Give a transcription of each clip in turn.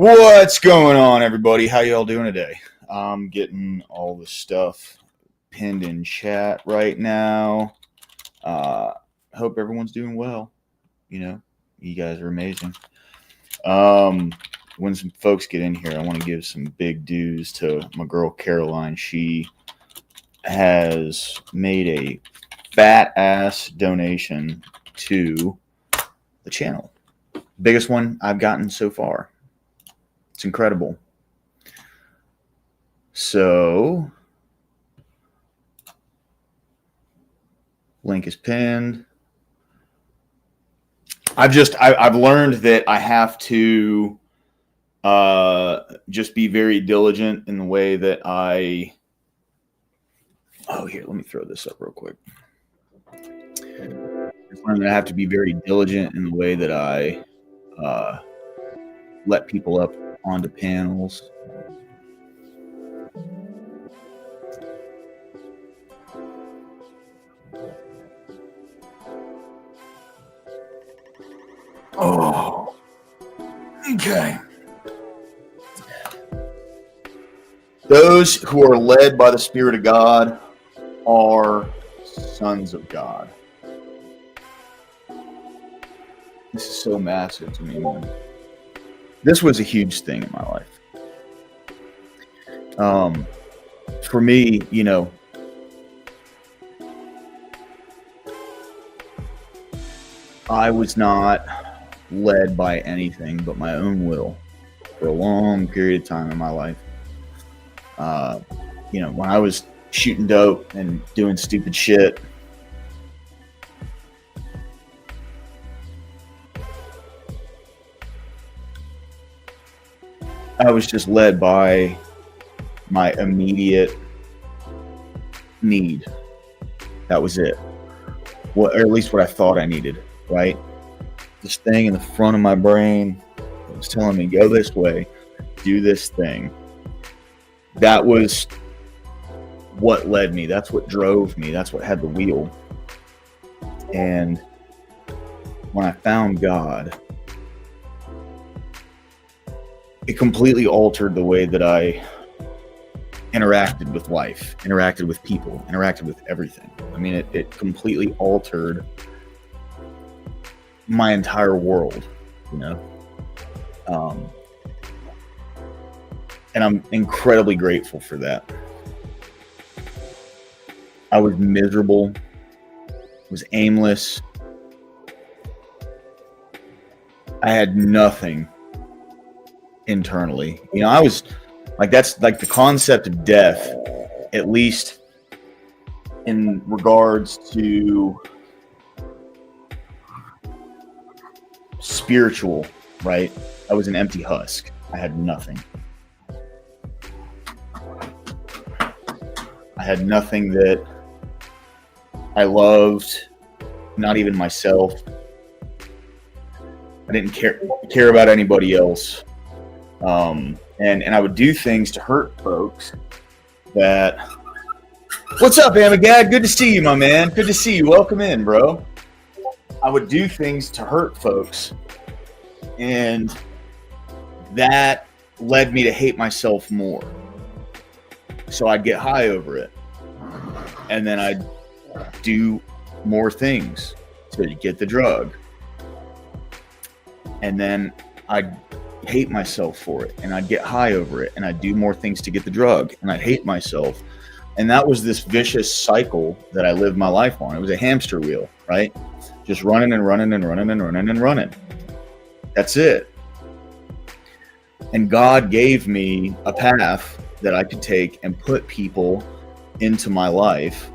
What's going on, everybody? How y'all doing today? I'm getting all the stuff pinned in chat right now. Hope everyone's doing well. You know, you guys are amazing. When some folks get in here, I want to give some big dues to my girl Caroline. She has made a fat ass donation to the channel. Biggest one I've gotten so far. It's incredible. So, link is pinned. I've learned that I have to just be very diligent in the way that I. Oh, here, let me throw this up real quick. I've learned that I have to be very diligent in the way that I let people up onto panels. Oh, okay. Those who are led by the Spirit of God are sons of God. This is so massive to me, man. This was a huge thing in my life. For me, you know, I was not led by anything but my own will for a long period of time in my life. You know, when I was shooting dope and doing stupid shit, I was just led by my immediate need. That was it. Or at least what I thought I needed, right? This thing in the front of my brain was telling me, go this way, do this thing. That was what led me. That's what drove me. That's what had the wheel. And when I found God, it completely altered the way that I interacted with life, interacted with people, interacted with everything. I mean, it completely altered my entire world, you know? And I'm incredibly grateful for that. I was miserable, was aimless. I had nothing internally. You know, I was like, that's like the concept of death, at least in regards to spiritual, right? I was an empty husk. I had nothing. I had nothing that I loved, not even myself. I didn't care about anybody else. And I would do things to hurt folks that... What's up, Amagad? Good to see you, my man. Good to see you. Welcome in, bro. I would do things to hurt folks, and that led me to hate myself more. So I'd get high over it, and then I'd do more things to get the drug, and then I'd hate myself for it, and I'd get high over it, and I'd do more things to get the drug, and I'd hate myself. And that was this vicious cycle that I lived my life on. It was a hamster wheel, right? Just running and running and running and running and running. That's it. And God gave me a path that I could take and put people into my life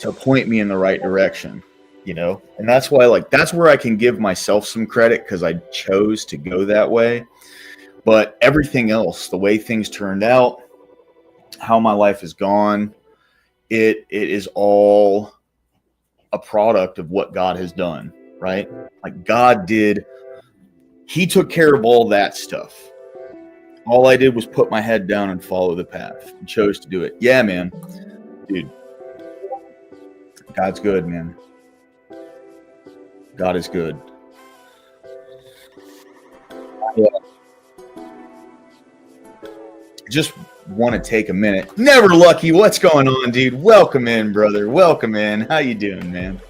to point me in the right direction, you know? And that's why, like, that's where I can give myself some credit, because I chose to go that way. But everything else, the way things turned out, how my life has gone, it is all a product of what God has done, right? Like, God did, he took care of all that stuff. All I did was put my head down and follow the path, and chose to do it. Yeah, man. Dude. God's good, man. God is good. Just want to take a minute. Never Lucky, what's going on, dude? Welcome in, brother. Welcome in. How you doing, man?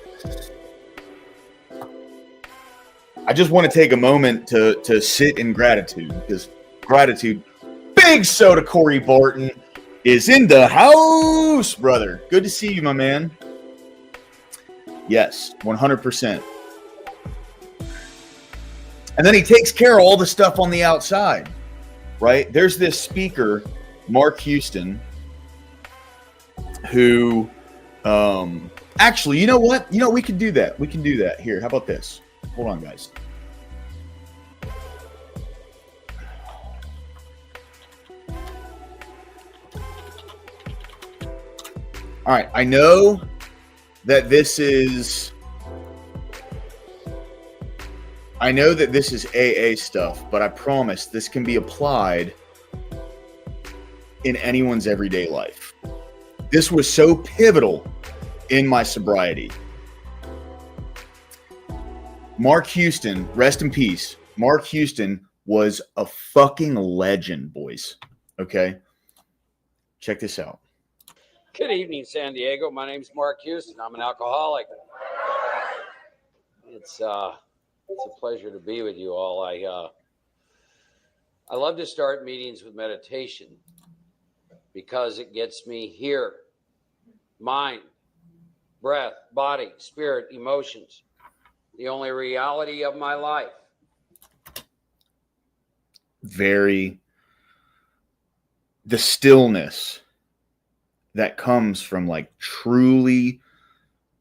I just want to take a moment to sit in gratitude, because gratitude. Big Soda Corey Barton is in the house, brother. Good to see you, my man. Yes, 100%. And then he takes care of all the stuff on the outside, right? There's this speaker, Mark Houston, who actually, you know what? You know, we can do that. We can do that. Here, how about this? Hold on, guys. All right, I know that this is AA stuff, but I promise this can be applied in anyone's everyday life. This was so pivotal in my sobriety. Mark Houston, rest in peace. Mark Houston was a fucking legend, boys. Okay? Check this out. Good evening, San Diego. My name's Mark Houston. I'm an alcoholic. It's a pleasure to be with you all. I love to start meetings with meditation because it gets me here. Mind, breath, body, spirit, emotions. The only reality of my life. The stillness that comes from like truly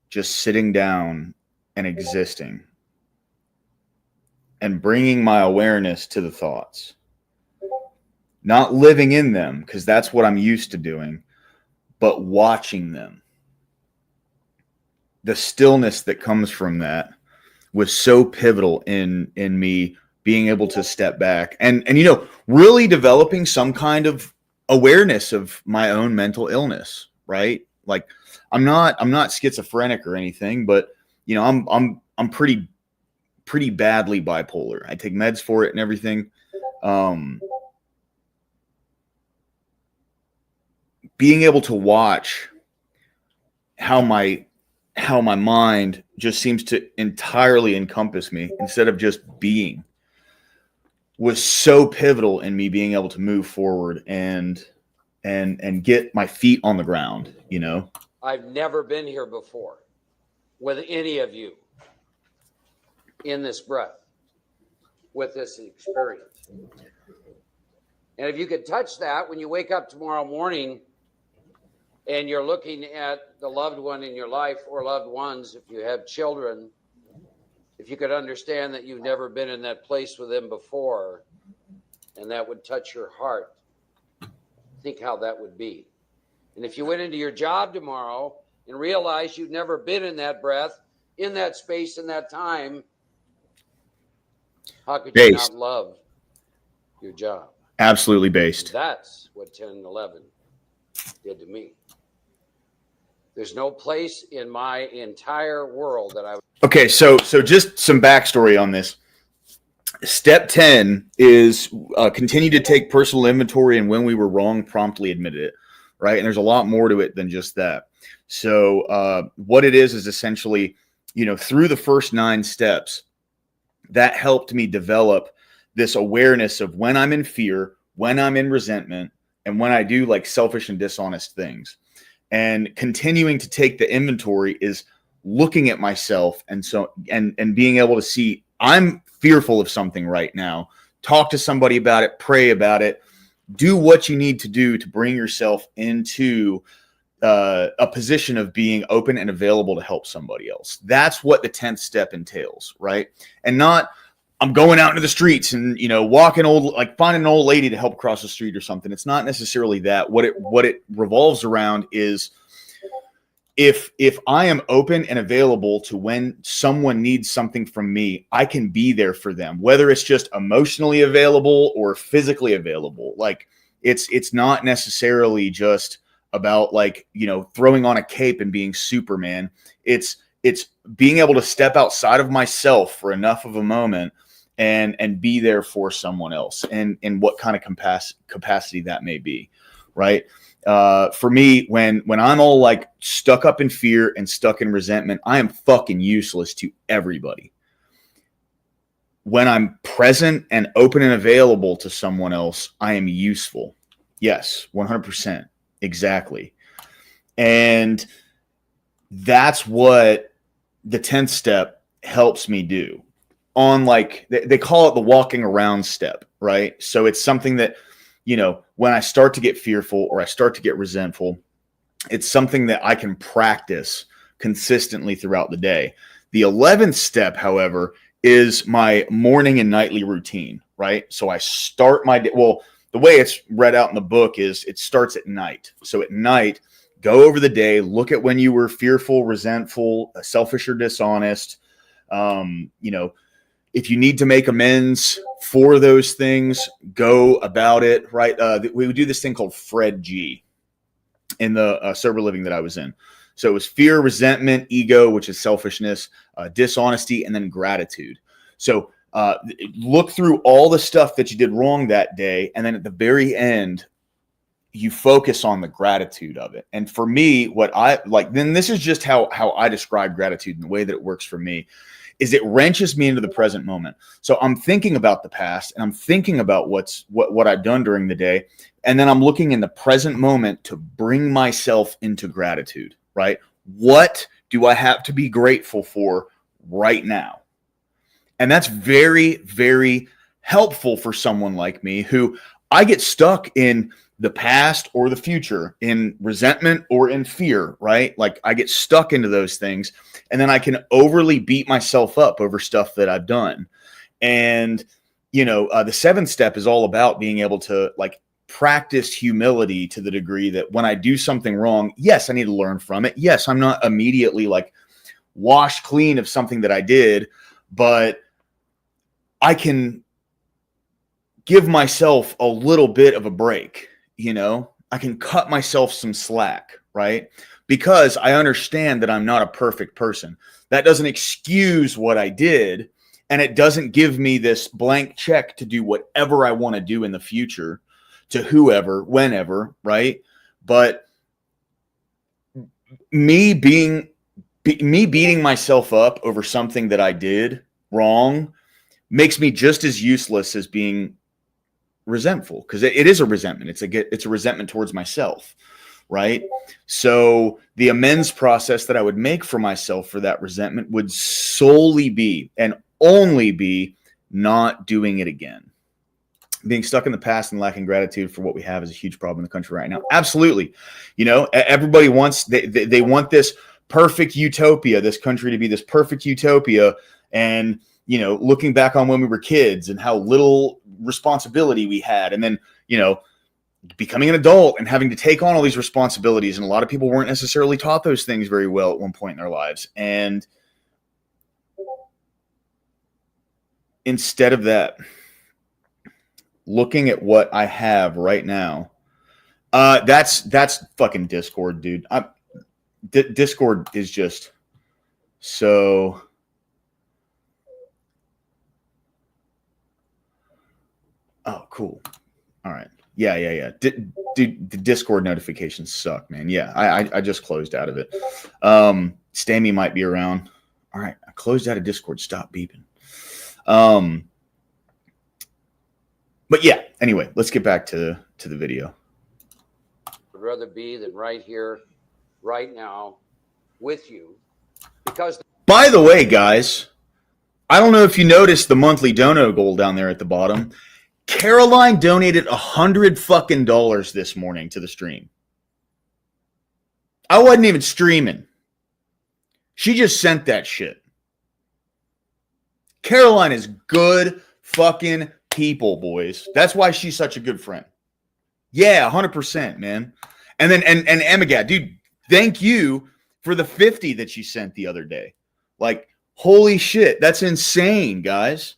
just sitting down and existing and bringing my awareness to the thoughts, not living in them, because that's what I'm used to doing, but watching them. The stillness that comes from that was so pivotal in me being able to step back and you know, really developing some kind of awareness of my own mental illness, right? Like I'm not schizophrenic or anything, but you know, I'm pretty badly bipolar. I take meds for it and everything. Being able to watch how my mind just seems to entirely encompass me instead of just being was so pivotal in me being able to move forward and get my feet on the ground, you know? I've never been here before with any of you in this breath, with this experience. And if you could touch that when you wake up tomorrow morning and you're looking at the loved one in your life or loved ones, if you have children, if you could understand that you've never been in that place with them before, and that would touch your heart, think how that would be. And if you went into your job tomorrow and realized you've never been in that breath, in that space, in that time, how could you not love your job? Absolutely based. That's what 10 and 11 did to me. There's no place in my entire world that I would. Okay, so just some backstory on this. Step 10 is continue to take personal inventory, and when we were wrong, promptly admit it, right? And there's a lot more to it than just that. So what it is essentially, you know, through the first 9 steps, that helped me develop this awareness of when I'm in fear, when I'm in resentment, and when I do like selfish and dishonest things. And continuing to take the inventory is looking at myself and being able to see I'm fearful of something right now. Talk to somebody about it, pray about it, do what you need to do to bring yourself into a position of being open and available to help somebody else. That's what the 10th step entails, right? And not I'm going out into the streets and, you know, finding an old lady to help cross the street or something. It's not necessarily that. What it revolves around is if I am open and available to when someone needs something from me, I can be there for them, whether it's just emotionally available or physically available. Like it's not necessarily just about like, you know, throwing on a cape and being Superman. It's being able to step outside of myself for enough of a moment and be there for someone else, and in what kind of capacity that may be, right? For me, when I'm all like stuck up in fear and stuck in resentment, I am fucking useless to everybody. When I'm present and open and available to someone else, I am useful. Yes, 100%. Exactly. And that's what the 10th step helps me do. On like, they call it the walking around step, right? So it's something that, you know, when I start to get fearful or I start to get resentful, it's something that I can practice consistently throughout the day. The 11th step, however, is my morning and nightly routine, right? So I start my day. Well, the way it's read out in the book is it starts at night. So at night, go over the day, look at when you were fearful, resentful, selfish, or dishonest. You know, if you need to make amends for those things, go about it, right? We would do this thing called Fred G in the sober living that I was in. So it was fear, resentment, ego, which is selfishness, dishonesty, and then gratitude. So look through all the stuff that you did wrong that day. And then at the very end, you focus on the gratitude of it. And for me, what I like, then this is just how I describe gratitude and the way that it works for me, is it wrenches me into the present moment. So I'm thinking about the past and I'm thinking about what I've done during the day. And then I'm looking in the present moment to bring myself into gratitude, right? What do I have to be grateful for right now? And that's very, very helpful for someone like me who I get stuck in the past or the future, in resentment or in fear, right? Like I get stuck into those things and then I can overly beat myself up over stuff that I've done. And, you know, the 7th step is all about being able to like practice humility to the degree that when I do something wrong, yes, I need to learn from it. Yes, I'm not immediately like washed clean of something that I did, but I can give myself a little bit of a break. You know, I can cut myself some slack, right? Because I understand that I'm not a perfect person. That doesn't excuse what I did, and it doesn't give me this blank check to do whatever I want to do in the future to whoever, whenever, right? But me beating myself up over something that I did wrong makes me just as useless as being resentful, because it is a resentment. It's a resentment towards myself, right? So the amends process that I would make for myself for that resentment would solely be and only be not doing it again. Being stuck in the past and lacking gratitude for what we have is a huge problem in the country right now. Absolutely. You know, everybody wants, they want this perfect utopia, this country to be this perfect utopia. And, you know, looking back on when we were kids and how little responsibility we had, and then, you know, becoming an adult and having to take on all these responsibilities. And a lot of people weren't necessarily taught those things very well at one point in their lives. And instead of that, looking at what I have right now, that's fucking Discord, dude. Discord is just so. Oh, cool. All right. Yeah. Dude, the Discord notifications suck, man. Yeah, I just closed out of it. Stammy might be around. All right, I closed out of Discord. Stop beeping. But yeah, anyway, let's get back to the video. I'd rather be than right here, right now, with you. Because, by the way, guys, I don't know if you noticed the monthly dono goal down there at the bottom. Caroline donated $100 fucking this morning to the stream. I wasn't even streaming. She just sent that shit. Caroline is good fucking people, boys. That's why she's such a good friend. Yeah, 100%, man. And then and Amagad, dude, thank you for the 50 that you sent the other day. Like, holy shit, that's insane, guys.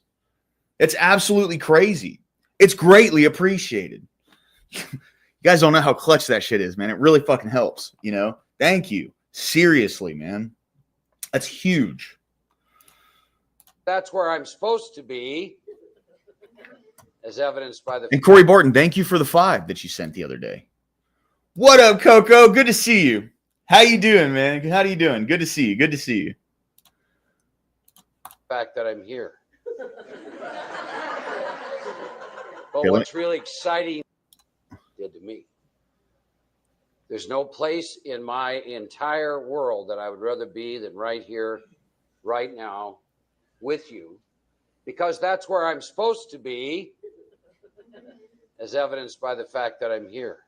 It's absolutely crazy. It's greatly appreciated. You guys don't know how clutch that shit is, man. It really fucking helps, you know? Thank you. Seriously, man. That's huge. that's where I'm supposed to be. as evidenced by the. And Corey Barton, thank you for the 5 that you sent the other day. What up, Coco? Good to see you. How you doing, man? How you doing? Good to see you. Good to see you. Fact that I'm here. But what's really exciting did to me. There's no place in my entire world that I would rather be than right here, right now, with you, because that's where I'm supposed to be, as evidenced by the fact that I'm here.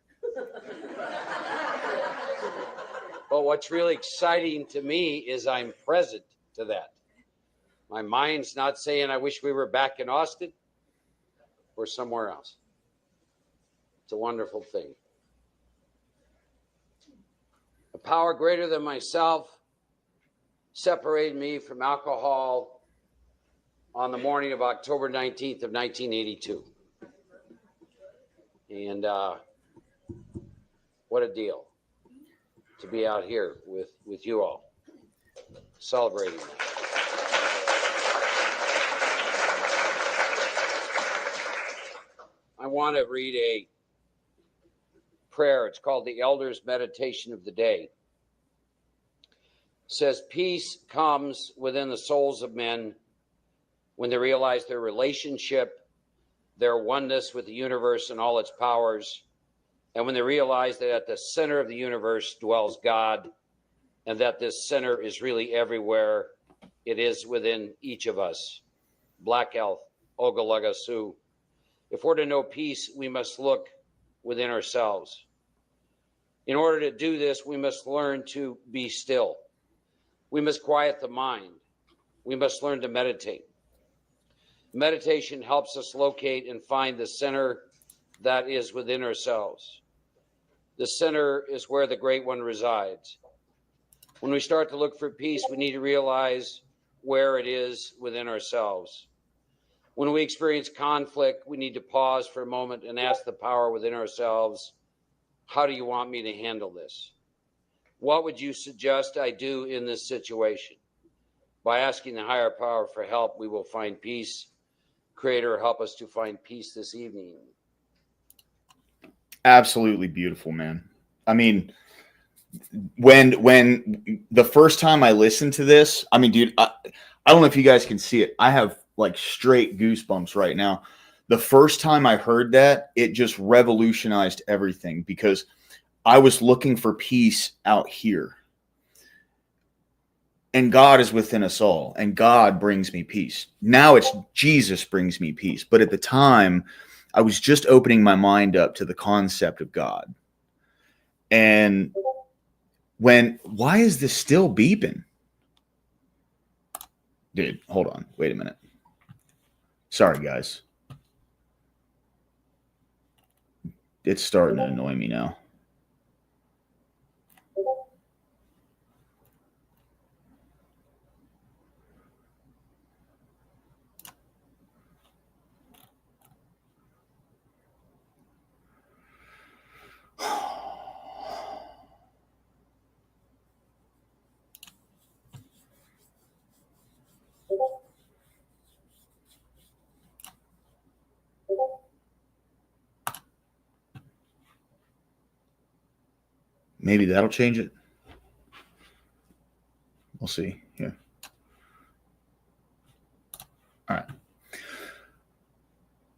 But what's really exciting to me is I'm present to that. My mind's not saying I wish we were back in Austin or somewhere else. It's a wonderful thing. A power greater than myself separated me from alcohol on the morning of October 19th of 1982. And what a deal to be out here with you all celebrating that. I want to read a prayer. It's called the Elder's Meditation of the Day. It says, peace comes within the souls of men when they realize their relationship, their oneness with the universe and all its powers, and when they realize that at the center of the universe dwells God, and that this center is really everywhere. It is within each of us. Black Elf, Ogalaga Sioux. If we're to know peace, we must look within ourselves. In order to do this, we must learn to be still. We must quiet the mind. We must learn to meditate. Meditation helps us locate and find the center that is within ourselves. The center is where the Great One resides. When we start to look for peace, we need to realize where it is within ourselves. When we experience conflict, we need to pause for a moment and ask the power within ourselves, how do you want me to handle this? What would you suggest I do in this situation? By asking the higher power for help, we will find peace. Creator, help us to find peace this evening. Absolutely beautiful, man. I mean, when the first time I listened to this, I mean, dude, I don't know if you guys can see it. I have like straight goosebumps right now. The first time I heard that, it just revolutionized everything because I was looking for peace out here. And God is within us all, and God brings me peace. Now it's Jesus brings me peace. But at the time, I was just opening my mind up to the concept of God. And why is this still beeping? Dude, hold on. Wait a minute. Sorry, guys. It's starting to annoy me now. Maybe that'll change it. We'll see here. All right.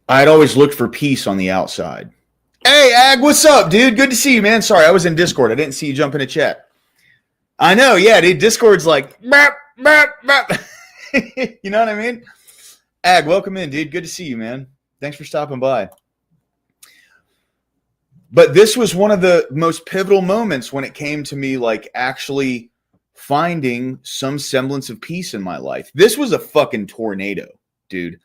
I'd always looked for peace on the outside. Hey, Ag, what's up, dude? Good to see you, man. Sorry, I was in Discord. I didn't see you jump in a chat. I know, yeah, dude. Discord's like, bap, bap, bap. You know what I mean? Ag, welcome in, dude. Good to see you, man. Thanks for stopping by. But this was one of the most pivotal moments when it came to me, like, actually finding some semblance of peace in my life. This was a fucking tornado, dude.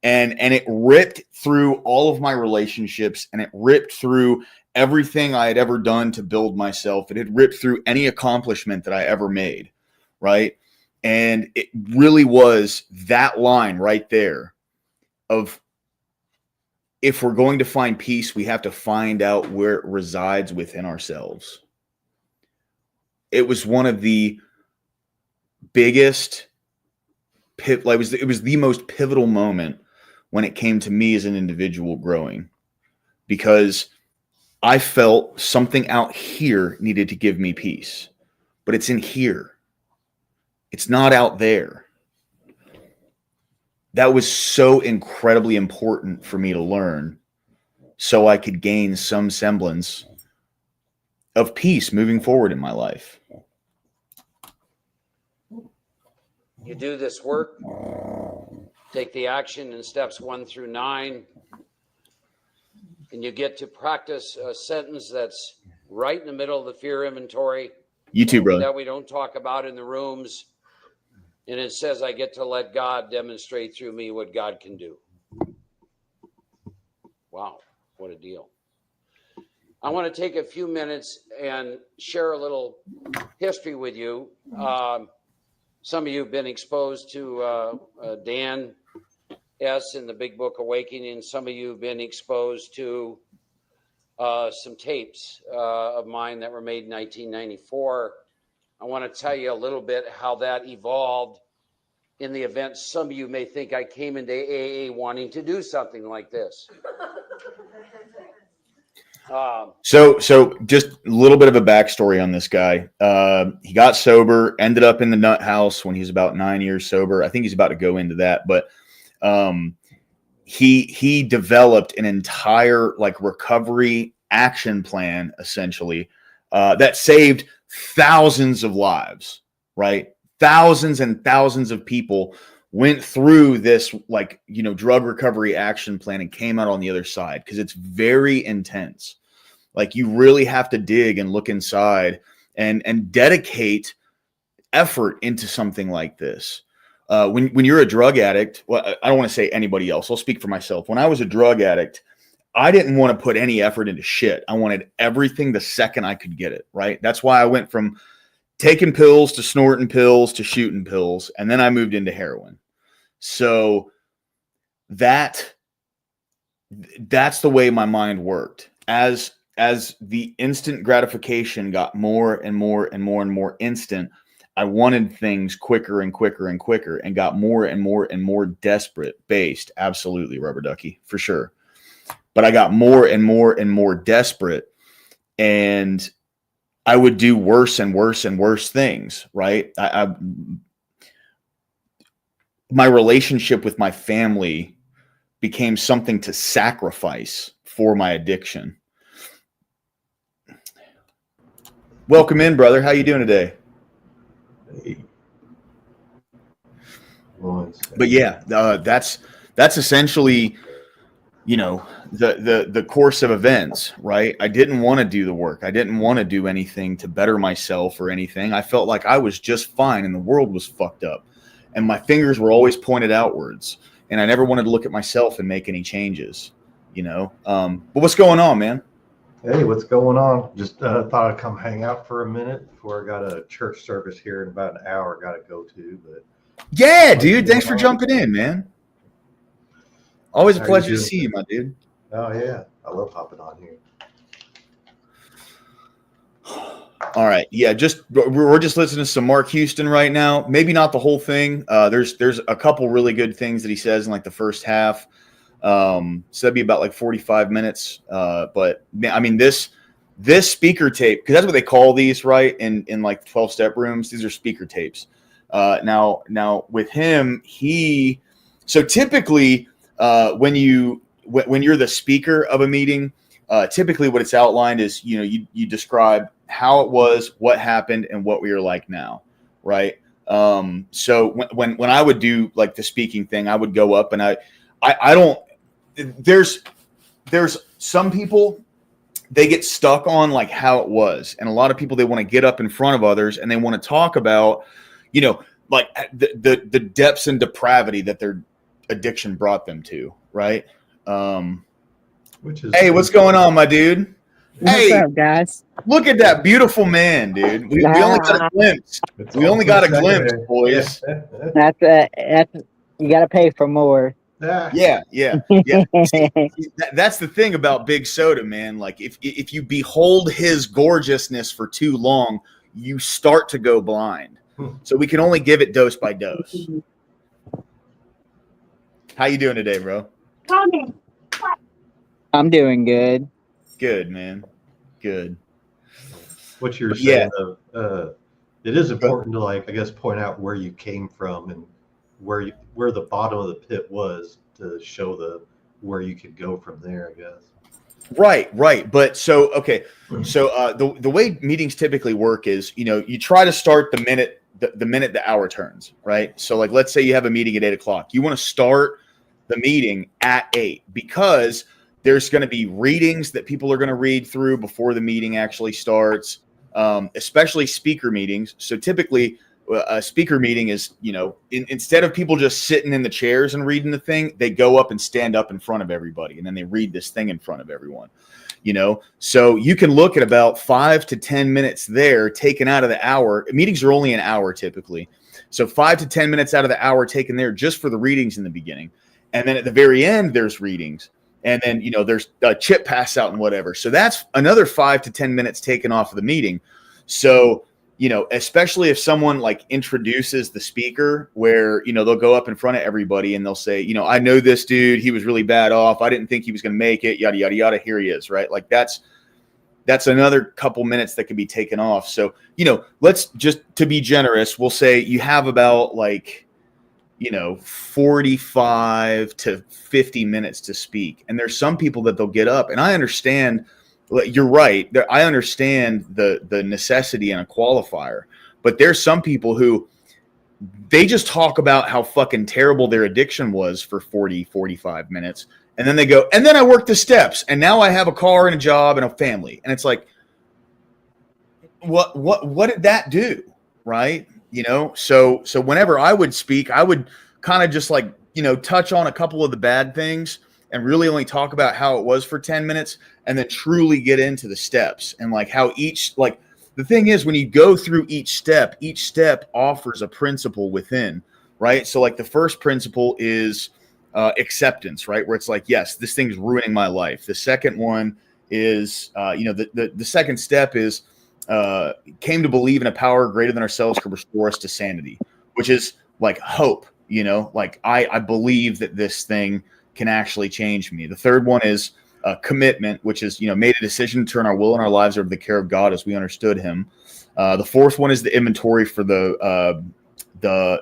And it ripped through all of my relationships, and it ripped through everything I had ever done to build myself. It had ripped through any accomplishment that I ever made, right? And it really was that line right there of, if we're going to find peace, we have to find out where it resides within ourselves. It was one of the biggest, it was the most pivotal moment when it came to me as an individual growing, because I felt something out here needed to give me peace, but it's in here. It's not out there. That was so incredibly important for me to learn so I could gain some semblance of peace moving forward in my life. You do this work, take the action in steps 1 through 9, and you get to practice a sentence that's right in the middle of the fear inventory. You too, brother. That we don't talk about in the rooms. And it says, I get to let God demonstrate through me what God can do. Wow, what a deal. I want to take a few minutes and share a little history with you. Some of you have been exposed to Dan S. in the Big Book Awakening. Some of you have been exposed to some tapes of mine that were made in 1994. I want to tell you a little bit how that evolved in the event. Some of you may think I came into AA wanting to do something like this. So just a little bit of a backstory on this guy. He got sober, ended up in the nut house when he was about 9 years sober. I think he's about to go into that, but he developed an entire like recovery action plan, essentially, that saved thousands of lives, right? Thousands and thousands of people went through this, like, you know, drug recovery action plan and came out on the other side, because it's very intense. Like, you really have to dig and look inside and dedicate effort into something like this. When you're a drug addict, well, I don't want to say anybody else. I'll speak for myself. When I was a drug addict, I didn't want to put any effort into shit. I wanted everything the second I could get it, right? That's why I went from taking pills to snorting pills to shooting pills, and then I moved into heroin. So that's the way my mind worked. As the instant gratification got more and more and more and more instant, I wanted things quicker and quicker and quicker, and got more and more and more desperate based. Absolutely, Rubber Ducky, for sure. But I got more and more and more desperate, and I would do worse and worse and worse things, right? My relationship with my family became something to sacrifice for my addiction. Welcome in, brother. How you doing today? Hey. But yeah, that's essentially, you know, the course of events, right? I didn't want to do the work. I didn't want to do anything to better myself or anything. I felt like I was just fine and the world was fucked up, and my fingers were always pointed outwards, and I never wanted to look at myself and make any changes, you know? But what's going on, man? Hey, what's going on? Just thought I'd come hang out for a minute before I got a church service here in about an hour. Got to go to, but yeah, dude. Thanks for jumping in, man. Always a pleasure to see you, my dude. Oh yeah, I love hopping on here. All right, yeah. We're just listening to some Mark Houston right now. Maybe not the whole thing. There's a couple really good things that he says in like the first half. So that'd be about like 45 minutes. But I mean, this speaker tape, because that's what they call these, right? In like 12-step rooms, these are speaker tapes. Now with him, so typically when you're the speaker of a meeting, typically what it's outlined is, you know, you describe how it was, what happened, and what we are like now, right? So when I would do like the speaking thing, I would go up and I don't. There's some people, they get stuck on like how it was, and a lot of people, they want to get up in front of others and they want to talk about, you know, like the depths and depravity that their addiction brought them to, right? Hey, what's going on, my dude? What's up, guys? Look at that beautiful man, dude. We only got a glimpse. We only got a glimpse, boys. That's you got to pay for more. Yeah. See, that's the thing about Big Soda, man. Like, if you behold his gorgeousness for too long, you start to go blind. So we can only give it dose by dose. How you doing today, bro? I'm doing good. Good, man. Good. What you were Yeah. saying, it is important to, like, I guess, point out where you came from and where the bottom of the pit was to show where you could go from there, I guess. Right. But so, okay. So the way meetings typically work is, you try to start the minute the hour turns, right? So like, let's say you have a meeting at 8:00. You want to start the meeting at 8 because there's going to be readings that people are going to read through before the meeting actually starts, especially speaker meetings. So typically a speaker meeting is, instead of people just sitting in the chairs and reading the thing, they go up and stand up in front of everybody. And then they read this thing in front of everyone, So you can look at about 5 to 10 minutes there taken out of the hour. Meetings are only an hour typically. So 5 to 10 minutes out of the hour taken there just for the readings in the beginning. And then at the very end, there's readings. And then, there's a chip pass out and whatever. So that's another 5 to 10 minutes taken off of the meeting. So, especially if someone like introduces the speaker where, they'll go up in front of everybody and they'll say, I know this dude, he was really bad off. I didn't think he was going to make it, yada, yada, yada. Here he is, right? Like that's another couple minutes that can be taken off. So, let's just, to be generous, we'll say you have about like, 45 to 50 minutes to speak. And there's some people that they'll get up, and I understand, you're right. I understand the necessity in a qualifier, but there's some people who they just talk about how fucking terrible their addiction was for 40, 45 minutes. And then they go, and then I worked the steps and now I have a car and a job and a family. And it's like, what did that do? Right. So whenever I would speak, I would kind of just like, touch on a couple of the bad things and really only talk about how it was for 10 minutes and then truly get into the steps and like how the thing is when you go through each step offers a principle within, right? So like the first principle is acceptance, right? Where it's like, yes, this thing's ruining my life. The second one is, the second step is, came to believe in a power greater than ourselves could restore us to sanity, which is like hope, like I believe that this thing can actually change me. The third one is commitment, which is, made a decision to turn our will and our lives over to the care of God as we understood him. The fourth one is the inventory for the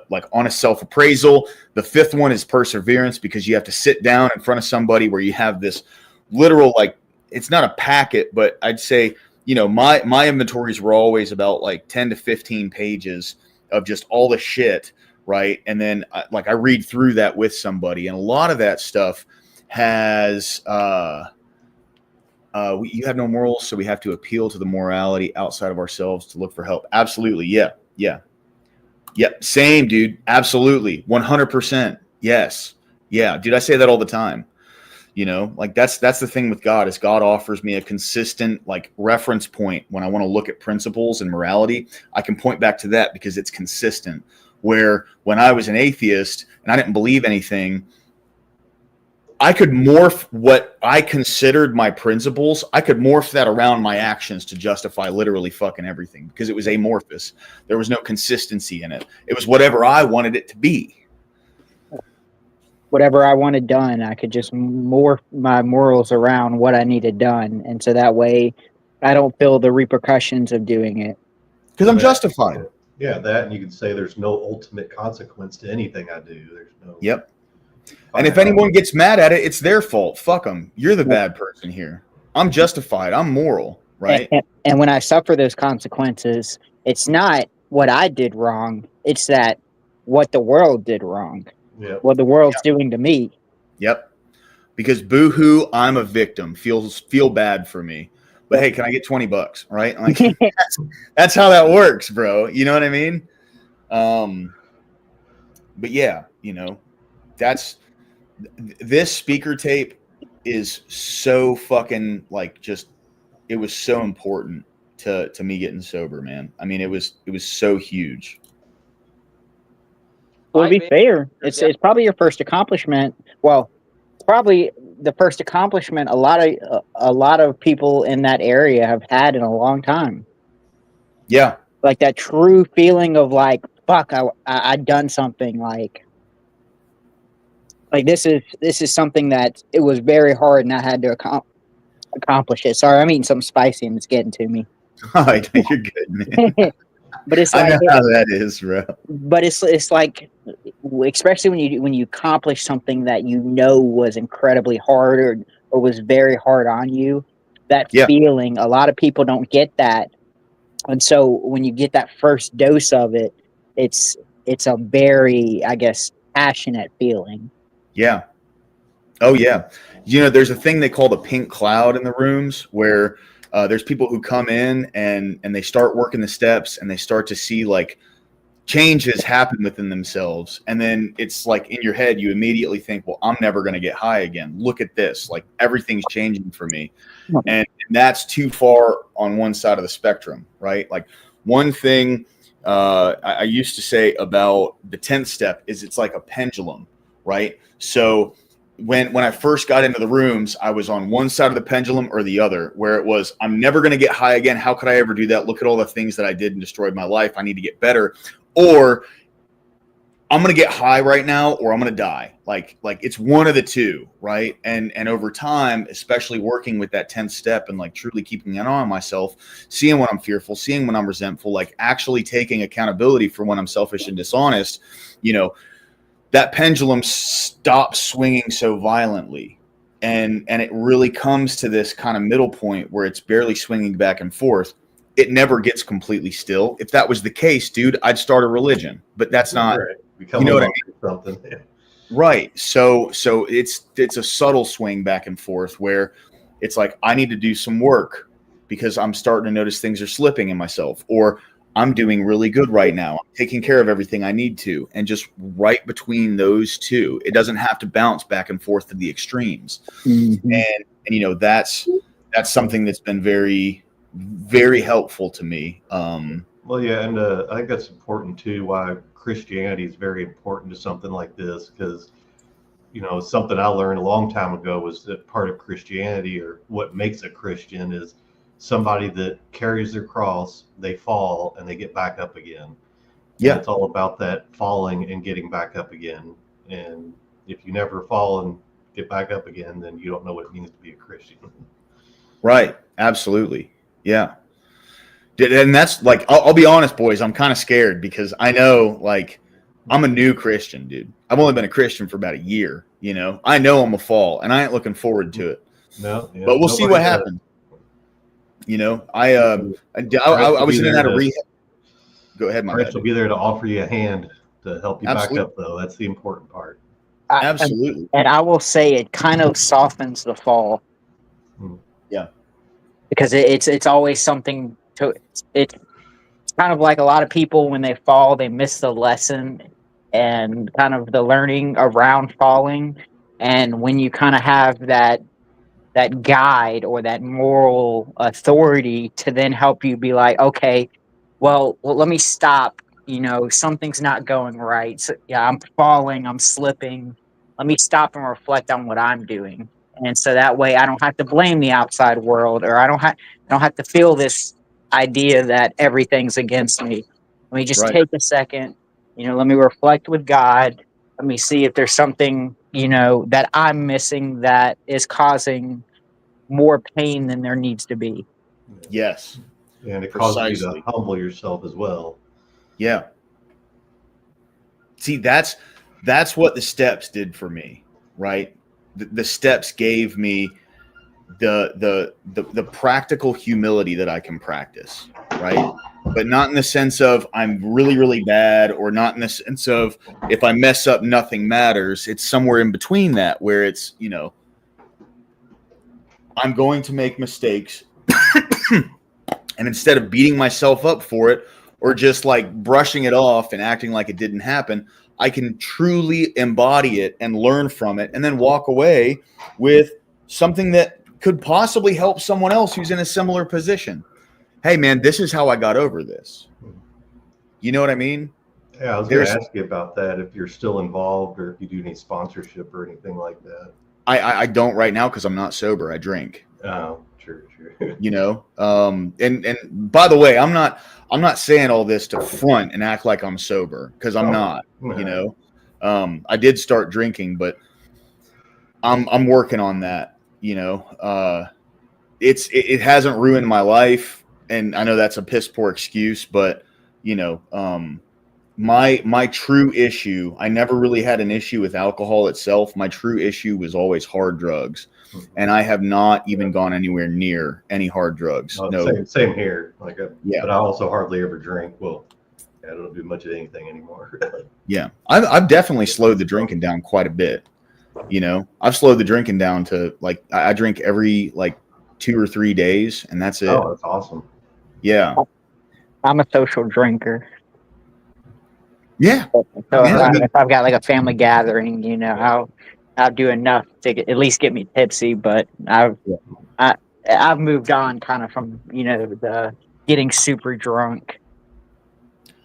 like honest self-appraisal. The fifth one is perseverance, because you have to sit down in front of somebody where you have this literal, like, it's not a packet, but I'd say, my inventories were always about like 10 to 15 pages of just all the shit. Right. And then I read through that with somebody, and a lot of that stuff has, you have no morals. So we have to appeal to the morality outside of ourselves to look for help. Absolutely. Yeah. Same, dude. Absolutely. 100%. Yes. Yeah. Dude, I say that all the time. Like that's the thing with God, is God offers me a consistent like reference point when I want to look at principles and morality. I can point back to that because it's consistent. Where when I was an atheist and I didn't believe anything, I could morph what I considered my principles. I could morph that around my actions to justify literally fucking everything, because it was amorphous. There was no consistency in it. It was whatever I wanted it to be. Whatever I wanted done, I could just morph my morals around what I needed done. And so that way I don't feel the repercussions of doing it. Because I'm justified. Yeah, that, and you could say there's no ultimate consequence to anything I do. There's no. Yep. And if anyone gets mad at it, it's their fault. Fuck them. You're the bad person here. I'm justified. I'm moral, right? And when I suffer those consequences, it's not what I did wrong. It's that what the world did wrong. Yep. What the world's doing to me. Yep. Because boo-hoo, I'm a victim. Feel bad for me. But hey, can I get $20? Right? Like, that's how that works, bro. You know what I mean? But yeah, that's this speaker tape is so fucking like it was so important to me getting sober, man. I mean, it was so huge. Well, to be fair, it's probably your first accomplishment. Well, probably the first accomplishment a lot of people in that area have had in a long time. Yeah. Like that true feeling of like, fuck, I done something. Like, Like this is something that it was very hard, and I had to accomplish it. Sorry, I'm eating something spicy and it's getting to me. All right, you're good, man. But it's I like, know how that is, bro. but it's like, especially when you accomplish something that you know was incredibly hard, or was very hard on you. That Yeah. feeling, a lot of people don't get that, and so when you get that first dose of it, it's a very, I guess, passionate feeling. Yeah. Oh yeah. There's a thing they call the pink cloud in the rooms where there's people who come in and they start working the steps and they start to see like changes happen within themselves. And then it's like in your head, you immediately think, well, I'm never going to get high again. Look at this. Like everything's changing for me. And that's too far on one side of the spectrum, right? Like one thing I used to say about the 10th step is it's like a pendulum, right? So when I first got into the rooms, I was on one side of the pendulum or the other, where it was, I'm never going to get high again. How could I ever do that? Look at all the things that I did and destroyed my life. I need to get better. Or I'm going to get high right now, or I'm going to die. Like it's one of the two, right? And over time, especially working with that 10th step and like truly keeping an eye on myself, seeing when I'm fearful, seeing when I'm resentful, like actually taking accountability for when I'm selfish and dishonest, that pendulum stops swinging so violently. And it really comes to this kind of middle point where it's barely swinging back and forth. It never gets completely still. If that was the case, dude, I'd start a religion, but that's not, right. You know what I mean? Something. Yeah. Right. So it's a subtle swing back and forth where it's like, I need to do some work because I'm starting to notice things are slipping in myself, or I'm doing really good right now. I'm taking care of everything I need to. And just right between those two, it doesn't have to bounce back and forth to the extremes. Mm-hmm. And that's something that's been very, very helpful to me. Well, yeah, and I think that's important too. Why Christianity is very important to something like this, because something I learned a long time ago was that part of Christianity, or what makes a Christian, is somebody that carries their cross, they fall and they get back up again. Yeah, and it's all about that falling and getting back up again. And if you never fall and get back up again, then you don't know what it means to be a Christian. right. Absolutely. Yeah. And that's like, I'll be honest, boys, I'm kind of scared because I know, like, I'm a new Christian, dude. I've only been a Christian for about a year. I know I'm a fall and I ain't looking forward to it. No, yeah, but we'll see what happens. I was in and out of rehab. Go ahead, my Christ will be there to offer you a hand to help you Absolutely. back up, though. That's the important part. Absolutely. And I will say it kind of softens the fall. Yeah. Because it's always something to it's kind of like a lot of people when they fall, they miss the lesson and kind of the learning around falling. And when you kind of have that guide or that moral authority to then help you be like, okay, well, let me stop. Something's not going right. So, yeah, I'm falling, I'm slipping. Let me stop and reflect on what I'm doing. And so that way I don't have to blame the outside world, or I don't have to feel this idea that everything's against me. Let me just Right. take a second, let me reflect with God. Let me see if there's something, that I'm missing that is causing more pain than there needs to be. Yes. And it causes you Precisely. to humble yourself as well. Yeah. See, that's what the steps did for me, right? The steps gave me the practical humility that I can practice, right? But not in the sense of I'm really, really bad, or not in the sense of if I mess up, nothing matters. It's somewhere in between that, where it's, I'm going to make mistakes. And instead of beating myself up for it, or just like brushing it off and acting like it didn't happen, I can truly embody it and learn from it, and then walk away with something that could possibly help someone else who's in a similar position. Hey, man, this is how I got over this. You know what I mean? Yeah, I was going to ask you about that, if you're still involved or if you do any sponsorship or anything like that. I don't right now because I'm not sober. I drink. Oh, true. And by the way, I'm not saying all this to front and act like I'm sober, because I'm not. I did start drinking, but I'm working on that. You know, it hasn't ruined my life, and I know that's a piss poor excuse, but you know, my true issue, I never really had an issue with alcohol itself. My true issue was always hard drugs, and I have not even gone anywhere near any hard drugs. No, same here. Like, yeah, but I also hardly ever drink. Well, I don't do much of anything anymore. yeah, I've definitely slowed the drinking down quite a bit. You know, I've slowed the drinking down to like I drink every like 2 or 3 days, and that's it. Oh, that's awesome. Yeah, I'm a social drinker. yeah. So Yeah, if I've got like a family gathering, you know, I'll do enough to at least get me tipsy. But I've moved on kind of from, you know, the getting super drunk.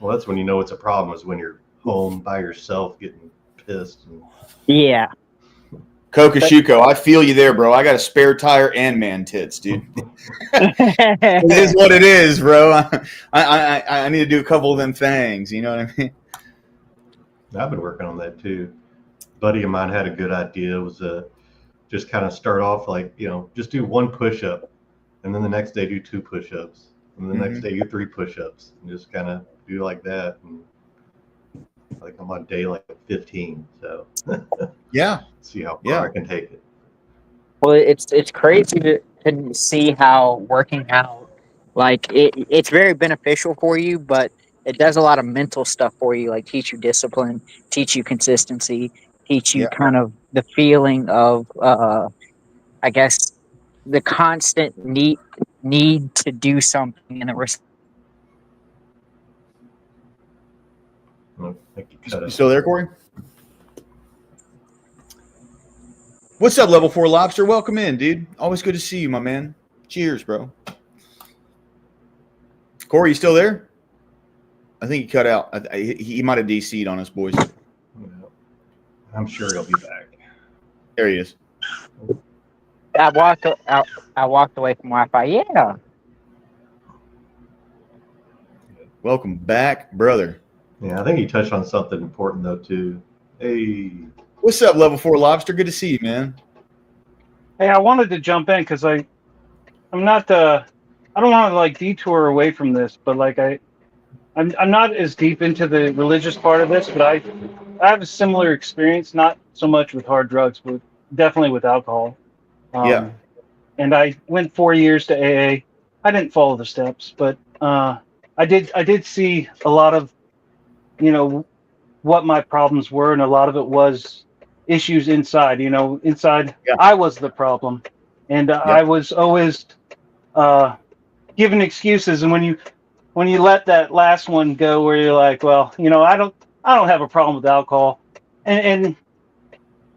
Well, that's when you know it's a problem, is when you're home by yourself getting pissed. Yeah. Kokoshuko, I feel you there, bro. I got a spare tire and man tits, dude. It is what it is, bro. I need to do a couple of them things. You know what I mean? I've been working on that too. A buddy of mine had a good idea. It was just kind of start off like, you know, just do 1 push-up, and then the next day do 2 push-ups, and the next day do 3 push-ups, and just kind of do like that. And like I'm on day like 15, so Yeah. see how far I can take it. Well, it's crazy to see how working out, like it's very beneficial for you, but it does a lot of mental stuff for you, like teach you discipline, teach you consistency, teach you Yeah. kind of the feeling of, I guess, the constant need to do something and the I think you cut You it. still there, Corey? What's up, Level 4 Lobster? Welcome in, dude. Always good to see you, my man. Cheers, bro. Corey, you still there? I think he cut out. He might have DC'd on us, boys. I'm sure he'll be back. There he is. I walked away from Wi-Fi. Yeah. Welcome back, brother. Yeah, I think he touched on something important though too. Hey, What's up, Level 4 Lobster? Good to see you, man. Hey, I wanted to jump in because I'm not I don't want to like detour away from this, but like I'm not as deep into the religious part of this, but I have a similar experience, not so much with hard drugs, but definitely with alcohol. Yeah. And I went 4 years to AA. I didn't follow the steps, but I did see a lot of, you know, what my problems were, and a lot of it was issues inside. You know, inside I was the problem, and I was always giving excuses. And when you let that last one go, where you're like, well, you know, I don't have a problem with alcohol, and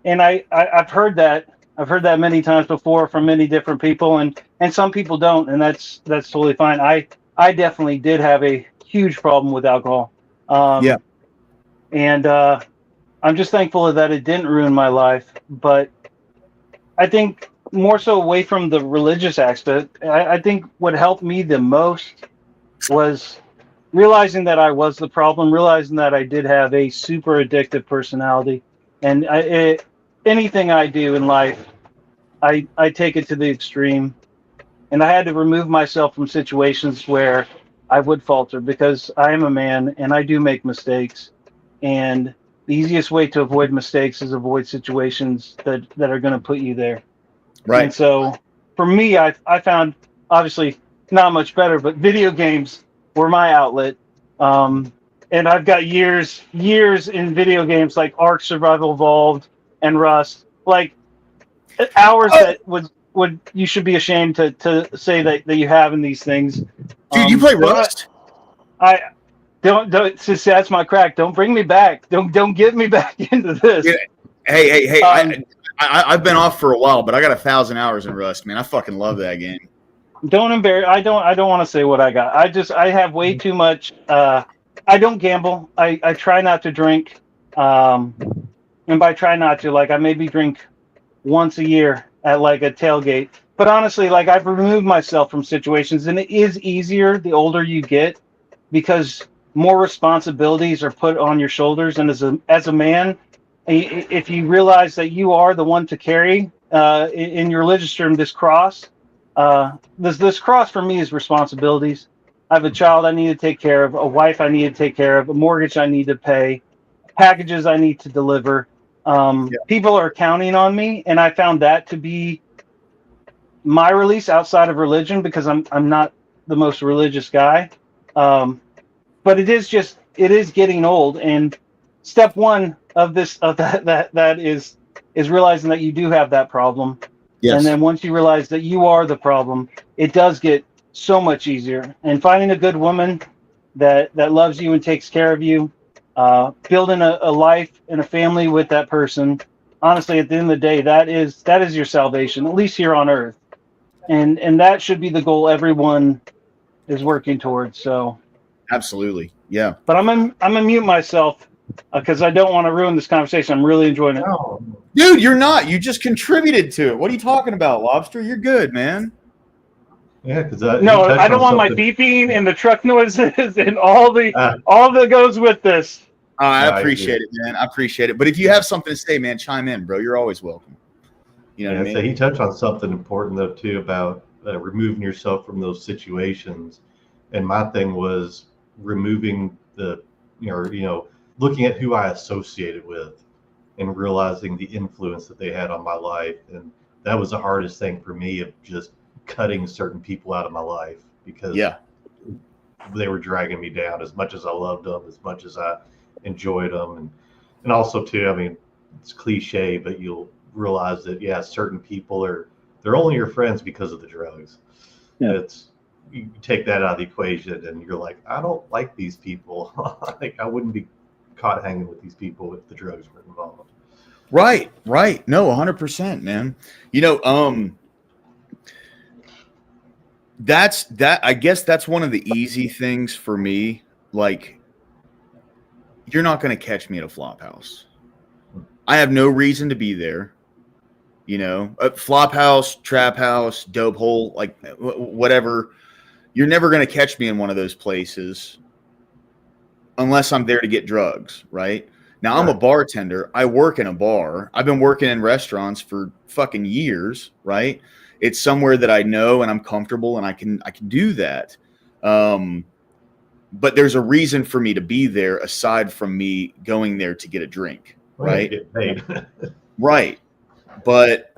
I've heard that many times before from many different people, and some people don't, and that's totally fine. I definitely did have a huge problem with alcohol. And I'm just thankful that it didn't ruin my life. But I think more so away from the religious aspect, I think what helped me the most was realizing that I was the problem, realizing that I did have a super addictive personality. And anything I do in life, I take it to the extreme. And I had to remove myself from situations where I would falter, because I am a man and I do make mistakes. And the easiest way to avoid mistakes is avoid situations that are going to put you there. Right. And so for me, I found, obviously not much better, but video games were my outlet. And I've got years in video games like Ark Survival Evolved and Rust, like hours that would you should be ashamed to say that you have in these things. Dude, you play Rust? I don't see, that's my crack. Don't bring me back. Don't get me back into this. Yeah. Hey! I've been off for a while, but I got 1,000 hours in Rust, man. I fucking love that game. Don't embarrass. I don't want to say what I got. I have way too much. I don't gamble. I try not to drink. And by try not to, like, I maybe drink once a year at like a tailgate. But honestly, like, I've removed myself from situations, and it is easier the older you get, because more responsibilities are put on your shoulders. And as a man, if you realize that you are the one to carry in your religious term this cross, this cross for me is responsibilities. I have a child I need to take care of, a wife I need to take care of, a mortgage I need to pay, packages I need to deliver. People are counting on me, and I found that to be my release outside of religion, because I'm not the most religious guy. But it is getting old, and step one of that is realizing that you do have that problem. Yes. And then once you realize that you are the problem, it does get so much easier. And finding a good woman that loves you and takes care of you, building a life and a family with that person. Honestly, at the end of the day, that is your salvation, at least here on earth. And that should be the goal everyone is working towards. So Absolutely. Yeah. but I'm gonna mute myself because I don't want to ruin this conversation. I'm really enjoying it. No. Dude, you're not. You just contributed to it. What are you talking about, Lobster? You're good, man. Yeah, because No, I don't want my beeping and the truck noises and all that goes with this. I appreciate it, man. I appreciate it. But if you have something to say, man, chime in, bro. You're always welcome. You know what I mean? So he touched on something important though too about removing yourself from those situations. And my thing was removing looking at who I associated with and realizing the influence that they had on my life. And that was the hardest thing for me, of just cutting certain people out of my life, because they were dragging me down. As much as I loved them, as much as I enjoyed them, and also too, I mean, it's cliche, but you'll realize that certain people they're only your friends because of the drugs. You take that out of the equation and you're like, I don't like these people. Like, I wouldn't be caught hanging with these people if the drugs were involved. Right. No, 100%, man. I guess that's one of the easy things for me. Like, you're not going to catch me at a flop house. I have no reason to be there. A flop house, trap house, dope hole, like whatever. You're never going to catch me in one of those places unless I'm there to get drugs, right? Now, I'm a bartender. I work in a bar. I've been working in restaurants for fucking years, right? It's somewhere that I know and I'm comfortable and I can do that. But there's a reason for me to be there aside from me going there to get a drink, right? Get paid. Right. But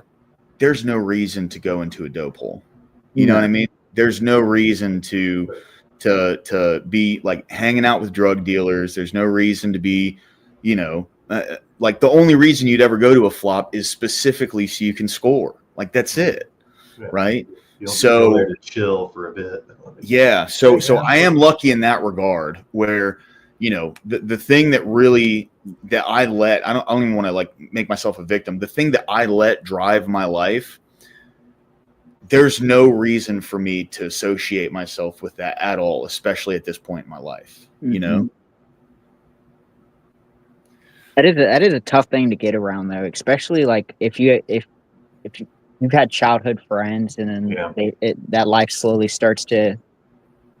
there's no reason to go into a dope hole. You know what I mean? There's no reason to be like hanging out with drug dealers. There's no reason to be, like the only reason you'd ever go to a flop is specifically so you can score. Like, that's it. Yeah. Right. You don't So go there to chill for a bit. Yeah. So I am lucky in that regard where, the thing that I don't even want to like make myself a victim. The thing that I let drive my life, there's no reason for me to associate myself with that at all, especially at this point in my life, That is a tough thing to get around, though, especially like if you've had childhood friends and then that life slowly starts to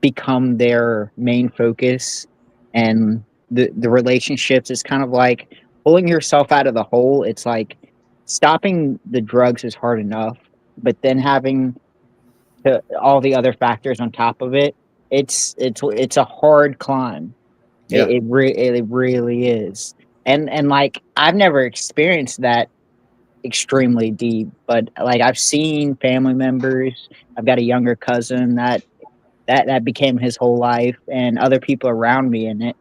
become their main focus, and the relationships is kind of like pulling yourself out of the hole. It's like stopping the drugs is hard enough, but then having all the other factors on top of it, it's a hard climb. Yeah. It really is. And like, I've never experienced that extremely deep, but like, I've seen family members. I've got a younger cousin that became his whole life, and other people around me in it.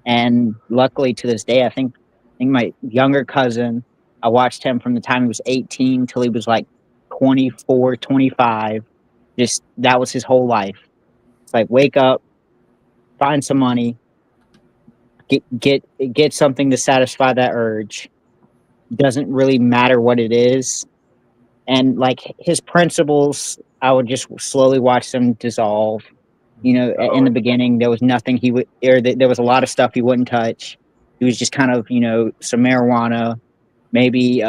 And luckily, to this day, I think my younger cousin, I watched him from the time he was 18 till he was like 24, 25. Just, that was his whole life. It's like, wake up, find some money, get something to satisfy that urge. Doesn't really matter what it is. And like, his principles, I would just slowly watch them dissolve. In the beginning, there was nothing there was a lot of stuff he wouldn't touch. He was just kind of, some marijuana, maybe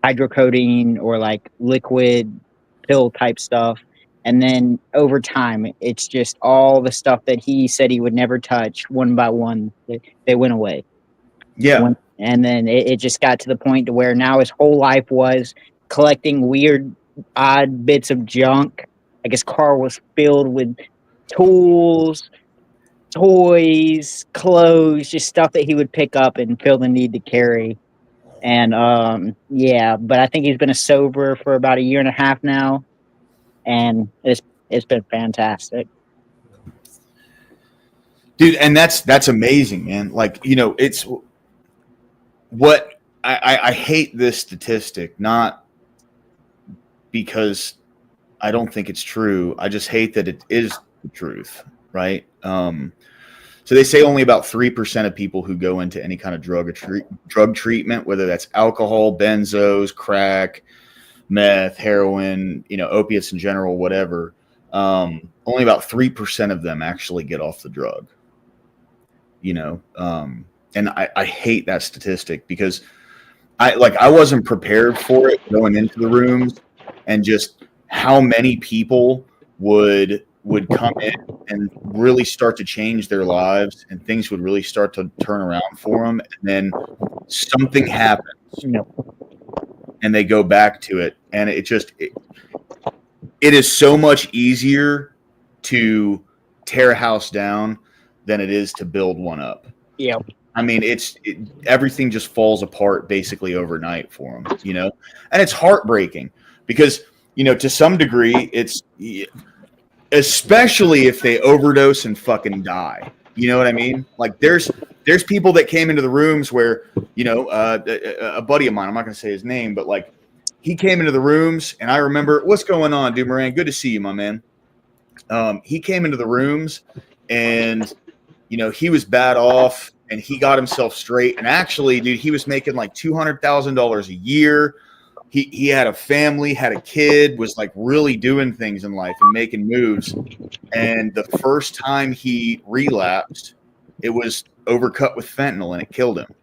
hydrocodone or like liquid pill type stuff. And then over time, it's just all the stuff that he said he would never touch, one by one, they went away. Yeah. And then it just got to the point to where now his whole life was collecting weird, odd bits of junk. Like his car was filled with tools, toys, clothes, just stuff that he would pick up and feel the need to carry. And yeah, but I think he's been sober for about a year and a half now, and it's been fantastic. Dude, and that's amazing, man. Like, you know, it's what I hate this statistic, not because I don't think it's true. I just hate that it is the truth, right? So they say only about 3% of people who go into any kind of drug treatment, whether that's alcohol, benzos, crack, meth, heroin, you know, opiates in general, whatever. Only about 3% of them actually get off the drug. You know, and I hate that statistic because I wasn't prepared for it going into the rooms, and just how many people would come in and really start to change their lives, and things would really start to turn around for them, and then something happens and they go back to it, and it is so much easier to tear a house down than it is to build one up. Yeah. I mean, everything just falls apart basically overnight for them, you know? And it's heartbreaking because, you know, to some degree, it's especially if they overdose and fucking die. You know what I mean? Like there's people that came into the rooms where, you know, a buddy of mine, I'm not going to say his name, but like he came into the rooms and I remember, what's going on, dude, Moran? Good to see you, my man. He came into the rooms and, you know, he was bad off and he got himself straight. And actually, dude, he was making like $200,000 a year. He had a family, had a kid, was like really doing things in life and making moves. And the first time he relapsed, it was overcut with fentanyl and it killed him.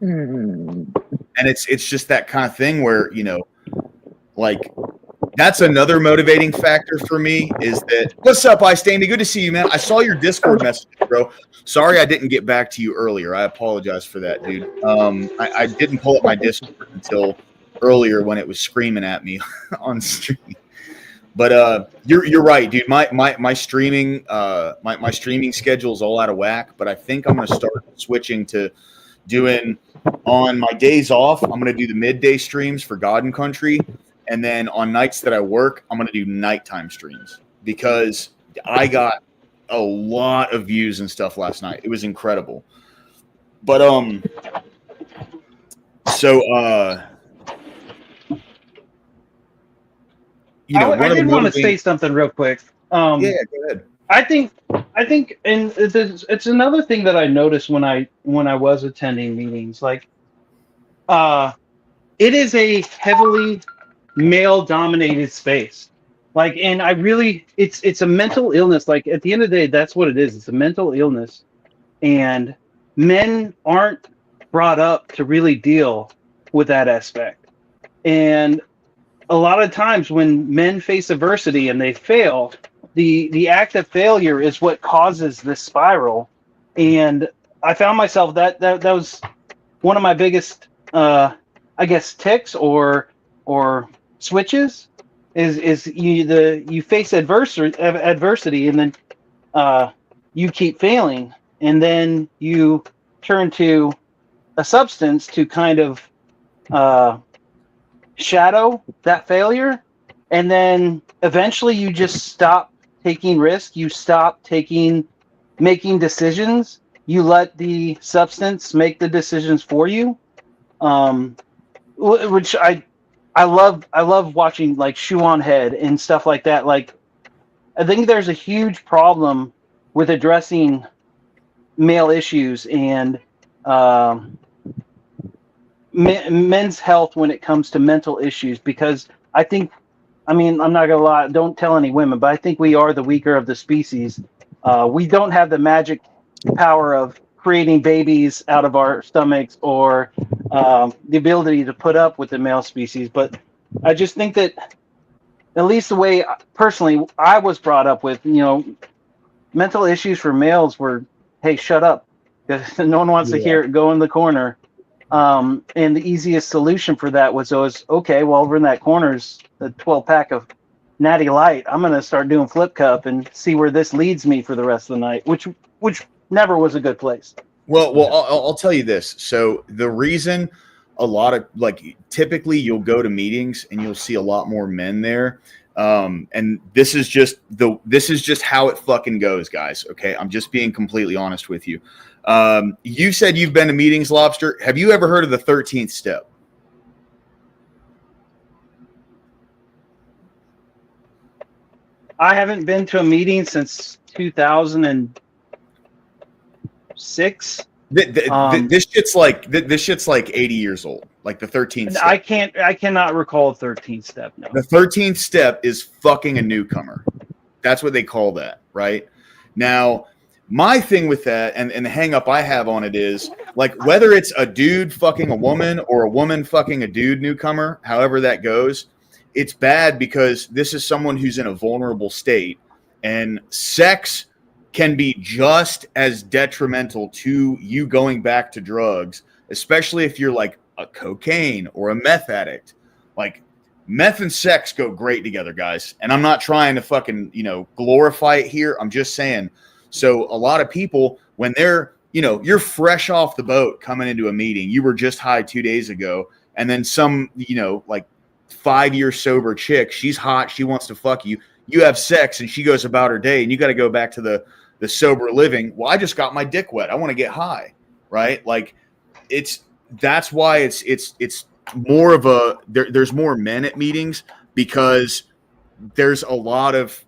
And it's just that kind of thing where, you know, like that's another motivating factor for me is that, what's up, Istandy? Good to see you, man. I saw your Discord message, bro. Sorry I didn't get back to you earlier. I apologize for that, dude. I didn't pull up my Discord until earlier when it was screaming at me on stream. But you're right, dude. My streaming my streaming schedule is all out of whack, but I think I'm gonna start switching to doing on my days off, I'm gonna do the midday streams for God and Country. And then on nights that I work, I'm going to do nighttime streams because I got a lot of views and stuff last night. It was incredible. But, so, you know, I did want to say something real quick. Yeah, go ahead. I think, and it's another thing that I noticed when I was attending meetings, like, it is a heavily male-dominated space, like, and I really, it's a mental illness. Like at the end of the day, that's what it is. It's a mental illness, and men aren't brought up to really deal with that aspect. And a lot of times when men face adversity and they fail, the act of failure is what causes this spiral. And I found myself that was one of my biggest, I guess, ticks or switches is you face adversity and then you keep failing, and then you turn to a substance to kind of shadow that failure, and then eventually you just stop taking risks, you stop making decisions, you let the substance make the decisions for you, which I love watching, like Shoe on Head and stuff like that. Like, I think there's a huge problem with addressing male issues and men's health when it comes to mental issues, because I think, I mean, I'm not gonna lie, don't tell any women, but I think we are the weaker of the species. We don't have the magic power of creating babies out of our stomachs or the ability to put up with the male species. But I just think that, at least the way personally I was brought up with, you know, mental issues for males were, hey, shut up, No one wants to Yeah. hear it go in the corner. And the easiest solution for that was always, okay, well, over in that corner's a 12-pack of Natty Light. I'm going to start doing flip cup and see where this leads me for the rest of the night, which never was a good place. Well, I'll tell you this. So the reason a lot of typically you'll go to meetings and you'll see a lot more men there. And this is just how it fucking goes, guys. Okay. I'm just being completely honest with you. You said you've been to meetings, Lobster. Have you ever heard of the 13th step? I haven't been to a meeting since 2006. This shit's like 80 years old. Like the 13th step. I cannot recall a 13th step. No. The 13th step is fucking a newcomer. That's what they call that, right? Now, my thing with that and the hang up I have on it is like whether it's a dude fucking a woman or a woman fucking a dude newcomer, however that goes, it's bad because this is someone who's in a vulnerable state, and sex can be just as detrimental to you going back to drugs, especially if you're like a cocaine or a meth addict. Like meth and sex go great together, guys. And I'm not trying to fucking, glorify it here. I'm just saying. So a lot of people, when they're, you're fresh off the boat coming into a meeting, you were just high 2 days ago. And then some, 5-year sober chick, she's hot. She wants to fuck you. You have sex and she goes about her day and you got to go back to the sober living. Well, I just got my dick wet. I want to get high. Right. Like that's why it's more of there's more men at meetings because there's a lot of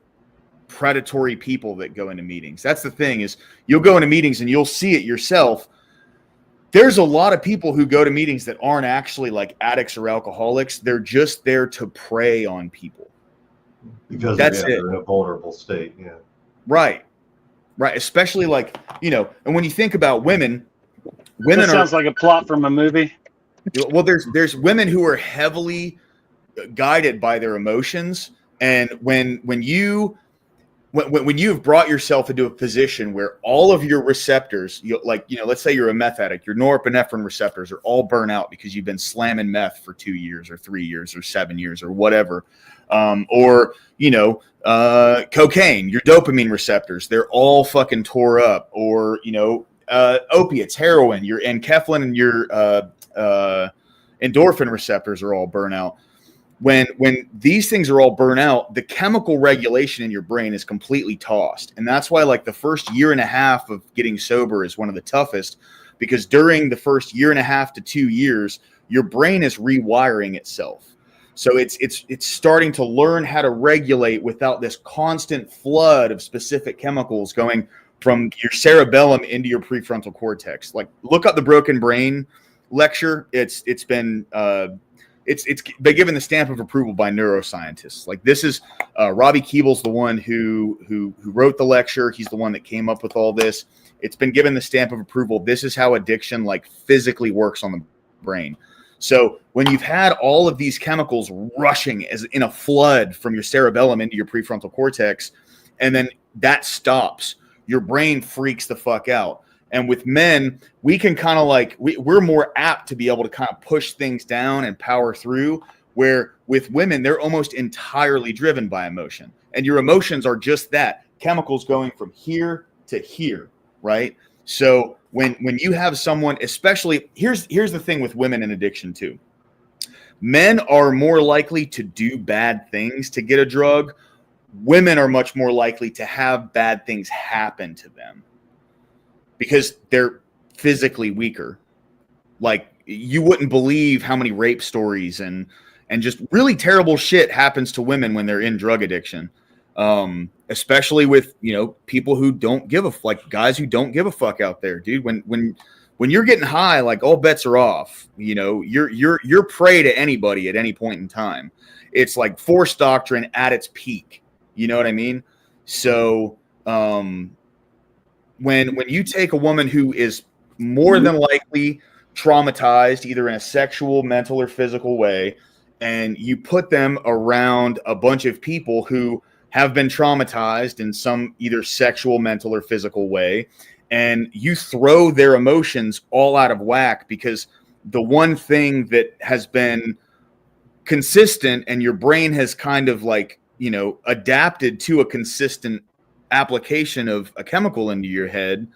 predatory people that go into meetings. That's the thing is you'll go into meetings and you'll see it yourself. There's a lot of people who go to meetings that aren't actually like addicts or alcoholics. They're just there to prey on people. Because that's they're in a vulnerable state. Yeah. Right. Especially and when you think about women sounds like a plot from a movie. Well, there's women who are heavily guided by their emotions. And when you've brought yourself into a position where all of your receptors, let's say you're a meth addict, your norepinephrine receptors are all burnt out because you've been slamming meth for 2 years or 3 years or 7 years or whatever. Or cocaine, your dopamine receptors, they're all fucking tore up. Or, opiates, heroin, your enkephalin and your endorphin receptors are all burnt out. When these things are all burnt out, the chemical regulation in your brain is completely tossed. And that's why the first year and a half of getting sober is one of the toughest, because during the first year and a half to 2 years, your brain is rewiring itself. So it's starting to learn how to regulate without this constant flood of specific chemicals going from your cerebellum into your prefrontal cortex. Like look up the Broken Brain lecture. It's been given the stamp of approval by neuroscientists. Like this is Robbie Keeble's the one who wrote the lecture. He's the one that came up with all this. It's been given the stamp of approval. This is how addiction physically works on the brain. So when you've had all of these chemicals rushing as in a flood from your cerebellum into your prefrontal cortex, and then that stops, your brain freaks the fuck out. And with men, we can kind of we're more apt to be able to kind of push things down and power through, where with women, they're almost entirely driven by emotion. And your emotions are just that, chemicals going from here to here, right? So when you have someone, especially, here's the thing with women in addiction too. Men are more likely to do bad things to get a drug. Women are much more likely to have bad things happen to them, because they're physically weaker. Like you wouldn't believe how many rape stories and just really terrible shit happens to women when they're in drug addiction. Especially with, people who don't give guys who don't give a fuck out there, dude. When you're getting high, all bets are off. You're prey to anybody at any point in time. It's like force doctrine at its peak. You know what I mean? So, when you take a woman who is more than likely traumatized, either in a sexual, mental, or physical way, and you put them around a bunch of people who have been traumatized in some either sexual, mental, or physical way, and you throw their emotions all out of whack because the one thing that has been consistent and your brain has kind of like, you know, adapted to a consistent application of a chemical into your head,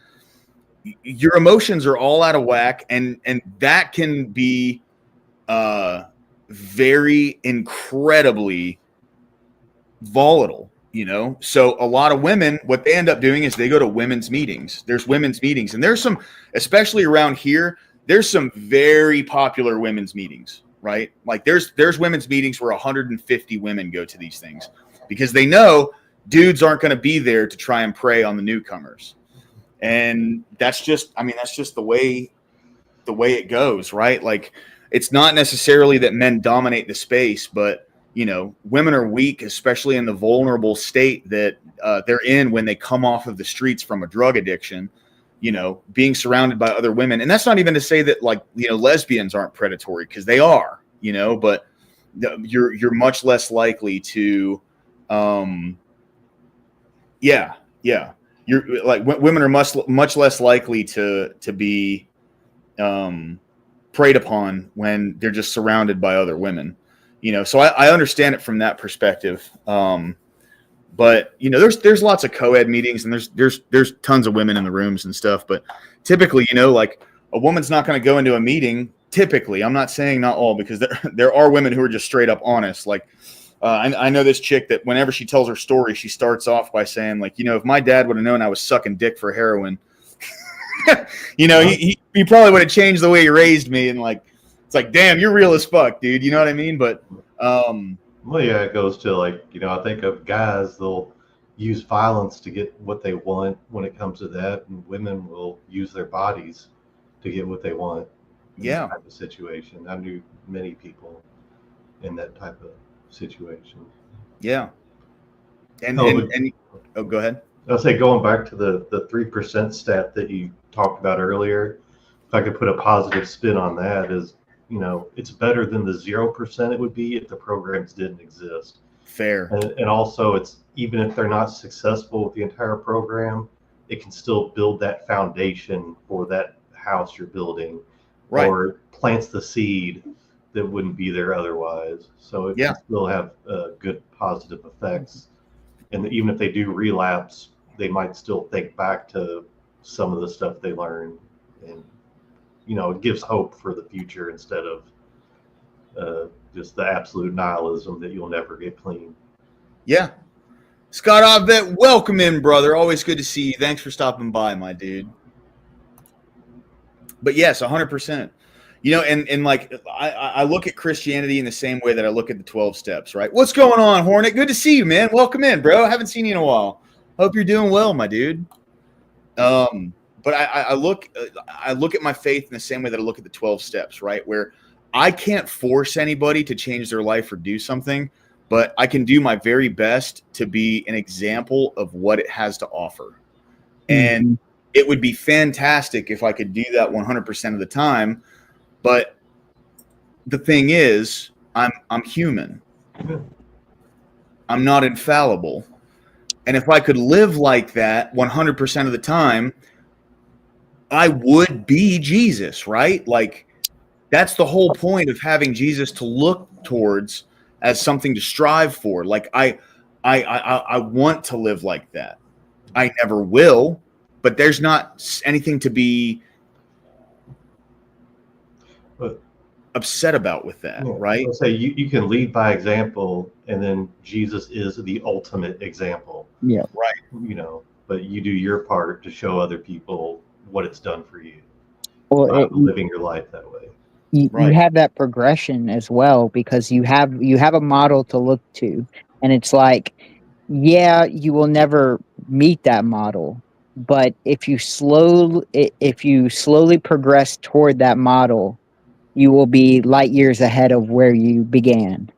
your emotions are all out of whack, and that can be very incredibly volatile, you know. So a lot of women, what they end up doing is they go to women's meetings. There's women's meetings, and there's some, especially around here, there's some very popular women's meetings, right? Like there's women's meetings where 150 women go to these things because they know dudes aren't going to be there to try and prey on the newcomers. And that's just, I mean, that's just the way it goes, right? Like, it's not necessarily that men dominate the space, but, you know, women are weak, especially in the vulnerable state that they're in when they come off of the streets from a drug addiction, you know, being surrounded by other women. And that's not even to say that, like, you know, lesbians aren't predatory, because they are, you know, but you're much less likely to, you're like, women are much less likely to be preyed upon when they're just surrounded by other women, you know. So I understand it from that perspective. But you know, there's lots of co-ed meetings, and there's tons of women in the rooms and stuff. But typically, you know, like, a woman's not going to go into a meeting. Typically, I'm not saying not all, because there are women who are just straight up honest. Like, I know this chick that whenever she tells her story, she starts off by saying, like, you know, if my dad would have known I was sucking dick for heroin, you know, he probably would have changed the way he raised me. And, like, it's like, damn, you're real as fuck, dude. You know what I mean? But well, yeah, it goes to, like, you know, I think of guys, they'll use violence to get what they want when it comes to that, and women will use their bodies to get what they want. Yeah. That type of situation. I knew many people in that type of situation. Yeah. And go ahead. I'll say, going back to the 3% stat that you talked about earlier, if I could put a positive spin on that, is, you know, it's better than the 0% it would be if the programs didn't exist. Fair. And also, it's, even if they're not successful with the entire program, it can still build that foundation for that house you're building, right, or plants the seed that wouldn't be there otherwise. So it can still have good positive effects. And even if they do relapse, they might still think back to some of the stuff they learned. And, you know, it gives hope for the future instead of just the absolute nihilism that you'll never get clean. Yeah. Scott Obvet, welcome in, brother. Always good to see you. Thanks for stopping by, my dude. But yes, 100%. You know, and like, I look at Christianity in the same way that I look at the 12 steps, right? What's going on, Hornet? Good to see you, man. Welcome in, bro. I haven't seen you in a while. Hope you're doing well, my dude. But I look at my faith in the same way that I look at the 12 steps, right? Where I can't force anybody to change their life or do something, but I can do my very best to be an example of what it has to offer. And it would be fantastic if I could do that 100% of the time. But the thing is, I'm human. I'm not infallible. And if I could live like that 100% of the time, I would be Jesus, right? Like, that's the whole point of having Jesus to look towards as something to strive for. Like, I want to live like that. I never will, but there's not anything to be upset about with that, right? I'll say you can lead by example, and then Jesus is the ultimate example. Yeah. Right. You know, but you do your part to show other people what it's done for you. Well, Living your life that way. You have that progression as well, because you have a model to look to, and it's like, yeah, you will never meet that model, but if you slowly progress toward that model, you will be light years ahead of where you began.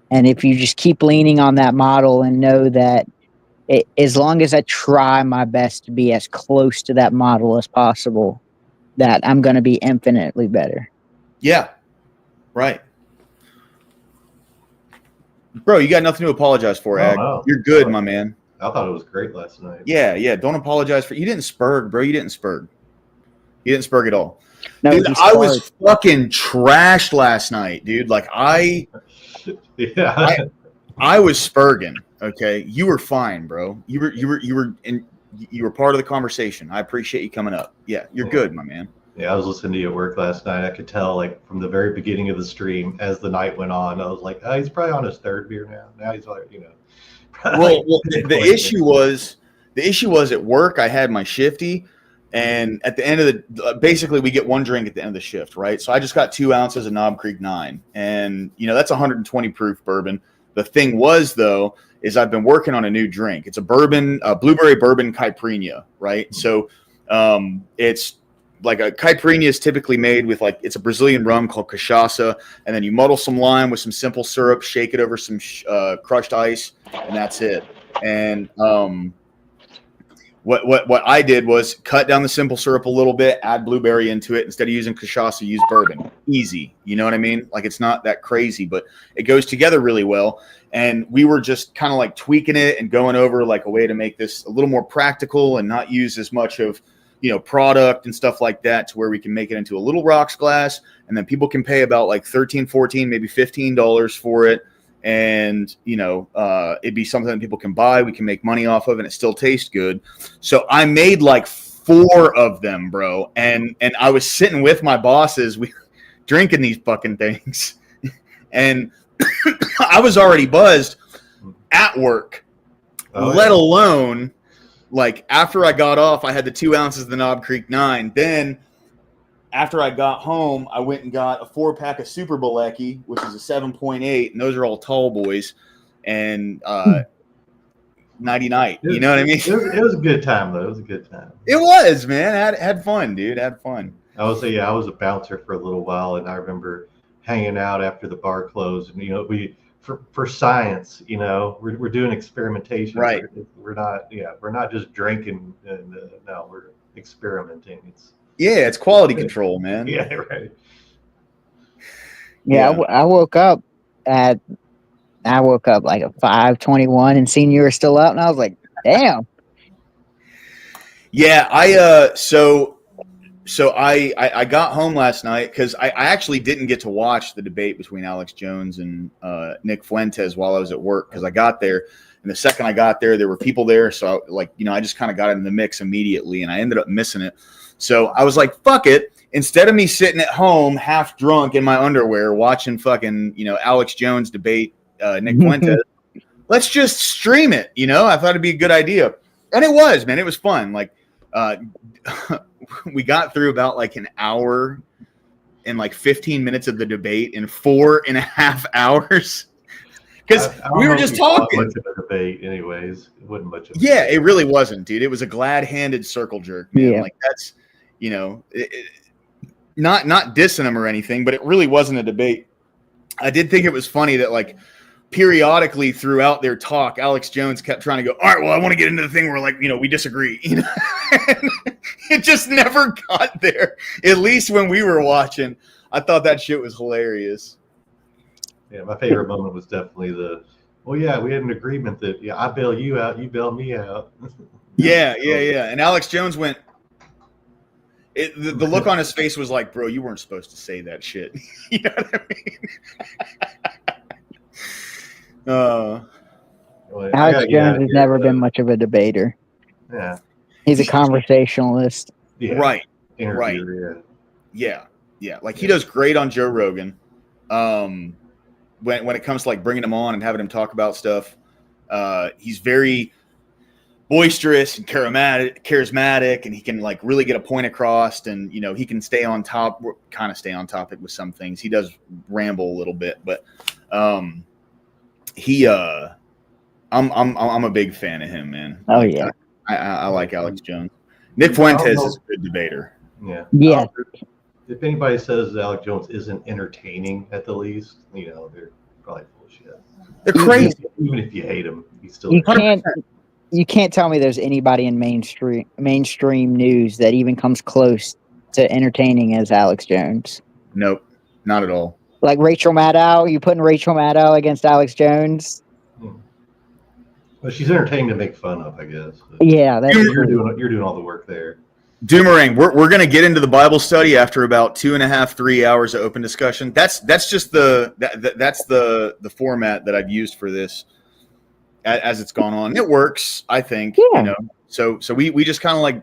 And if you just keep leaning on that model and know that as long as I try my best to be as close to that model as possible, that I'm going to be infinitely better. Yeah. Right. Bro, you got nothing to apologize for, Ag. No. You're good, my man. I thought it was great last night. Yeah. Don't apologize for you didn't spurg, bro. You didn't spurg. You didn't spurg at all. No, Dude, he I was sparked. fucking trashed last night, dude. Like I was spurging. Okay, you were fine, bro. You were part of the conversation. I appreciate you coming up. Yeah, you're good, my man. Yeah, I was listening to you at work last night. I could tell, like, from the very beginning of the stream, as the night went on, I was like, oh, he's probably on his third beer now. Now he's like, Well, the issue was at work. I had my shifty, and at the end of basically we get one drink at the end of the shift, right? So I just got 2 ounces of Knob Creek 9, and that's 120 proof bourbon. The thing was, though, is I've been working on a new drink. It's a bourbon, blueberry bourbon caipirinha, right? So it's like a caipirinha is typically made with it's a Brazilian rum called cachaça, and then you muddle some lime with some simple syrup, shake it over some crushed ice, and that's it. And what I did was cut down the simple syrup a little bit, add blueberry into it. Instead of using cachaça, use bourbon. Easy, you know what I mean? Like it's not that crazy, but it goes together really well. And we were just kind of like tweaking it and going over like a way to make this a little more practical and not use as much of product and stuff like that, to where we can make it into a little rocks glass, and then people can pay about like $13, $14, maybe $15 for it. And, it'd be something that people can buy. We can make money off of, and it still tastes good. So I made like 4 of them, bro. And I was sitting with my bosses, we drinking these fucking things. And I was already buzzed at work, let alone like after I got off, I had the 2 ounces of the Knob Creek 9. Then after I got home, I went and got a 4-pack of Super Balecki, which is a 7.8, and those are all tall boys. And nighty night, you know what I mean? It was a good time, though. It was a good time. It was, man. Had fun, dude. Had fun. I was a bouncer for a little while, and I remember hanging out after the bar closed, and we for science, we're doing experimentation. Right. We're not just drinking, and no, we're experimenting. It's quality control, man. Yeah, right. Yeah, I woke up like at 5:21 and seen you were still up, and I was like, damn. Yeah, So I got home last night because I actually didn't get to watch the debate between Alex Jones and Nick Fuentes while I was at work, because I got there, and the second I got there were people there. So I just kind of got in the mix immediately, and I ended up missing it. So I was like, fuck it. Instead of me sitting at home half drunk in my underwear watching fucking Alex Jones debate Nick Fuentes, let's just stream it. I thought it'd be a good idea, and it was, man. It was fun. Like. We got through about like an hour and like 15 minutes of the debate in 4.5 hours, because we were just talking. Much of a debate, anyways. It wasn't much of. It really wasn't, dude. It was a glad-handed circle jerk, man. Yeah. Like that's, not dissing him or anything, but it really wasn't a debate. I did think it was funny that like periodically throughout their talk, Alex Jones kept trying to go, all right, well, I want to get into the thing where we disagree. It just never got there. At least when we were watching, I thought that shit was hilarious. Yeah, my favorite moment was definitely we had an agreement that I bail you out, you bail me out. Yeah. And Alex Jones went. The look on his face was like, bro, you weren't supposed to say that shit. You know what I mean? Alex Jones has never been much of a debater. Yeah. He's a conversationalist. Yeah. Right. Interviewer, Yeah. Like he does great on Joe Rogan. When it comes to like bringing him on and having him talk about stuff, he's very boisterous and charismatic, and he can like really get a point across, and he can stay on topic with some things. He does ramble a little bit, but I'm a big fan of him, man. Oh yeah. I like Alex Jones. Nick Fuentes is a good debater. Yeah. Yeah. If anybody says Alex Jones isn't entertaining, at the least, they're probably full of shit. They're crazy. Even if you hate him, he's still. You can't tell me there's anybody in mainstream news that even comes close to entertaining as Alex Jones. Nope, not at all. Like Rachel Maddow, you putting Rachel Maddow against Alex Jones? But she's entertaining to make fun of, I guess. Yeah, that's You're true. doing all the work there. Doomerang, we're going to get into the Bible study after about 2.5, 3 hours of open discussion. That's just that's the format that I've used for this as it's gone on. It works, I think. Yeah. You know, so we just kind of like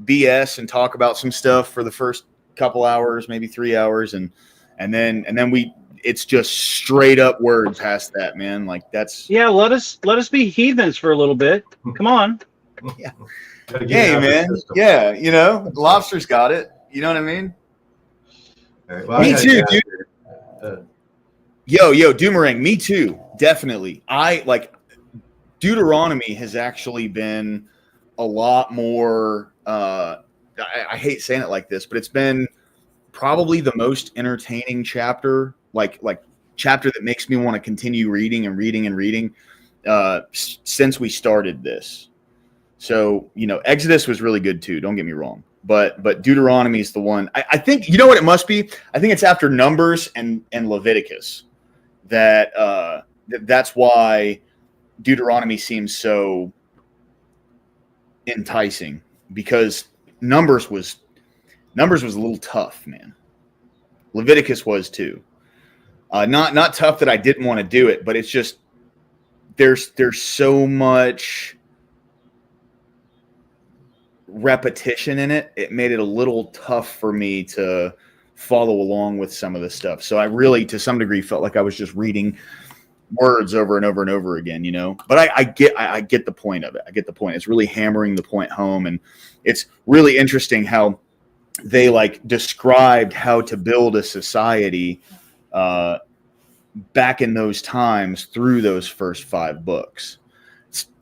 BS and talk about some stuff for the first couple hours, maybe 3 hours, and then it's just straight up word past that, man. Like that's Yeah, let us be heathens for a little bit. Come on. Gotta get hey out of the man, system. yeah, you know, lobster's got it. You know what I mean? All right, well, Me I gotta too, get out dude. here. Yo, Doomerang, me too. Definitely. I like Deuteronomy has actually been a lot more I hate saying it like this, but it's been probably the most entertaining chapter, like chapter that makes me want to continue reading and reading and reading since we started this. So, you know, Exodus was really good too, don't get me wrong. But Deuteronomy is the one. I think, you know what it must be? I think it's after Numbers and Leviticus that's why Deuteronomy seems so enticing, because Numbers was a little tough, man. Leviticus was too. Not tough that I didn't want to do it, but it's just there's so much repetition in it. It made it a little tough for me to follow along with some of the stuff. So I really, to some degree, felt like I was just reading words over and over and over again, you know. But I get the point of it. I get the point. It's really hammering the point home, and it's really interesting how they like described how to build a society back in those times through those first 5 books.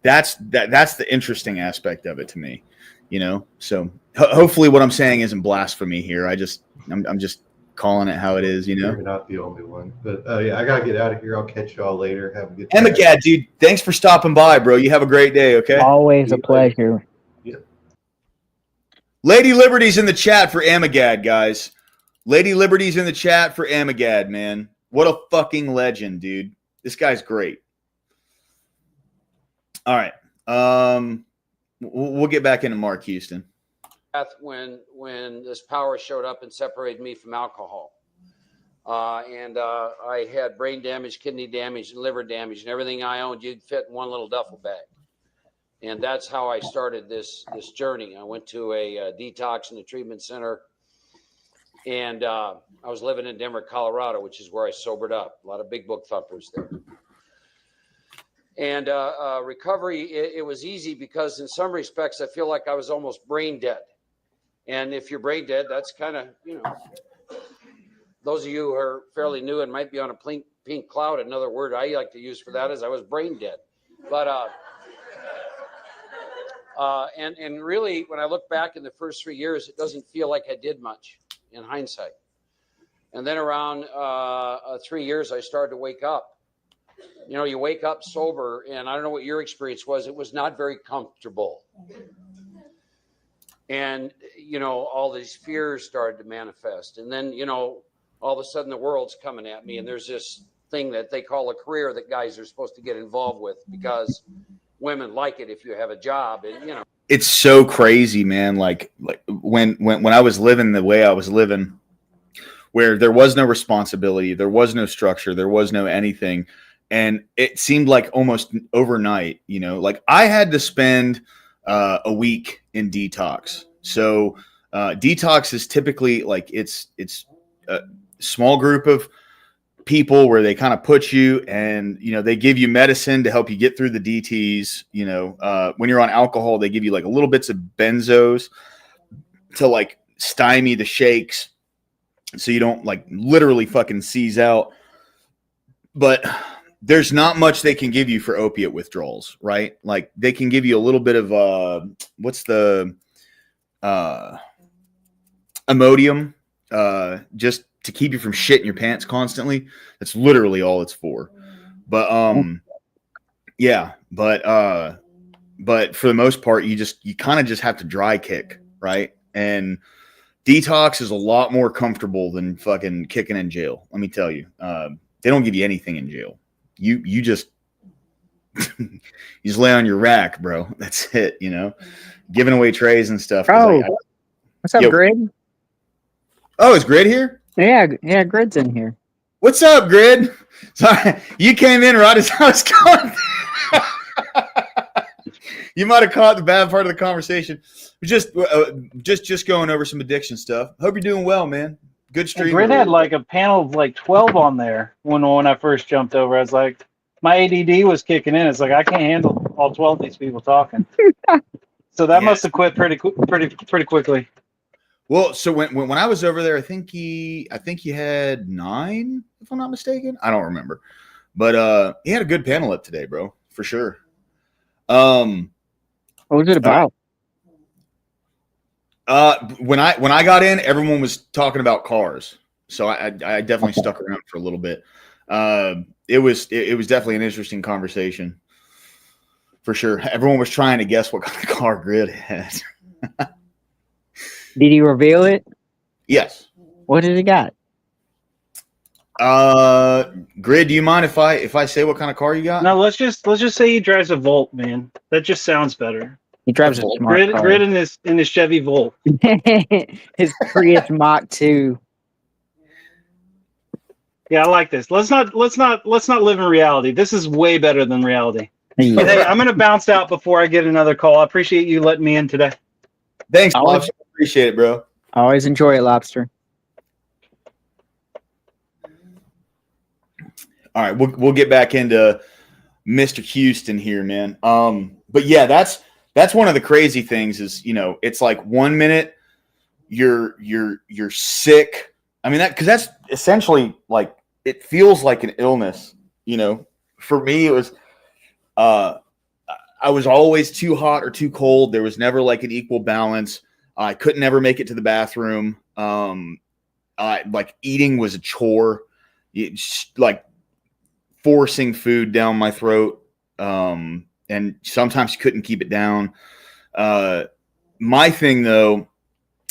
That's the interesting aspect of it to me, you know. So hopefully what I'm saying isn't blasphemy here. I'm just calling it how it is, you know. You're not the only one. But yeah, I gotta get out of here. I'll catch y'all later. Have a good time. Emigad, dude, thanks for stopping by, bro. You have a great day, okay? Always a pleasure. Lady Liberty's in the chat for Amagad, guys. Lady Liberty's in the chat for Amagad, man. What a fucking legend, dude. This guy's great. All right. We'll get back into Mark Houston. When this power showed up and separated me from alcohol. And I had brain damage, kidney damage, and liver damage, and everything I owned, you'd fit in one little duffel bag. And that's how I started this journey. I went to a detox and a treatment center, and I was living in Denver, Colorado, which is where I sobered up. A lot of big book thumpers there. And recovery, it was easy because in some respects, I feel like I was almost brain dead. And if you're brain dead, that's kind of, you know, those of you who are fairly new and might be on a pink cloud, another word I like to use for that is I was brain dead. But and really, when I look back in the first 3 years, it doesn't feel like I did much in hindsight. And then around 3 years, I started to wake up. You know, you wake up sober, and I don't know what your experience was. It was not very comfortable. And, you know, all these fears started to manifest. And then, you know, all of a sudden the world's coming at me, and there's this thing that they call a career that guys are supposed to get involved with because women like it if you have a job. And, you know, it's so crazy, man. Like when I was living the way I was living, where there was no responsibility, there was no structure, there was no anything. And it seemed like almost overnight, you know, like I had to spend a week in detox. So detox is typically like it's a small group of people where they kind of put you, and you know, they give you medicine to help you get through the DTs. You know, when you're on alcohol, they give you like a little bits of benzos to like stymie the shakes so you don't like literally fucking seize out. But there's not much they can give you for opiate withdrawals, right? Like they can give you a little bit of what's the Imodium, just to keep you from shitting your pants constantly. That's literally all it's for. But yeah, but for the most part, you kind of just have to dry kick, right? And detox is a lot more comfortable than fucking kicking in jail. Let me tell you, they don't give you anything in jail. You just you just lay on your rack, bro. That's it, you know, giving away trays and stuff. Oh, what's up, Yo. Grid? Oh, is Grid here? Yeah, Grid's in here. What's up, Grid? Sorry, you came in right as I was going. You might have caught the bad part of the conversation. Just going over some addiction stuff. Hope you're doing well, man. Good stream. Grid had like a panel of like 12 on there when I first jumped over. I was like, my ADD was kicking in. It's like I can't handle all 12 of these people talking. So that must have quit pretty quickly. Well, so when I was over there, I think he had 9, if I'm not mistaken. I don't remember, but he had a good panel up today, bro, for sure. What was it about? When I got in, everyone was talking about cars, so I definitely stuck around for a little bit. It was definitely an interesting conversation, for sure. Everyone was trying to guess what kind of car Grid had. Did he reveal it? Yes. What did he got? Grid, do you mind if I say what kind of car you got? No, let's just say he drives a Volt, man. That just sounds better. He drives a smart car. Grid in his Chevy Volt. His Prius Mach 2. Yeah, I like this. Let's not live in reality. This is way better than reality. Yeah. But hey, I'm gonna bounce out before I get another call. I appreciate you letting me in today. Thanks, Lobster. Appreciate it, bro. I always enjoy it, Lobster. All right, we'll get back into Mr. Houston here, man. But yeah, that's one of the crazy things is, you know, it's like 1 minute you're sick. I mean, because that's essentially like, it feels like an illness, you know. For me, it was I was always too hot or too cold. There was never like an equal balance. I couldn't ever make it to the bathroom. Like eating was a chore. Like forcing food down my throat. And sometimes you couldn't keep it down. My thing though,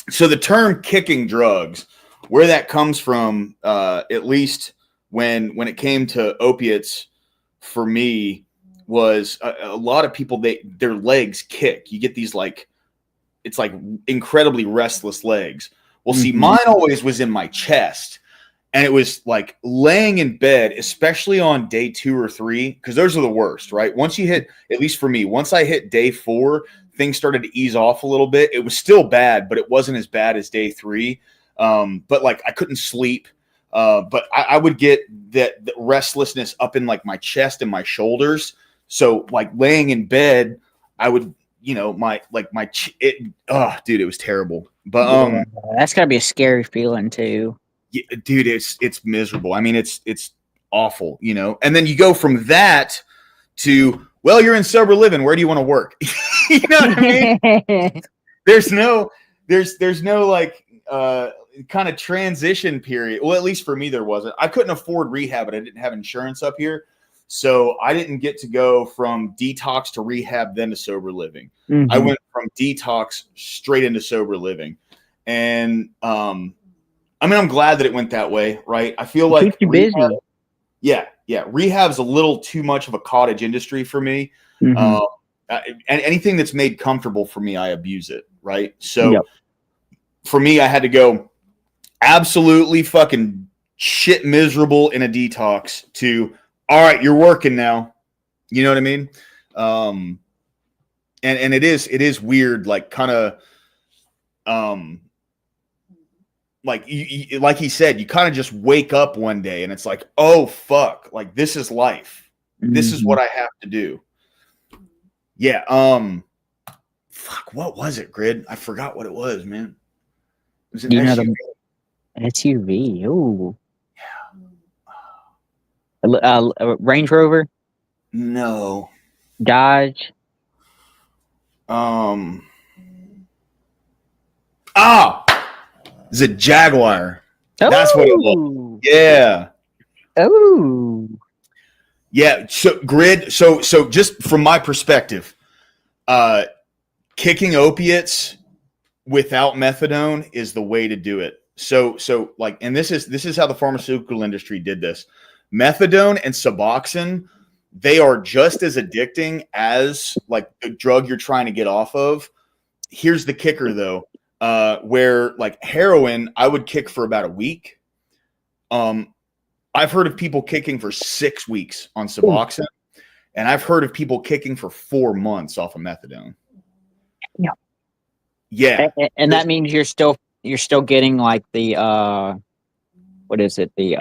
so the term kicking drugs, where that comes from, at least when it came to opiates for me, was a lot of people, their legs kick. You get these like, it's like incredibly restless legs. Well, see, mine always was in my chest. And it was like laying in bed, especially on day 2 or 3, because those are the worst, right? Once you hit, at least for me, once I hit day 4, things started to ease off a little bit. It was still bad, but it wasn't as bad as day 3. But like I couldn't sleep. But I would get that restlessness up in like my chest and my shoulders. So like laying in bed, I would, you know, dude, it was terrible. But that's gotta be a scary feeling too. Yeah, dude, it's miserable. I mean, it's awful, you know. And then you go from that to, well, you're in sober living. Where do you want to work? You know what I mean? There's no like kind of transition period. Well, at least for me, there wasn't. I couldn't afford rehab, and I didn't have insurance up here, so I didn't get to go from detox to rehab, then to sober living. I went from detox straight into sober living, and I mean, I'm glad that it went that way, right? I feel like keeps you busy. Yeah. Rehab's a little too much of a cottage industry for me. And anything that's made comfortable for me, I abuse it, right? So for me, I had to go absolutely fucking shit miserable in a detox to, all right, you're working now. You know what I mean? And it is weird, like kind of, like like he said, you kind of just wake up one day and it's like, oh fuck, like this is life. This is what I have to do. Yeah. Fuck, what was it, Grid? I forgot what it was, man. It was an SUV. SUV. Ooh. Yeah. Range Rover. No. Dodge. It's a Jaguar. That's what it was. Yeah. Oh. Yeah. So Grid. So just from my perspective, kicking opiates without methadone is the way to do it. So like, and this is how the pharmaceutical industry did this. Methadone and Suboxone they are just as addicting as like the drug you're trying to get off of. Here's the kicker though, where like heroin, I would kick for about a week. I've heard of people kicking for 6 weeks on Suboxone, and I've heard of people kicking for 4 months off of methadone. Yeah. Yeah. And that means you're still getting like the what is it? The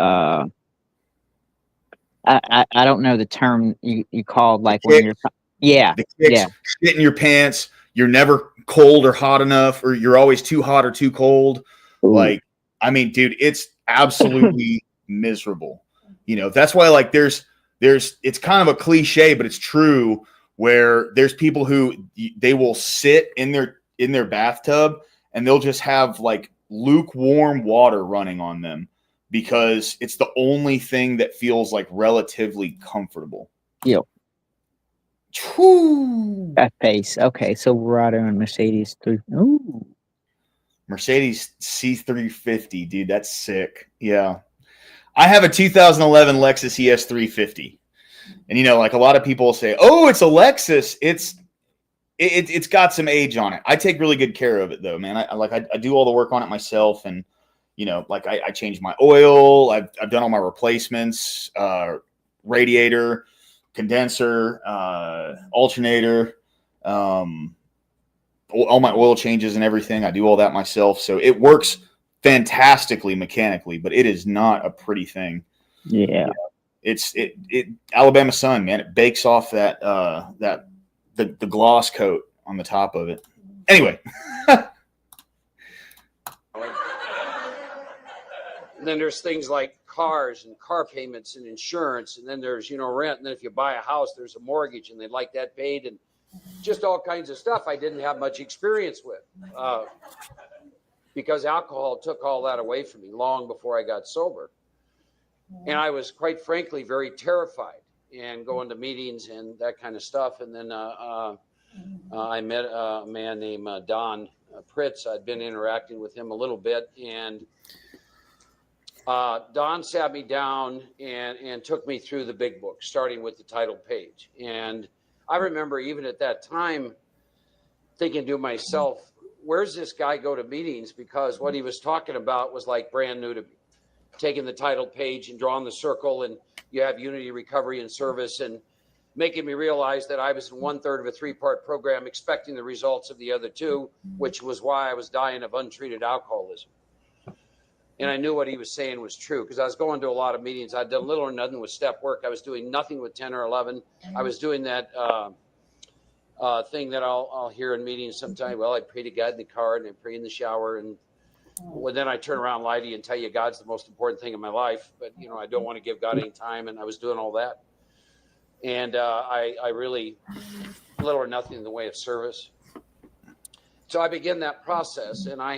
I don't know the term you called like when you're the kicks, shit in your pants, you're never cold or hot enough, or you're always too hot or too cold. Ooh. Like, I mean, dude, it's absolutely miserable. You know, that's why like there's it's kind of a cliche, but it's true, where there's people who they will sit in their bathtub and they'll just have like lukewarm water running on them because it's the only thing that feels like relatively comfortable. Yep. Whew. That face. Okay, so we're out on Mercedes 3. Ooh. Mercedes C350, dude, that's sick. Yeah. I have a 2011 Lexus ES350. And you know, like a lot of people say, "Oh, it's a Lexus." It's got some age on it. I take really good care of it though, man. I do all the work on it myself, and you know, like I change my oil. I've done all my replacements, radiator, condenser, alternator, all my oil changes and everything. I do all that myself. So it works fantastically mechanically, but it is not a pretty thing. Yeah. It's Alabama sun, man. It bakes off that the gloss coat on the top of it. Anyway. And then there's things like cars and car payments and insurance, and then there's, you know, rent, and then if you buy a house, there's a mortgage, and they'd like that paid, and just all kinds of stuff I didn't have much experience with, because alcohol took all that away from me long before I got sober. And I was, quite frankly, very terrified and going to meetings and that kind of stuff. And then I met a man named Don Pritz. I'd been interacting with him a little bit, and Don sat me down and took me through the big book, starting with the title page. And I remember even at that time thinking to myself, where's this guy go to meetings? Because what he was talking about was like brand new to me. Taking the title page and drawing the circle, and you have unity, recovery, and service, and making me realize that I was in 1/3 of a 3-part program expecting the results of the other 2, which was why I was dying of untreated alcoholism. And I knew what he was saying was true, because I was going to a lot of meetings. I'd done little or nothing with step work. I was doing nothing with 10 or 11. I was doing that thing that I'll hear in meetings sometimes. Well, I pray to God in the car, and I pray in the shower, and well, then I turn around, lie to you, and tell you God's the most important thing in my life. But, you know, I don't want to give God any time, and I was doing all that. And I really, little or nothing in the way of service. So I began that process, and I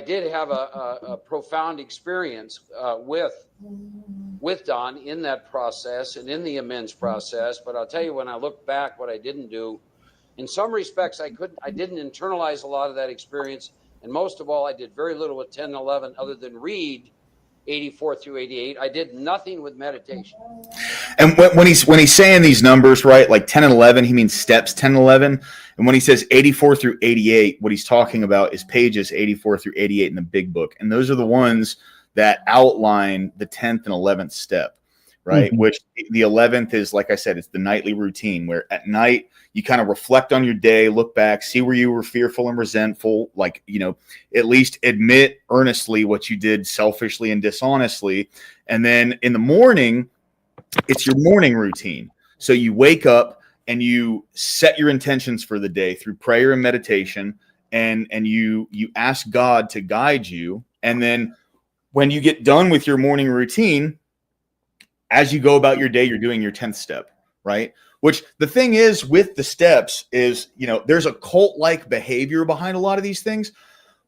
did have a profound experience with Don in that process and in the amends process. But I'll tell you, when I look back, what I didn't do, in some respects, I didn't internalize a lot of that experience. And most of all, I did very little with 10 and 11 other than read 84 through 88. I did nothing with meditation. And when he's saying these numbers, right, like 10 and 11, he means steps 10 and 11. And when he says 84 through 88, what he's talking about is pages 84 through 88 in the big book. And those are the ones that outline the 10th and 11th step, right? Mm-hmm. Which the 11th is, like I said, it's the nightly routine, where at night you kind of reflect on your day, look back, see where you were fearful and resentful, like, you know, at least admit earnestly what you did selfishly and dishonestly. And then in the morning, it's your morning routine. So you wake up and you set your intentions for the day through prayer and meditation, and you ask God to guide you. And then when you get done with your morning routine, as you go about your day, you're doing your 10th step, right? Which the thing is with the steps is, you know, there's a cult-like behavior behind a lot of these things,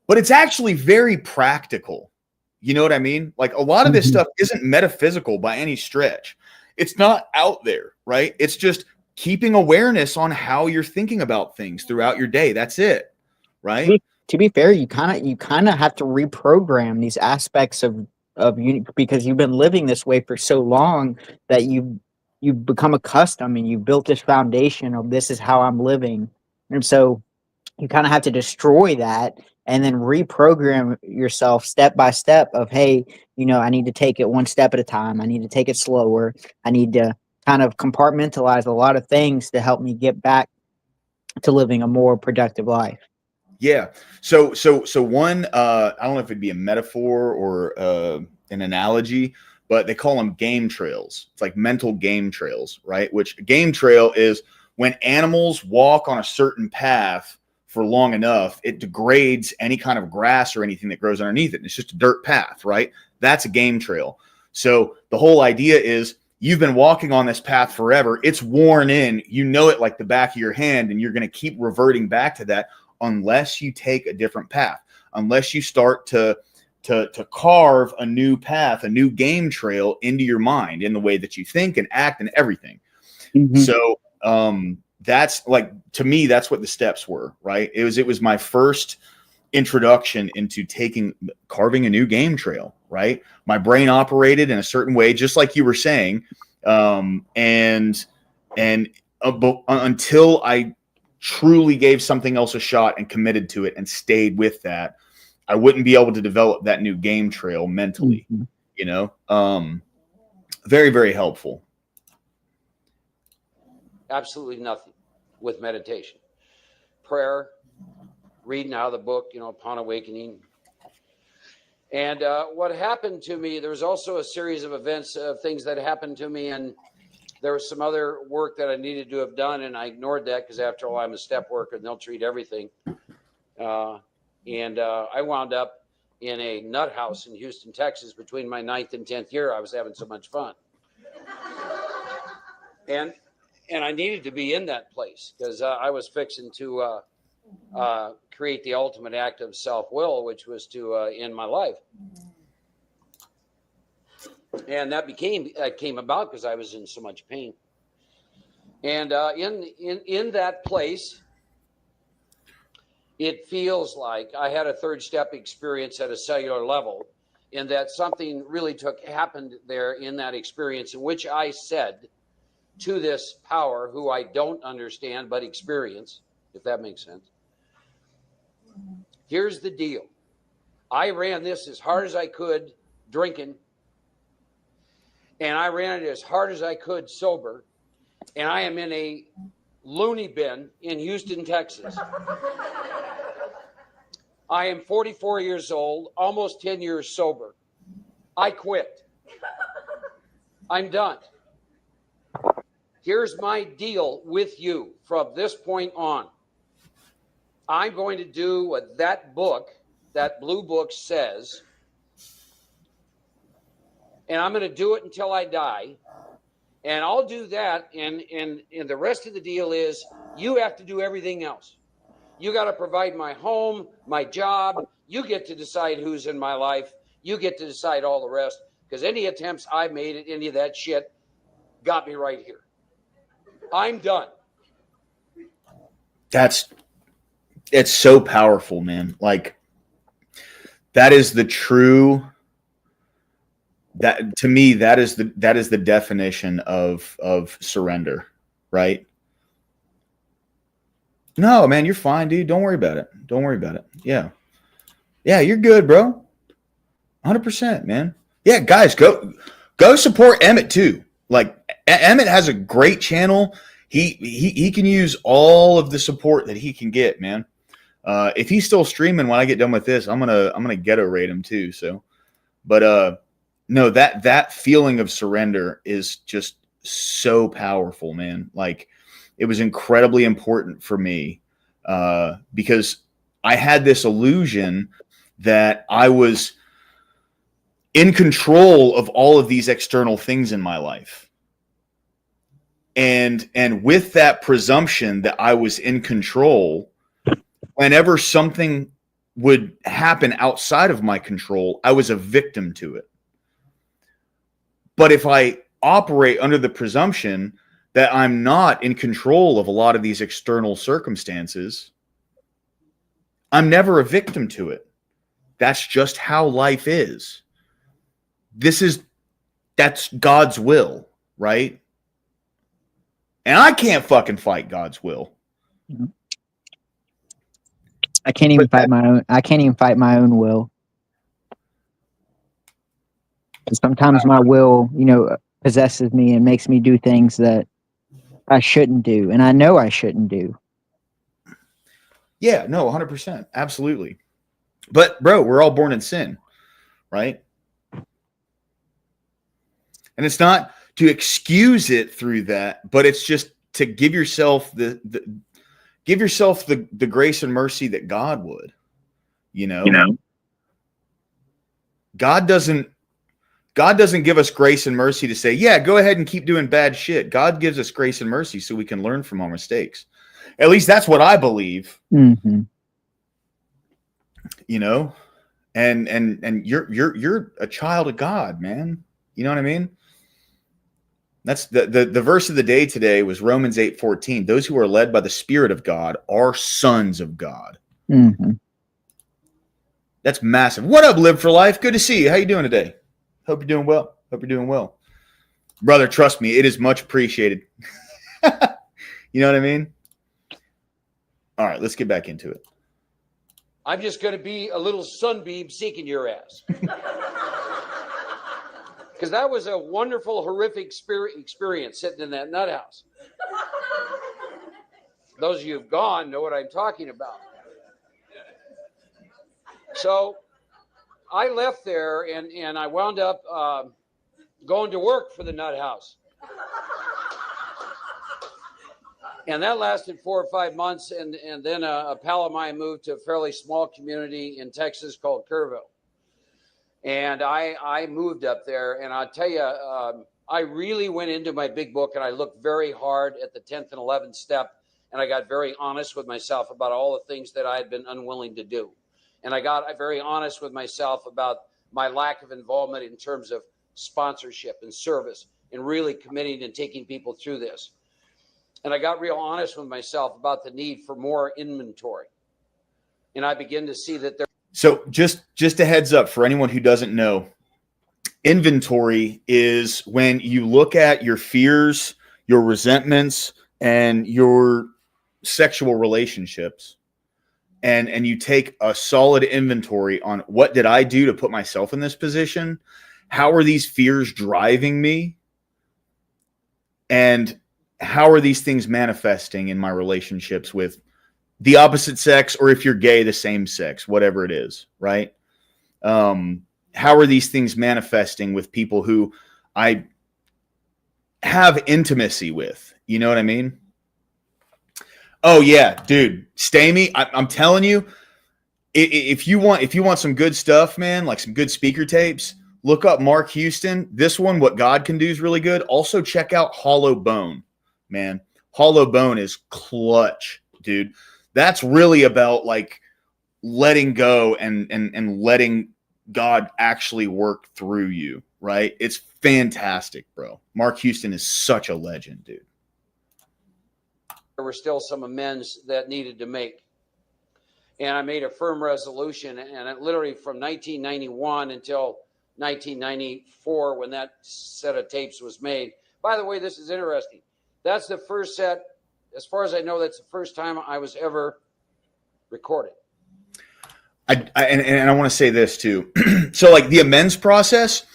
but it's actually very practical. You know what I mean? Like a lot of this stuff isn't metaphysical by any stretch. It's not out there, right? It's just keeping awareness on how you're thinking about things throughout your day. That's it, right? To be fair, you kind of have to reprogram these aspects of you, because you've been living this way for so long that you you become accustomed and you built this foundation of this is how I'm living. And so you kind of have to destroy that and then reprogram yourself step by step of, hey, you know, I need to take it one step at a time. I need to take it slower. I need to kind of compartmentalize a lot of things to help me get back to living a more productive life. Yeah. So one, I don't know if it'd be a metaphor or an analogy, but they call them game trails. It's like mental game trails, right? Which a game trail is when animals walk on a certain path for long enough, it degrades any kind of grass or anything that grows underneath it. And it's just a dirt path, right? That's a game trail. So the whole idea is you've been walking on this path forever. It's worn in, you know it like the back of your hand, and you're going to keep reverting back to that unless you take a different path, unless you start to carve a new path, a new game trail into your mind in the way that you think and act and everything. Mm-hmm. So that's like, to me, that's what the steps were, right? It was my first introduction into carving a new game trail, right? My brain operated in a certain way, just like you were saying. Until I truly gave something else a shot and committed to it and stayed with that, I wouldn't be able to develop that new game trail mentally, Mm-hmm. you know? Very, very helpful. Absolutely nothing with meditation. Prayer, reading out of the book, you know, Upon Awakening. And what happened to me, there was also a series of events of things that happened to me, and there was some other work that I needed to have done, and I ignored that because after all, I'm a step worker and they'll treat everything. I wound up in a nut house in Houston, Texas between my 9th and 10th year. I was having so much fun. And I needed to be in that place because I was fixing to create the ultimate act of self-will, which was to end my life. And that came about because I was in so much pain. And in that place, it feels like I had a third step experience at a cellular level, in that something really happened there in that experience, in which I said to this power, who I don't understand but experience, if that makes sense. Here's the deal. I ran this as hard as I could drinking, and I ran it as hard as I could sober, and I am in a loony bin in Houston, Texas. I am 44 years old, almost 10 years sober. I quit. I'm done. Here's my deal with you from this point on. I'm going to do what that book, that blue book, says, and I'm going to do it until I die. And I'll do that, and the rest of the deal is you have to do everything else. You got to provide my home, my job. You get to decide who's in my life. You get to decide all the rest, because any attempts I made at any of that shit got me right here. I'm done. It's so powerful, man. Like, that is the true, that to me, that is the definition of surrender, right? No, man, you're fine, dude. Don't worry about it. Don't worry about it. Yeah, you're good, bro. 100%, man. Yeah, guys, go support Emmett too. Like, Emmett has a great channel. He can use all of the support that he can get, man. If he's still streaming when I get done with this, I'm gonna ghetto rate him too. So, but no, that feeling of surrender is just so powerful, man. Like, it was incredibly important for me because I had this illusion that I was in control of all of these external things in my life. And with that presumption that I was in control, whenever something would happen outside of my control, I was a victim to it. But if I operate under the presumption that I'm not in control of a lot of these external circumstances, I'm never a victim to it. That's just how life is. That's God's will, right? And I can't fucking fight God's will. I can't even fight my own. I can't even fight my own will. Sometimes my will, possesses me and makes me do things that I shouldn't do, and I know I shouldn't do. Yeah, no, 100%. Absolutely. But, bro, we're all born in sin, right? And it's not to excuse it through that, but it's just to give yourself the grace and mercy that God would. God doesn't give us grace and mercy to say, yeah, go ahead and keep doing bad shit. God gives us grace and mercy so we can learn from our mistakes. At least that's what I believe. Mm-hmm. And you're a child of God, man. You know what I mean? That's the verse of the day today was Romans 8:14. Those who are led by the Spirit of God are sons of God. Mm-hmm. That's massive. What up, Live for Life? Good to see you. How you doing today? Hope you're doing well. Brother, trust me, it is much appreciated. You know what I mean? All right, let's get back into it. I'm just going to be a little sunbeam seeking your ass. Because that was a wonderful, horrific experience sitting in that nut house. Those of you who've gone know what I'm talking about. So I left there and I wound up going to work for the nut house. And that lasted 4 or 5 months. And then a pal of mine moved to a fairly small community in Texas called Kerrville. And I moved up there. And I'll tell you, I really went into my big book and I looked very hard at the 10th and 11th step. And I got very honest with myself about all the things that I had been unwilling to do. And I got very honest with myself about my lack of involvement in terms of sponsorship and service and really committing and taking people through this. And I got real honest with myself about the need for more inventory. And I begin to see that there. So just a heads up for anyone who doesn't know, inventory is when you look at your fears, your resentments, and your sexual relationships, and you take a solid inventory on what did I do to put myself in this position? How are these fears driving me? And how are these things manifesting in my relationships with the opposite sex, or if you're gay, the same sex, whatever it is, right? How are these things manifesting with people who I have intimacy with? You know what I mean? Oh yeah, dude, Stamy, I'm telling you, if you want some good stuff, man, like some good speaker tapes, look up Mark Houston. This one, What God Can Do, is really good. Also check out Hollow Bone, man. Hollow Bone is clutch, dude. That's really about like letting go and letting God actually work through you, right? It's fantastic, bro. Mark Houston is such a legend, dude. There were still some amends that needed to make. And I made a firm resolution, and it literally from 1991 until 1994, when that set of tapes was made. By the way, this is interesting. That's the first set, as far as I know, that's the first time I was ever recorded. And I want to say this too. So like the amends process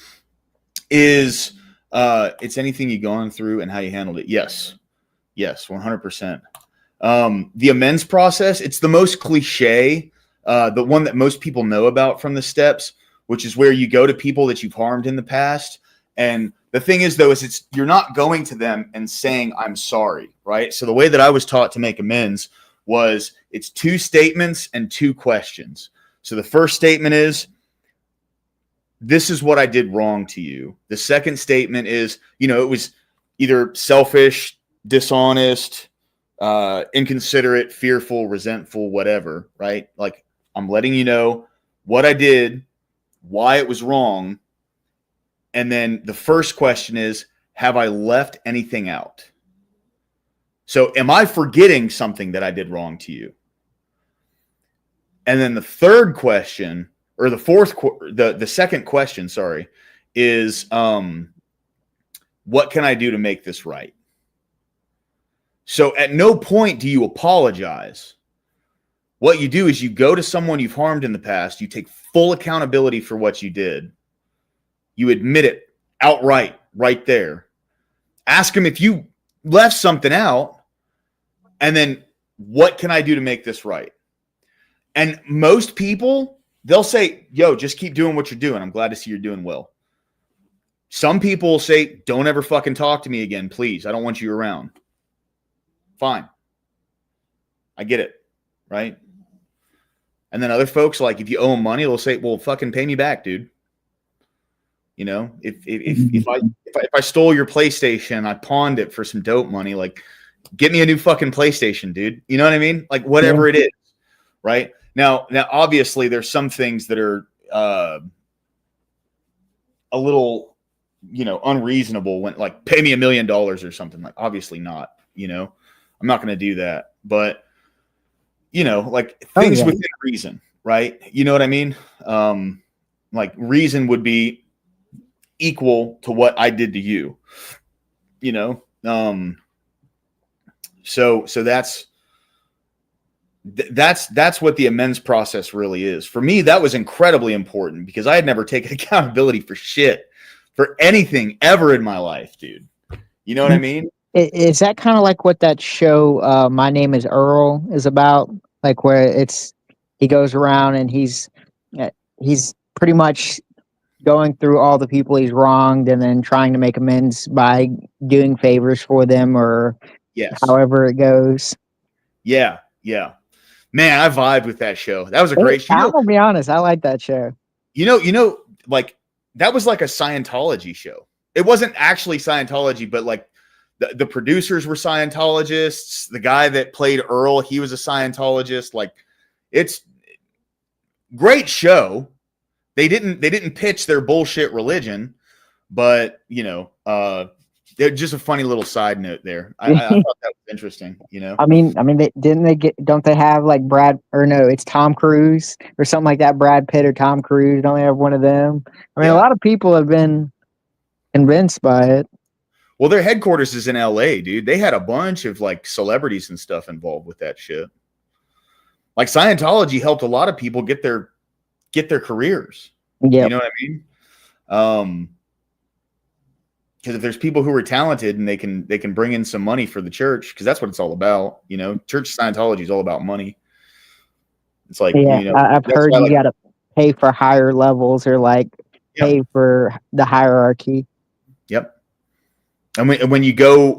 is, it's anything you've gone through and how you handled it. Yes, 100%. The amends process, it's the most cliche, the one that most people know about from the steps, which is where you go to people that you've harmed in the past. And the thing is, though, is you're not going to them and saying, I'm sorry, right? So the way that I was taught to make amends was it's 2 statements and 2 questions. So the first statement is, this is what I did wrong to you. The second statement is, it was either selfish, dishonest, inconsiderate, fearful, resentful, whatever, right? Like, I'm letting you know what I did, why it was wrong. And then the first question is, have I left anything out? So am I forgetting something that I did wrong to you? And then the third question, or the second question, sorry, is what can I do to make this right? So at no point do you apologize. What you do is you go to someone you've harmed in the past. You take full accountability for what you did. You admit it outright, right there. Ask them if you left something out, and then what can I do to make this right? And most people, they'll say, yo, just keep doing what you're doing. I'm glad to see you're doing well. Some people say, don't ever fucking talk to me again, please. I don't want you around. Fine. I get it, right? And then other folks, like if you owe them money, they'll say, well, fucking pay me back, dude. You know, if I stole your PlayStation, I pawned it for some dope money, like get me a new fucking PlayStation, dude. You know what I mean? Like whatever it is, right? Now, obviously there's some things that are a little, you know, unreasonable when like pay me $1 million or something. Like obviously not, you know, I'm not going to do that, but you know, like things within reason, right? You know what I mean? Like reason would be equal to what I did to you, you know? So that's what the amends process really is. For me, that was incredibly important because I had never taken accountability for shit, for anything ever in my life, dude. You know what I mean? Is that kind of like what that show, My Name is Earl, is about? Like where he goes around and he's pretty much going through all the people he's wronged and then trying to make amends by doing favors for them or however it goes. Yeah. Man, I vibed with that show. That was a great show. I'm gonna be honest, I like that show. You know, like that was like a Scientology show. It wasn't actually Scientology, but like the producers were Scientologists. The guy that played Earl, he was a Scientologist. Like it's great show. They didn't pitch their bullshit religion, but you know, they're just a funny little side note there. I thought that was interesting, you know. I mean, don't they have like it's Tom Cruise or something like that, Brad Pitt or Tom Cruise, don't they have one of them? I mean, a lot of people have been convinced by it. Well, their headquarters is in LA, dude. They had a bunch of like celebrities and stuff involved with that shit. Like Scientology helped a lot of people get their careers. Yeah. You know what I mean? Because if there's people who are talented and they can bring in some money for the church, because that's what it's all about. You know, Church Scientology is all about money. It's like, you know, I've heard you got to pay for higher levels or like pay for the hierarchy. Yep. And when you go,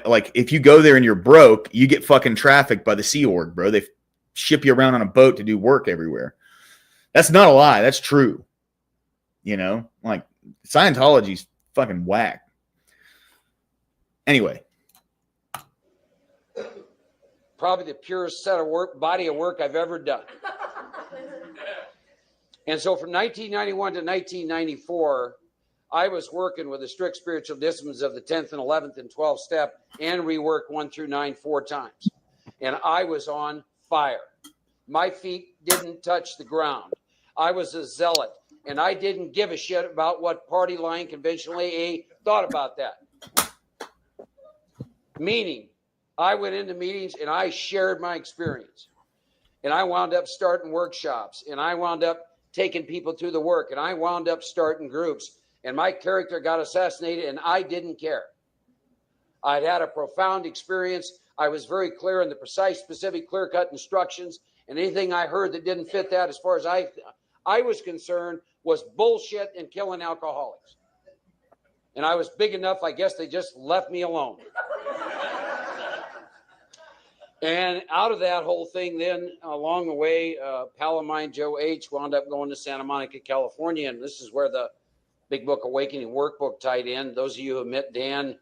like if you go there and you're broke, you get fucking trafficked by the Sea Org, bro. They ship you around on a boat to do work everywhere. That's not a lie. That's true. You know, like Scientology's fucking whack. Anyway. Probably the purest set of body of work I've ever done. And so from 1991 to 1994, I was working with the strict spiritual disciplines of the 10th and 11th and 12th step and rework 1 through 9 4 times. And I was on fire. My feet didn't touch the ground. I was a zealot, and I didn't give a shit about what party line conventional AA thought about that. Meaning, I went into meetings and I shared my experience. And I wound up starting workshops, and I wound up taking people through the work, and I wound up starting groups. And my character got assassinated, and I didn't care. I'd had a profound experience. I was very clear in the precise, specific, clear-cut instructions, and anything I heard that didn't fit that, as far as I was concerned, was bullshit and killing alcoholics. And I was big enough, I guess they just left me alone. And out of that whole thing, then along the way, a pal of mine, Joe H., wound up going to Santa Monica, California, and this is where the Big Book Awakening workbook tied in. Those of you who met Dan,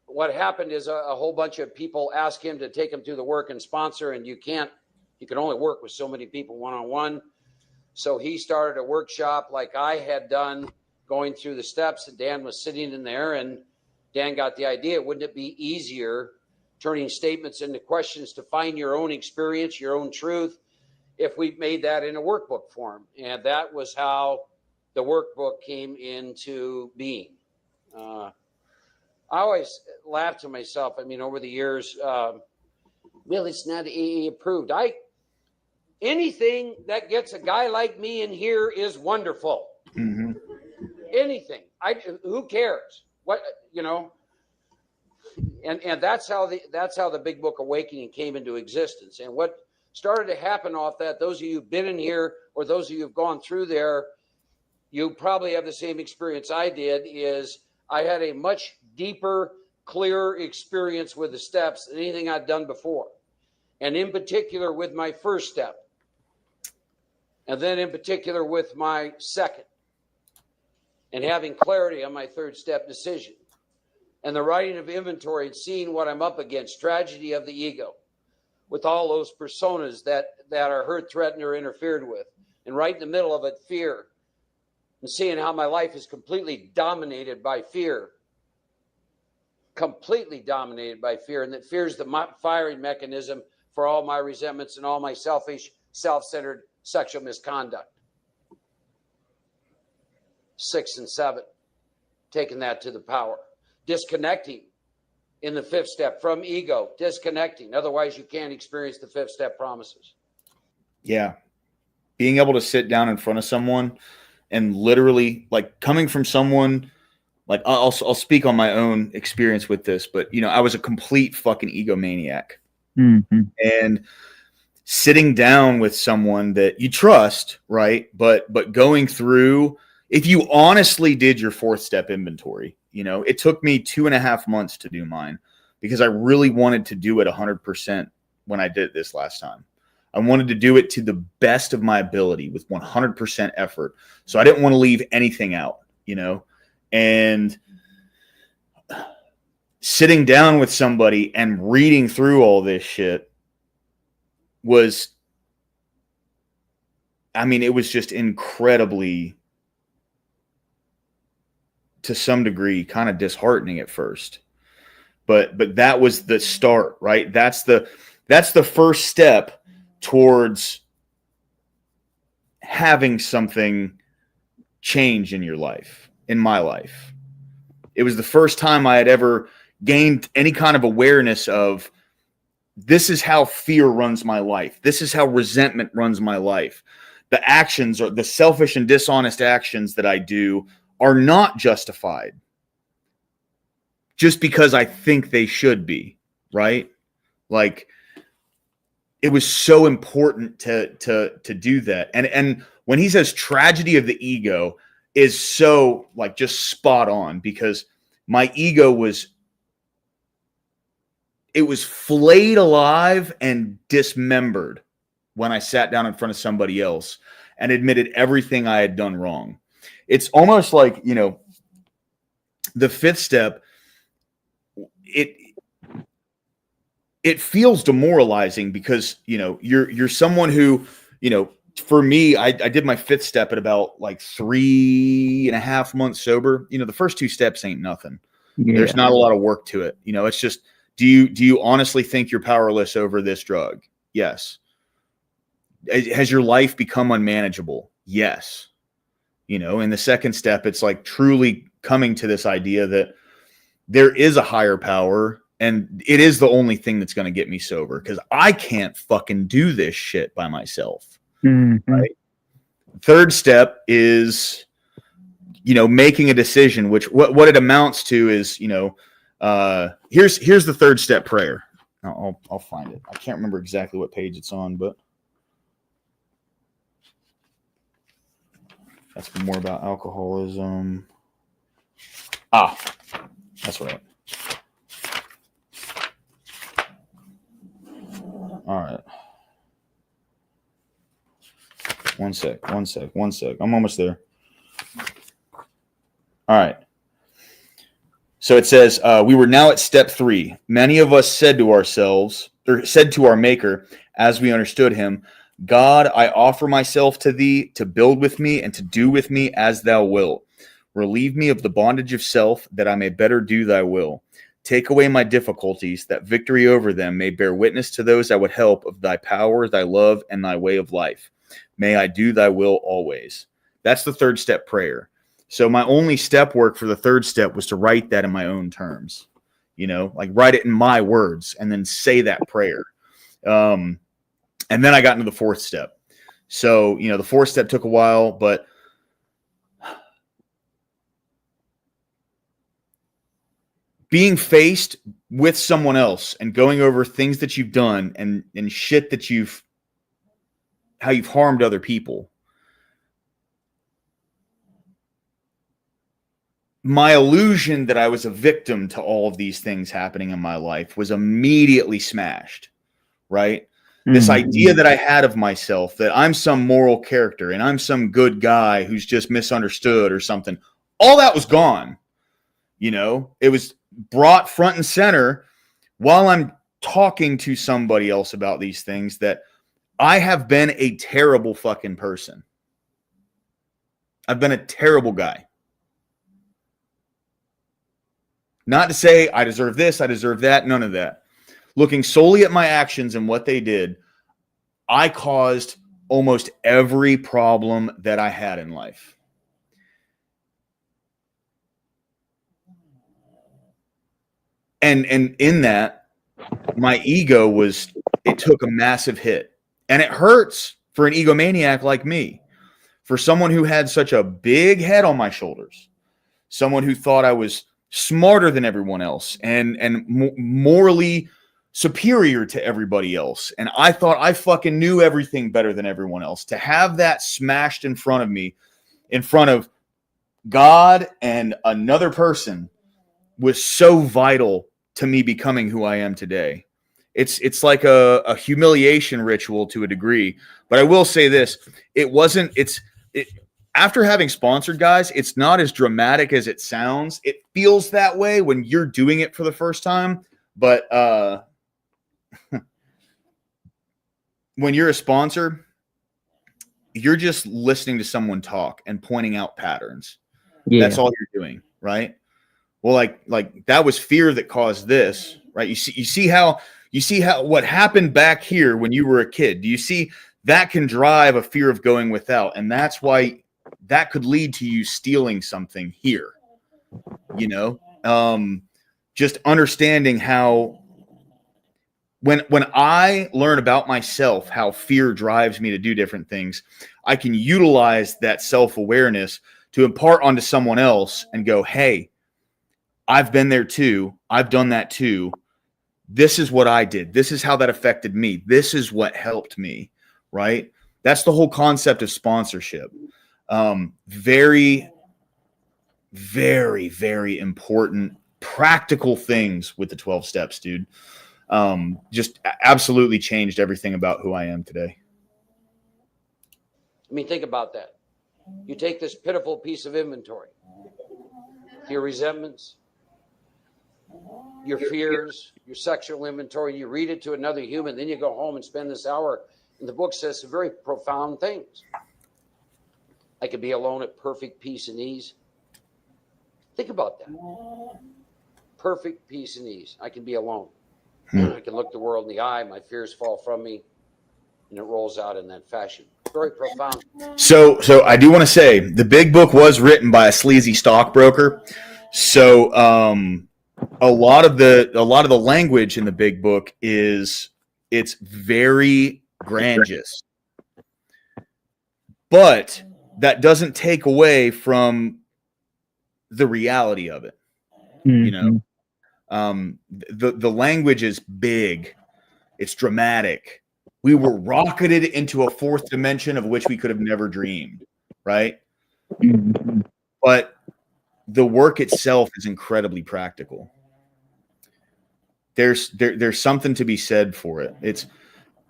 what happened is a whole bunch of people asked him to take them through the work and sponsor, and you can only work with so many people one-on-one. So he started a workshop like I had done, going through the steps, and Dan was sitting in there, and Dan got the idea, wouldn't it be easier turning statements into questions to find your own experience, your own truth, if we made that in a workbook form? And that was how the workbook came into being. I always laugh to myself. I mean, over the years, well, it's not AA approved. Anything that gets a guy like me in here is wonderful. Mm-hmm. Anything. Who cares? What, and that's how the Big Book Awakening came into existence. And what started to happen off that, those of you who've been in here or those of you who've gone through there, you probably have the same experience I did. Is I had a much deeper, clearer experience with the steps than anything I'd done before. And in particular with my first step. And then in particular with my second. And having clarity on my third step decision. And the writing of inventory and seeing what I'm up against, tragedy of the ego, with all those personas that are hurt, threatened, or interfered with. And right in the middle of it, fear. And seeing how my life is completely dominated by fear. Completely dominated by fear. And that fear is the firing mechanism for all my resentments and all my selfish, self-centered sexual misconduct. 6 and 7. Taking that to the power. Disconnecting in the fifth step from ego. Disconnecting. Otherwise, you can't experience the fifth step promises. Yeah. Being able to sit down in front of someone and literally, like, coming from someone, like, I'll speak on my own experience with this, but, I was a complete fucking egomaniac. Mm-hmm. And sitting down with someone that you trust, right? But going through, if you honestly did your fourth step inventory, it took me 2.5 months to do mine because I really wanted to do it 100% when I did it this last time. I wanted to do it to the best of my ability with 100% effort. So I didn't want to leave anything out, and sitting down with somebody and reading through all this shit was, it was just incredibly, to some degree, kind of disheartening at first, but that was the start, right? That's the first step towards having something change in your life, in my life. It was the first time I had ever gained any kind of awareness of, this is how fear runs my life. This is how resentment runs my life. The actions, or the selfish and dishonest actions that I do, are not justified just because I think they should be, right? Like, it was so important to do that. And when he says tragedy of the ego is so, like, just spot on, because my ego was flayed alive and dismembered when I sat down in front of somebody else and admitted everything I had done wrong. It's almost like, the fifth step, it feels demoralizing because, you're someone who, for me, I did my fifth step at about like 3.5 months sober. The first 2 steps ain't nothing. Yeah. There's not a lot of work to it. It's just, do you honestly think you're powerless over this drug? Yes. Has your life become unmanageable? Yes. In the second step, it's like truly coming to this idea that there is a higher power and it is the only thing that's going to get me sober, because I can't fucking do this shit by myself. Mm-hmm. Right? Third step is, making a decision, which what it amounts to is, here's the third step prayer. I'll find it. I can't remember exactly what page it's on, but that's more about alcoholism. That's right. All right. One sec. I'm almost there. All right. So it says, we were now at step 3. Many of us said to ourselves, or said to our maker, as we understood him, God, I offer myself to thee to build with me and to do with me as thou wilt. Relieve me of the bondage of self, that I may better do thy will. Take away my difficulties, that victory over them may bear witness to those I would help of thy power, thy love, and thy way of life. May I do thy will always. That's the third step prayer. So my only step work for the third step was to write that in my own terms, you know, like write it in my words and then say that prayer. And then I got into the fourth step. So, you know, the fourth step took a while, but being faced with someone else and going over things that you've done and shit that how you've harmed other people. My illusion that I was a victim to all of these things happening in my life was immediately smashed, right? This idea that I had of myself, that I'm some moral character and I'm some good guy who's just misunderstood or something, all that was gone. You know, it was brought front and center while I'm talking to somebody else about these things, that I have been a terrible fucking person. I've been a terrible guy. Not to say I deserve this, I deserve that, none of that. Looking solely at my actions and what they did, I caused almost every problem that I had in life. And in that, my ego it took a massive hit. And it hurts for an egomaniac like me, for someone who had such a big head on my shoulders, someone who thought I was smarter than everyone else and morally superior to everybody else. And I thought I fucking knew everything better than everyone else. To have that smashed in front of me, in front of God and another person, was so vital to me becoming who I am today. It's like a humiliation ritual to a degree. But I will say this, after having sponsored guys, it's not as dramatic as it sounds. It feels that way when you're doing it for the first time. But when you're a sponsor, you're just listening to someone talk and pointing out patterns. Yeah. That's all you're doing, right? Well, like that was fear that caused this, right? You see how what happened back here when you were a kid. Do you see that can drive a fear of going without? And that's why that could lead to you stealing something here, you know? Just understanding how when I learn about myself, how fear drives me to do different things, I can utilize that self-awareness to impart onto someone else and go, hey, I've been there too. I've done that too. This is what I did. This is how that affected me. This is what helped me, right? That's the whole concept of sponsorship. Very, very, very important practical things with the 12 steps, dude. Just absolutely changed everything about who I am today. I mean, think about that. You take this pitiful piece of inventory, your resentments, your fears, your sexual inventory, you read it to another human, then you go home and spend this hour. And the book says some very profound things. I could be alone at perfect peace and ease. Think about that. Perfect peace and ease. I can be alone. I can look the world in the eye. My fears fall from me. And it rolls out in that fashion. Very profound. So I do want to say the big book was written by a sleazy stockbroker. So a lot of the language in the big book it's very grandiose. But that doesn't take away from the reality of it. Mm-hmm. You know, the language is big. It's dramatic. We were rocketed into a fourth dimension of which we could have never dreamed, right? Mm-hmm. But the work itself is incredibly practical. There's something to be said for it.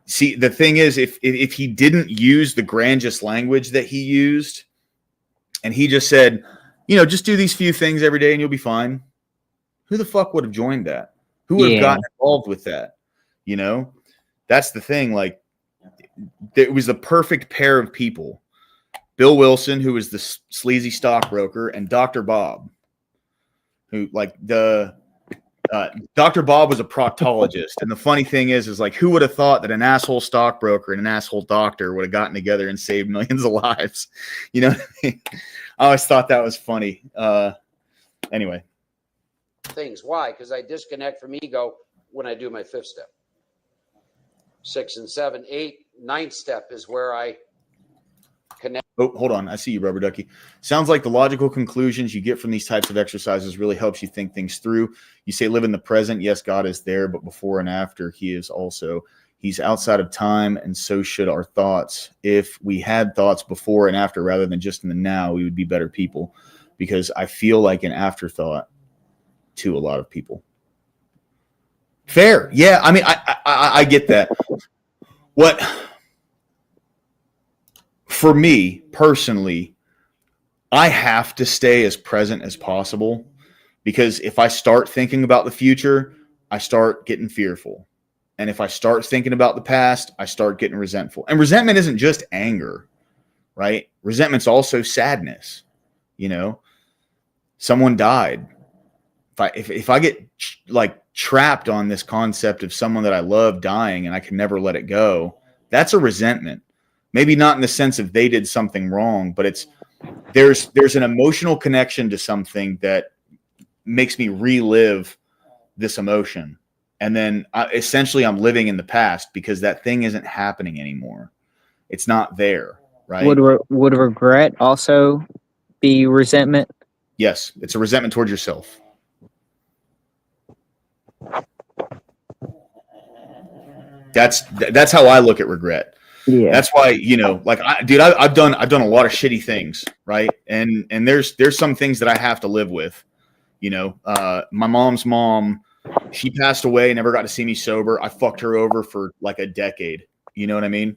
The thing is, if he didn't use the grandiose language that he used, and he just said, you know, just do these few things every day and you'll be fine, who the fuck would have joined that? Who would have gotten involved with that? You know, that's the thing. Like, it was the perfect pair of people. Bill Wilson, who was the sleazy stockbroker, and Dr. Bob, who, like, the Dr. Bob was a proctologist. And the funny thing is like, who would have thought that an asshole stockbroker and an asshole doctor would have gotten together and saved millions of lives? You know what I mean? I always thought that was funny. Anyway. Things. Why? Because I disconnect from ego when I do my 5th step. 6 and 7, 8, 9th step is where I connect. Oh, hold on. I see you, Rubber Ducky. Sounds like the logical conclusions you get from these types of exercises really helps you think things through. You say live in the present. Yes, God is there, but before and after, he is also. He's outside of time, and so should our thoughts. If we had thoughts before and after rather than just in the now, we would be better people, because I feel like an afterthought to a lot of people. Fair. Yeah, I mean, I get that. What... For me personally, I have to stay as present as possible, because if I start thinking about the future, I start getting fearful. And if I start thinking about the past, I start getting resentful. And resentment isn't just anger, right? Resentment's also sadness. You know, someone died. If I get like trapped on this concept of someone that I love dying and I can never let it go, that's a resentment. Maybe not in the sense of they did something wrong, but there's an emotional connection to something that makes me relive this emotion. And then essentially I'm living in the past because that thing isn't happening anymore. It's not there, right? Would regret also be resentment? Yes, it's a resentment towards yourself. That's how I look at regret. Yeah. That's why, you know, like, I've done a lot of shitty things, right? And there's some things that I have to live with. You know, my mom's mom, she passed away, never got to see me sober. I fucked her over for like a decade. You know what I mean?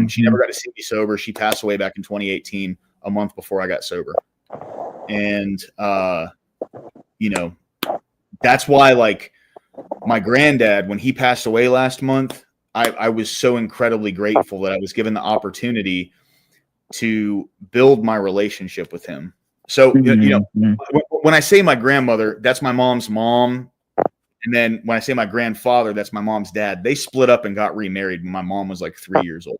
She never got to see me sober. She passed away back in 2018, a month before I got sober. And, you know, that's why, like, my granddad, when he passed away last month, I was so incredibly grateful that I was given the opportunity to build my relationship with him. So, you know, when I say my grandmother, that's my mom's mom. And then when I say my grandfather, that's my mom's dad. They split up and got remarried when my mom was like 3 years old.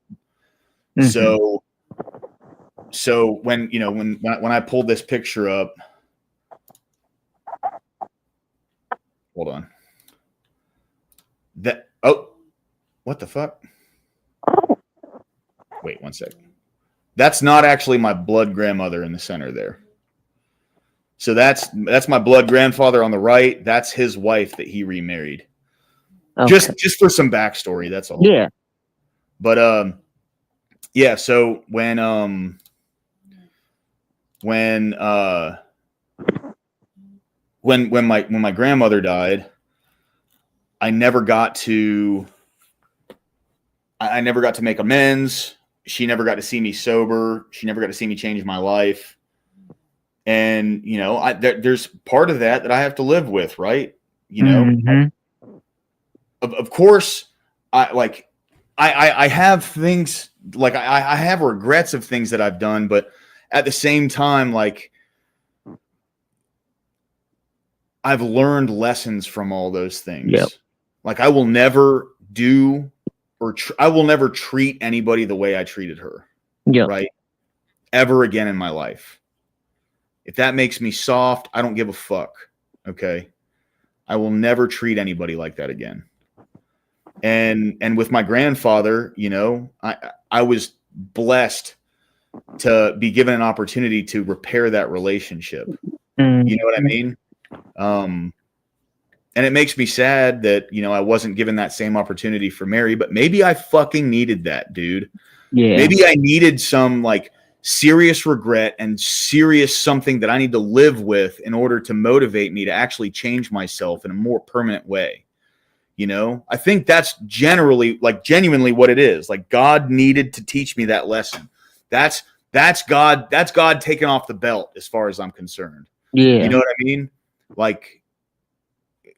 So when, you know, when I pulled this picture up, hold on. What the fuck? Wait 1 second. That's not actually my blood grandmother in the center there. So that's my blood grandfather on the right. That's his wife that he remarried. Okay. Just for some backstory, that's all. Yeah. But yeah, so when my grandmother died, I never got to make amends. She never got to see me sober. She never got to see me change my life. And, you know, there's part of that I have to live with, right? You know, of course, I have things, like I have regrets of things that I've done, but at the same time, like, I've learned lessons from all those things. Yep. Like, I will never do I will never treat anybody the way I treated her. Yeah. Right. Ever again in my life. If that makes me soft, I don't give a fuck. Okay. I will never treat anybody like that again. And with my grandfather, you know, I was blessed to be given an opportunity to repair that relationship. You know what I mean? And it makes me sad that, you know, I wasn't given that same opportunity for Mary, but maybe I fucking needed that, dude. Yeah. Maybe I needed some, like, serious regret and serious something that I need to live with in order to motivate me to actually change myself in a more permanent way. You know, I think that's generally, like, genuinely what it is. Like, God needed to teach me that lesson. That's God taking off the belt as far as I'm concerned. Yeah. You know what I mean? Like,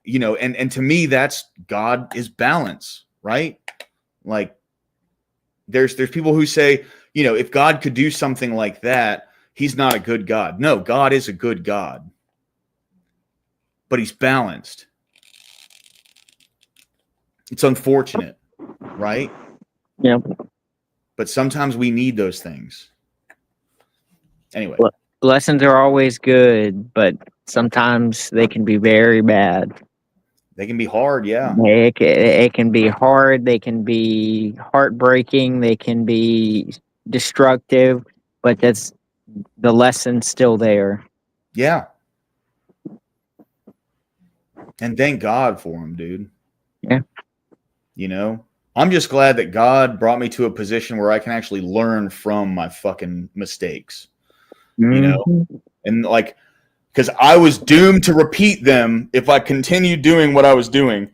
you know, and to me, that's God is balance, right? Like, there's people who say, you know, if God could do something like that, he's not a good God. No, God is a good God, but he's balanced. It's unfortunate, right? Yep. But sometimes we need those things. Anyway, Lessons are always good, but sometimes they can be very bad. they can be hard, yeah. It can be hard. They can be heartbreaking. They can be destructive, but that's the lesson's still there. Yeah. And thank God for them, dude. Yeah. You know, I'm just glad that God brought me to a position where I can actually learn from my fucking mistakes, you know, and like, because I was doomed to repeat them if I continued doing what I was doing.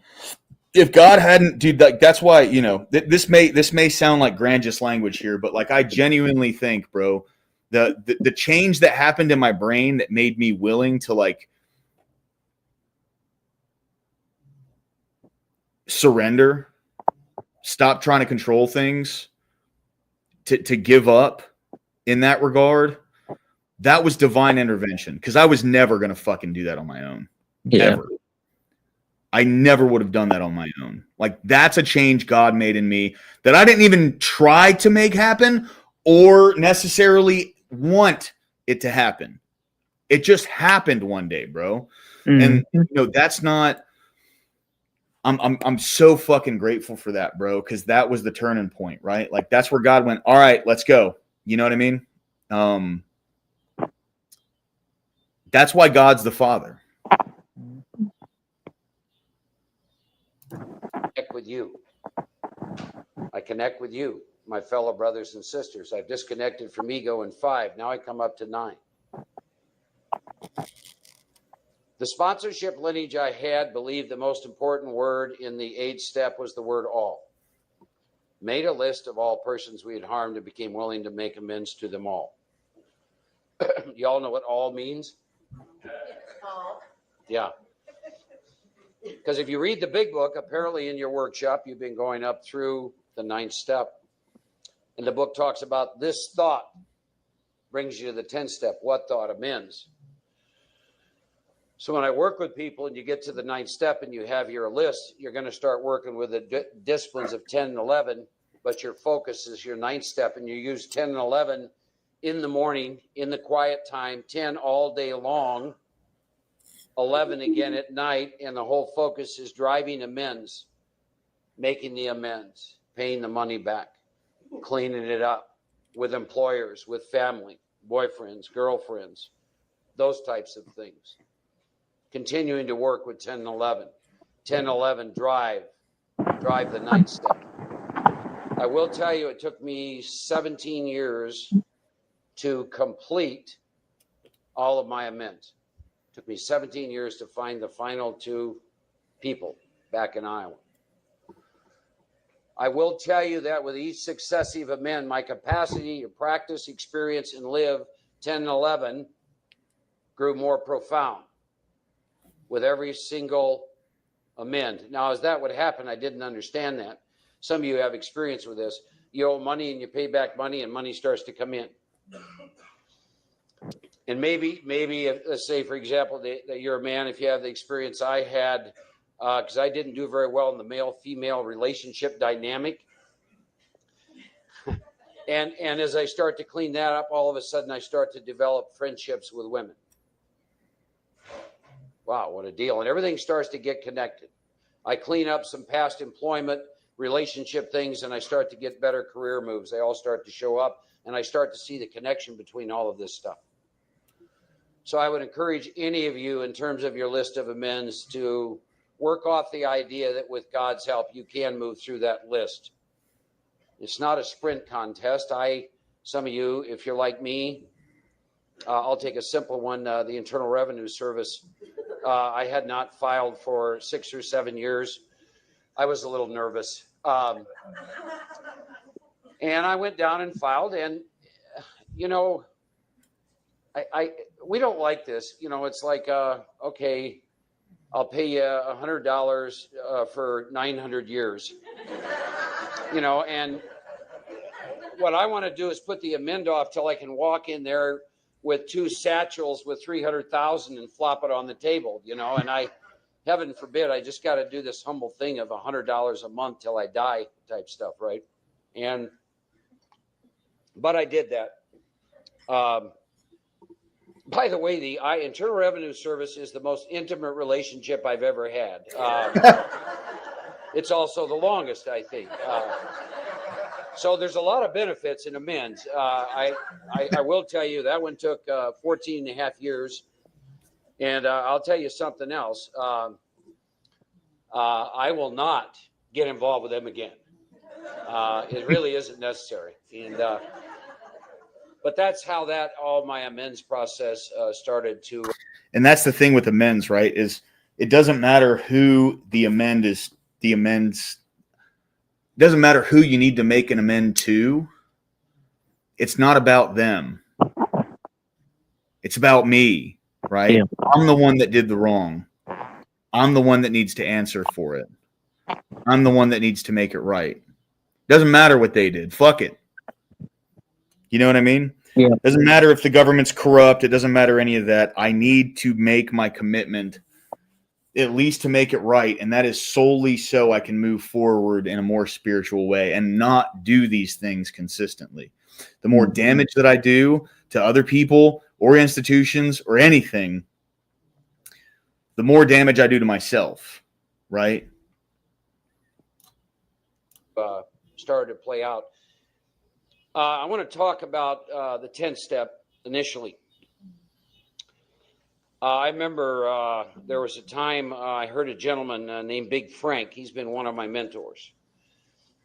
If God hadn't, dude, that's why, you know, this may sound like grandiose language here, but like I genuinely think, bro, the change that happened in my brain that made me willing to like surrender, stop trying to control things, to give up in that regard, that was divine intervention, because I was never going to fucking do that on my own. Yeah. Ever. I never would have done that on my own. Like, that's a change God made in me that I didn't even try to make happen or necessarily want it to happen. It just happened one day, bro. And you know, that's not, I'm so fucking grateful for that, bro, because that was the turning point, right? Like, that's where God went, all right, let's go. You know what I mean? That's why God's the Father. Connect with you. I connect with you, my fellow brothers and sisters. I've disconnected from ego in 5. Now I come up to 9. The sponsorship lineage I had believed the most important word in the 8th step was the word all. Made a list of all persons we had harmed and became willing to make amends to them all. You all know what all means? All. Yeah. Because if you read the big book, apparently in your workshop, you've been going up through the 9th step. And the book talks about this thought brings you to the 10th step. What thought? Amends. So when I work with people and you get to the 9th step and you have your list, you're going to start working with the disciplines of 10 and 11, but your focus is your 9th step, and you use 10 and 11 in the morning, in the quiet time, 10 all day long, 11 again at night, and the whole focus is driving amends, making the amends, paying the money back, cleaning it up with employers, with family, boyfriends, girlfriends, those types of things. Continuing to work with 10 and 11. 10 and 11, drive the 9th step. I will tell you, it took me 17 years to complete all of my amends. It took me 17 years to find the final 2 people back in Iowa. I will tell you that with each successive amend, my capacity to practice, experience, and live 10 and 11 grew more profound with every single amend. Now, as that would happen, I didn't understand that. Some of you have experience with this. You owe money and you pay back money, and money starts to come in. And maybe, let's say, for example, that you're a man, if you have the experience I had, because I didn't do very well in the male-female relationship dynamic. And as I start to clean that up, all of a sudden I start to develop friendships with women. Wow, what a deal. And everything starts to get connected. I clean up some past employment, relationship things, and I start to get better career moves. They all start to show up, and I start to see the connection between all of this stuff. So I would encourage any of you, in terms of your list of amends, to work off the idea that with God's help, you can move through that list. It's not a sprint contest. Some of you, if you're like me, I'll take a simple one, the Internal Revenue Service. I had not filed for 6 or 7 years. I was a little nervous. And I went down and filed, and, you know, we don't like this. You know, it's like, okay, I'll pay you $100 for 900 years. You know, and what I want to do is put the amend off till I can walk in there with 2 satchels with 300,000 and flop it on the table, you know, and heaven forbid, I just got to do this humble thing of $100 a month till I die type stuff, right? But I did that. By the way, the Internal Revenue Service is the most intimate relationship I've ever had. It's also the longest, I think. So there's a lot of benefits in amends. I will tell you that one took 14 and a half years. And I'll tell you something else. I will not get involved with them again. It really isn't necessary. And but that's how all my amends process started to. And that's the thing with amends, right? Is it doesn't matter who the amend is. The amends. It doesn't matter who you need to make an amend to. It's not about them. It's about me, right? Yeah. I'm the one that did the wrong. I'm the one that needs to answer for it. I'm the one that needs to make it right. Doesn't matter what they did. Fuck it. You know what I mean? Yeah. Doesn't matter if the government's corrupt. It doesn't matter any of that. I need to make my commitment, at least to make it right. And that is solely so I can move forward in a more spiritual way and not do these things consistently. The more damage that I do to other people or institutions or anything, the more damage I do to myself, right? Started to play out. I want to talk about the 10th step initially. I remember there was a time I heard a gentleman named Big Frank. He's been one of my mentors.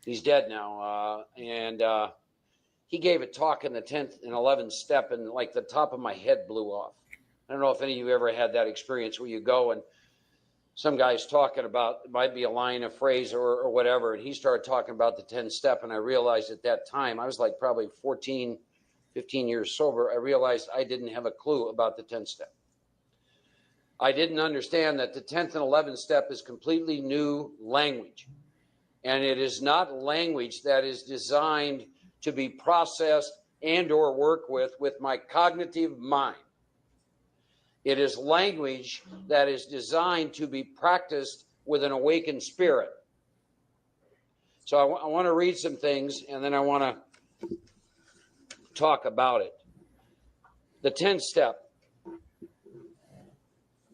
He's dead now. And he gave a talk in the 10th and 11th step, and like the top of my head blew off. I don't know if any of you ever had that experience where you go and some guy's talking about, it might be a line, a phrase, or whatever, and he started talking about the 10th step, and I realized at that time, I was like probably 14, 15 years sober, I realized I didn't have a clue about the 10th step. I didn't understand that the 10th and 11th step is completely new language, and it is not language that is designed to be processed and or work with my cognitive mind. It is language that is designed to be practiced with an awakened spirit. So I want to read some things, and then I want to talk about it. The 10th step,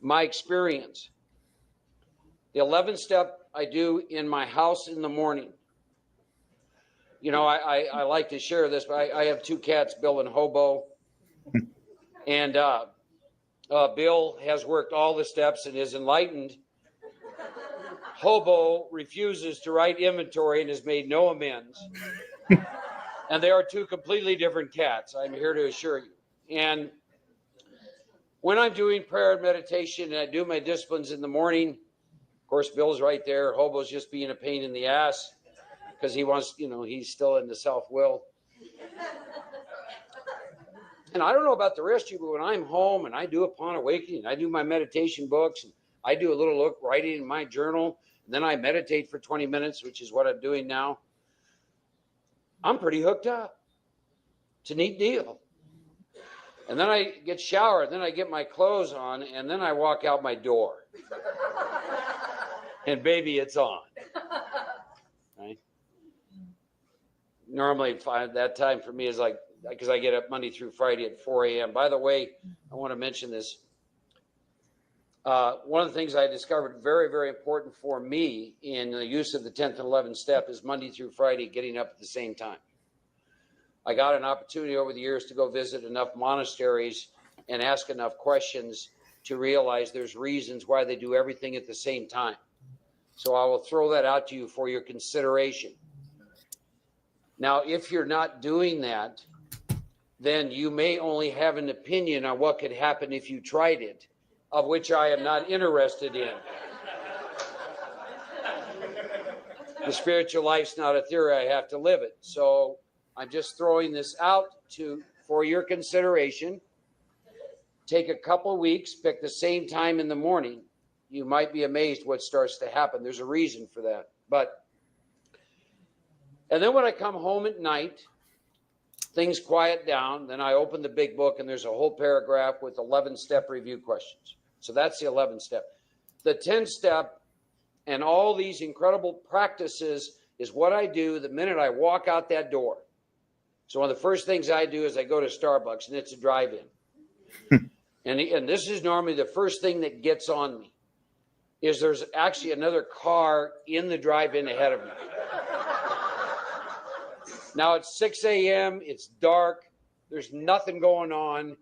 my experience. The 11th step I do in my house in the morning. You know, I like to share this, but I have two cats, Bill and Hobo. And Bill has worked all the steps and is enlightened. Hobo refuses to write inventory and has made no amends. And they are two completely different cats, I'm here to assure you. And when I'm doing prayer and meditation and I do my disciplines in the morning, of course, Bill's right there. Hobo's just being a pain in the ass because he wants, you know, he's still into self-will. And I don't know about the rest of you, but when I'm home and I do Upon Awakening, I do my meditation books, and I do a little writing in my journal, and then I meditate for 20 minutes, which is what I'm doing now. I'm pretty hooked up. It's a neat deal. And then I get showered, and then I get my clothes on, and then I walk out my door. And baby, it's on. Right? Normally, that time for me is like, because I get up Monday through Friday at 4 a.m. By the way, I want to mention this. One of the things I discovered very, very important for me in the use of the 10th and 11th step is Monday through Friday getting up at the same time. I got an opportunity over the years to go visit enough monasteries and ask enough questions to realize there's reasons why they do everything at the same time. So I will throw that out to you for your consideration. Now, if you're not doing that, then you may only have an opinion on what could happen if you tried it, of which I am not interested in. The spiritual life's not a theory, I have to live it. So I'm just throwing this out for your consideration. Take a couple weeks, pick the same time in the morning. You might be amazed what starts to happen. There's a reason for that. And then when I come home at night, things quiet down. Then I open the big book and there's a whole paragraph with 11 step review questions. So that's the 11th step. The 10-step and all these incredible practices is what I do the minute I walk out that door. So one of the first things I do is I go to Starbucks, and it's a drive-in. and this is normally the first thing that gets on me, is there's actually another car in the drive-in ahead of me. Now it's 6 a.m., it's dark, there's nothing going on.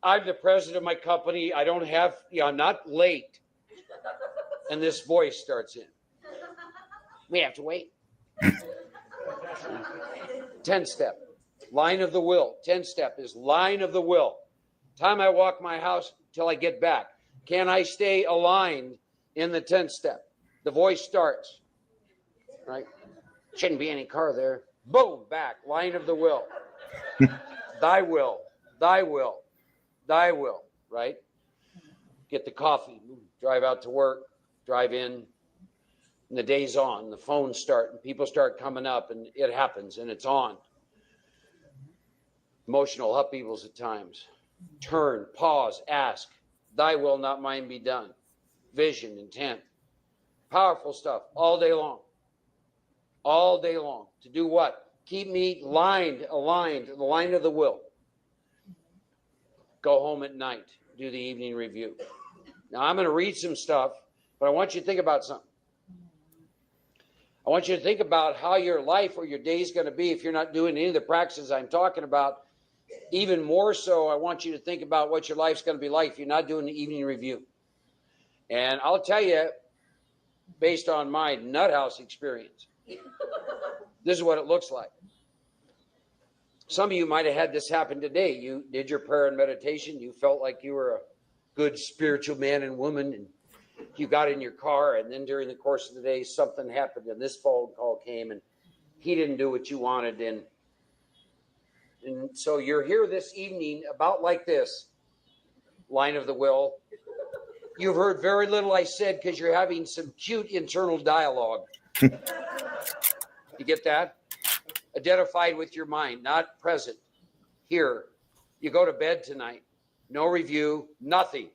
I'm the president of my company. I don't have, I'm not late. And this voice starts in. We have to wait. 10-step, line of the will. 10-step is line of the will. Time I walk my house till I get back. Can I stay aligned in the 10-step? The voice starts, right? Shouldn't be any car there. Boom, back, line of the will. Thy will, thy will, thy will, right? Get the coffee, drive out to work, drive in, and the day's on. The phones start, and people start coming up, and it happens, and it's on. Emotional upheavals at times. Turn, pause, ask. Thy will, not mine, be done. Vision, intent. Powerful stuff all day long. All day long. To do what? Keep me aligned, the line of the will. Go home at night, do the evening review. Now, I'm going to read some stuff, but I want you to think about something. I want you to think about how your life or your day is going to be if you're not doing any of the practices I'm talking about. Even more so, I want you to think about what your life's going to be like if you're not doing the evening review. And I'll tell you, based on my nut house experience, this is what it looks like. Some of you might have had this happen today. You did your prayer and meditation. You felt like you were a good spiritual man and woman, and you got in your car, and then during the course of the day, something happened, and this phone call came, and he didn't do what you wanted, and so you're here this evening about like this, line of the will. You've heard very little I said because you're having some cute internal dialogue. You get that? Identified with your mind, not present. Here, you go to bed tonight, no review, nothing.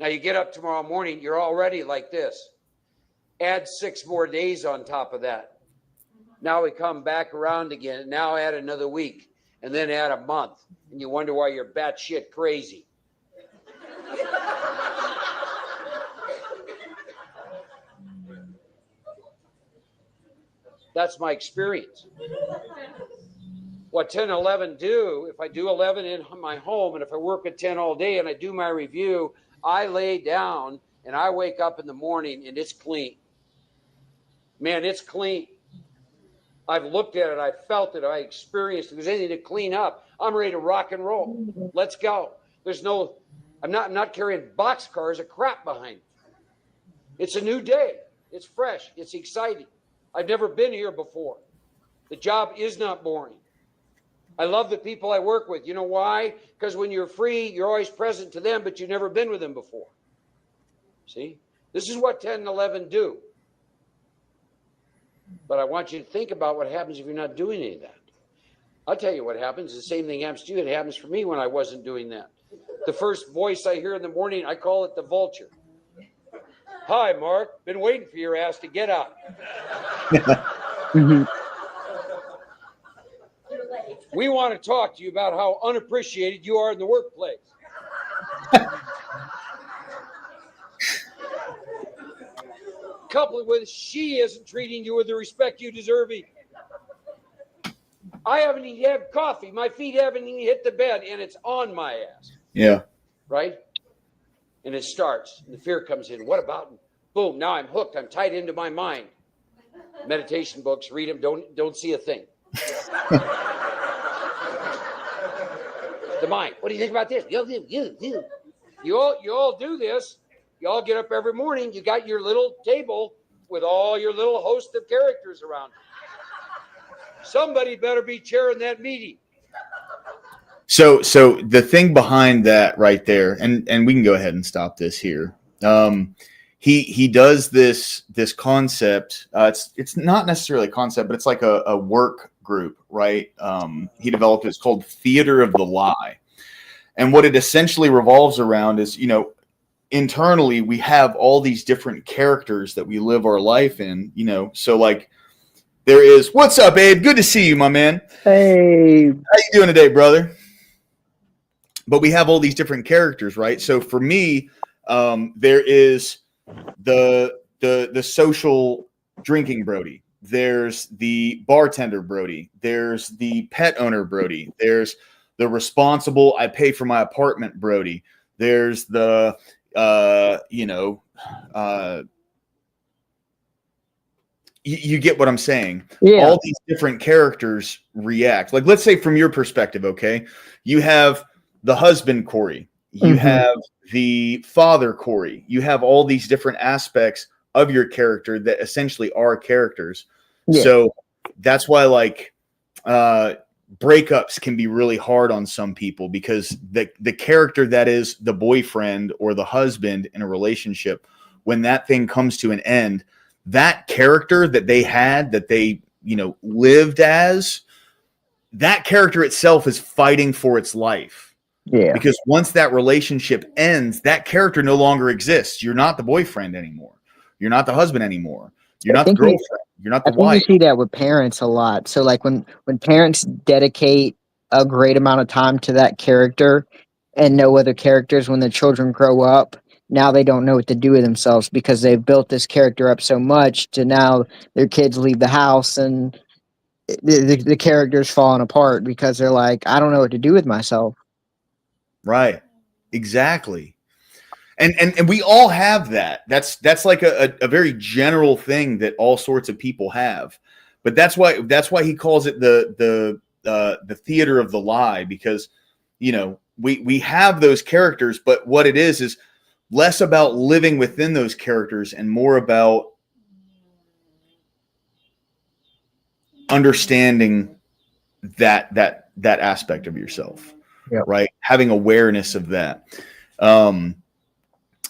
Now you get up tomorrow morning, you're already like this. Add 6 more days on top of that. Now we come back around again, now add another week, and then add a month, and you wonder why you're batshit crazy. That's my experience. What 10 and 11 do, if I do 11 in my home, and if I work at 10 all day and I do my review, I lay down and I wake up in the morning and it's clean. Man, it's clean. I've looked at it, I felt it, I experienced it. If there's anything to clean up, I'm ready to rock and roll. Let's go. I'm not carrying boxcars of crap behind me. It's a new day. It's fresh. It's exciting. I've never been here before. The job is not boring. I love the people I work with. You know why? Because when you're free, you're always present to them, but you've never been with them before. See? This is what 10 and 11 do. But I want you to think about what happens if you're not doing any of that. I'll tell you what happens. The same thing happens to you. It happens for me when I wasn't doing that. The first voice I hear in the morning, I call it the vulture. Hi, Mark. Been waiting for your ass to get up. We want to talk to you about how unappreciated you are in the workplace. Coupled with she isn't treating you with the respect you deserve. I haven't even had coffee. My feet haven't even hit the bed, and it's on my ass. Yeah. Right? And it starts, and the fear comes in. What about? Boom, now I'm hooked. I'm tied into my mind. Meditation books, read them, don't see a thing. The mind. What do you think about this? You all do this. You all get up every morning. You got your little table with all your little host of characters around you. Somebody better be chairing that meeting. So the thing behind that right there, and we can go ahead and stop this here. He does this concept. It's not necessarily a concept, but it's like a work group, right? He developed it's called Theater of the Lie, and what it essentially revolves around is, internally we have all these different characters that we live our life in, so like there is, what's up, Abe? Good to see you, my man. Hey. How you doing today, brother? But we have all these different characters, right? So for me, there is the social drinking Brody. There's the bartender Brody. There's the pet owner Brody. There's the responsible, I pay for my apartment Brody. There's the you get what I'm saying. Yeah. All these different characters react. Like, let's say from your perspective, okay, you have the husband Corey, you have the father Corey, you have all these different aspects of your character that essentially are characters. Yeah. So that's why like breakups can be really hard on some people, because the character that is the boyfriend or the husband in a relationship, when that thing comes to an end, that character that they had, that they, lived as, that character itself is fighting for its life. Yeah. Because once that relationship ends, that character no longer exists. You're not the boyfriend anymore. You're not the husband anymore. You're not the girlfriend. You're not the I think wife. you see that with parents a lot. So like when parents dedicate a great amount of time to that character and no other characters, when the children grow up, now they don't know what to do with themselves because they've built this character up so much to now their kids leave the house and the character's falling apart because they're like, I don't know what to do with myself. Right. Exactly. And we all have that. That's like a very general thing that all sorts of people have. But that's why he calls it the theater of the lie, because we have those characters, but what it is less about living within those characters and more about understanding that aspect of yourself. Yep. Right? Having awareness of that.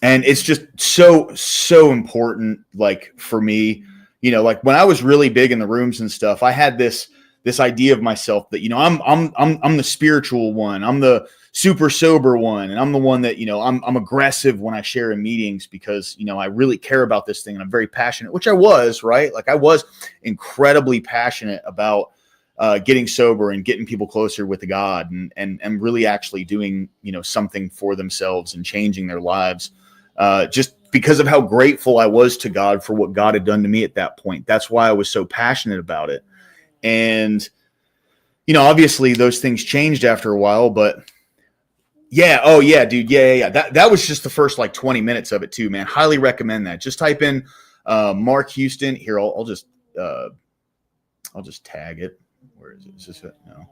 And it's just so important, like for me, like when I was really big in the rooms and stuff, I had this idea of myself that, I'm the spiritual one. I'm the super sober one. And I'm the one that, I'm aggressive when I share in meetings because, I really care about this thing and I'm very passionate, which I was, right? Like I was incredibly passionate about getting sober and getting people closer with God and really actually doing, something for themselves and changing their lives. Just because of how grateful I was to God for what God had done to me at that point. That's why I was so passionate about it. And, obviously those things changed after a while, but yeah. Oh yeah, dude. Yeah. That was just the first like 20 minutes of it too, man. Highly recommend that. Just type in Mark Houston here. I'll just tag it. Where is it? Is this it? No.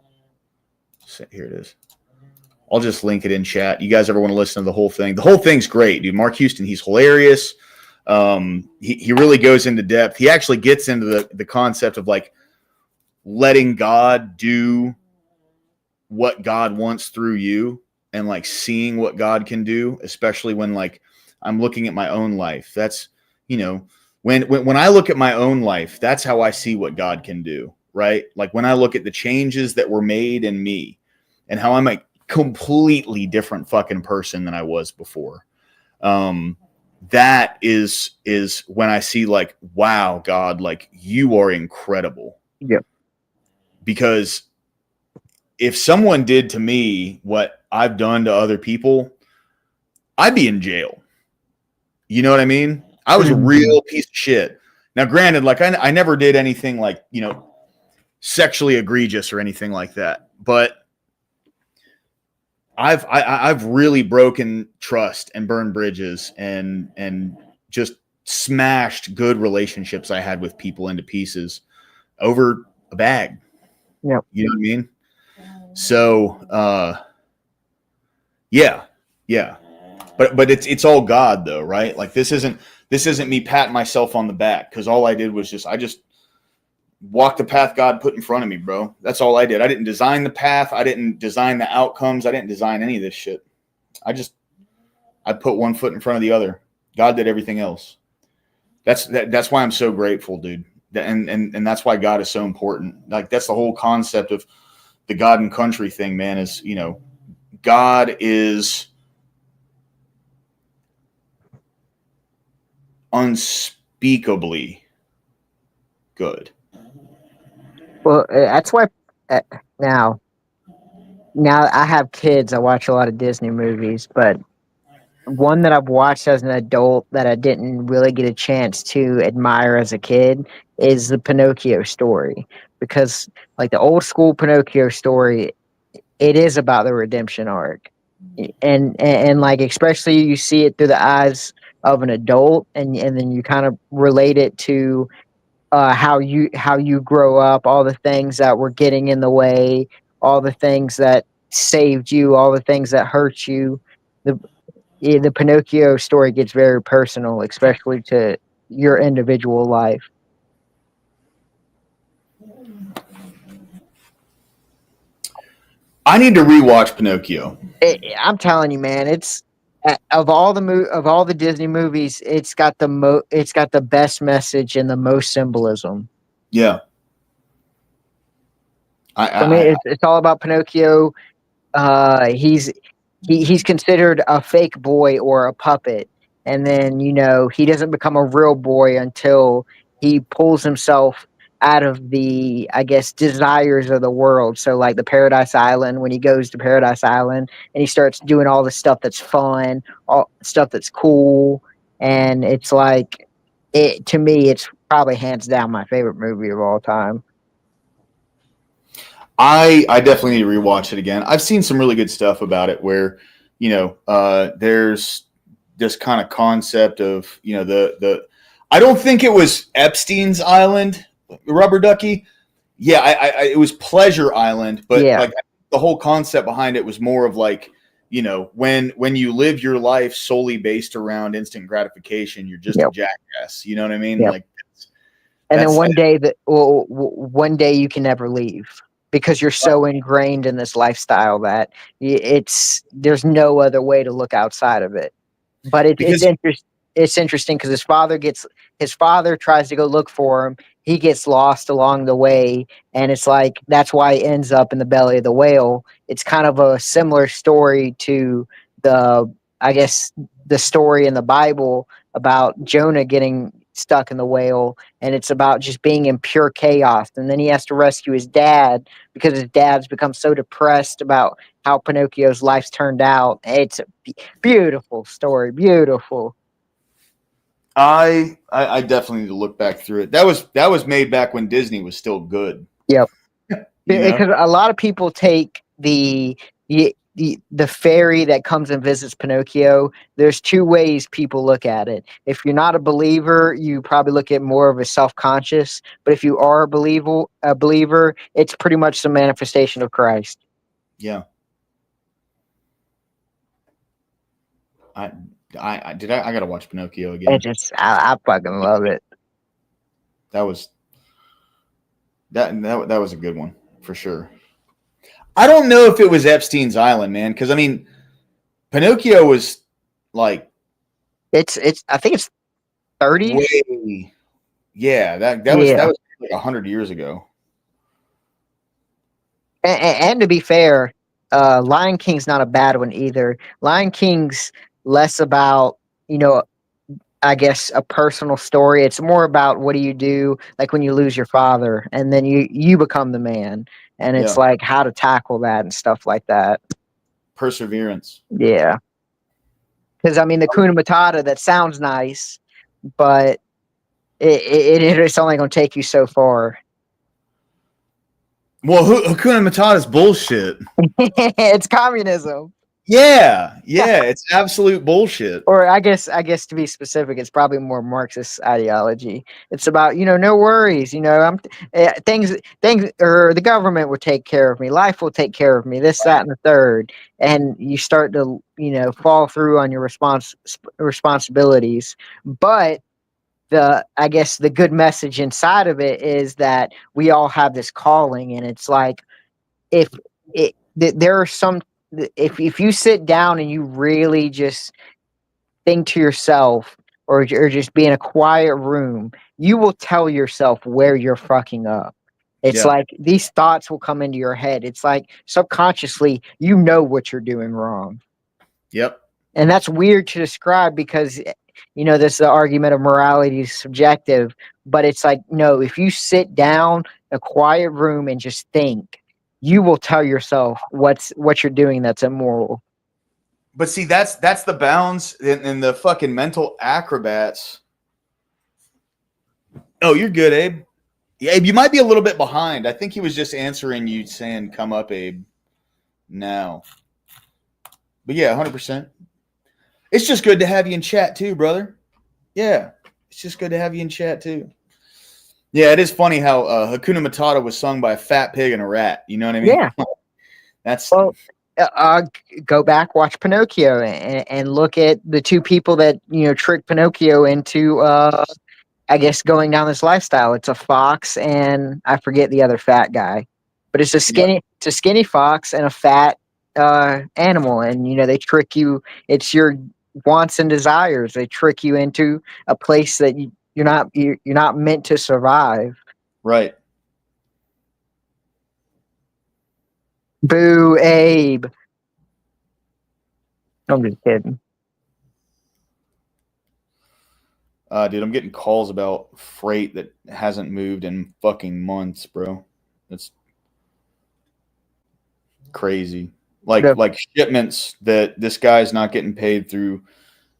Here it is. I'll just link it in chat. You guys ever want to listen to the whole thing? The whole thing's great, dude. Mark Houston, he's hilarious. He really goes into depth. He actually gets into the concept of like letting God do what God wants through you and like seeing what God can do, especially when like I'm looking at my own life. That's, when I look at my own life, that's how I see what God can do, right? Like when I look at the changes that were made in me and how I'm a completely different fucking person than I was before. That is when I see like, wow, God, like you are incredible. Yep. Because if someone did to me what I've done to other people, I'd be in jail. You know what I mean? I was a real piece of shit. Now, granted, like I never did anything like, sexually egregious or anything like that, but I've really broken trust and burned bridges and just smashed good relationships I had with people into pieces over a bag. Yeah. You know what I mean? So, yeah. But it's all God though, right? Like this isn't me patting myself on the back because all I did was I just walked the path God put in front of me, bro. That's all I did. I didn't design the path. I didn't design the outcomes. I didn't design any of this shit. I put one foot in front of the other. God did everything else. That's why I'm so grateful, dude. And that's why God is so important. Like that's the whole concept of the God and country thing, man, is, God is unspeakably good. Well, that's why uh, now now I have kids. I watch a lot of Disney movies, but one that I've watched as an adult that I didn't really get a chance to admire as a kid is the Pinocchio story, because like the old school Pinocchio story, it is about the redemption arc, and like especially you see it through the eyes of an adult, and then you kind of relate it to how you grow up, all the things that were getting in the way, all the things that saved you, all the things that hurt you. The the Pinocchio story gets very personal, especially to your individual life. I need to rewatch Pinocchio. I'm telling you, man, it's of all the Disney movies, it's got the best message and the most symbolism. Yeah. For me, it's all about Pinocchio. He's he's considered a fake boy or a puppet, and then he doesn't become a real boy until he pulls himself out of the, I guess, desires of the world. So like the Paradise Island, when he goes to Paradise Island and he starts doing all the stuff that's fun, all stuff that's cool, and it's like, it to me, it's probably hands down my favorite movie of all time. I definitely need to rewatch it again. I've seen some really good stuff about it where, there's this kind of concept of, the I don't think it was Epstein's Island, Rubber Ducky. Yeah, it was Pleasure Island, but Yeah. like the whole concept behind it was more of like, when you live your life solely based around instant gratification, you're just a jackass. You know what I mean? Yep. Like, and then one day you can never leave because you're so ingrained in this lifestyle that there's no other way to look outside of it. But it's interesting because his father tries to go look for him. He gets lost along the way, and it's like that's why he ends up in the belly of the whale. It's kind of a similar story to I guess the story in the Bible about Jonah getting stuck in the whale, and it's about just being in pure chaos, and then he has to rescue his dad because his dad's become so depressed about how Pinocchio's life's turned out. It's a beautiful story, beautiful. I definitely need to look back through it. That was made back when Disney was still good. Yep. Because a lot of people take the fairy that comes and visits Pinocchio. There's two ways people look at it. If you're not a believer, you probably look at more of a self-conscious. But if you are a believer, it's pretty much the manifestation of Christ. Yeah. I gotta watch Pinocchio again. I fucking love it. That was a good one for sure. I don't know if it was Epstein's Island, man, because I mean, Pinocchio was like it's I think it's 30s. Yeah, that was like 100 years ago. And to be fair, Lion King's not a bad one either. Lion King's less about, I guess, a personal story. It's more about what do you do, like when you lose your father and then you become the man. And it's like how to tackle that and stuff like that. Perseverance. Yeah. Because, I mean, the Kuna Matata, that sounds nice, but it's only going to take you so far. Well, Hakuna Matata's bullshit. It's communism. Yeah, it's absolute bullshit. Or I guess to be specific, it's probably more Marxist ideology. It's about, no worries, things or the government will take care of me, life will take care of me, this, that, and the third, and you start to fall through on your responsibilities. But I guess the good message inside of it is that we all have this calling, and it's like there are some. If you sit down and you really just think to yourself or just be in a quiet room, you will tell yourself where you're fucking up. It's like these thoughts will come into your head. It's like subconsciously, what you're doing wrong. Yep. And that's weird to describe because this is the argument of morality is subjective, but it's like, no, if you sit down in a quiet room and just think, you will tell yourself what you're doing that's immoral. But see, that's the bounds in the fucking mental acrobats. Oh, you're good, Abe. Yeah, Abe, you might be a little bit behind. I think he was just answering you saying, come up, Abe, now. But yeah, 100%. It's just good to have you in chat too, brother. Yeah, it's just good to have you in chat too. Yeah, it is funny how Hakuna Matata was sung by a fat pig and a rat. You know what I mean? Yeah. That's go back, watch Pinocchio, and look at the two people that tricked Pinocchio into, I guess, going down this lifestyle. It's a fox and I forget the other fat guy, but it's a skinny fox and a fat animal, and they trick you. It's your wants and desires. They trick you into a place that you're not meant to survive. right. Boo, Abe. I'm just kidding. Dude, I'm getting calls about freight that hasn't moved in fucking months, bro. That's crazy. Like shipments that this guy's not getting paid through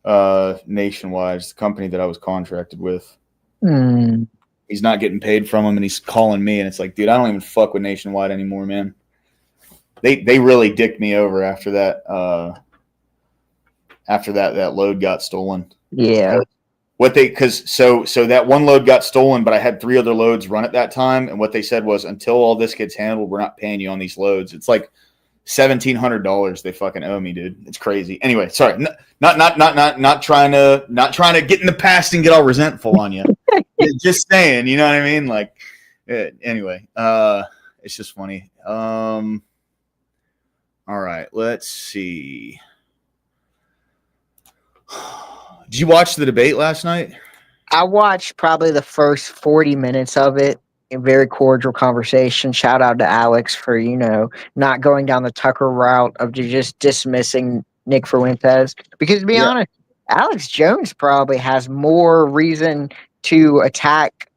Nationwide, it's the company that I was contracted with. He's not getting paid from him, and he's calling me, and it's like, dude, I don't even fuck with Nationwide anymore, man. They really dicked me over after that that load got stolen. Yeah. So that one load got stolen, but I had 3 other loads run at that time, and what they said was, until all this gets handled, we're not paying you on these loads. It's like $1,700 they fucking owe me, dude. It's crazy. Anyway, sorry, not trying to get in the past and get all resentful on you. Just saying, you know what I mean? Like, anyway, it's just funny. All right, let's see. Did you watch the debate last night? I watched probably the first 40 minutes of it. A very cordial conversation. Shout out to Alex for, not going down the Tucker route of just dismissing Nick Fuentes. Because to be honest, Alex Jones probably has more reason to attack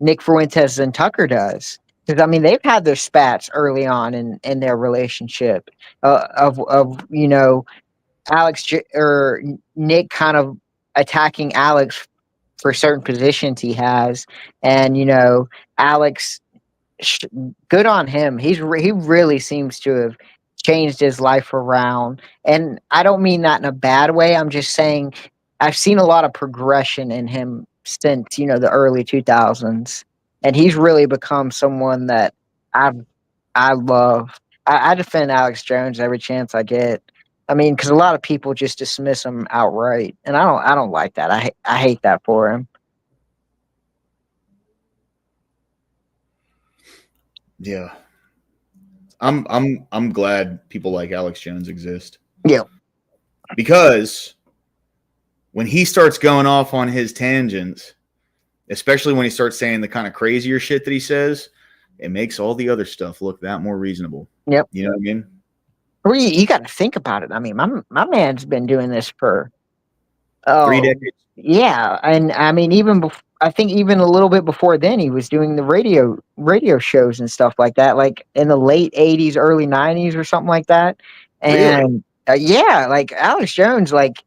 Nick Fuentes than Tucker does. Because, I mean, they've had their spats early on in their relationship of Alex or Nick kind of attacking Alex for certain positions he has, and Alex, good on him. He really seems to have changed his life around, and I don't mean that in a bad way. I'm just saying I've seen a lot of progression in him since the early 2000s, and he's really become someone that I love. I defend Alex Jones every chance I get. I mean, because a lot of people just dismiss him outright, and I don't like that. I hate that for him. Yeah, I'm glad people like Alex Jones exist. Yeah, because when he starts going off on his tangents, especially when he starts saying the kind of crazier shit that he says, it makes all the other stuff look that more reasonable. Yep. You know what I mean? Well, you got to think about it. I mean, my man's been doing this for 3 decades. Yeah, and I mean, I think even a little bit before then, he was doing the radio shows and stuff like that, like in the late '80s, early '90s, or something like that. And yeah, like Alex Jones, like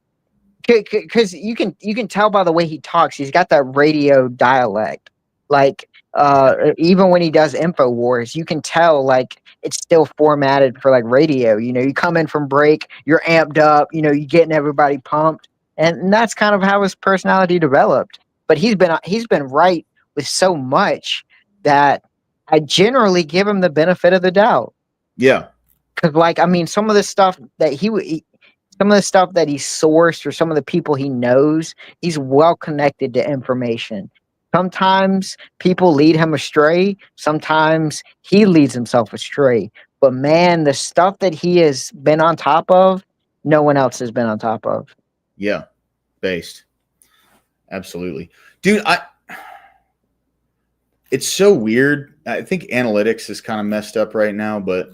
because you can tell by the way he talks, he's got that radio dialect. Like even when he does InfoWars, you can tell like it's still formatted for like radio. You come in from break, you're amped up, you're getting everybody pumped, and that's kind of how his personality developed. But he's been right with so much that I generally give him the benefit of the doubt. Yeah, because like I mean, some of the stuff that he sourced, or some of the people he knows, he's well connected to information. Sometimes people lead him astray. Sometimes he leads himself astray. But man, the stuff that he has been on top of, no one else has been on top of. Yeah, based. Absolutely. Dude, it's so weird. I think analytics is kind of messed up right now, but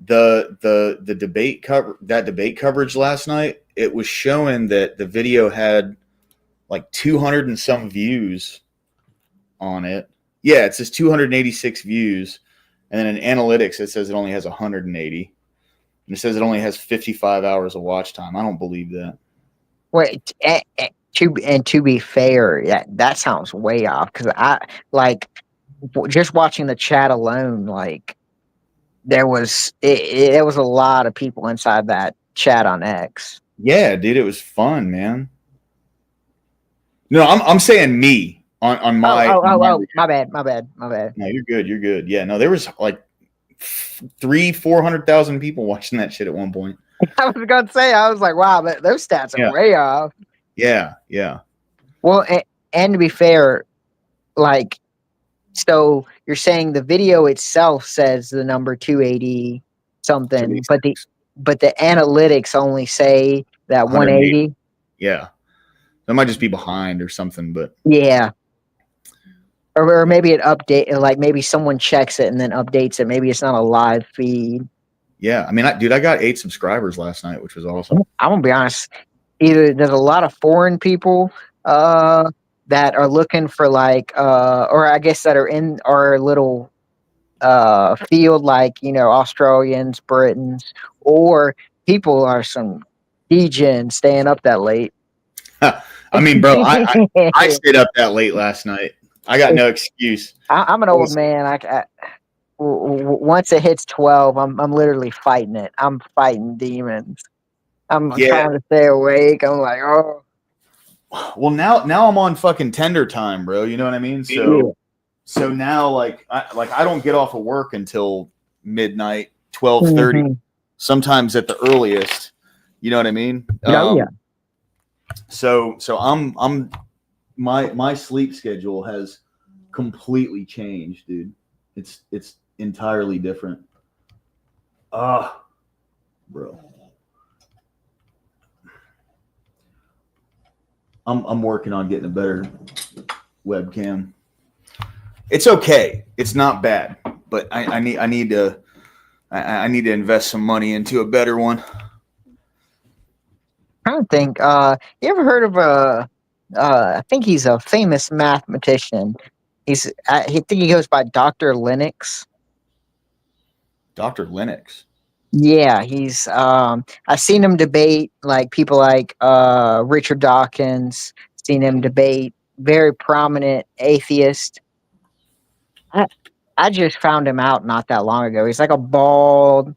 the debate debate coverage last night, it was showing that the video had like 200 and some views on it. Yeah, it says 286 views, and then in analytics it says it only has 180, and it says it only has 55 hours of watch time. I don't believe that. Wait, to be fair, that sounds way off because I like just watching the chat alone. Like there was a lot of people inside that chat on X. Yeah, dude, it was fun, man. No, I'm saying me on my. My bad. No, you're good. You're good. Yeah, no, there was like 400,000 people watching that shit at one point. I was gonna say, I was like, wow, those stats are way off. Yeah, yeah. Well, and to be fair, like, so you're saying the video itself says the number 280 something, but the analytics only say that 180. Yeah, that might just be behind or something, but yeah. Or maybe it update, like maybe someone checks it and then updates it. Maybe it's not a live feed. Yeah, I mean, I got 8 subscribers last night, which was awesome. I'm gonna be honest. Either there's a lot of foreign people that are looking for like, or I guess that are in our little field, like Australians, Britons, or people are some degens staying up that late. I mean, bro, I stayed up that late last night. I got no excuse. I'm an old man. Once it hits 12, I'm literally fighting it. I'm fighting demons. I'm trying to stay awake. I'm like, oh. Well, now I'm on fucking tender time, bro. You know what I mean? So now, like I don't get off of work until midnight, 12:30, sometimes at the earliest. You know what I mean? Yeah. So I'm my sleep schedule has completely changed, dude. It's entirely different. Bro. I'm working on getting a better webcam. It's okay. It's not bad, but I need to invest some money into a better one. I don't think. You ever heard of I think he's a famous mathematician. I think he goes by Dr. Linux. Dr. Linux. Yeah, he's I've seen him debate like people like Richard Dawkins, seen him debate very prominent atheist. I just found him out not that long ago. He's like a bald,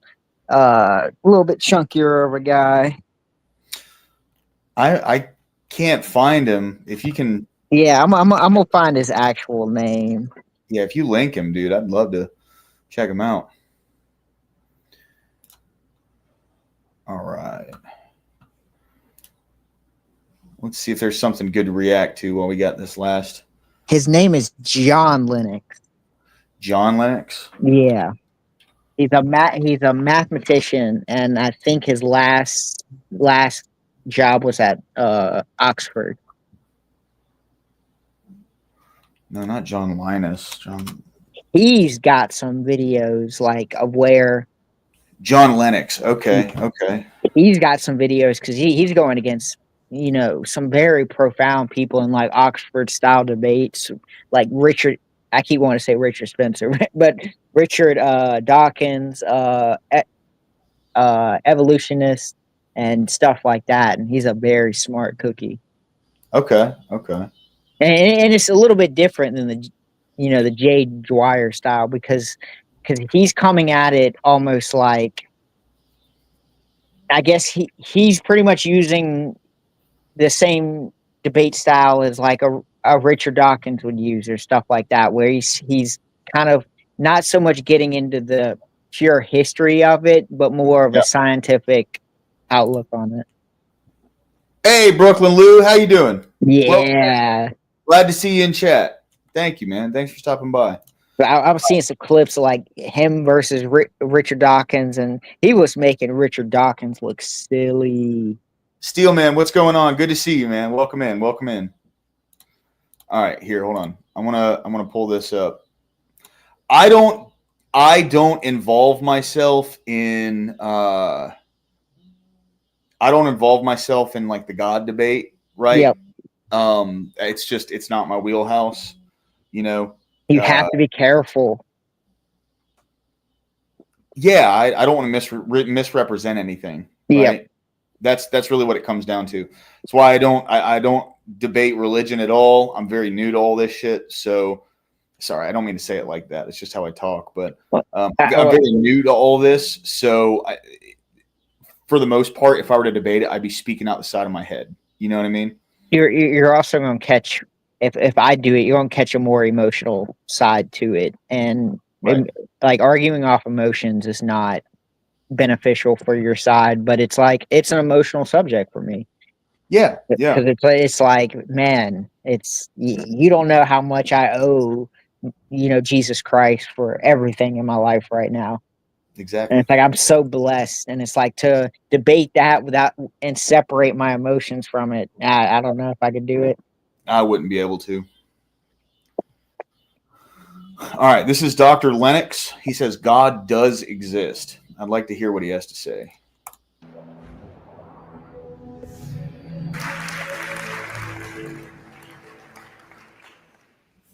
a little bit chunkier of a guy. I can't find him. If you can, yeah, I'm gonna find his actual name. Yeah, if you link him, dude, I'd love to check him out. All right. Let's see if there's something good to react to while we got this last. His name is John Linux. John Lennox? Yeah. He's a mathematician, and I think his last job was at Oxford. No, not John Linus. He's got some videos like of where John Lennox. Okay. He's got some videos because he's going against some very profound people in like Oxford style debates, like Richard. I keep wanting to say Richard Spencer, but Richard Dawkins, evolutionist, and stuff like that. And he's a very smart cookie. Okay. And it's a little bit different than the Jay Dwyer style because he's coming at it almost like, I guess he's pretty much using the same debate style as like a Richard Dawkins would use or stuff like that, where he's kind of not so much getting into the pure history of it, but more of a scientific outlook on it. Hey, Brooklyn Lou, how you doing? Yeah. Well, glad to see you in chat. Thank you, man. Thanks for stopping by. I was seeing some clips of like him versus Richard Dawkins, and he was making Richard Dawkins look silly. Steelman, what's going on? Good to see you, man. Welcome in. All right, here, hold on. I'm gonna pull this up. I don't involve myself in I don't involve myself in like the God debate, right? Yep. It's not my wheelhouse, you know. You have to be careful. Yeah, I don't want to misrepresent anything, right? Yep. That's really what it comes down to. That's why I don't debate religion at all. I'm very new to all this shit. So sorry, I don't mean to say it like that. It's just how I talk. But I'm very new to all this. So for the most part, if I were to debate it, I'd be speaking out the side of my head. You know what I mean? You're also going to catch, if I do it, you're going to catch a more emotional side to it. And Right. like arguing off emotions is not beneficial for your side, but it's like, it's an emotional subject for me. Yeah. Because it's like, man, you don't know how much I owe, Jesus Christ for everything in my life right now. Exactly. And it's like, I'm so blessed. And it's like, to debate that and separate my emotions from it. I don't know if I could do it. I wouldn't be able to. All right. This is Dr. Lennox. He says God does exist. I'd like to hear what he has to say.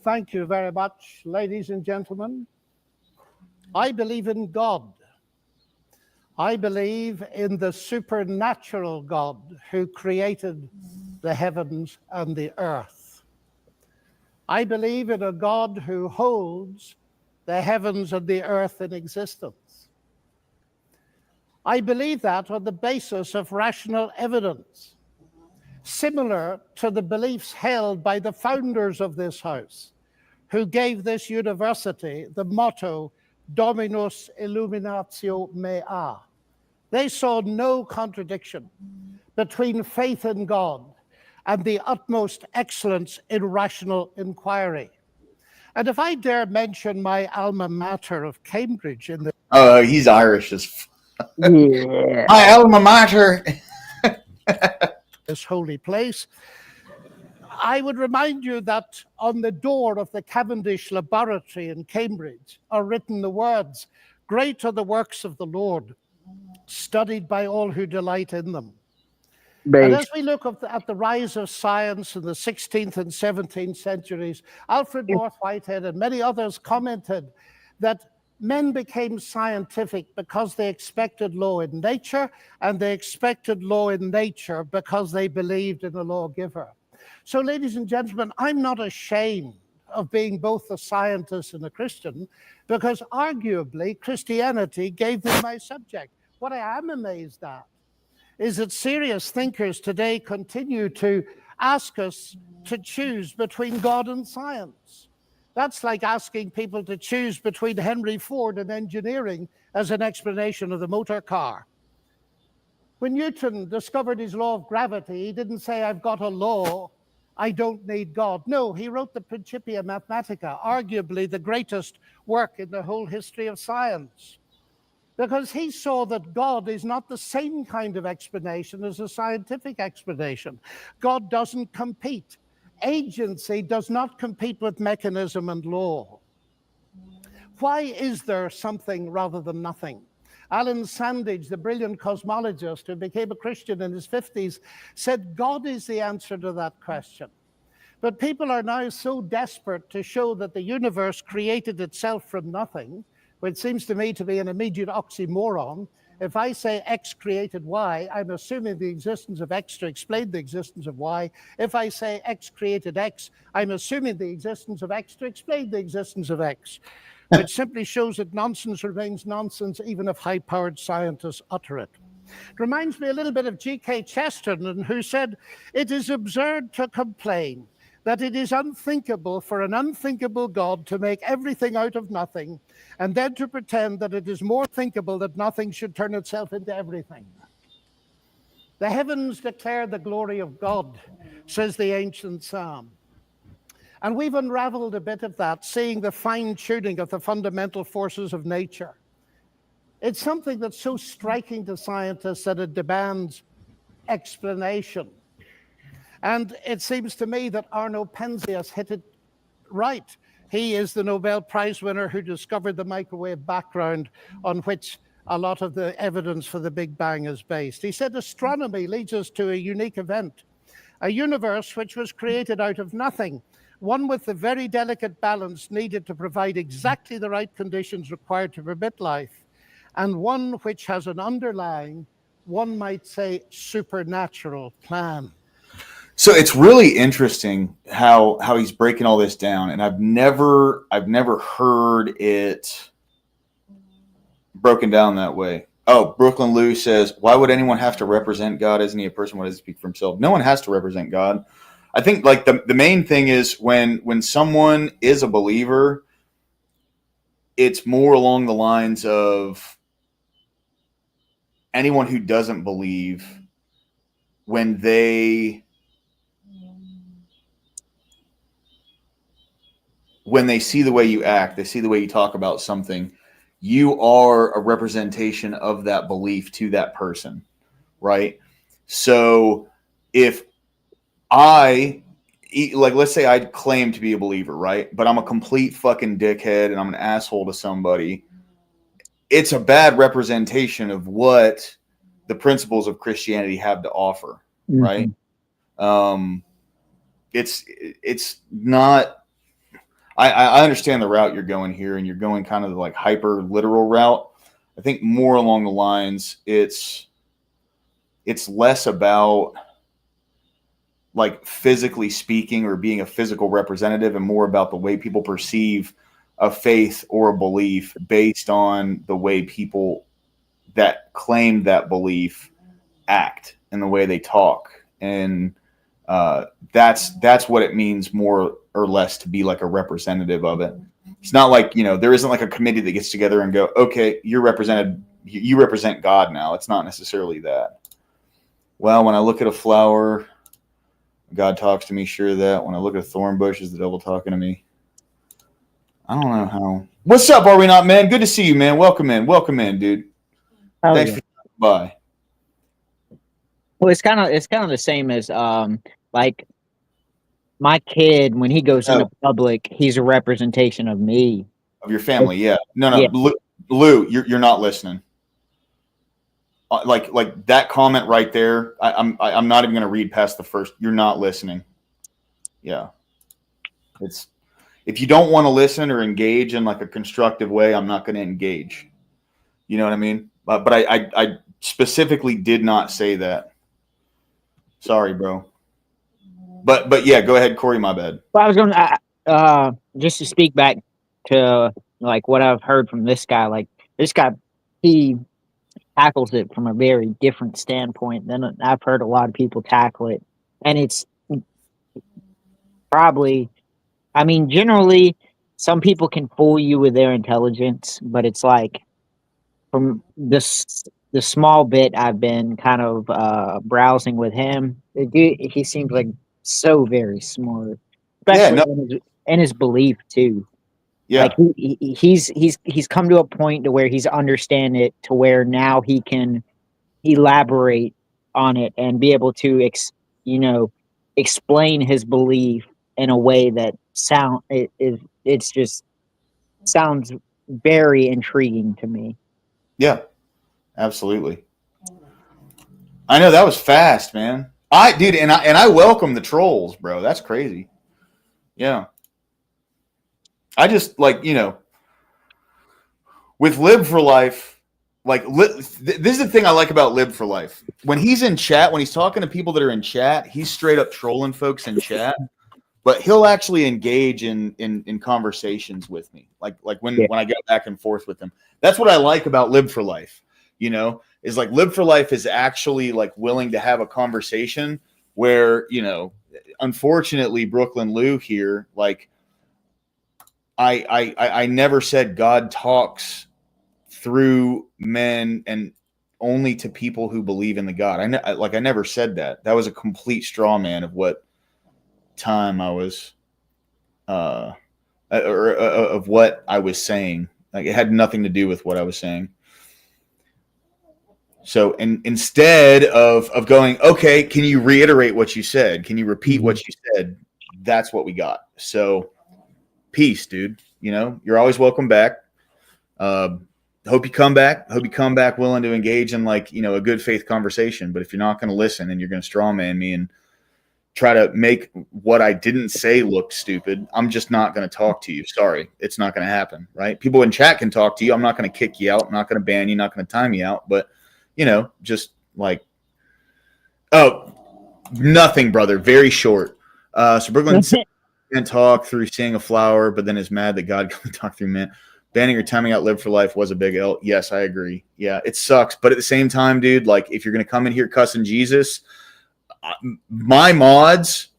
Thank you very much, ladies and gentlemen. I believe in God. I believe in the supernatural God who created the heavens and the earth. I believe in a God who holds the heavens and the earth in existence. I believe that on the basis of rational evidence, similar to the beliefs held by the founders of this house, who gave this university the motto, Dominus Illuminatio Mea. They saw no contradiction between faith in God and the utmost excellence in rational inquiry. And if I dare mention my alma mater of Cambridge in the... Oh, he's Irish as Yeah. my alma mater. this holy place, I would remind you that on the door of the Cavendish Laboratory in Cambridge are written the words, "Great are the works of the Lord, studied by all who delight in them." And as we look at the rise of science in the 16th and 17th centuries, Alfred North Whitehead and many others commented that men became scientific because they expected law in nature, and they expected law in nature because they believed in a lawgiver. So, ladies and gentlemen, I'm not ashamed of being both a scientist and a Christian, because arguably Christianity gave me my subject. What I am amazed at is that serious thinkers today continue to ask us to choose between God and science. That's like asking people to choose between Henry Ford and engineering as an explanation of the motor car. When Newton discovered his law of gravity, he didn't say, I've got a law, I don't need God. No, he wrote the Principia Mathematica, arguably the greatest work in the whole history of science, because he saw that God is not the same kind of explanation as a scientific explanation. God doesn't compete. Agency does not compete with mechanism and law. Why is there something rather than nothing? Alan Sandage, the brilliant cosmologist who became a Christian in his 50s, said God is the answer to that question. But people are now so desperate to show that the universe created itself from nothing, which seems to me to be an immediate oxymoron. If I say X created Y, I'm assuming the existence of X to explain the existence of Y. If I say X created X, I'm assuming the existence of X to explain the existence of X, which simply shows that nonsense remains nonsense even if high-powered scientists utter it. It reminds me a little bit of G.K. Chesterton, who said, "It is absurd to complain that it is unthinkable for an unthinkable God to make everything out of nothing, and then to pretend that it is more thinkable that nothing should turn itself into everything." The heavens declare the glory of God, says the ancient psalm. And we've unraveled a bit of that, seeing the fine-tuning of the fundamental forces of nature. It's something that's so striking to scientists that it demands explanation. And it seems to me that Arno Penzias hit it right. He is the Nobel Prize winner who discovered the microwave background on which a lot of the evidence for the Big Bang is based. He said astronomy leads us to a unique event, a universe which was created out of nothing, one with the very delicate balance needed to provide exactly the right conditions required to permit life, and one which has an underlying, one might say, supernatural plan. So it's really interesting how he's breaking all this down, and I've never heard it broken down that way. Oh, Brooklyn Lou says, why would anyone have to represent God? Isn't he a person? Why does he speak for himself? No one has to represent God. I think like the main thing is when someone is a believer, it's more along the lines of anyone who doesn't believe, when they see the way you act, they see the way you talk about something, you are a representation of that belief to that person, right? So if let's say I claim to be a believer, right? But I'm a complete fucking dickhead and I'm an asshole to somebody. It's a bad representation of what the principles of Christianity have to offer, right? It's not. I understand the route you're going here, and you're going kind of the like hyper literal route. I think more along the lines, it's less about like physically speaking or being a physical representative, and more about the way people perceive a faith or a belief based on the way people that claim that belief act and the way they talk. And that's what it means more or less to be like a representative of it. It's not like, there isn't like a committee that gets together and go, okay, you represent God now. It's not necessarily that. Well, when I look at a flower, God talks to me, sure of that. When I look at a thorn bush, is the devil talking to me? I don't know how. What's up, Are We Not, man? Good to see you, man. Welcome in, dude. Thanks for stopping by. Well, it's kind of the same as like my kid, when he goes into public, he's a representation of me, of your family. Yeah. No. Yeah. Lou, you're not listening. Like that comment right there. I'm not even going to read past the first. You're not listening. Yeah. It's, if you don't want to listen or engage in like a constructive way, I'm not going to engage. You know what I mean? But I specifically did not say that. Sorry, bro. But yeah, go ahead, Corey. My bad. Well, I was going to just to speak back to like what I've heard from this guy. Like this guy, he tackles it from a very different standpoint than I've heard a lot of people tackle it, and it's probably, I mean, generally, some people can fool you with their intelligence, but it's like from the small bit I've been kind of browsing with him, he seems like so very smart, especially in his belief too. Yeah, like he's come to a point to where he's understand it to where now he can elaborate on it and be able to explain his belief in a way that it's just sounds very intriguing to me. Yeah, absolutely. I know that was fast, man. Dude, and I welcome the trolls, bro. That's crazy. Yeah. I just with Lib for Life, this is the thing I like about Lib for Life. When he's in chat, when he's talking to people that are in chat, he's straight up trolling folks in chat, but he'll actually engage in conversations with me. Like when I go back and forth with him. That's what I like about Lib for Life, is like Lib for Life is actually like willing to have a conversation where, unfortunately, Brooklyn Lou here, like, I never said God talks through men and only to people who believe in the God. I never said that. That was a complete straw man of what time I was, or of what I was saying. Like it had nothing to do with what I was saying. So, instead of going, okay, can you reiterate what you said? Can you repeat what you said? That's what we got. So, peace, dude. You're always welcome back. hope you come back. Hope you come back willing to engage in like, you know, a good faith conversation. But if you're not going to listen and you're going to strawman me and try to make what I didn't say look stupid, I'm just not going to talk to you. Sorry. It's not going to happen, right? People in chat can talk to you. I'm not going to kick you out. I'm not going to ban you. Not going to time you out. But, you know, just like, oh, nothing, brother. Very short. So Brooklyn can't talk through seeing a flower, but then is mad that God can talk through man. Banning or timing out Live for Life was a big L. Yes, I agree. Yeah, it sucks. But at the same time, dude, like if you're going to come in here cussing Jesus, my mods,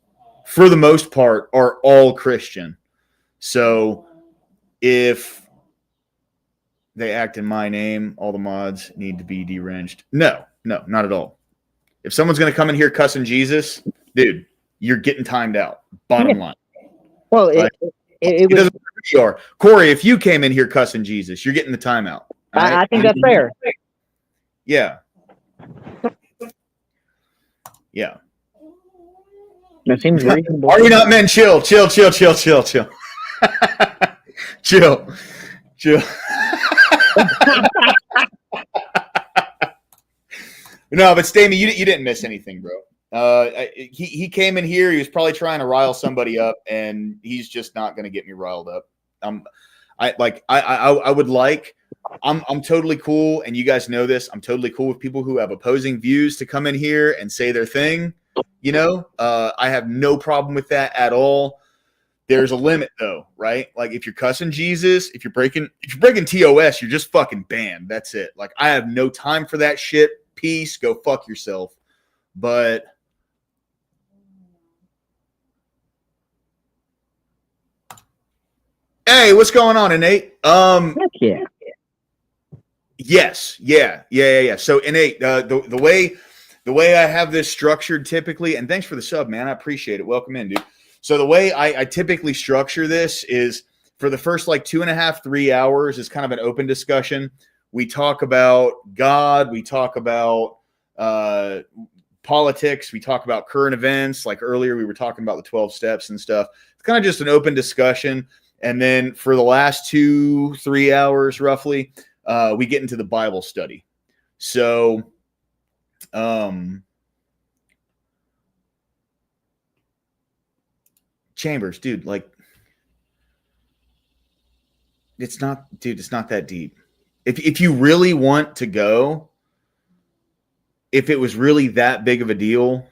for the most part, are all Christian. So if they act in my name, all the mods need to be deranged. No, not at all. If someone's going to come in here cussing Jesus, dude, you're getting timed out. Bottom line. Well, right? It doesn't matter who you are. Corey, if you came in here cussing Jesus, you're getting the timeout. Right? I think that's fair. Yeah. Yeah. That seems reasonable. Are we not men? Chill. Chill. No, but Stamy, you didn't miss anything, bro. He came in here. He was probably trying to rile somebody up, and he's just not going to get me riled up. I would like. I'm totally cool, and you guys know this. I'm totally cool with people who have opposing views to come in here and say their thing. You know, I have no problem with that at all. There's a limit, though, right? Like if you're cussing Jesus, if you're breaking TOS, you're just fucking banned. That's it. Like I have no time for that shit. Peace. Go fuck yourself. But hey, what's going on, Innate? Yeah. Yes. Yeah. So Innate, the way I have this structured typically, and thanks for the sub, man. I appreciate it. Welcome in, dude. So the way I typically structure this is for the first like 2.5, 3 hours is kind of an open discussion. We talk about God. We talk about politics. We talk about current events. Like earlier, we were talking about the 12 steps and stuff. It's kind of just an open discussion. And then for the last 2-3 hours, roughly, we get into the Bible study. So, Chambers, dude, like, it's not that deep. If you really want to go, if it was really that big of a deal,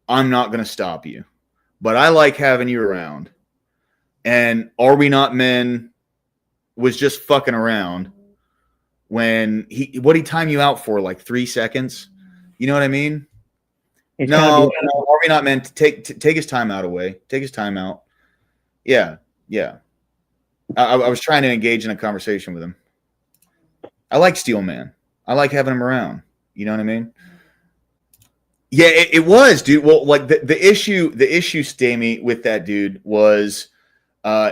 I'm not going to stop you. But I like having you around. And Are We Not Men was just fucking around when what'd he time you out for? Like 3 seconds? You know what I mean? No, Are We Not Men? Take his time out away. Take his time out. Yeah. I was trying to engage in a conversation with him. I like Steel Man. I like having him around. You know what I mean? Yeah, it was, dude. Well, like the issue, Stamy, with that dude was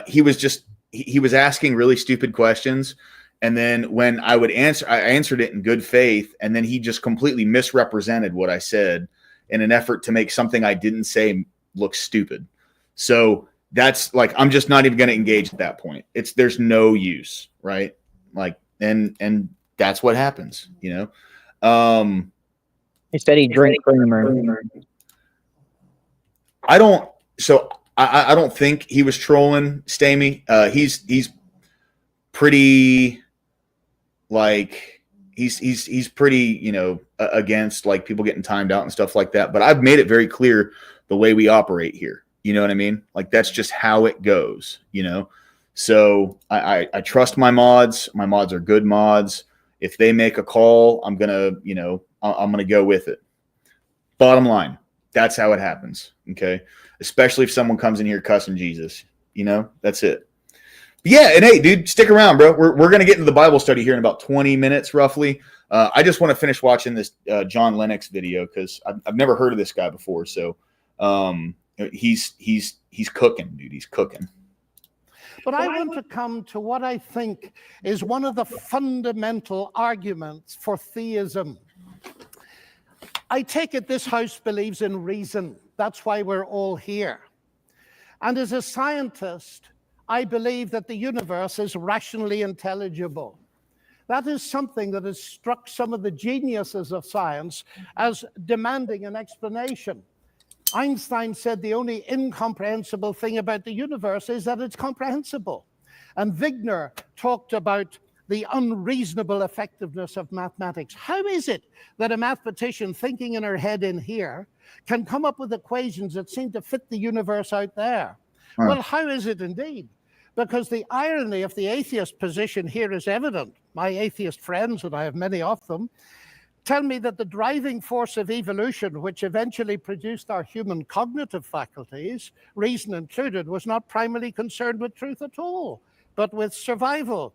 he was asking really stupid questions. And then when I would answer, I answered it in good faith. And then he just completely misrepresented what I said in an effort to make something I didn't say look stupid. So that's like, I'm just not even going to engage at that point. There's no use, right? Like, and that's what happens, you know? He said he drank creamer. I don't think he was trolling Stamy. He's pretty, like, he's pretty, you know, against like people getting timed out and stuff like that. But I've made it very clear the way we operate here. You know what I mean? Like that's just how it goes, you know? So I trust my mods. My mods are good mods. If they make a call, I'm going to go with it. Bottom line, that's how it happens. Okay. Especially if someone comes in here cussing Jesus, you know, that's it. But yeah. And hey, dude, stick around, bro. We're going to get into the Bible study here in about 20 minutes, roughly. I just want to finish watching this John Lennox video because I've never heard of this guy before. So he's cooking, dude. He's cooking. But I want to come to what I think is one of the fundamental arguments for theism. I take it this house believes in reason. That's why we're all here. And as a scientist, I believe that the universe is rationally intelligible. That is something that has struck some of the geniuses of science as demanding an explanation. Einstein said the only incomprehensible thing about the universe is that it's comprehensible. And Wigner talked about the unreasonable effectiveness of mathematics. How is it that a mathematician thinking in her head in here can come up with equations that seem to fit the universe out there? Well, how is it indeed? Because the irony of the atheist position here is evident. My atheist friends, and I have many of them, tell me that the driving force of evolution, which eventually produced our human cognitive faculties, reason included, was not primarily concerned with truth at all, but with survival.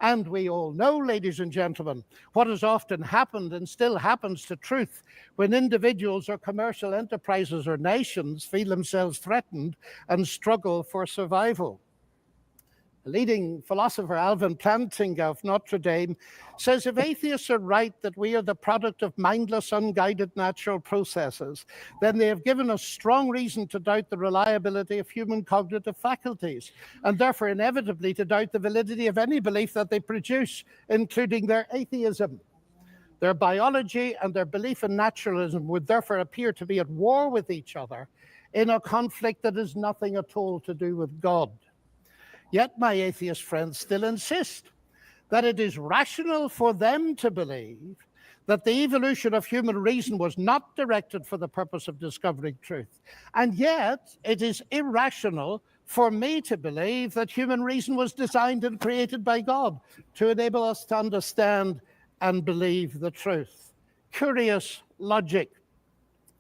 And we all know, ladies and gentlemen, what has often happened and still happens to truth when individuals or commercial enterprises or nations feel themselves threatened and struggle for survival. The leading philosopher Alvin Plantinga of Notre Dame says if atheists are right that we are the product of mindless, unguided natural processes, then they have given us strong reason to doubt the reliability of human cognitive faculties, and therefore inevitably to doubt the validity of any belief that they produce, including their atheism. Their biology and their belief in naturalism would therefore appear to be at war with each other in a conflict that has nothing at all to do with God. Yet my atheist friends still insist that it is rational for them to believe that the evolution of human reason was not directed for the purpose of discovering truth. And yet it is irrational for me to believe that human reason was designed and created by God to enable us to understand and believe the truth. Curious logic.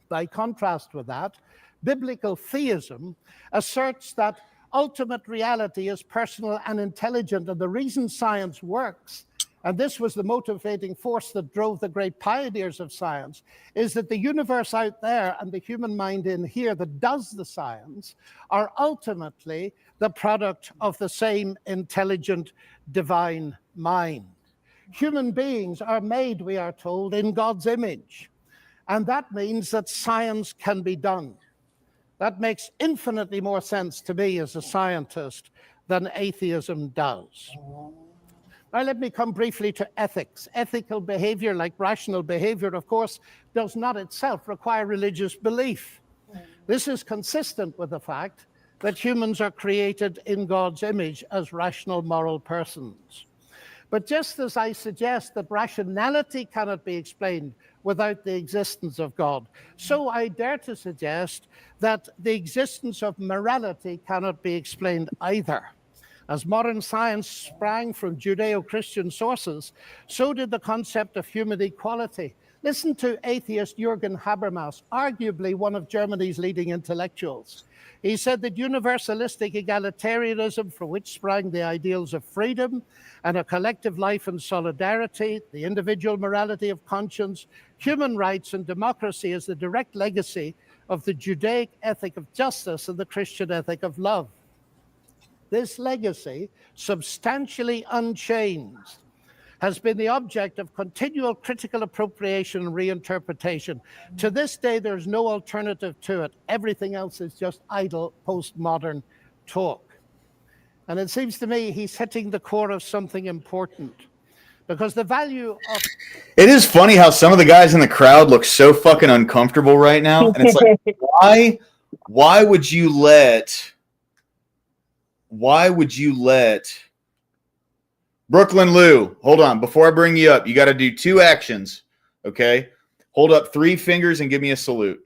By contrast with that, biblical theism asserts that ultimate reality is personal and intelligent, and the reason science works, and this was the motivating force that drove the great pioneers of science, is that the universe out there and the human mind in here that does the science are ultimately the product of the same intelligent divine mind. Human beings are made, we are told, in God's image, and that means that science can be done. That makes infinitely more sense to me as a scientist than atheism does. Now, let me come briefly to ethics. Ethical behavior, like rational behavior, of course, does not itself require religious belief. This is consistent with the fact that humans are created in God's image as rational moral persons. But just as I suggest that rationality cannot be explained without the existence of God, so I dare to suggest that the existence of morality cannot be explained either. As modern science sprang from Judeo-Christian sources, so did the concept of human equality. Listen to atheist Jürgen Habermas, arguably one of Germany's leading intellectuals. He said that universalistic egalitarianism, from which sprang the ideals of freedom and a collective life in solidarity, the individual morality of conscience, human rights, and democracy is the direct legacy of the Judaic ethic of justice and the Christian ethic of love. This legacy, substantially unchanged, has been the object of continual critical appropriation and reinterpretation. To this day, there's no alternative to it. Everything else is just idle postmodern talk. And it seems to me he's hitting the core of something important, because the value of... It is funny how some of the guys in the crowd look so fucking uncomfortable right now. And it's like, why would you let Brooklyn Lou, hold on. Before I bring you up, you got to do two actions, okay? Hold up 3 fingers and give me a salute.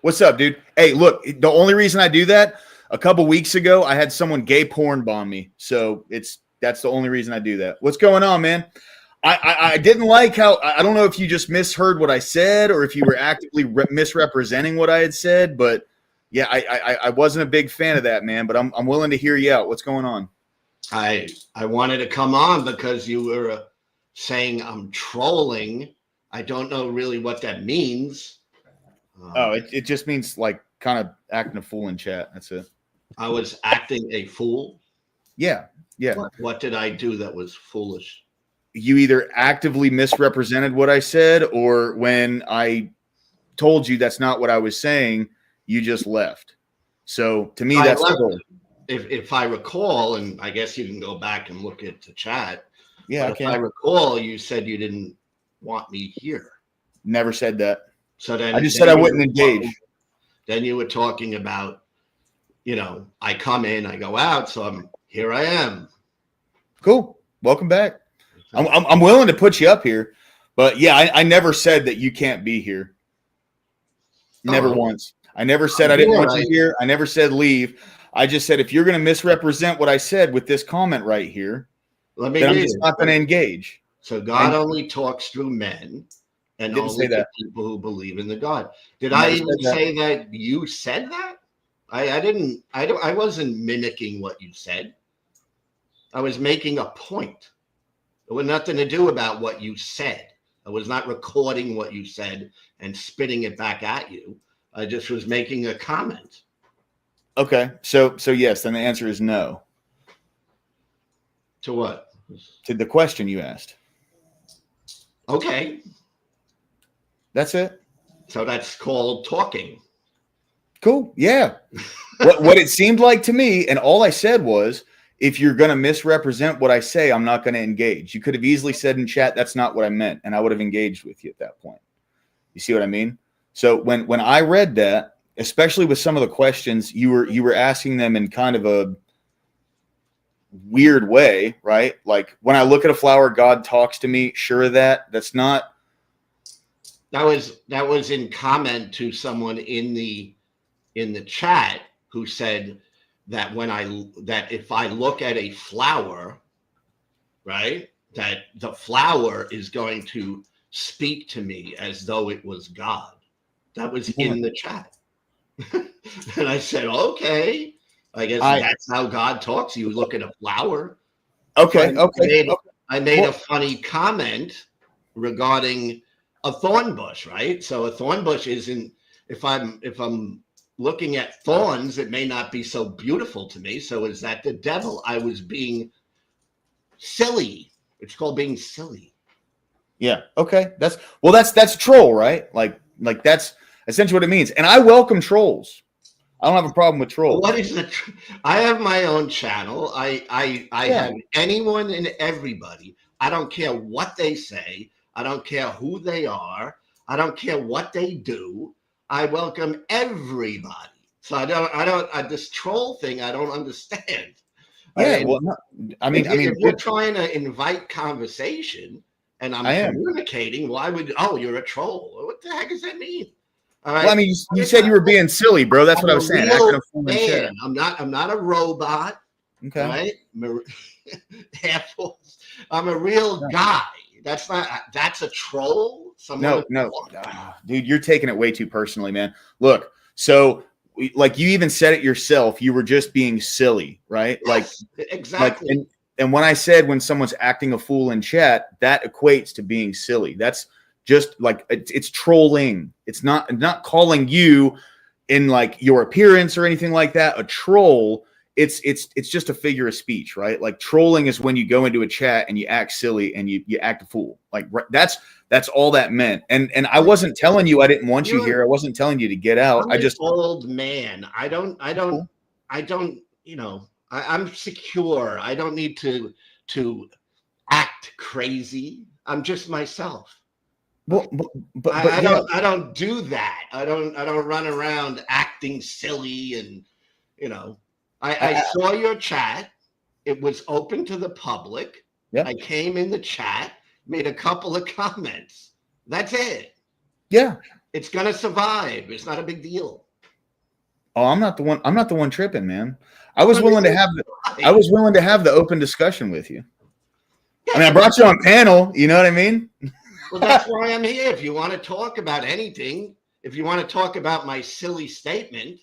What's up, dude? Hey, look, the only reason I do that, a couple weeks ago, I had someone gay porn bomb me. So that's the only reason I do that. What's going on, man? I didn't like how, I don't know if you just misheard what I said or if you were actively misrepresenting what I had said, but yeah, I wasn't a big fan of that, man, but I'm willing to hear you out. What's going on? I wanted to come on because you were saying I'm trolling. I don't know really what that means. It just means like kind of acting a fool in chat. That's it. I was acting a fool. Yeah. What did I do that was foolish? You either actively misrepresented what I said, or when I told you that's not what I was saying, you just left. So to me, I that's left- cool. If I recall, and I guess you can go back and look at the chat. Yeah, But if I recall, you said you didn't want me here. Never said that. So then I just said I you wouldn't were engage. Then you were talking about, I come in, I go out, so here I am. Cool. Welcome back. I'm willing to put you up here, but yeah, I never said that you can't be here. Never once. I never said I didn't want you here. I never said leave. I just said if you're going to misrepresent what I said with this comment right here, then I'm just not going to engage. So God only talks through men and only to people who believe in the God. Did I even say that you said that? I wasn't mimicking what you said. I was making a point. It had nothing to do about what you said. I was not recording what you said and spitting it back at you. I just was making a comment. Okay. So yes, then the answer is no. To what? To the question you asked. Okay. That's it. So that's called talking. Cool. Yeah. what it seemed like to me, and all I said was, if you're going to misrepresent what I say, I'm not going to engage. You could have easily said in chat, that's not what I meant, and I would have engaged with you at that point. You see what I mean? So when I read that, especially with some of the questions, you were asking them in kind of a weird way, right? Like when I look at a flower, God talks to me. Sure, that's not. That was in comment to someone in the chat who said that if I look at a flower, right, that the flower is going to speak to me as though it was God. That was in the chat. And I said, okay, I guess that's how God talks. You look at a flower. Okay. I made a funny comment regarding a thorn bush, right? So a thorn bush isn't, if I'm looking at thorns, it may not be so beautiful to me. So is that the devil? I was being silly. It's called being silly. Yeah. Okay. That's troll, right? Like that's essentially what it means. And I welcome trolls. I don't have a problem with trolls. What is I have my own channel. I have anyone and everybody. I don't care what they say. I don't care who they are. I don't care what they do. I welcome everybody. So this troll thing, I don't understand. Yeah, If you're trying to invite conversation and I'm communicating, why would you're a troll? What the heck does that mean? All right. Well, I mean, you said you were being silly, bro. That's what I was saying. I'm not a robot. Okay. Right? I'm a real guy. That's a troll. No, dude, you're taking it way too personally, man. Look, so like you even said it yourself, you were just being silly, right? Yes, exactly. And when I said when someone's acting a fool in chat, that equates to being silly. That's just like it's trolling. It's not calling you in like your appearance or anything like that a troll. It's just a figure of speech, right? Like trolling is when you go into a chat and you act silly and you act a fool. Like that's all that meant. And I wasn't telling you I didn't want you here. I wasn't telling you to get out. I'm an old man. I'm secure. I don't need to act crazy. I'm just myself. Well, but I don't do that. I don't run around acting silly and I saw your chat. It was open to the public. Yeah. I came in the chat, made a couple of comments. That's it. Yeah. It's gonna survive. It's not a big deal. Oh, I'm not the one tripping, man. I was willing to have the open discussion with you. I mean, I brought you on panel, you know what I mean? Well, that's why I'm here. If you want to talk about anything, if you want to talk about my silly statement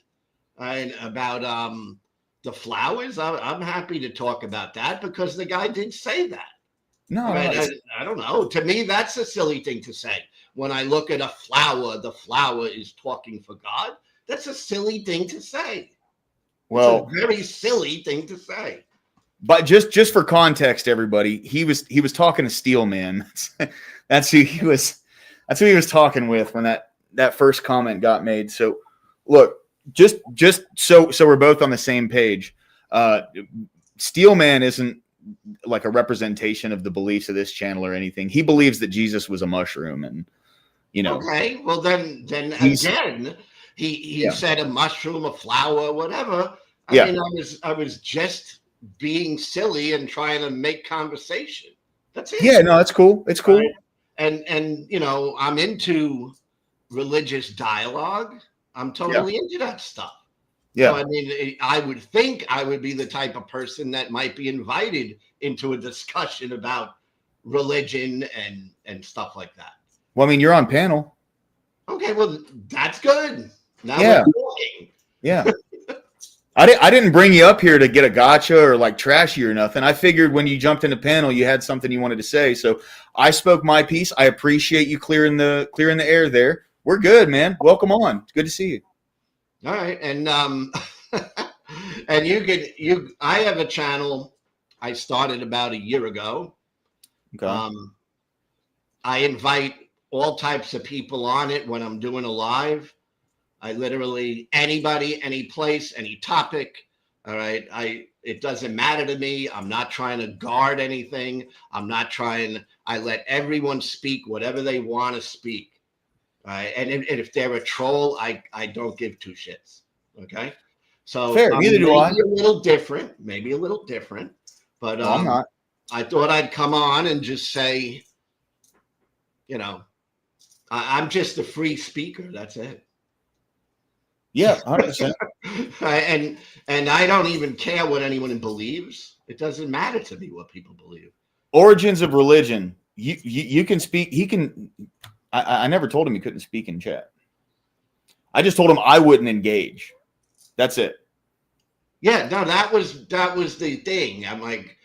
and about the flowers, I'm happy to talk about that because the guy did say that. No, I don't know. To me, that's a silly thing to say. When I look at a flower, the flower is talking for God. That's a silly thing to say. Well, it's a very silly thing to say. But just for context, everybody, he was talking to Steel Man. That's who he was talking with when that first comment got made. So look, just so we're both on the same page. Steelman isn't like a representation of the beliefs of this channel or anything. He believes that Jesus was a mushroom, and Okay, well then again, he said a mushroom, a flower, whatever. I mean, I was just being silly and trying to make conversation. That's it. Yeah, no, it's cool. It's cool. Right? And I'm into religious dialogue. I'm totally into that stuff. Yeah. So, I mean, I would think I would be the type of person that might be invited into a discussion about religion and stuff like that. Well, I mean, you're on panel. Okay, well, that's good. Now Yeah. we're talking. Yeah. I didn't bring you up here to get a gotcha or like trash you or nothing. I figured when you jumped into panel, you had something you wanted to say. So I spoke my piece. I appreciate you clearing the air there. We're good, man. Welcome on. It's good to see you. All right, and and I have a channel I started about a year ago. Okay. I invite all types of people on it when I'm doing a live. I literally anybody, any place, any topic. All right. It doesn't matter to me. I'm not trying to guard anything. I let everyone speak whatever they want to speak. All right. And if they're a troll, I don't give two shits. Okay. So fair, neither do I. Maybe a little different, but I'm not. I thought I'd come on and just say, I'm just a free speaker. That's it. Yeah, 100%. and I don't even care what anyone believes. It doesn't matter to me what people believe. Origins of religion. You can speak. He can. I never told him he couldn't speak in chat. I just told him I wouldn't engage. That's it. Yeah, no, that was the thing. I'm like,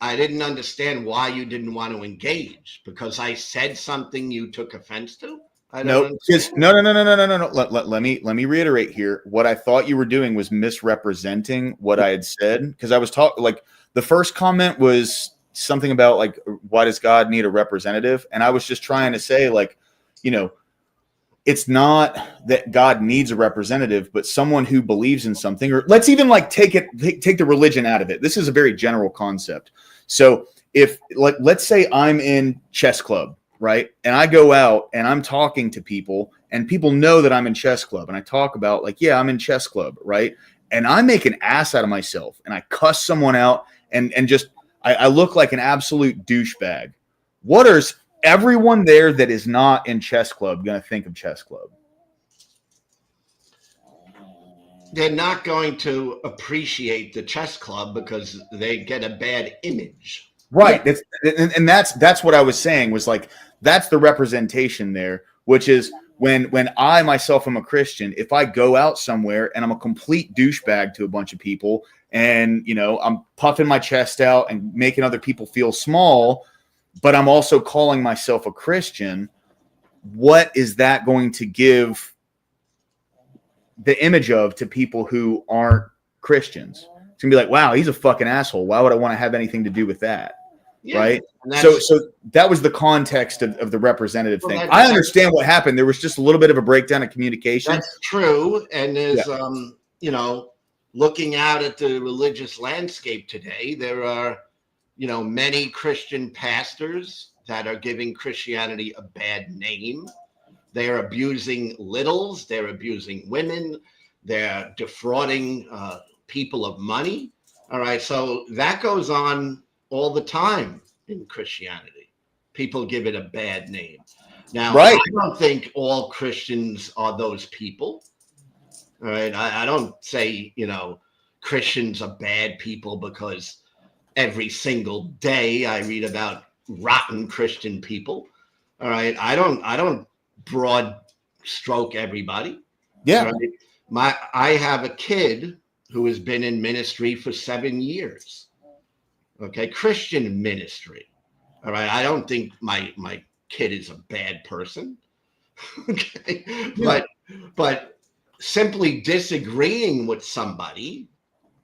I didn't understand why you didn't want to engage because I said something you took offense to. No. Let me reiterate here. What I thought you were doing was misrepresenting what I had said because I was talking like the first comment was something about like why does God need a representative, and I was just trying to say like, it's not that God needs a representative, but someone who believes in something. Or let's even like take the religion out of it. This is a very general concept. So if let's say I'm in chess club. Right. And I go out and I'm talking to people and people know that I'm in chess club. And I talk about like, yeah, I'm in chess club. Right. And I make an ass out of myself and I cuss someone out and just I look like an absolute douchebag. What is everyone there that is not in chess club going to think of chess club? They're not going to appreciate the chess club because they get a bad image. Right. That's what I was saying was like, that's the representation there, which is when I myself am a Christian, if I go out somewhere and I'm a complete douchebag to a bunch of people and, I'm puffing my chest out and making other people feel small, but I'm also calling myself a Christian, what is that going to give the image of to people who aren't Christians? It's gonna be like, wow, he's a fucking asshole. Why would I want to have anything to do with that? Yeah, right. So that was the context of the representative thing. I understand what happened. There was just a little bit of a breakdown of communication. That's true. And there's, looking out at the religious landscape today, there are, many Christian pastors that are giving Christianity a bad name. They're abusing littles. They're abusing women. They're defrauding people of money. All right. So that goes on all the time in Christianity. People give it a bad name. Now, right. I don't think all Christians are those people. All right. I don't say, Christians are bad people because every single day I read about rotten Christian people. All right. I don't broad stroke everybody. Yeah. Right? I have a kid who has been in ministry for 7 years. Okay, Christian ministry. All right. I don't think my kid is a bad person. Okay. Yeah. But simply disagreeing with somebody,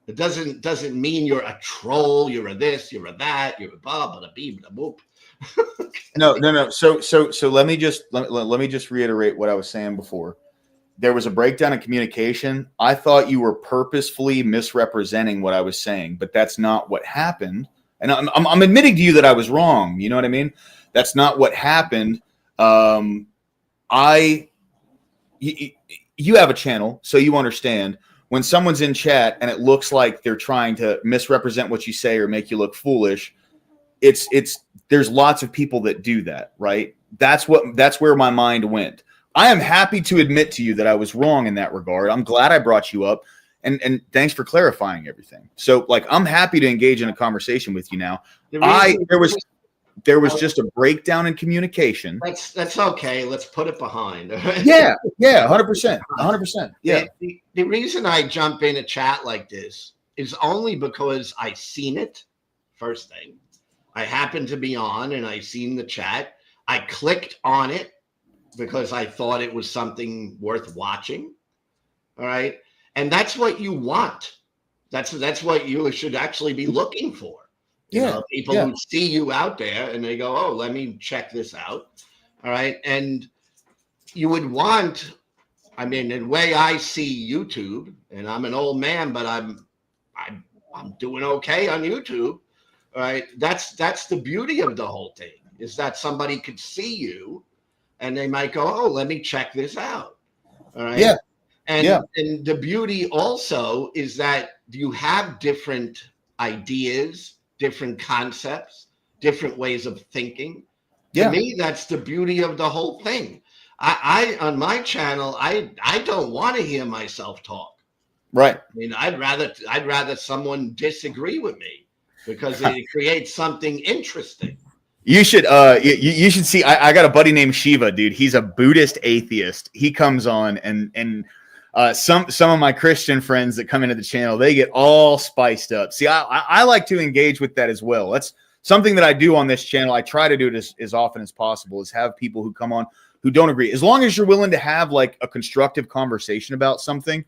it doesn't mean you're a troll, you're a this, you're a that, you're a blah, blah, beep, blah, boop. No. So let me just reiterate what I was saying before. there was a breakdown in communication. I thought you were purposefully misrepresenting what I was saying, but that's not what happened. And I'm admitting to you that I was wrong. You know what I mean? That's not what happened. You have a channel, so you understand when someone's in chat and it looks like they're trying to misrepresent what you say or make you look foolish. There's lots of people that do that, right? That's where my mind went. I am happy to admit to you that I was wrong in that regard. I'm glad I brought you up, and thanks for clarifying everything. So, like, I'm happy to engage in a conversation with you now. There was just a breakdown in communication. That's okay. Let's put it behind. Yeah, 100%, 100%. Yeah. The reason I jump in a chat like this is only because I seen it. First thing, I happened to be on and I seen the chat. I clicked on it because I thought it was something worth watching. All right. And that's what you want. That's what you should actually be looking for. You know, people who see you out there and they go, oh, let me check this out. All right. And you would want, I mean, the way I see YouTube, and I'm an old man, but I'm doing okay on YouTube. All right. That's the beauty of the whole thing, is that somebody could see you and they might go, oh, let me check this out. All right. Yeah. And the beauty also is that you have different ideas, different concepts, different ways of thinking. To me, that's the beauty of the whole thing. I on my channel, I don't want to hear myself talk. Right. I mean, I'd rather someone disagree with me because it creates something interesting. You should you should see. I got a buddy named Shiva, dude. He's a Buddhist atheist. He comes on and some of my Christian friends that come into the channel, they get all spiced up. See, I like to engage with that as well. That's something that I do on this channel. I try to do it as often as possible, is have people who come on who don't agree. As long as you're willing to have like a constructive conversation about something.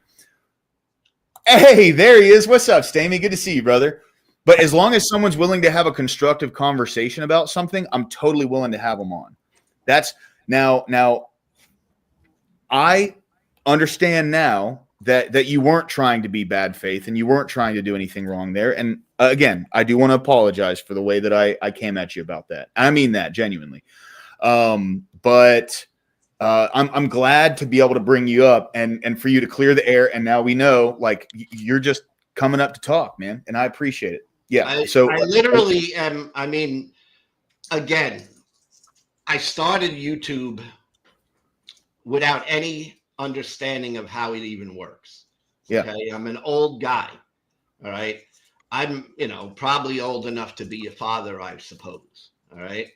Hey, there he is. What's up, Stamey? Good to see you, brother. But as long as someone's willing to have a constructive conversation about something, I'm totally willing to have them on. That's now I understand now that you weren't trying to be bad faith and you weren't trying to do anything wrong there. And again, I do want to apologize for the way that I came at you about that. I mean that genuinely. But I'm glad to be able to bring you up and for you to clear the air. And now we know, like, you're just coming up to talk, man. And I appreciate it. Yeah. I literally am. I mean, again, I started YouTube without any understanding of how it even works. Yeah. Okay? I'm an old guy. All right. I'm, probably old enough to be a father, I suppose. All right.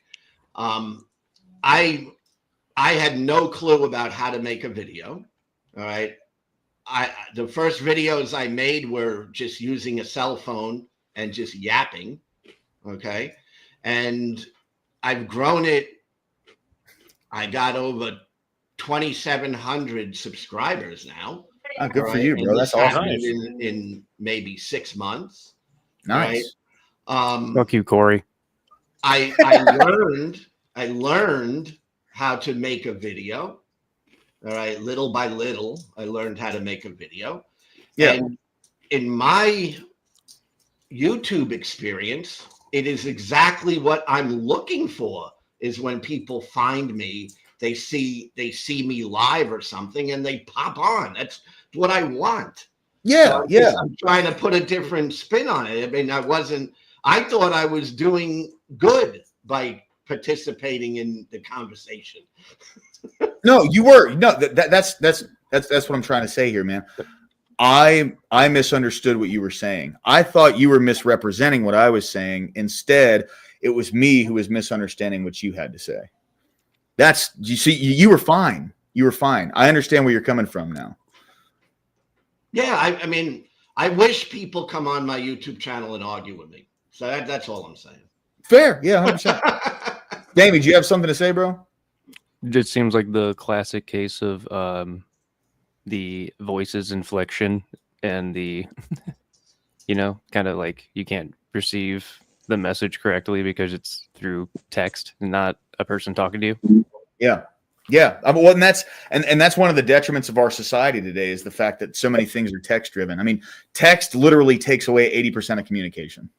I had no clue about how to make a video. All right. The first videos I made were just using a cell phone and just yapping. Okay. And I've grown it. I got over 2,700 subscribers now. Oh, good for you, bro. That's awesome. In maybe 6 months. Nice. Right? Fuck you, Corey. I learned how to make a video. All right. Little by little, I learned how to make a video. Yeah. And in my YouTube experience, it is exactly what I'm looking for, is when people find me, they see me live or something and they pop on. That's what I want. Yeah. So I'm trying to put a different spin on it. I mean, I thought I was doing good by participating in the conversation. No, you were. No, that's what I'm trying to say here, man. I misunderstood what you were saying. I thought you were misrepresenting what I was saying. Instead, it was me who was misunderstanding what you had to say. You see, you were fine. You were fine. I understand where you're coming from now. Yeah, I mean, I wish people come on my YouTube channel and argue with me. So that's all I'm saying. Fair. Yeah, 100%. Damien, do you have something to say, bro? It just seems like the classic case of the voice's inflection and the, kind of like you can't perceive the message correctly because it's through text and not a person talking to you. Yeah. Yeah, well, and that's one of the detriments of our society today is the fact that so many things are text driven. I mean, text literally takes away 80% of communication.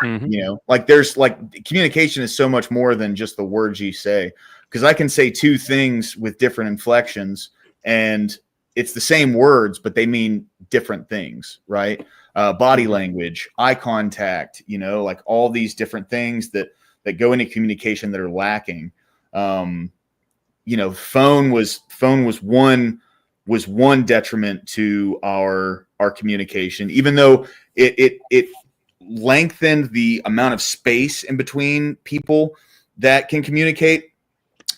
Mhm. You know, like there's like communication is so much more than just the words you say, because I can say two things with different inflections and it's the same words, but they mean different things, right? Body language, eye contact, you know, like all these different things that go into communication that are lacking. You know, phone was one detriment to our communication, even though it lengthened the amount of space in between people that can communicate.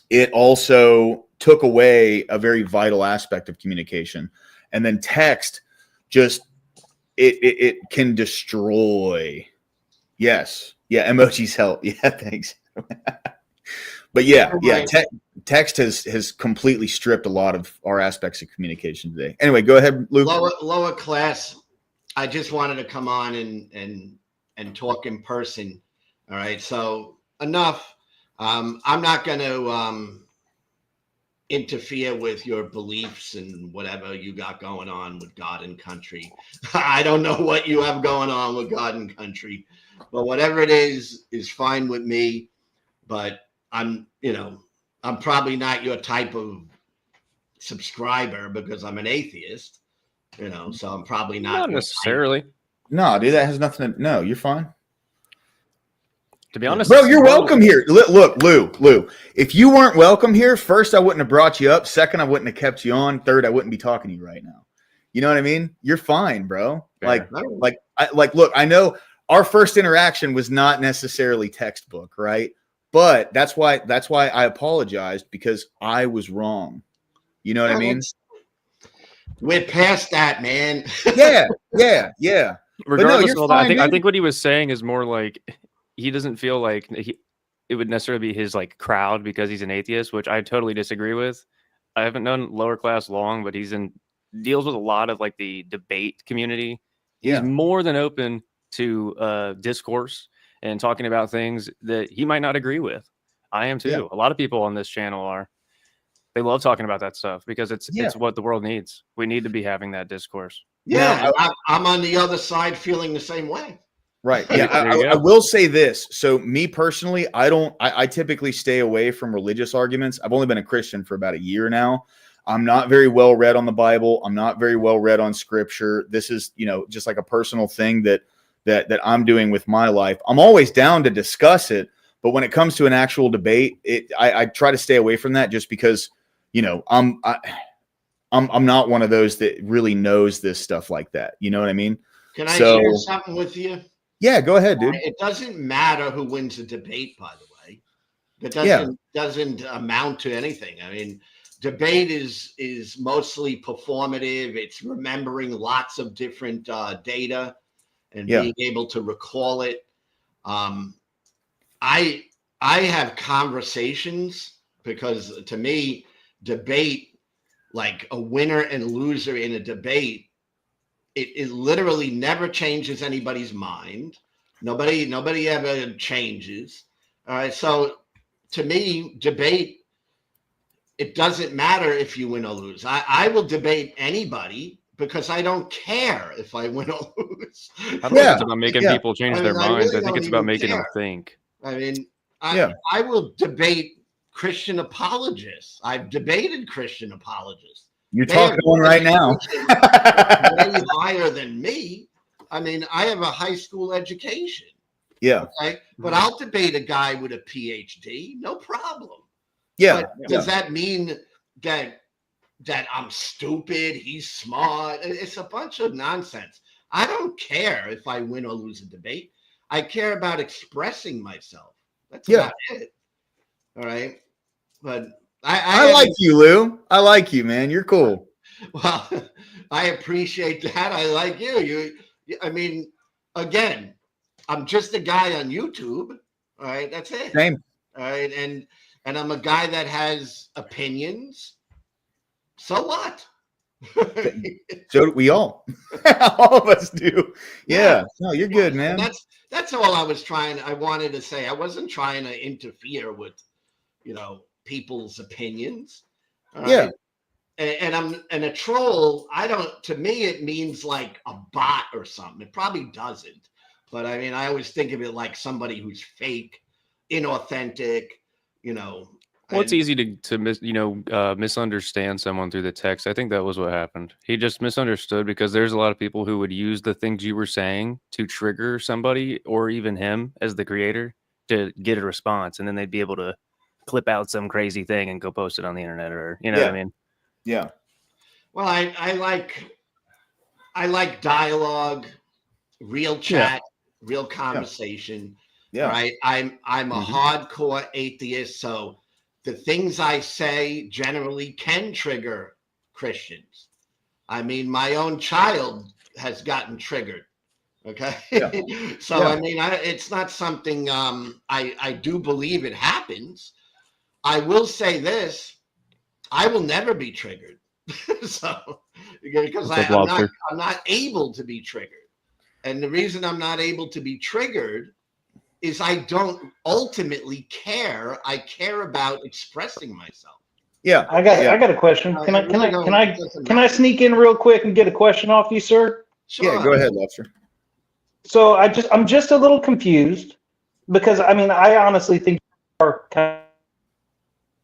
It also took away a very vital aspect of communication. And then text just it can destroy. Yes. Yeah, emojis help. Yeah, thanks. But yeah, text has completely stripped a lot of our aspects of communication today. Anyway, go ahead, Luke. Lower class. I just wanted to come on and talk in person. All right, so enough. I'm not going to interfere with your beliefs and whatever you got going on with God and country. I don't know what you have going on with God and country, but whatever it is fine with me. But I'm probably not your type of subscriber because I'm an atheist, so I'm probably not necessarily. No, dude, that has nothing to. No, you're fine. To be honest, bro, you're welcome here. Look, Lou. If you weren't welcome here, first I wouldn't have brought you up. Second, I wouldn't have kept you on. Third, I wouldn't be talking to you right now. You know what I mean? You're fine, bro. Fair. Look, I know our first interaction was not necessarily textbook, right? But that's why I apologized, because I was wrong. You know what I mean? We're past that, man. Yeah. Regardless of all that, I think what he was saying is more like he doesn't feel like it would necessarily be his like crowd because he's an atheist, which I totally disagree with. I haven't known lower class long, but deals with a lot of like the debate community. He's more than open to discourse and talking about things that he might not agree with. I am too. Yeah. A lot of people on this channel are. They love talking about that stuff because it's what the world needs. We need to be having that discourse. Yeah, I'm on the other side feeling the same way. Right. Yeah, I will say this. So me personally, I typically stay away from religious arguments. I've only been a Christian for about a year now. I'm not very well read on the Bible. I'm not very well read on scripture. This is, just like a personal thing that I'm doing with my life. I'm always down to discuss it, but when it comes to an actual debate, I try to stay away from that just because, I'm not one of those that really knows this stuff like that. You know what I mean? Can I share something with you? Yeah, go ahead, dude. It doesn't matter who wins the debate, by the way. It doesn't amount to anything. I mean, debate is mostly performative. It's remembering lots of different data and being able to recall it. I have conversations because to me, debate, like a winner and loser in a debate, it literally never changes anybody's mind. Nobody ever changes. All right. So to me, debate, it doesn't matter if you win or lose. I will debate anybody because I don't care if I win or lose. I don't think it's about making people change their minds. I think it's about making them think. I mean, I will debate Christian apologists. I've debated Christian apologists. You're talking one right now. Way higher than me. I mean, I have a high school education. Yeah. Okay? But I'll debate a guy with a PhD. No problem. Yeah. But does that mean that I'm stupid? He's smart? It's a bunch of nonsense. I don't care if I win or lose a debate. I care about expressing myself. That's about it. All right. But I like you, Lou. I like you, man. You're cool. Well, I appreciate that. I like you. I mean, again, I'm just a guy on YouTube. All right. That's it. Same. All right. And I'm a guy that has opinions. So what? So do we all. All of us do. Yeah. No, you're good, man. That's all I wanted to say. I wasn't trying to interfere with, people's opinions. All Yeah. right? And a troll, to me, it means like a bot or something. It probably doesn't. But I mean, I always think of it like somebody who's fake, inauthentic, you know. Well, it's easy to misunderstand someone through the text. I think that was what happened. He just misunderstood because there's a lot of people who would use the things you were saying to trigger somebody or even him as the creator to get a response. And then they'd be able to clip out some crazy thing and go post it on the internet, or, you know what I mean? Yeah. Well, I like dialogue, real chat, real conversation. Yeah. Right. I'm a hardcore atheist, so the things I say generally can trigger Christians. I mean, my own child has gotten triggered. Okay. Yeah. So, I mean, it's not something I do believe it happens. I will say this, I will never be triggered. So, because I'm not able to be triggered. And the reason I'm not able to be triggered is I don't ultimately care. I care about expressing myself. Yeah. I got a question. Can I sneak in real quick and get a question off you, sir? Sure. Yeah, go ahead, Lobster. So I'm just a little confused because I mean I honestly think you are kind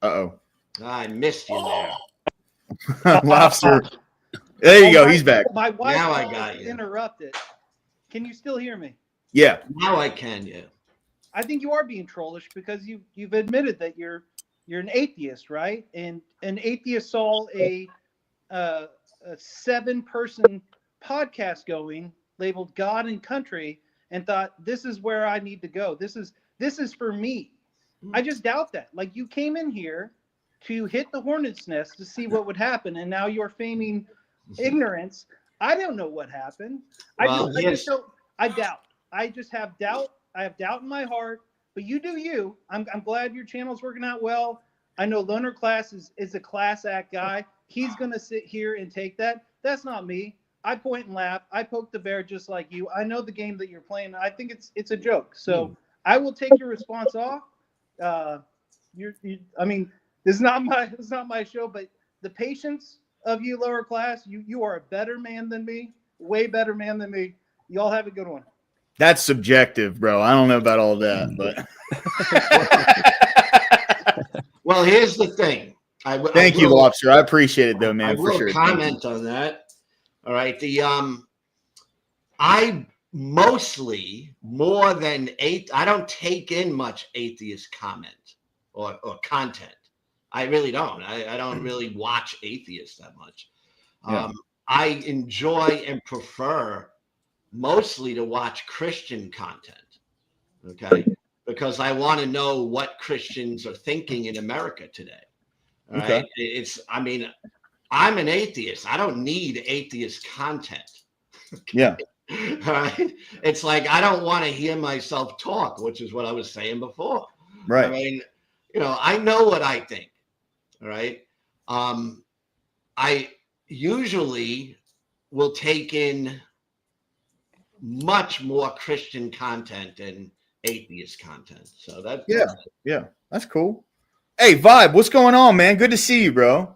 of... I missed you there. Lobster. There you go. He's back. My wife now I got you. Interrupted. Can you still hear me? Yeah. Now I can. Yeah. I think you are being trollish because you've admitted that you're an atheist, right? And an atheist saw a 7-person podcast going labeled God and Country and thought, this is where I need to go. This is for me. I just doubt that. Like, you came in here to hit the hornet's nest to see what would happen, and now you're feigning ignorance. I don't know what happened. I doubt. I just have doubt. I have doubt in my heart. But you do you. I'm glad your channel's working out well. I know Loner Class is a class act guy. He's gonna sit here and take that. That's not me. I point and laugh. I poke the bear just like you. I know the game that you're playing. I think it's a joke. So I will take your response off. I mean, this is not my show, but the patience of you, Lower Class, you are a better man than me, way better man than me. Y'all have a good one. That's subjective, bro. I don't know about all that, but well, here's the thing. Thank you, Lobster. I appreciate it, though, man. I will comment on that. All right. I mostly more than I don't take in much atheist comment or content. I really don't. I don't really watch atheists that much. I enjoy and prefer mostly to watch Christian content. Okay. Because I want to know what Christians are thinking in America today. All right. I mean, I'm an atheist. I don't need atheist content. Yeah. All right. It's like I don't want to hear myself talk, which is what I was saying before. Right. I mean, I know what I think. All right. I usually will take in much more Christian content than atheist content. So that's that's cool. Hey, Vibe, what's going on, man? Good to see you, bro.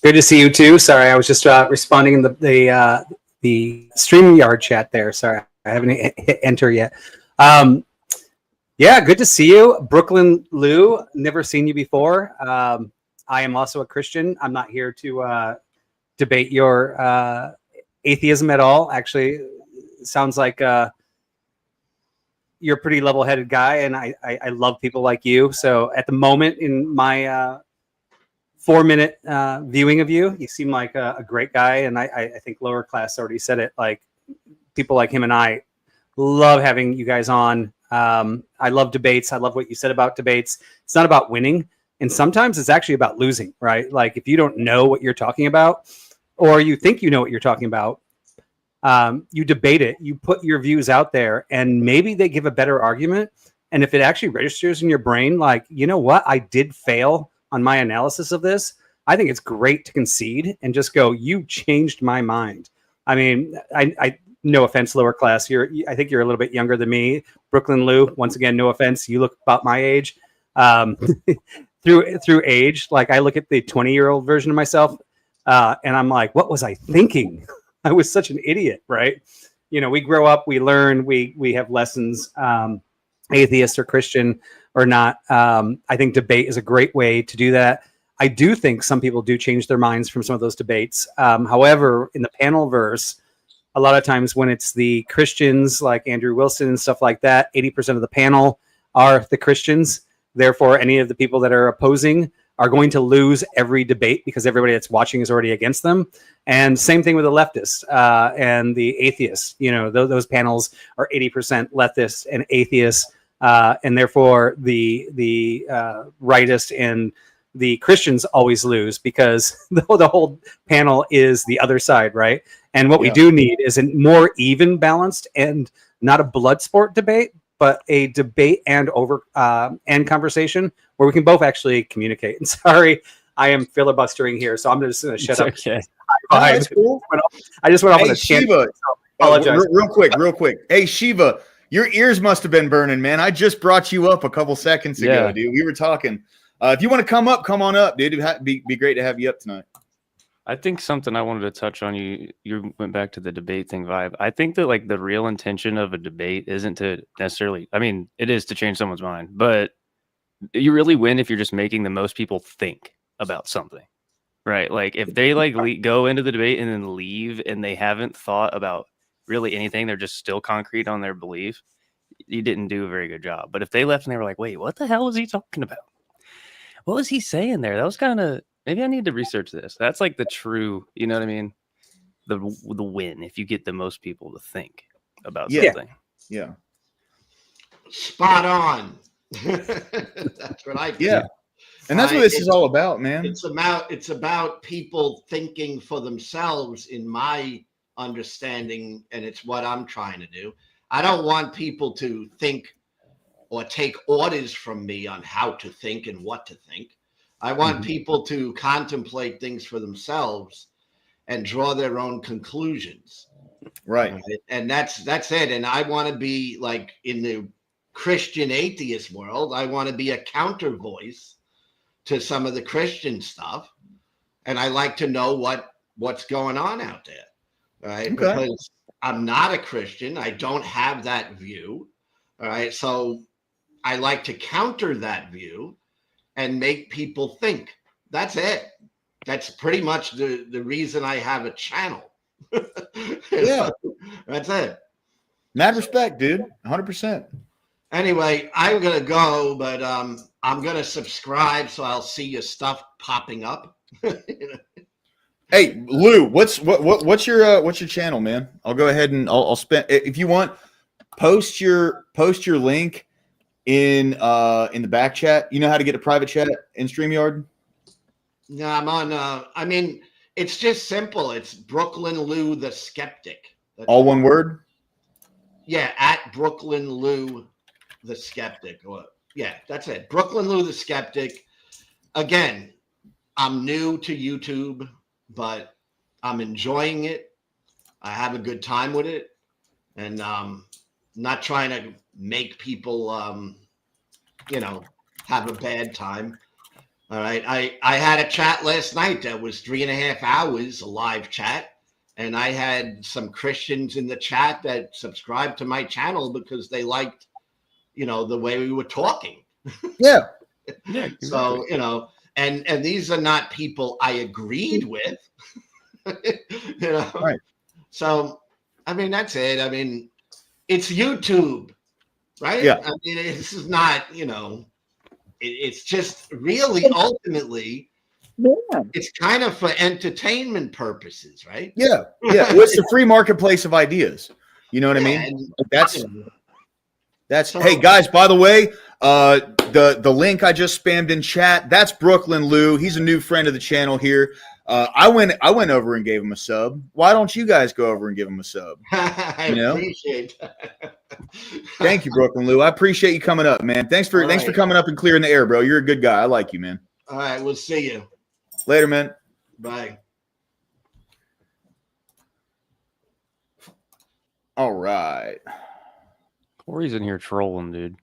Good to see you too. Sorry, I was just responding in the StreamYard chat there. Sorry, I haven't hit enter yet. Yeah, good to see you, Brooklyn Lou. Never seen you before. I am also a Christian. I'm not here to debate your atheism at all. Actually, sounds like you're a pretty level-headed guy, and I love people like you. So at the moment in my 4-minute viewing of you, you seem like a great guy, and I think Lower Class already said it. Like, people like him and I love having you guys on. I love debates. I love what you said about debates. It's not about winning, and sometimes it's actually about losing, right? Like, if you don't know what you're talking about, or you think you know what you're talking about, you debate it, you put your views out there, and maybe they give a better argument. And if it actually registers in your brain, like, you know what, I did fail on my analysis of this, I think it's great to concede and just go, you changed my mind. I mean, I no offense, lower class. I think you're a little bit younger than me. Brooklyn Lou, once again, no offense. You look about my age. Through age, like I look at the 20-year-old version of myself, and I'm like, what was I thinking? I was such an idiot, right? You know, we grow up, we learn, we have lessons, atheist or Christian or not. I think debate is a great way to do that. I do think some people do change their minds from some of those debates. However, in the panel verse, a lot of times when it's the Christians like Andrew Wilson and stuff like that, 80% of the panel are the Christians. Therefore, any of the people that are opposing are going to lose every debate because everybody that's watching is already against them. And same thing with the leftists and the atheists. You know, those panels are 80% leftists and atheists, and therefore the rightist and the Christians always lose because the whole panel is the other side, right? And what we do need is a more even balanced and not a blood sport debate, but a debate and conversation where we can both actually communicate. And sorry, I am filibustering here, so I'm just going to shut up. Okay. No, that's cool. I just went off on a tangent. Shiva, So apologize. real quick. Hey, Shiva, your ears must have been burning, man. I just brought you up a couple seconds ago, dude. We were talking. If you want to come on up, dude. It'd be great to have you up tonight. I think something I wanted to touch on, you went back to the debate thing vibe. I think that like the real intention of a debate isn't to necessarily, I mean, it is to change someone's mind, but you really win if you're just making the most people think about something, right? Like if they like go into the debate and then leave and they haven't thought about really anything, they're just still concrete on their belief, you didn't do a very good job. But if they left and they were like, wait, what the hell was he talking about? What was he saying there? That was kind of, maybe I need to research this. That's like the true, you know what I mean? The win if you get the most people to think about something. Yeah. Spot on. That's what I feel. Yeah. And that's what this is all about, man. It's about people thinking for themselves, in my understanding, and it's what I'm trying to do. I don't want people to think or take orders from me on how to think and what to think. I want people to contemplate things for themselves and draw their own conclusions. Right. And that's it. And I want to be like in the Christian atheist world, I want to be a counter voice to some of the Christian stuff. And I like to know what's going on out there. Right. Okay. Because I'm not a Christian. I don't have that view. All right. So I like to counter that view and make people think. That's it. That's pretty much the reason I have a channel. Yeah. That's it. Mad respect, dude. 100%. Anyway, I'm going to go, but I'm going to subscribe so I'll see your stuff popping up. Hey, Lou, what's your channel, man? I'll go ahead and I'll spend, if you want, post your link in the back chat. You know how to get a private chat in StreamYard? No, I'm on I mean, it's just simple. It's Brooklyn Lou the Skeptic. That's all one word? Yeah, at Brooklyn Lou the Skeptic. Yeah, that's it. Brooklyn Lou the Skeptic. Again, I'm new to YouTube, but I'm enjoying it. I have a good time with it. And not trying to make people, have a bad time. All right. I had a chat last night that was 3.5 hours, a live chat. And I had some Christians in the chat that subscribed to my channel because they liked, the way we were talking. Yeah. Yeah. So, and these are not people I agreed with, Right. So, I mean, that's it. I mean, it's YouTube, right? Yeah. I mean, this is not, it's just really ultimately, it's kind of for entertainment purposes, right? Yeah. Yeah. Well, it's the free marketplace of ideas. You know what I mean? That's hey guys, by the way, the link I just spammed in chat, that's Brooklyn Lou. He's a new friend of the channel here. I went over and gave him a sub. Why don't you guys go over and give him a sub? I appreciate that. Thank you, Brooklyn Lou. I appreciate you coming up, man. Thanks for coming up and clearing the air, bro. You're a good guy. I like you, man. All right, we'll see you later, man. Bye. All right. Corey's in here trolling, dude.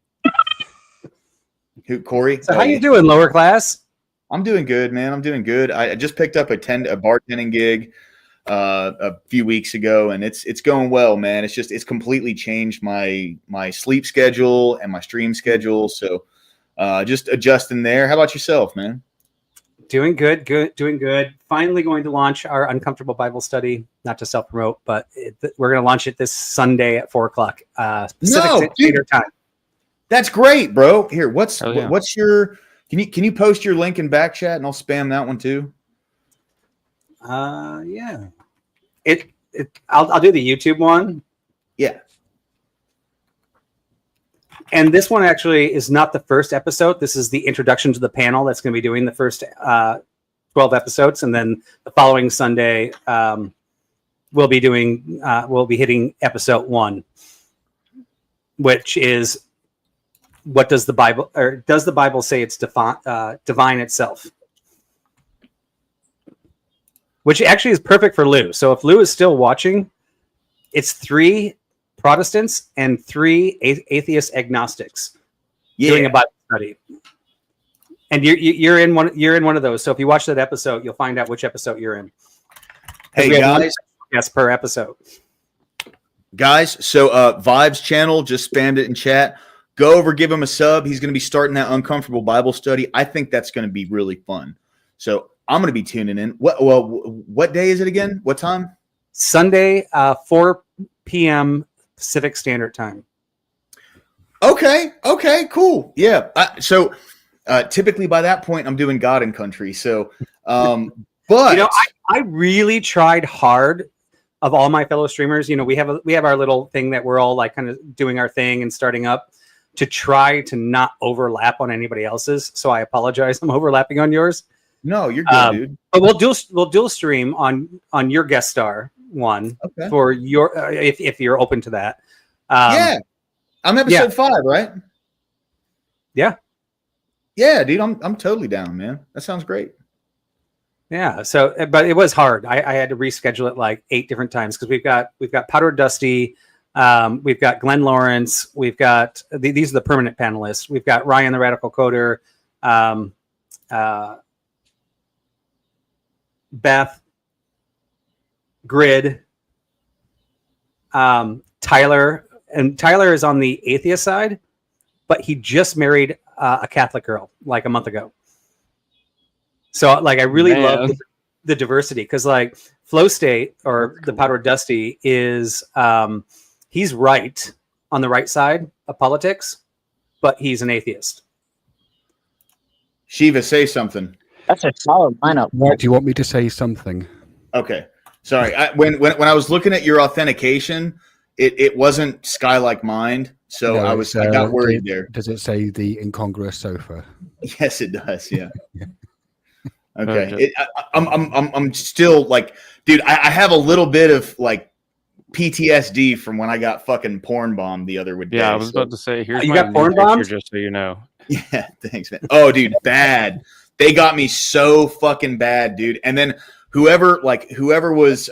Who, Corey? So how you doing, lower class? I'm doing good, man. I'm doing good. I just picked up a bartending gig a few weeks ago, and it's going well, man. It's completely changed my sleep schedule and my stream schedule. So just adjusting there. How about yourself, man? Doing good. Doing good. Finally going to launch our Uncomfortable Bible Study. Not to self-promote, but we're going to launch it this Sunday at 4:00 Pacific Standard Time. That's great, bro. Here, what's your? Can you post your link in back chat, and I'll spam that one too. Yeah. I'll do the YouTube one. Yeah. And this one actually is not the first episode. This is the introduction to the panel that's going to be doing the first 12 episodes, and then the following Sunday we'll be hitting episode 1, which is what does the Bible say it's divine itself? Which actually is perfect for Lou. So if Lou is still watching, it's 3 Protestants and 3 atheist agnostics doing a Bible study. And you're in one of those. So if you watch that episode, you'll find out which episode you're in. Hey guys, yes, per episode. Guys, so Vibes channel, just spammed it in chat. Go over, give him a sub. He's going to be starting that Uncomfortable Bible Study. I think that's going to be really fun. So I'm going to be tuning in. What day is it again? What time? Sunday, 4 p.m. Pacific Standard Time. Okay, cool. Yeah. So typically by that point, I'm doing God and Country. So, but I really tried hard. Of all my fellow streamers, we have our little thing that we're all like kind of doing our thing and starting up to try to not overlap on anybody else's. So I apologize. I'm overlapping on yours. No, you're good, dude. But we'll dual stream on your guest star one for your if you're open to that. Yeah, I'm episode 5, right? Yeah, dude. I'm totally down, man. That sounds great. Yeah. So, but it was hard. I had to reschedule it like 8 different times because we've got Powder Dusty, we've got Glenn Lawrence, we've got these are the permanent panelists. We've got Ryan the Radical Coder, Beth, Grid, Tyler, and Tyler is on the atheist side, but he just married a Catholic girl like a month ago. So like I really love the diversity because like Flow State or the Powder Dusty is he's right on the right side of politics, but he's an atheist. Shiva, say something. That's a solid lineup. Why do you want me to say something? Okay. Sorry. When I was looking at your authentication, it wasn't Sky Like Mind. So No, I got worried there. Does it say the incongruous sofa? Yes, it does. Yeah. Okay. I'm still like, dude, I have a little bit of like PTSD from when I got fucking porn bombed the other day. Yeah, I was about to say, here's you my got porn picture, bombed? just so you know. Yeah, thanks, man. Oh, dude, bad. They got me so fucking bad, dude. And then whoever was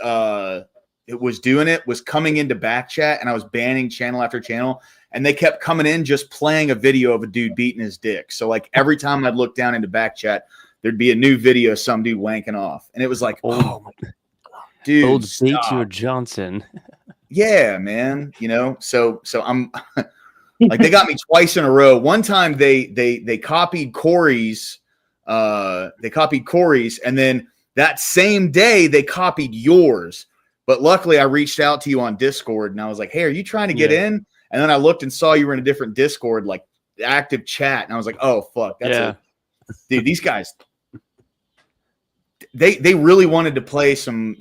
doing it was coming into back chat, and I was banning channel after channel, and they kept coming in just playing a video of a dude beating his dick. So like every time I'd look down into back chat, there'd be a new video of some dude wanking off, and it was like, oh my god, dude, old Baker Johnson. Yeah, man. So I'm like, they got me twice in a row. One time they copied Corey's, and then that same day they copied yours. But luckily I reached out to you on Discord and I was like, hey, are you trying to get in? And then I looked and saw you were in a different Discord, like active chat. And I was like, oh fuck. Dude, these guys, they really wanted to play some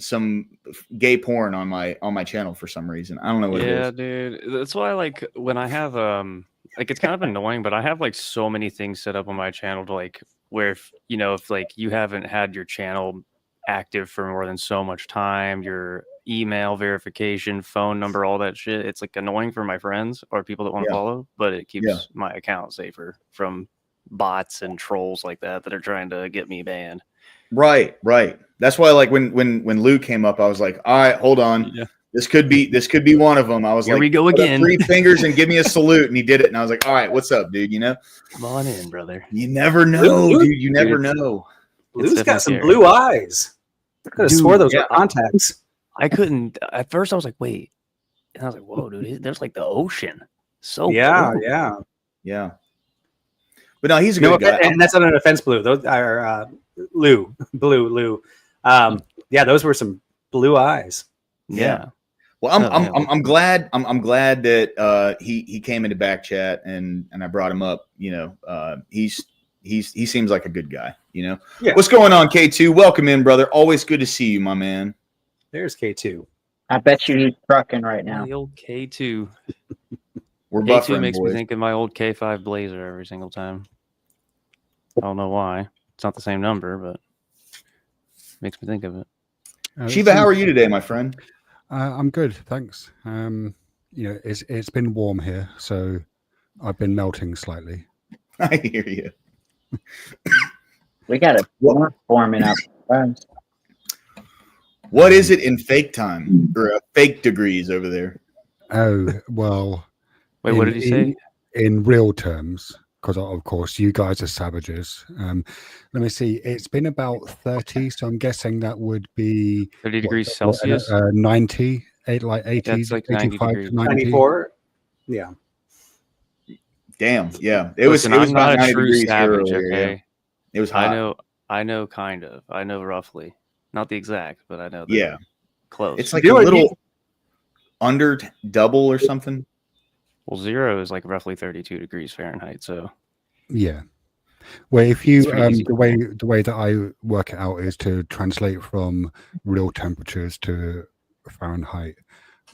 gay porn on my channel for some reason. I don't know what it is. Yeah, dude. That's why like when I have like it's kind of annoying, but I have like so many things set up on my channel to like where if like you haven't had your channel active for more than so much time, your email verification, phone number, all that shit, it's like annoying for my friends or people that want to follow, but it keeps my account safer from bots and trolls like that are trying to get me banned. Right. That's why, like when Lou came up, I was like, all right, hold on. This could be one of them. I was Here like, we go "Put up again." 3 fingers and give me a salute, and he did it. And I was like, all right, what's up, dude? You know, Come on in, brother. you never know, dude. You never know. Lou's got some definitely blue eyes. I could have swore those yeah. were contacts. I couldn't. At first, I was like, wait. And I was like, whoa, dude, there's like the ocean. So Yeah, blue. yeah. Yeah. But no, he's a No, good guy. and that's not an offense, Blue. Those are Lou. Yeah, those were some blue eyes. Yeah. Well, No, yeah. I'm glad that he came into back chat and I brought him up. You know, he seems like a good guy. You know, Yeah. What's going on, K2? Welcome in, brother. Always good to see you, my man. There's K2. I bet you he's trucking right now. The old K2. We're K2 buffering, makes boys. me think of my old K5 Blazer every single time. I don't know why. It's not the same number, but makes me think of it. Shiva, how are you today, my friend? I'm good, thanks. You know, it's been warm here, so I've been melting slightly. I hear you. We got a storm forming up. What is it in fake time or fake degrees over there? Oh, well. Wait, what did he say? In real terms, because of course you guys are savages. Let me see. It's been about 30, so I'm guessing that would be 30 degrees Celsius? 90, like 80, That's like 90 85 degrees. to 90. 94. Yeah. Damn. Yeah. It Listen, was I'm about not 90 a true degrees savage, here earlier, okay? yeah. It was hot. I know kind of. I know roughly. Not the exact, but I know that. Yeah. Close. It's like a little under double or something. Well, 0 is like roughly 32 degrees Fahrenheit, so Yeah. Well, if you It's pretty easy. the way that I work it out is to translate from real temperatures to Fahrenheit.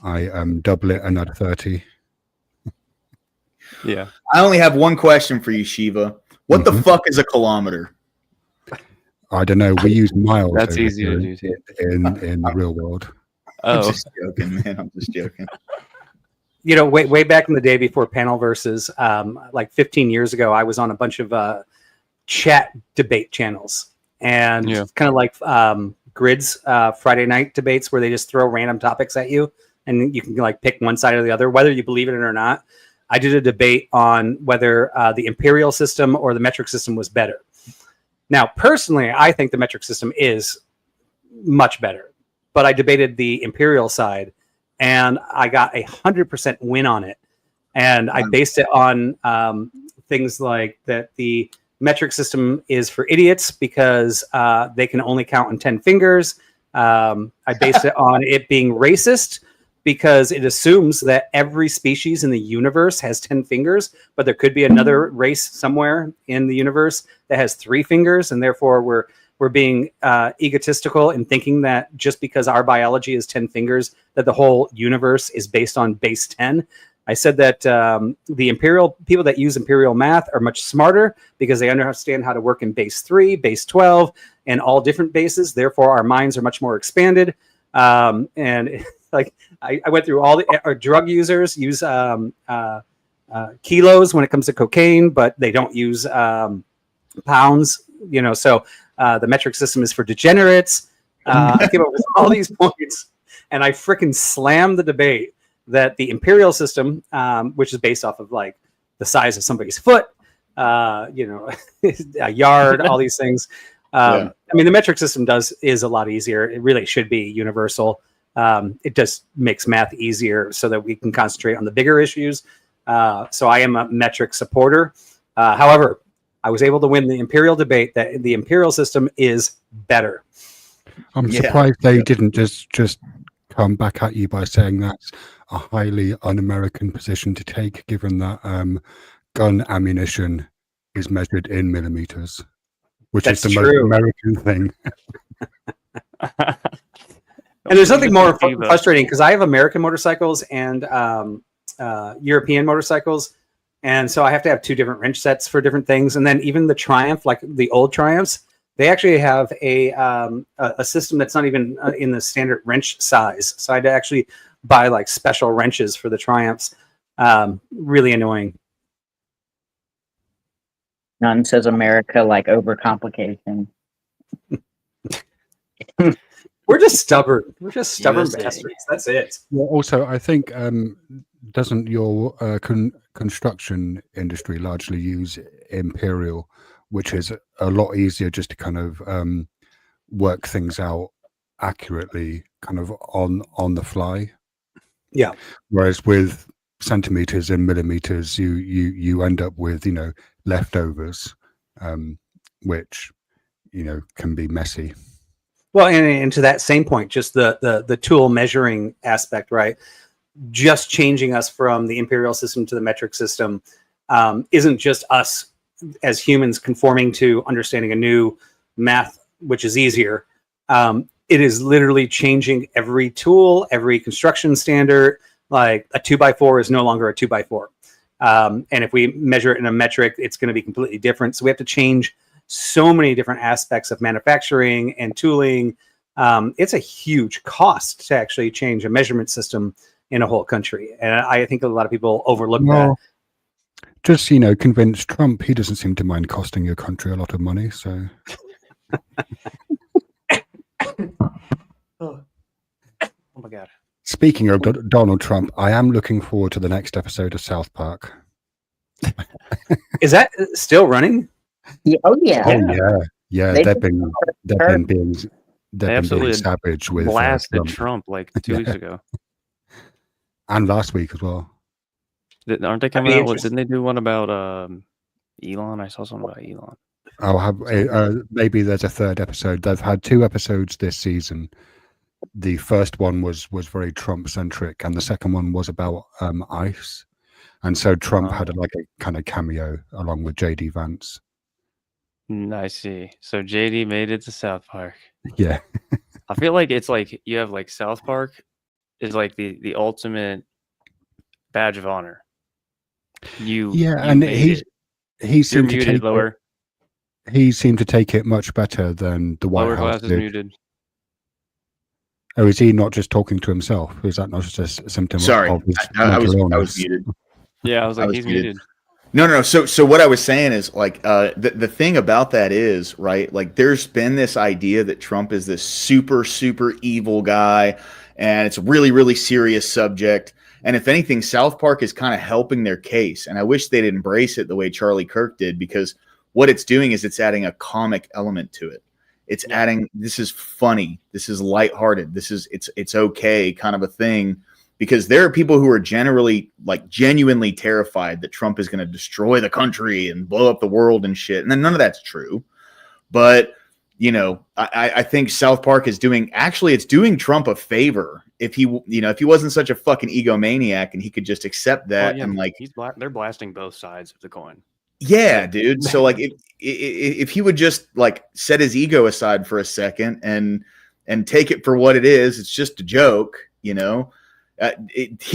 I double it another 30. yeah. I only have one question for you, Shiva. What the fuck is a kilometer? I don't know. We use miles. That's over easy to here do, too. in the real world. I'm Oh, just joking, man. I'm just joking. You know, way back in the day before panel versus, like 15 years ago, I was on a bunch of chat debate channels, and Yeah. kind of like Grid's Friday night debates where they just throw random topics at you, and you can like pick one side or the other, whether you believe it or not. I did a debate on whether the imperial system or the metric system was better. Now, personally, I think the metric system is much better, but I debated the imperial side, and I got 100% win on it. And I based it on things like that the metric system is for idiots because they can only count on 10 fingers. I based it on it being racist because it assumes that every species in the universe has 10 fingers, but there could be another race somewhere in the universe that has 3 fingers, and therefore we're being egotistical in thinking that just because our biology is 10 fingers, that the whole universe is based on base 10. I said that the imperial people that use imperial math are much smarter because they understand how to work in base 3, base 12, and all different bases. Therefore, our minds are much more expanded. And like I went through all the drug users use kilos when it comes to cocaine, but they don't use pounds. You know, so the metric system is for degenerates. I came up with all these points, and I freaking slammed the debate that the imperial system, which is based off of like the size of somebody's foot, you know, a yard, all these things. I mean, the metric system is a lot easier. It really should be universal. It just makes math easier so that we can concentrate on the bigger issues. So I am a metric supporter. However, I was able to win the imperial debate that the imperial system is better. I'm surprised they didn't just come back at you by saying that's a highly un-American position to take, given that gun ammunition is measured in millimeters, which is the most American thing. And there's nothing more frustrating because I have American motorcycles and European motorcycles. And so I have to have 2 different wrench sets for different things. And then even the Triumph, like the old Triumphs, they actually have a system that's not even in the standard wrench size. So I had to actually buy like special wrenches for the Triumphs. Really annoying. None says America like overcomplication. We're just stubborn. We're just stubborn USA. bastards. That's it. Well, also, I think doesn't your construction industry largely use imperial, which is a lot easier just to kind of work things out accurately, kind of on the fly. Yeah. Whereas with centimeters and millimeters, you end up with leftovers, which can be messy. Well, and to that same point, just the tool measuring aspect, right? Just changing us from the imperial system to the metric system isn't just us as humans conforming to understanding a new math, which is easier. It is literally changing every tool, every construction standard. Like a 2x4 is no longer a 2x4. And if we measure it in a metric, it's going to be completely different. So we have to change so many different aspects of manufacturing and tooling. It's a huge cost to actually change a measurement system in a whole country. And I think a lot of people overlook that. Just, convince Trump. He doesn't seem to mind costing your country a lot of money. So. Oh my God. Speaking of Donald Trump, I am looking forward to the next episode of South Park. Is that still running? Yeah, oh yeah. Oh yeah. They've been being savage with blasted Trump like 2 weeks ago, and last week as well. Aren't they coming out with? Didn't they do one about Elon? I saw something about Elon. I'll have maybe there's a third episode. They've had 2 episodes this season. The first one was very Trump centric, and the second one was about ICE. And so Trump had a kind of cameo along with JD Vance. I see. So JD made it to South Park. Yeah. I feel like it's like you have like South Park is like the ultimate badge of honor. You and he seemed to take lower. He seemed to take it much better than the White Lower House class did. is muted. Oh, is he not just talking to himself? Is that not just a symptom of his I was illness? muted. Yeah, I was like, he's muted. No. So what I was saying is like the thing about that is, right, like there's been this idea that Trump is this super evil guy, and it's a really serious subject. And if anything, South Park is kind of helping their case. And I wish they'd embrace it the way Charlie Kirk did, because what it's doing is it's adding a comic element to it. It's adding, this is funny, this is lighthearted, this is it's okay kind of a thing, because there are people who are genuinely terrified that Trump is going to destroy the country and blow up the world and shit. And then none of that's true. But, I think South Park is doing Trump a favor if he wasn't such a fucking egomaniac and he could just accept that. And they're blasting both sides of the coin. Yeah, dude. So like if he would just like set his ego aside for a second and take it for what it is, it's just a joke, he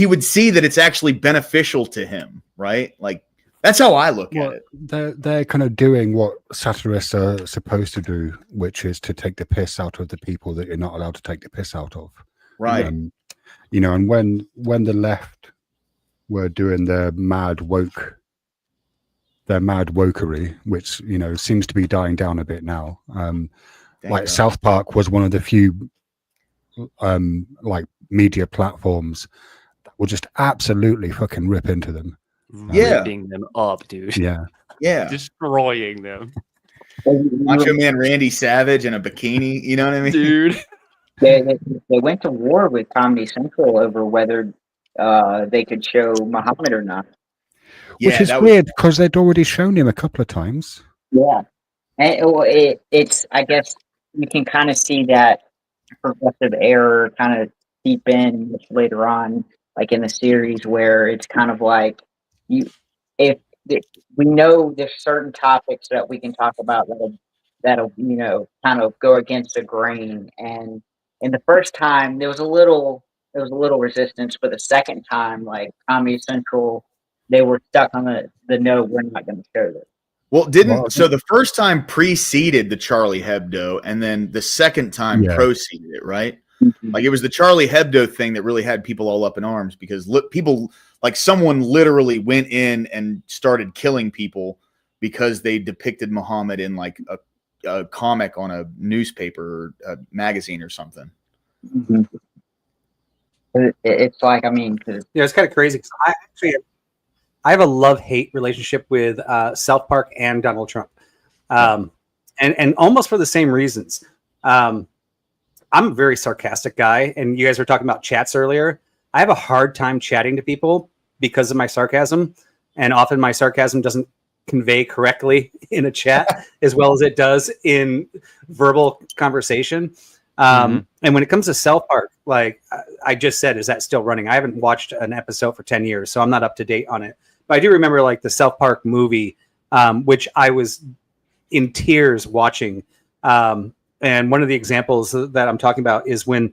would see that it's actually beneficial to him, right? Like that's how I look at it. They're kind of doing what satirists are supposed to do, which is to take the piss out of the people that you're not allowed to take the piss out of. Right. And when the left were doing their mad wokery, which seems to be dying down a bit now. Like South Park was one of the few media platforms that will just absolutely fucking rip into them. Ripping them up, dude. Yeah. Destroying them. Macho Man Randy Savage in a bikini, you know what I mean? Dude. They went to war with Comedy Central over whether they could show Muhammad or not. Which is weird because they'd already shown him a couple of times. Yeah. And it's, I guess you can kind of see that progressive error kind of seep in later on, like in the series, where it's kind of like if we know there's certain topics that we can talk about that'll kind of go against the grain. And in the first time there was a little resistance, but the second time, like Comedy Central, they were stuck on the no, we're not going to show this. Well, so the first time preceded the Charlie Hebdo, and then the second time proceeded it, right? Mm-hmm. Like it was the Charlie Hebdo thing that really had people all up in arms, because people, like someone literally went in and started killing people because they depicted Muhammad in like a comic on a newspaper or a magazine or something. Mhm. It's like, I mean, it's kind of crazy. I have a love-hate relationship with South Park and Donald Trump, and almost for the same reasons. I'm a very sarcastic guy, and you guys were talking about chats earlier. I have a hard time chatting to people because of my sarcasm, and often my sarcasm doesn't convey correctly in a chat as well as it does in verbal conversation. And when it comes to South Park, like I just said, is that still running? I haven't watched an episode for 10 years, so I'm not up to date on it. But I do remember like the South Park movie, which I was in tears watching. And one of the examples that I'm talking about is when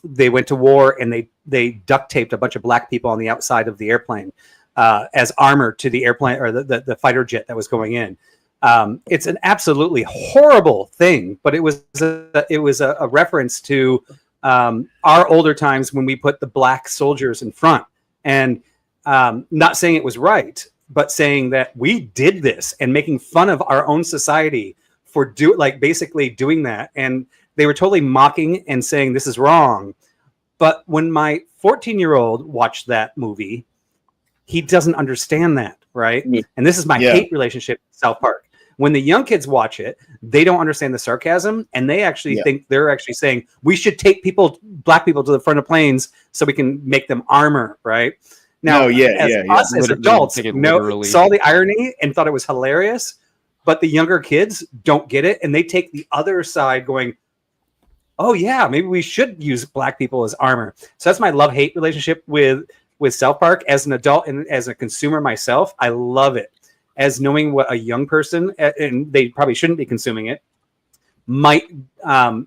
they went to war and they duct taped a bunch of black people on the outside of the airplane as armor to the airplane or the fighter jet that was going in. It's an absolutely horrible thing, but it was a reference to our older times when we put the black soldiers in front, and not saying it was right, but saying that we did this and making fun of our own society for basically doing that. And they were totally mocking and saying this is wrong. But when my 14-year-old watched that movie, he doesn't understand that, right? Yeah. And this is my hate relationship with South Park. When the young kids watch it, they don't understand the sarcasm, and they actually think they're actually saying we should take black people to the front of planes so we can make them armor, right? Now, us as adults saw the irony and thought it was hilarious, but the younger kids don't get it, and they take the other side going, oh yeah, maybe we should use black people as armor. So that's my love-hate relationship with South Park. As an adult and as a consumer myself, I love it. As knowing what a young person, and they probably shouldn't be consuming it, might not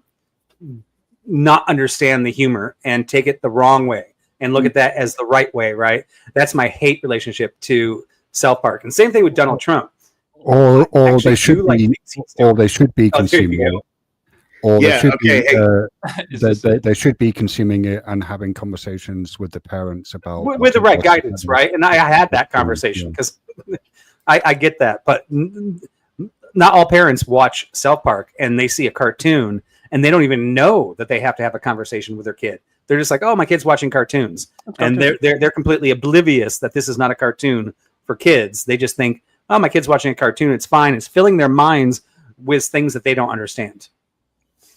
understand the humor and take it the wrong way and look at that as the right way, right? That's my hate relationship to South Park. And same thing with Donald Trump. Or they should be consuming it. Or they should be consuming it and having conversations with the parents about with the right guidance, right? And I had that conversation because I get that, but not all parents watch South Park and they see a cartoon and they don't even know that they have to have a conversation with their kid. They're just like, "Oh, my kid's watching cartoons," and they're completely oblivious that this is not a cartoon for kids. They just think, "Oh, my kid's watching a cartoon. It's fine." It's filling their minds with things that they don't understand.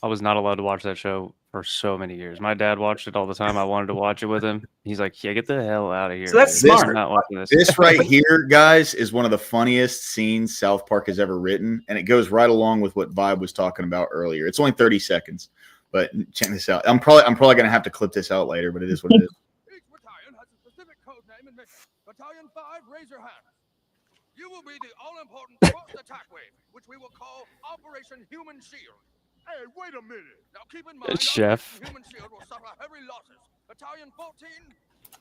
I was not allowed to watch that show for so many years. My dad watched it all the time. I wanted to watch it with him. He's like, "Yeah, get the hell out of here." So that's smart. I'm not watching this. This right here, guys, is one of the funniest scenes South Park has ever written, and it goes right along with what Vibe was talking about earlier. It's only 30 seconds, but check this out. I'm probably going to have to clip this out later, but it is what it is. Each battalion has a specific code name and mission. Battalion 5, raise your hands. You will be the all-important first attack wave, which we will call Operation Human Shield. Hey, wait a minute. Now keep in mind, Chef. Human Shield will suffer heavy losses. Battalion 14.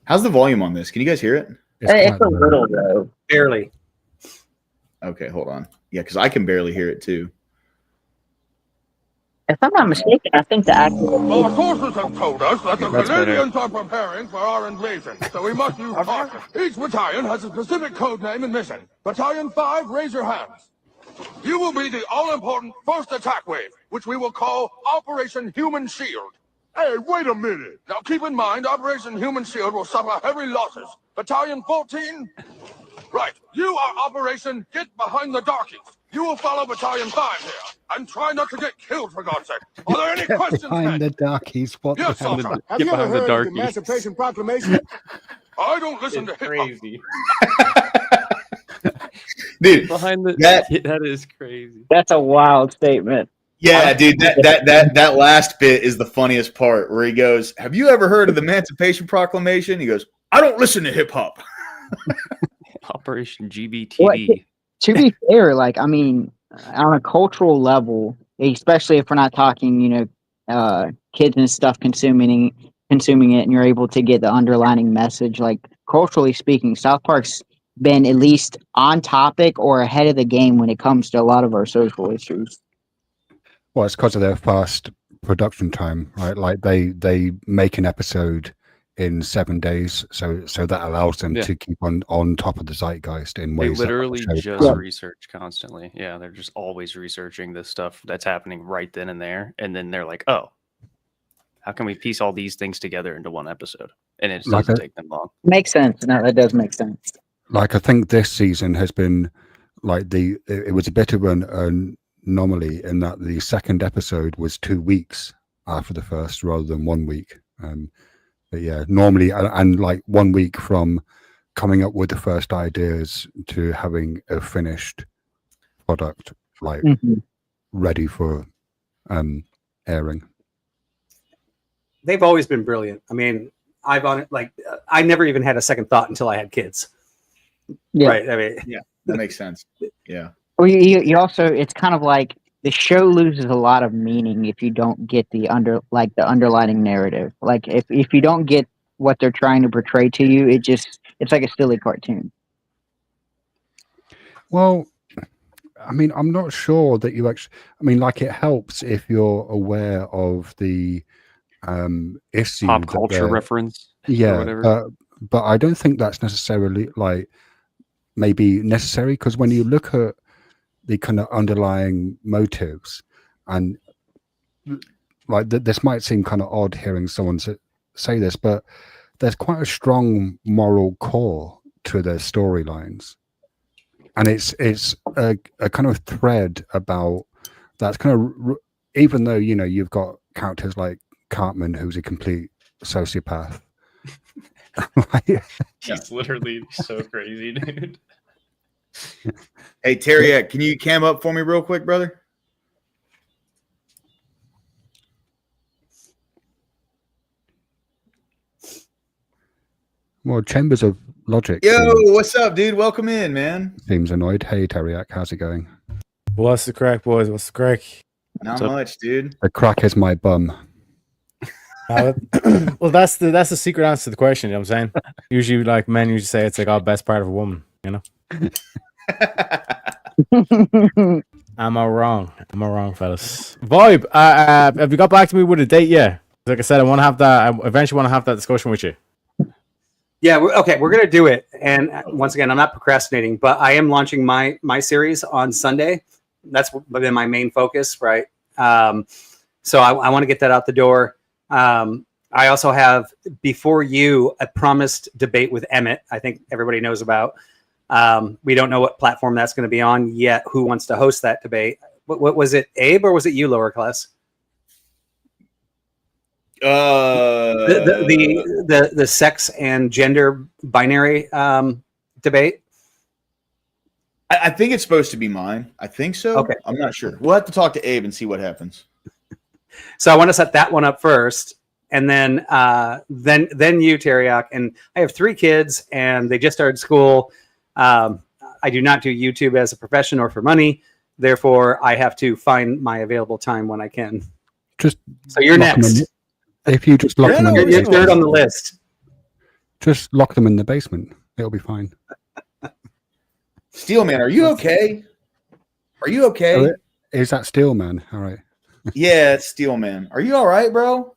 How's the volume on this? Can you guys hear it? It's a little though. Barely. Okay, hold on. Yeah, because I can barely hear it too. If I'm not mistaken, I think the actual. Well, the sources have told us that the Canadians are preparing for our invasion, so we must use caution. Each battalion has a specific code name and mission. Battalion 5, raise your hands. You will be the all-important first attack wave, which we will call Operation Human Shield. Hey, wait a minute. Now keep in mind, Operation Human Shield will suffer heavy losses. Battalion 14. Right. You are Operation Get Behind the Darkies. You will follow Battalion 5 here. And try not to get killed, for God's sake. Are there any questions? Behind the darkies. What yes, the hell? Sergeant. Have you ever heard of the Emancipation Proclamation? I don't listen to hip-hop. Dude, behind the that is crazy. That's a wild statement. Yeah, dude, that last bit is the funniest part where he goes, "Have you ever heard of the Emancipation Proclamation?" He goes, "I don't listen to hip hop." Operation GBTV. Well, to be fair, like, I mean, on a cultural level, especially if we're not talking, kids and stuff consuming it, and you're able to get the underlining message, like, culturally speaking, South Park's been at least on topic or ahead of the game when it comes to a lot of our social issues. Well, it's because of their fast production time, right? Like they make an episode in 7 days, so that allows them to keep on top of the zeitgeist in ways. They literally just research constantly. Yeah, they're just always researching this stuff that's happening right then and there, and then they're like, "Oh, How can we piece all these things together into one epispisode? And it Like doesn't take them long. Makes sense. No, that does make sense. Like I think this season has been like it was a bit of an anomaly in that the second episode was 2 weeks after the first rather than 1 week. But yeah, normally and like 1 week from coming up with the first ideas to having a finished product like ready for airing. They've always been brilliant. I mean, I never even had a second thought until I had kids. Yeah. Right. I mean, Yeah, that makes sense. Yeah. Well, you also, it's kind of like the show loses a lot of meaning if you don't get the underlining narrative. Like if you don't get what they're trying to portray to you, it's like a silly cartoon. Well, I mean, I'm not sure that you actually. I mean, like it helps if you're aware of the issue, Pop culture reference. Yeah, or whatever. but I don't think that's necessarily like maybe necessary, because when you look at the kind of underlying motives, and like this might seem kind of odd hearing someone say this, but there's quite a strong moral core to their storylines, and it's a kind of thread about that's kind of even though you've got characters like Cartman, who's a complete sociopath. He's literally so crazy, dude. Hey, Terry, can you cam up for me real quick, brother? Well, Chambers of Logic. Yo, what's up, dude? Welcome in, man. Seems annoyed. Hey, Teriak, how's it going? What's the crack, boys? What's the crack? Not much, dude. The crack is my bum. Well, that's the secret answer to the question. You know what I'm saying? Usually, like men usually say it's like our best part of a woman. You know? Am I wrong? Am I wrong, fellas? Vibe. Have you got back to me with a date yet? Like I said, I want to have that. I eventually want to have that discussion with you. Yeah, we're gonna do it. And once again, I'm not procrastinating, but I am launching my series on Sunday. That's been my main focus, right? So I want to get that out the door. I also have before you a promised debate with Emmett. I think everybody knows about. We don't know what platform that's going to be on yet. Who wants to host that debate? What was it, Abe, or was it you, lower class? The sex and gender binary debate. I think it's supposed to be mine. I think so. Okay. I'm not sure. We'll have to talk to Abe and see what happens. So I want to set that one up first, and then you, Teriak. And I have 3 kids, and they just started school. I do not do YouTube as a profession or for money. Therefore, I have to find my available time when I can. So you're next. If you just lock them, you're third on the list. Just lock them in the basement. It'll be fine. Steelman, are you okay? Are you okay? Is that Steelman? All right. Yeah, it's Steelman. Are you all right, bro?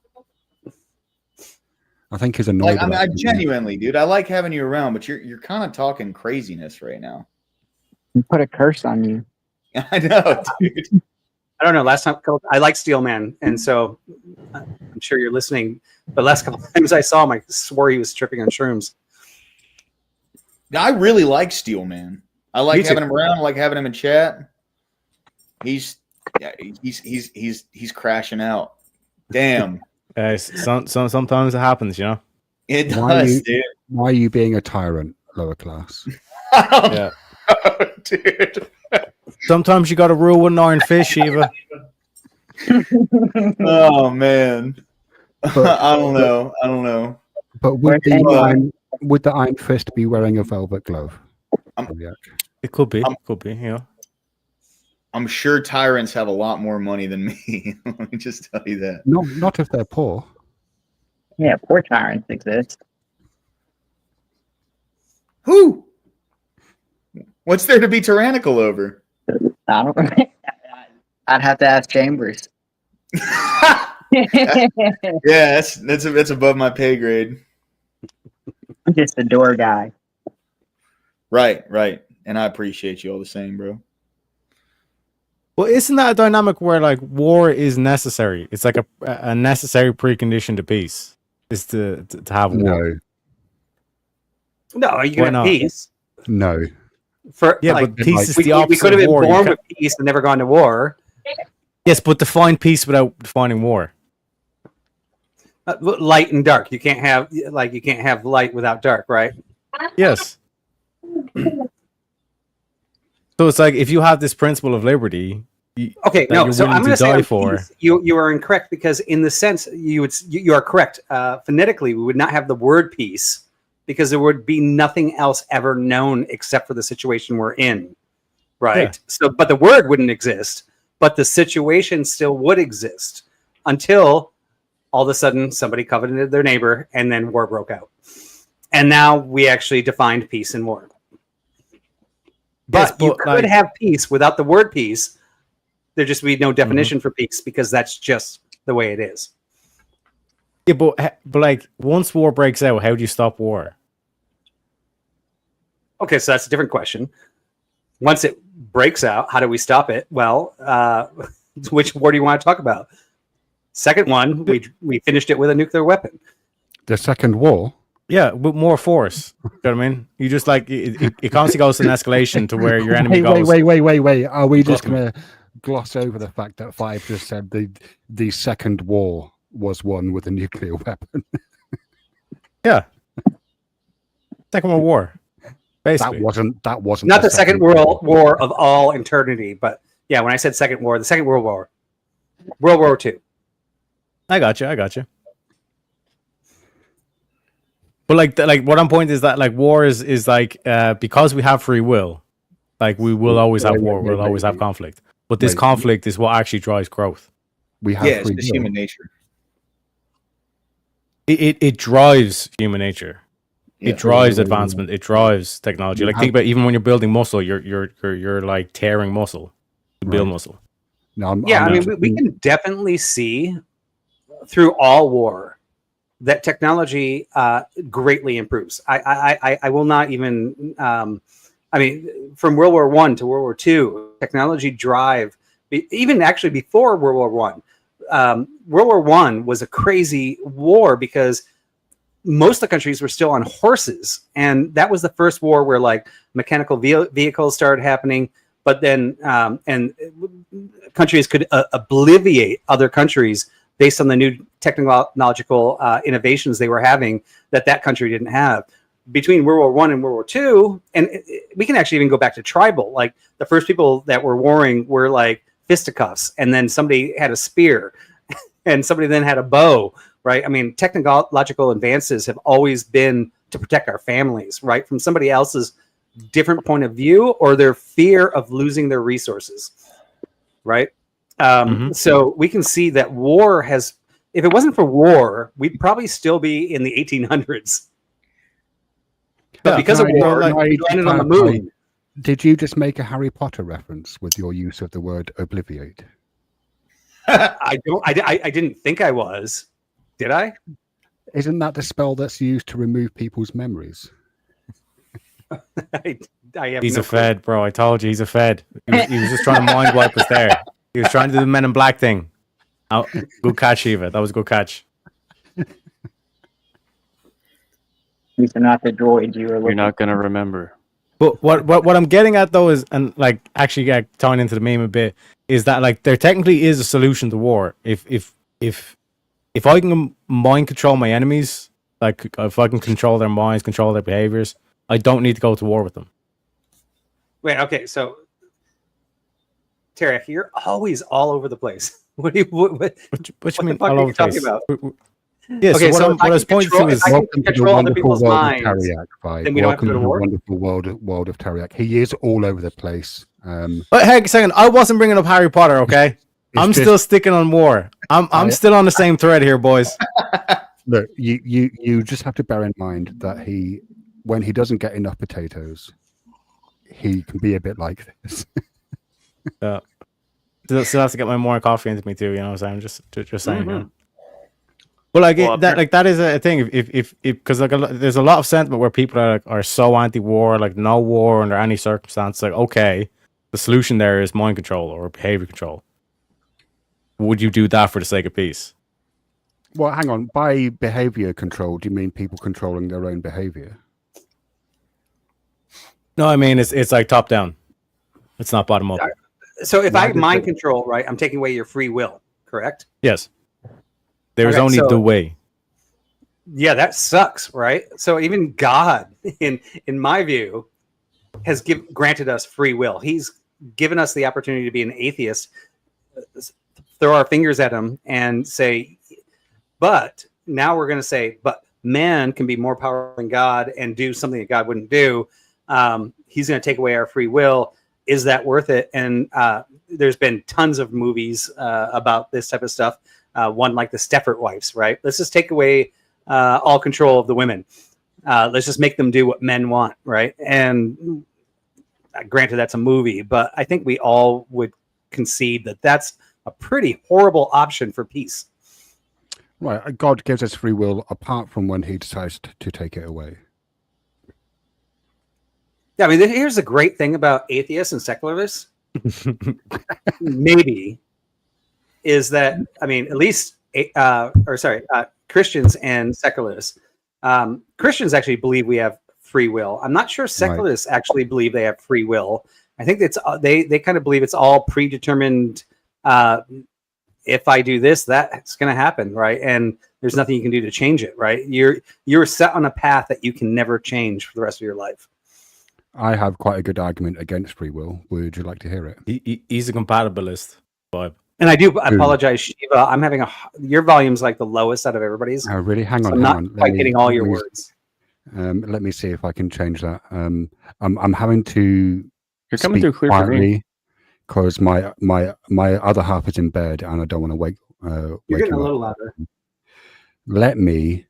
I think he's annoyed. I genuinely, dude. I like having you around, but you're kind of talking craziness right now. You put a curse on you. I know, dude. I don't know. Last time I like Steelman, and so I'm sure you're listening. But last couple times I saw him, I swore he was tripping on shrooms. I really like Steelman. I like having him around. I like having him in chat. He's crashing out. Damn. Sometimes it happens, you know. It does, dude. Why are you being a tyrant, lower class? Yeah, dude. Sometimes you got to rule with an iron fist, Shiva. Oh man, I don't know. But would the iron fist be wearing a velvet glove? It could be. You know. I'm sure tyrants have a lot more money than me. Let me just tell you that. No, not if they're poor. Yeah, poor tyrants exist. Who? What's there to be tyrannical over? I don't. I'd have to ask Chambers. Yeah, that's above my pay grade. I'm just a door guy. Right. And I appreciate you all the same, bro. Well, isn't that a dynamic where like war is necessary? It's like a necessary precondition to peace is to have war. No, you can have peace. No. For yeah, like, but peace is the we opposite could have of been war. born with peace and never gone to war. Yes, but define peace without defining war. Light and dark. You can't have light without dark, right? Yes. So it's like if you have this principle of liberty, okay, that no. you're So willing I'm going to to say die on for. peace, you are incorrect because in the sense you are correct. Phonetically, we would not have the word peace because there would be nothing else ever known except for the situation we're in, right? Yeah. So, but the word wouldn't exist, but the situation still would exist until all of a sudden somebody coveted their neighbor and then war broke out, and now we actually defined peace and war. But, you could have peace without the word peace. There just be no definition for peace because that's just the way it is. Yeah, but like once war breaks out, how do you stop war? Okay, so that's a different question. Once it breaks out, how do we stop it? Well, which war do you want to talk about? Second one, we finished it with a nuclear weapon. The second war? Yeah, with more force. You know what I mean? You just like it constantly goes to an escalation to where your enemy goes. Wait. Are we just going to gloss over the fact that Five just said the second war was won with a nuclear weapon? Yeah. Second World War. Basically. That wasn't not the second World War of all eternity, but yeah, when I said second war, the Second World War. World War II. I got you. But like what I'm pointing is that like war is like because we have free will, like we will always have war, we'll always have conflict. But this conflict is what actually drives growth. We have it's just human nature. It drives human nature. Yeah. It drives advancement. It drives technology. Like think about even when you're building muscle, you're like tearing muscle to build muscle. No, I mean we can definitely see through all war that technology greatly improves. I will not even. I mean, from World War I to World War II, technology drive. Even actually before World War I, World War I was a crazy war because most of the countries were still on horses, and that was the first war where like mechanical vehicles started happening. But then, and countries could obliviate other countries based on the new technological innovations they were having that country didn't have. Between World War I and World War II, and we can actually even go back to tribal. Like the first people that were warring were like fisticuffs, and then somebody had a spear, and somebody then had a bow, right? I mean, technological advances have always been to protect our families, right? From somebody else's different point of view or their fear of losing their resources, right? So we can see that war has, if it wasn't for war, we'd probably still be in the 1800s. But because of war, we landed on the moon. Did you just make a Harry Potter reference with your use of the word obliviate? I didn't think I was. Did I? Isn't that the spell that's used to remove people's memories? He's a Fed, bro. I told you he's a Fed. He was just trying to mind wipe us there. He was trying to do the Men in Black thing. Oh, good catch, Eva. That was a good catch. These are not the droids you were looking. You're not gonna remember. But what I'm getting at though is, and like actually tying into the meme a bit, is that like there technically is a solution to war. If I can mind control my enemies, like if I can control their minds, control their behaviors, I don't need to go to war with them. Wait, okay, so Tarek, you're always all over the place. What do you what you mean all over the place? About? Yeah, okay, so what I was pointing to is welcome to the wonderful world of Tariak. Then we don't have to go to war. Wonderful world of Tariak. He is all over the place. But hey, a second, I wasn't bringing up Harry Potter, okay? I'm still sticking on war. I'm still on the same thread here, boys. Look, you just have to bear in mind that when he doesn't get enough potatoes, he can be a bit like this. Still have to get my more coffee into me too. You know what I'm saying? Just saying. You know? But that is a thing. If because like there's a lot of sentiment where people are so anti-war, like no war under any circumstance. Like okay, the solution there is mind control or behavior control, would you do that for the sake of peace? Well, hang on. By behavior control, do you mean people controlling their own behavior? No, I mean it's like top down. It's not bottom up. So if I mind control, right, I'm taking away your free will, correct? Yes. There's only the way. Yeah, that sucks, right? So even God, in my view, has granted us free will. He's given us the opportunity to be an atheist, throw our fingers at him and say, but now we're going to say, but man can be more powerful than God and do something that God wouldn't do. He's going to take away our free will. Is that worth it? And there's been tons of movies about this type of stuff. One like the Stepford Wives, right? Let's just take away all control of the women. Let's just make them do what men want, right? And granted, that's a movie, but I think we all would concede that that's a pretty horrible option for peace. Right. God gives us free will apart from when he decides to take it away. Yeah, I mean, here's the great thing about atheists and secularists. Maybe is that, I mean, at least, Christians and secularists. Christians actually believe we have free will. I'm not sure secularists actually believe they have free will. I think it's they kind of believe it's all predetermined. If I do this, that's going to happen, right? And there's nothing you can do to change it, right? You're set on a path that you can never change for the rest of your life. I have quite a good argument against free will. Would you like to hear it? He's a compatibilist, but and I apologize, Shiva. I'm having your volume's like the lowest out of everybody's. Oh, really? Hang on. I'm not quite getting all your words. Let me see if I can change that. I'm having to. You're coming through clear for me. Because my other half is in bed and I don't want to wake. You're getting a little louder. Let me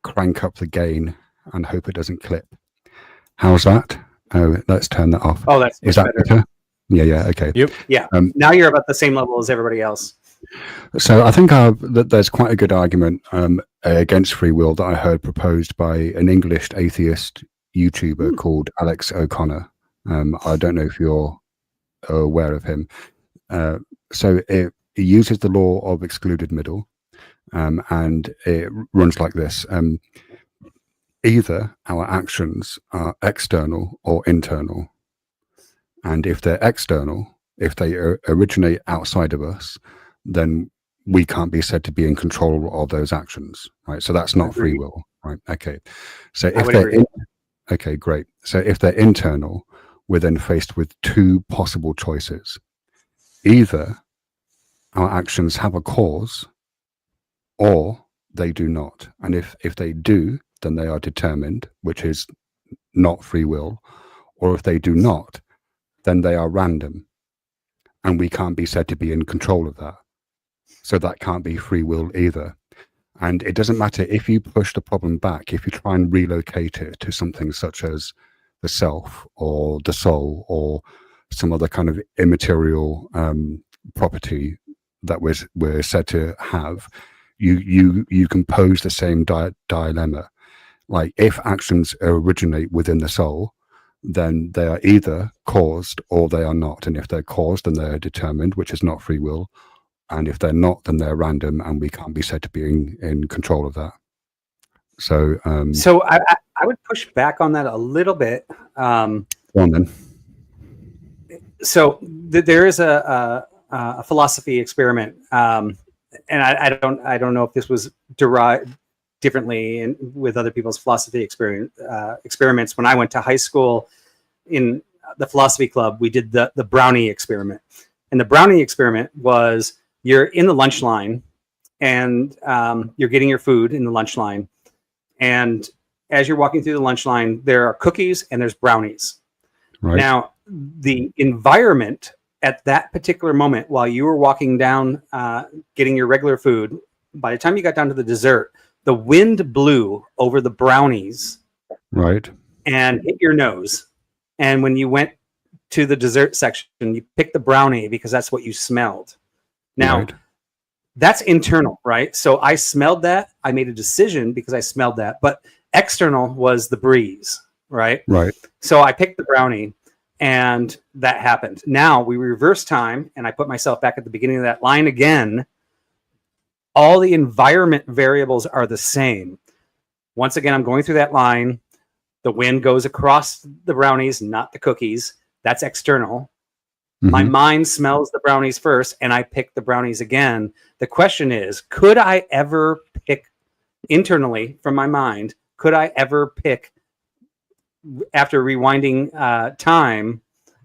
crank up the gain and hope it doesn't clip. How's that? Oh, let's turn that off. Oh, that's is that better? Yeah. Okay. Yep. Yeah. Now you're about the same level as everybody else. So I think that there's quite a good argument against free will that I heard proposed by an English atheist YouTuber called Alex O'Connor. I don't know if you're aware of him. So it uses the law of excluded middle, and it runs like this. Either our actions are external or internal. And if they're external, if they originate outside of us, then we can't be said to be in control of those actions, right? So that's not free will, right? Okay. So if they're okay, great. So if they're internal, we're then faced with two possible choices. Either our actions have a cause or they do not. And if they do, then they are determined, which is not free will. Or if they do not, then they are random. And we can't be said to be in control of that. So that can't be free will either. And it doesn't matter if you push the problem back, if you try and relocate it to something such as the self or the soul or some other kind of immaterial property that we're said to have, you can pose the same dilemma. Like if actions originate within the soul, then they are either caused or they are not. And if they're caused, then they're determined, which is not free will. And if they're not, then they're random, and we can't be said to be in control of that. So, so I would push back on that a little bit. Go on then. So there is a philosophy experiment, and I don't know if this was derived differently with other people's philosophy experiments. When I went to high school in the philosophy club, we did the brownie experiment, and the brownie experiment was you're in the lunch line, and you're getting your food in the lunch line. And as you're walking through the lunch line, there are cookies and there's brownies. Right. Now, the environment at that particular moment, while you were walking down, getting your regular food, by the time you got down to the dessert, the wind blew over the brownies. Right. And hit your nose. And when you went to the dessert section, you picked the brownie because that's what you smelled. Now, that's internal, right? So I smelled that. I made a decision because I smelled that. But external was the breeze, right? Right. So I picked the brownie. And that happened. Now we reverse time, and I put myself back at the beginning of that line again. All the environment variables are the same. Once again, I'm going through that line. The wind goes across the brownies, not the cookies. That's external. My mind smells the brownies first, and I pick the brownies again. The question is, could I ever pick internally from my mind? Could I ever pick, after rewinding time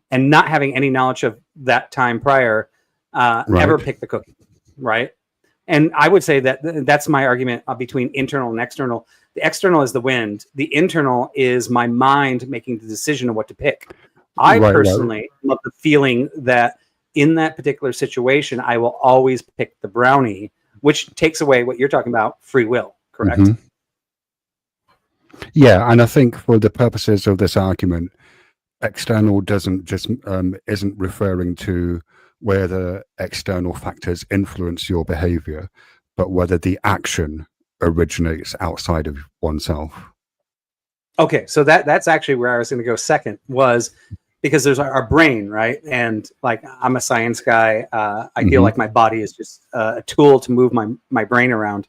and not having any knowledge of that time prior, ever pick the cookie, right? And I would say that that's my argument between internal and external. The external is the wind. The internal is my mind making the decision of what to pick. I personally love the feeling that in that particular situation, I will always pick the brownie, which takes away what you're talking about, free will, correct? Yeah, and I think for the purposes of this argument, external doesn't just isn't referring to whether external factors influence your behavior, but whether the action originates outside of oneself. Okay, so that's actually where I was going to go second, was because there's our brain, right? And like, I'm a science guy. I feel like my body is just a tool to move my brain around.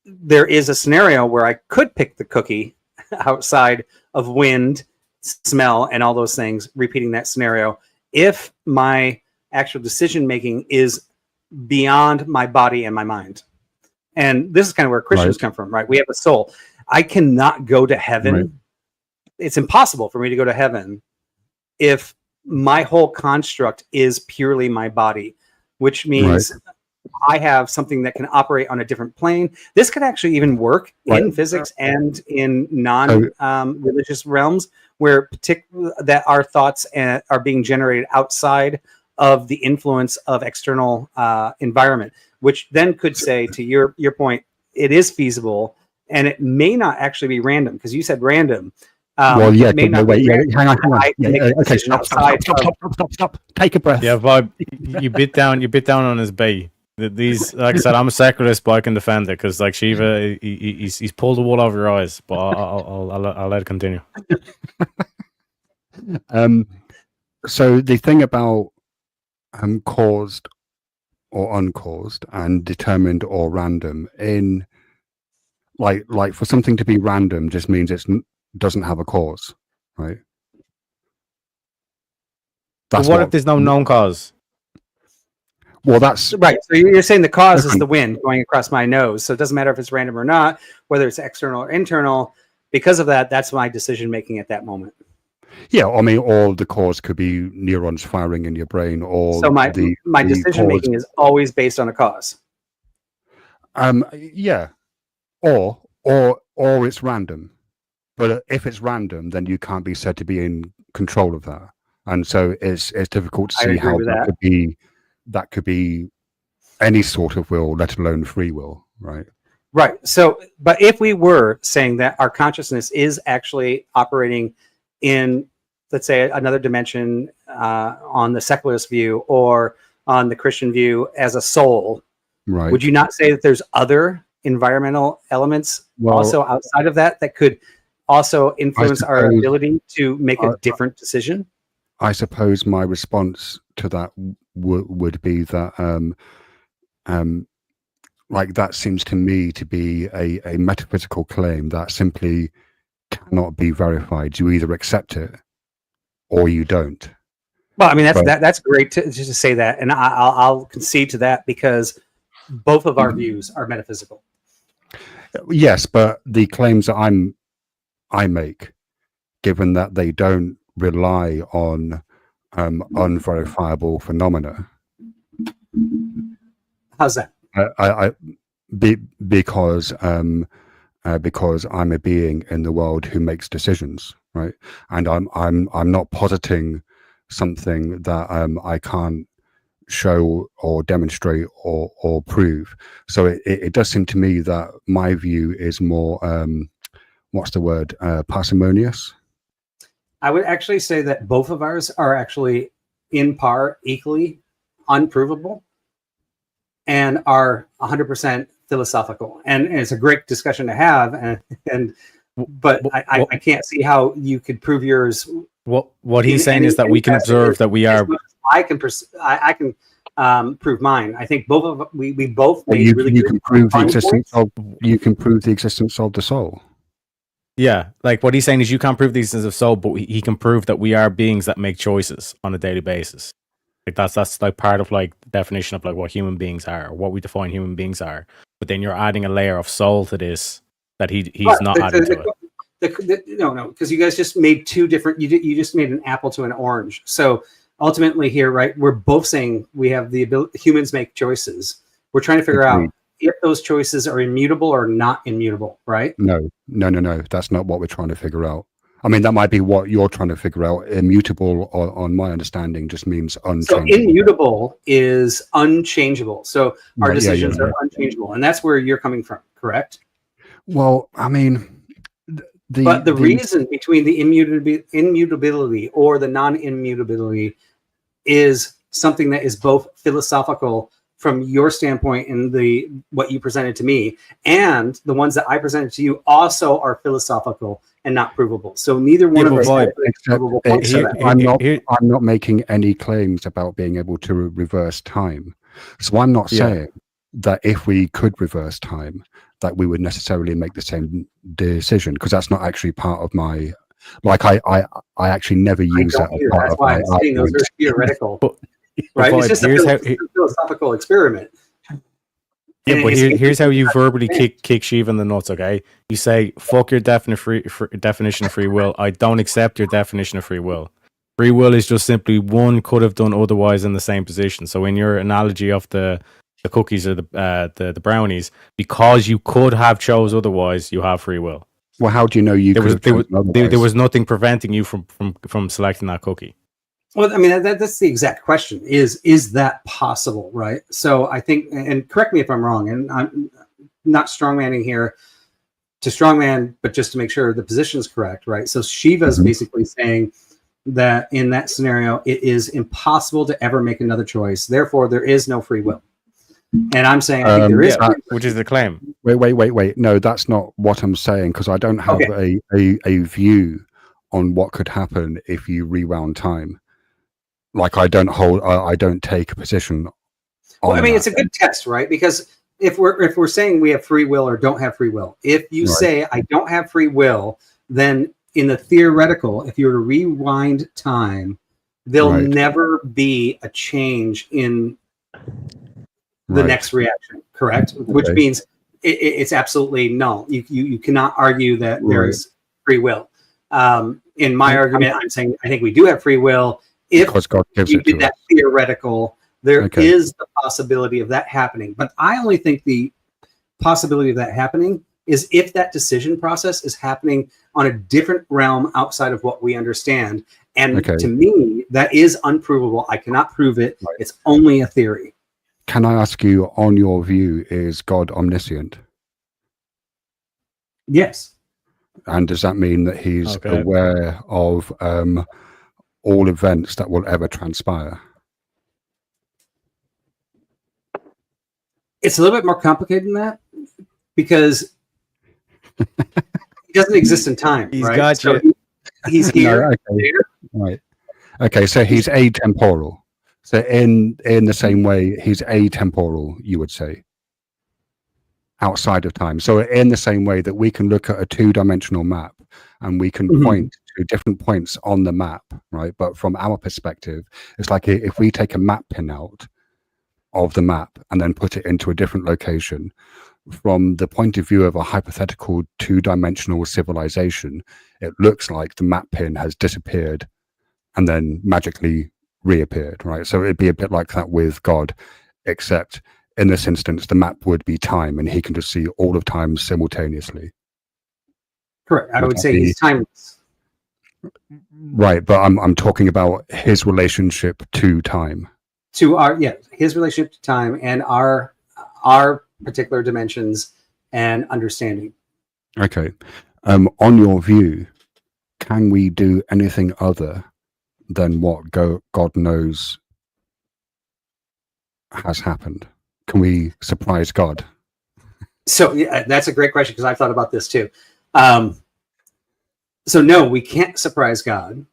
There is a scenario where I could pick the cookie outside of wind, smell, and all those things, repeating that scenario, if my actual decision making is beyond my body and my mind. And this is kind of where Christians come from, right? We have a soul. I cannot go to heaven. It's impossible for me to go to heaven if my whole construct is purely my body, which means I have something that can operate on a different plane. This could actually even work in physics and in non-religious realms, where that our thoughts are being generated outside of the influence of external environment, which then could say, to your point, it is feasible, and it may not actually be random, because you said random. Well, yeah, it may not wait, be yeah, random. hang on. Okay, stop. Take a breath. Yeah, Bob, you bit down on his B. These, like I said, I'm a secularist, but I can defend it, because like Shiva, he's pulled the wool over your eyes. But I'll let it continue. So the thing about caused or uncaused and determined or random, in like for something to be random just means it doesn't have a cause, right? That's what if there's no known cause? Well, that's right. So you're saying the cause is the wind going across my nose. So it doesn't matter if it's random or not, whether it's external or internal. Because of that, that's my decision making at that moment. Yeah, I mean, or the cause could be neurons firing in your brain, or so my decision making is always based on a cause. Yeah, or it's random. But if it's random, then you can't be said to be in control of that, and so it's difficult to see how that could be any sort of will, let alone free will, right? Right. So, but if we were saying that our consciousness is actually operating in, let's say, another dimension on the secularist view or on the Christian view as a soul, right? Would you not say that there's other environmental elements also outside of that could also influence our ability to make a different decision? I suppose my response to that would be that like that seems to me to be a metaphysical claim that simply cannot be verified. You either accept it or you don't. Well, I mean, that's great to say that, and I'll concede to that, because both of our views are metaphysical. Yes, but the claims that I make, given that they don't rely on unverifiable phenomena. How's that? Because I'm a being in the world who makes decisions, right? And I'm not positing something that I can't show or demonstrate or prove. So it does seem to me that my view is more what's the word, parsimonious. I would actually say that both of ours are actually in par equally unprovable and are 100% philosophical. And it's a great discussion to have. And but I can't see how you could prove yours. What he's saying is that we can observe that we are. I can prove mine. I think we both made really you good can prove the points. existence of you can prove the existence of the soul. Yeah, like what he's saying is you can't prove the existence of soul, but he can prove that we are beings that make choices on a daily basis. Like that's like part of like the definition of like what human beings are, or what we define human beings are. But then you're adding a layer of soul to this that he's not adding to it. No, because you guys just made two different. You just made an apple to an orange. So ultimately, here, right, we're both saying we have the ability. Humans make choices. We're trying to figure out if those choices are immutable or not immutable, right? No. That's not what we're trying to figure out. I mean, that might be what you're trying to figure out. Immutable, on my understanding, just means unchangeable. So immutable is unchangeable. So our decisions are unchangeable, and that's where you're coming from, correct? Well, I mean, the reason between the immutability or the non-immutability is something that is both philosophical from your standpoint and what you presented to me, and the ones that I presented to you also are philosophical and not provable. So neither one of us have provable points to that. I'm not making any claims about being able to reverse time. So I'm not saying that if we could reverse time, that we would necessarily make the same decision, because that's not actually part of my. Like I actually never use that. That's why I'm saying those are theoretical. Right? It's just a philosophical experiment. Yeah, but here's how you verbally kick Shiva in the nuts, okay? You say, fuck your definition of free will. I don't accept your definition of free will. Free will is just simply one could have done otherwise in the same position. So in your analogy of the cookies or the brownies, because you could have chose otherwise, you have free will. Well, how do you know there was nothing preventing you from selecting that cookie? Well, I mean, that's the exact question. Is that possible, right? So I think, and correct me if I'm wrong, and I'm not strongmanning here to strongman, but just to make sure the position is correct, right? So Shiva's basically saying that in that scenario, it is impossible to ever make another choice. Therefore, there is no free will. And I'm saying I think there is, which is the claim. Wait. No, that's not what I'm saying, because I don't have a view on what could happen if you rewound time. Like I don't take a position. Well, I mean, it's a good test, right? Because if we're saying we have free will or don't have free will, if you say I don't have free will, then in the theoretical, if you were to rewind time, there'll never be a change in the next reaction, correct? Which means it's absolutely null. You cannot argue that there is free will. In my argument, I'm saying I think we do have free will. If you did that theoretical, there is the possibility of that happening. But I only think the possibility of that happening is if that decision process is happening on a different realm outside of what we understand. And to me, that is unprovable. I cannot prove it. It's only a theory. Can I ask you, on your view, is God omniscient? Yes. And does that mean that he's aware of all events that will ever transpire? It's a little bit more complicated than that, because he doesn't exist in time. He's got you. So he's here. Right. Okay, so he's atemporal. So in the same way, he's atemporal, you would say, outside of time. So in the same way that we can look at a two-dimensional map and we can point to different points on the map, right? But from our perspective, it's like if we take a map pin out of the map and then put it into a different location, from the point of view of a hypothetical two-dimensional civilization, it looks like the map pin has disappeared and then magically reappeared, right? So it'd be a bit like that with God, except in this instance, the map would be time, and he can just see all of time simultaneously. Correct. I would say he's timeless. Right, but I'm talking about his relationship to time. To his relationship to time and our particular dimensions and understanding. Okay. On your view, can we do anything other than what God knows has happened? Can we surprise God? So that's a great question, because I've thought about this too. So no, we can't surprise God,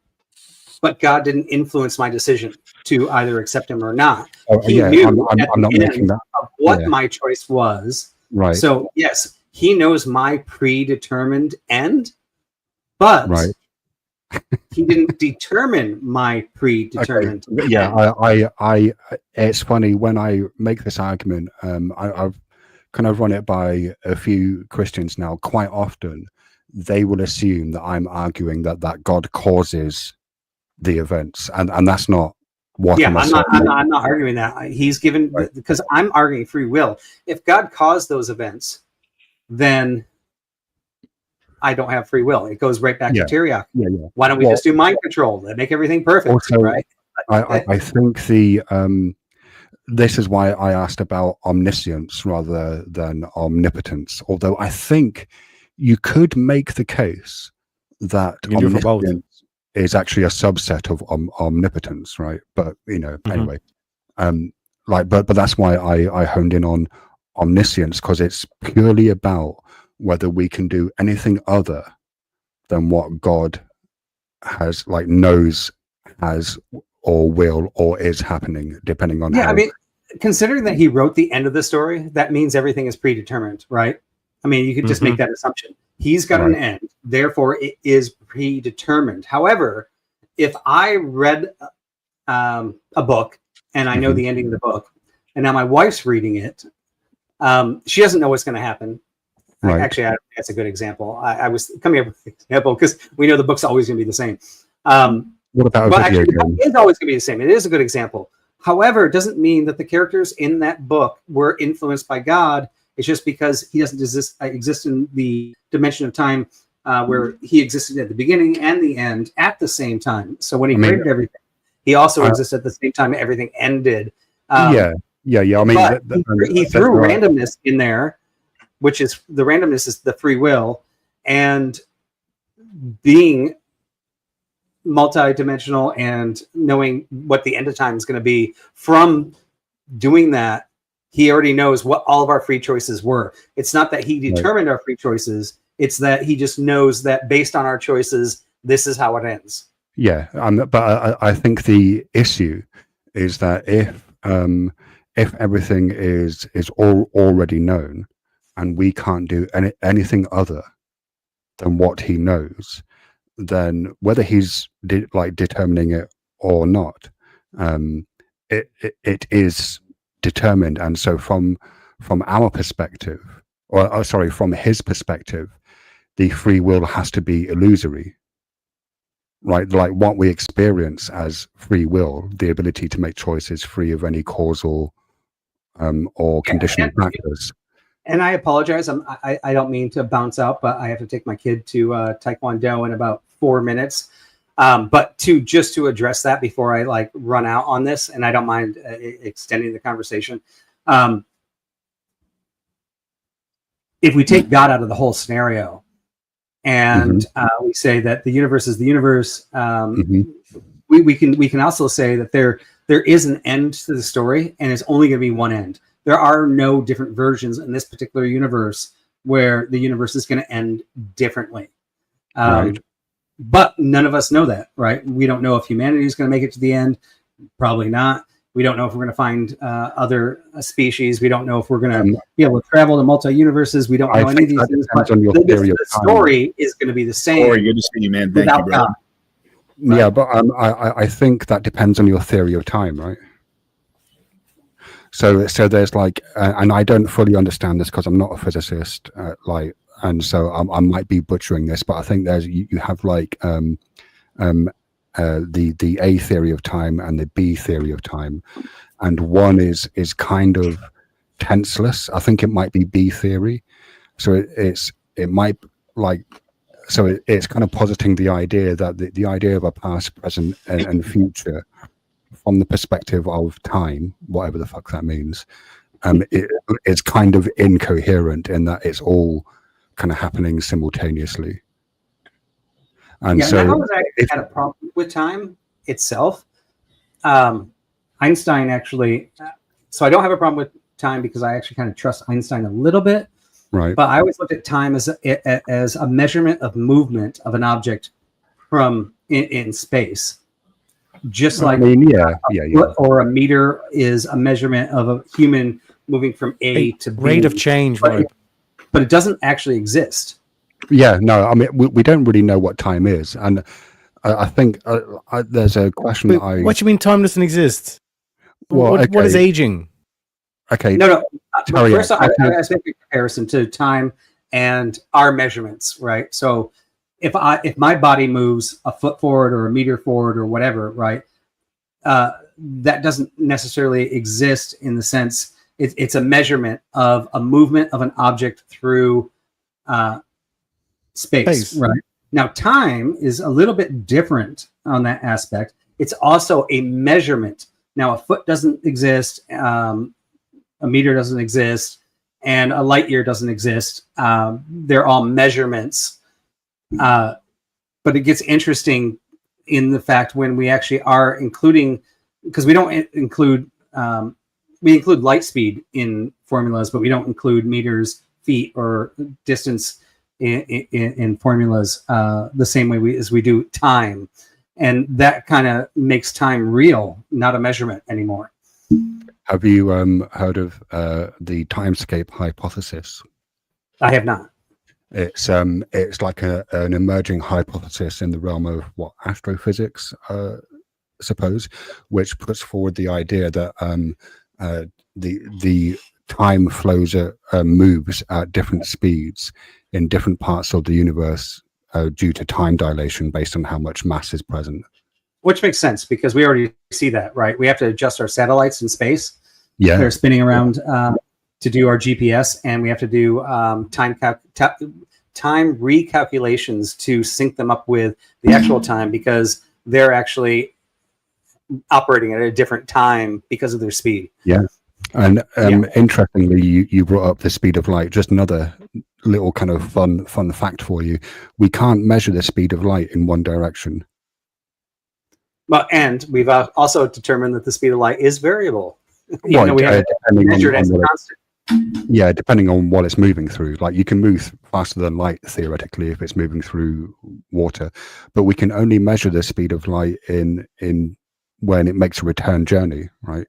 but God didn't influence my decision to either accept him or not. He knew I'm not making that of what my choice was. Right. So yes, he knows my predetermined end, but he didn't determine my predetermined end. Yeah, I it's funny when I make this argument, I've kind of run it by a few Christians now. Quite often they will assume that I'm arguing that God causes the events, and that's not what I'm not arguing that. He's given, because I'm arguing free will. If God caused those events, then I don't have free will. It goes right back to Tyriak. Why don't we just do mind control? That make everything perfect, also, right? I think this is why I asked about omniscience rather than omnipotence. Although I think you could make the case that omniscience is actually a subset of omnipotence, right? But anyway, but that's why I honed in on omniscience, because it's purely about whether we can do anything other than what God has, knows, has, or will, or is happening, depending on how. I mean, considering that he wrote the end of the story, that means everything is predetermined, right? I mean, you could just make that assumption. He's got an end, therefore it is predetermined. However, if I read a book and I know the ending of the book, and now my wife's reading it, she doesn't know what's going to happen. Right. Actually, that's a good example. I was coming up with an example because we know the book's always going to be the same. What about but actually, the book is always going to be the same. It is a good example. However, it doesn't mean that the characters in that book were influenced by God. It's just because he doesn't exist in the dimension of time where he existed at the beginning and the end at the same time. So when he created everything, he also existed at the same time everything ended. I mean, he threw randomness in there, which is the randomness is the free will, and being multi-dimensional and knowing what the end of time is going to be. From doing that, he already knows what all of our free choices were. It's not that he determined our free choices. It's that he just knows that based on our choices, this is how it ends. Yeah, but I think the issue is that if everything is already known, and we can't do anything other than what he knows, then whether he's determining it or not, it is determined. And so from our perspective, or sorry, from his perspective, the free will has to be illusory, right? Like what we experience as free will, the ability to make choices free of any causal or conditioning factors. And I apologize. I don't mean to bounce out, but I have to take my kid to Taekwondo in about 4 minutes. But to address that before I run out on this, and I don't mind extending the conversation. If we take God out of the whole scenario, and we say that the universe is the universe, we can also say that there is an end to the story, and it's only going to be one end. There are no different versions in this particular universe where the universe is going to end differently. But none of us know that, right? We don't know if humanity is going to make it to the end. Probably not. We don't know if we're going to find other species. We don't know if we're going to be able to travel to multi-universes. We don't know any of these things. But the story is going to be the same. Corey, good to see you, man. Thank you, bro. Yeah, but I think that depends on your theory of time, right? So there's and I don't fully understand this because I'm not a physicist, and so I might be butchering this, but I think you have the A theory of time and the B theory of time, and one is kind of tenseless. I think it might be B theory, so it's kind of positing the idea that the idea of a past, present, and future from the perspective of time, whatever the fuck that means, it's kind of incoherent in that it's all kind of happening simultaneously. And I always had a problem with time itself. Einstein actually, so I don't have a problem with time because I actually kind of trust Einstein a little bit. Right. But I always looked at time as a measurement of movement of an object from in space. Just like foot or a meter is a measurement of a human moving from A to B. Rate of change, but it doesn't actually exist. Yeah, no, I mean, we don't really know what time is. And I think there's a question that I... What do you mean time doesn't exist? Well, what is aging? Okay. No. First, I make a comparison to time and our measurements, right? So if my body moves a foot forward or a meter forward or whatever, right, that doesn't necessarily exist in the sense it's a measurement of a movement of an object through space, right? Now, time is a little bit different on that aspect. It's also a measurement. Now, a foot doesn't exist, a meter doesn't exist, and a light year doesn't exist. They're all measurements. But it gets interesting in the fact when we actually are including, because we don't include, we include light speed in formulas, but we don't include meters, feet, or distance in formulas the same way as we do time. And that kind of makes time real, not a measurement anymore. Have you heard of the timescape hypothesis? I have not. It's like an emerging hypothesis in the realm of astrophysics, suppose, which puts forward the idea that the time flows moves at different speeds in different parts of the universe due to time dilation based on how much mass is present. Which makes sense because we already see that, right? We have to adjust our satellites in space. Yeah, they're spinning around to do our GPS, and we have to do time recalculations to sync them up with the actual time because they're actually operating at a different time because of their speed. Yeah, and interestingly, you brought up the speed of light. Just another little kind of fun fact for you: we can't measure the speed of light in one direction. But and we've also determined that the speed of light is variable. Well, we have measured as constant. Yeah, depending on what it's moving through. Like you can move faster than light theoretically if it's moving through water, but we can only measure the speed of light in when it makes a return journey, right?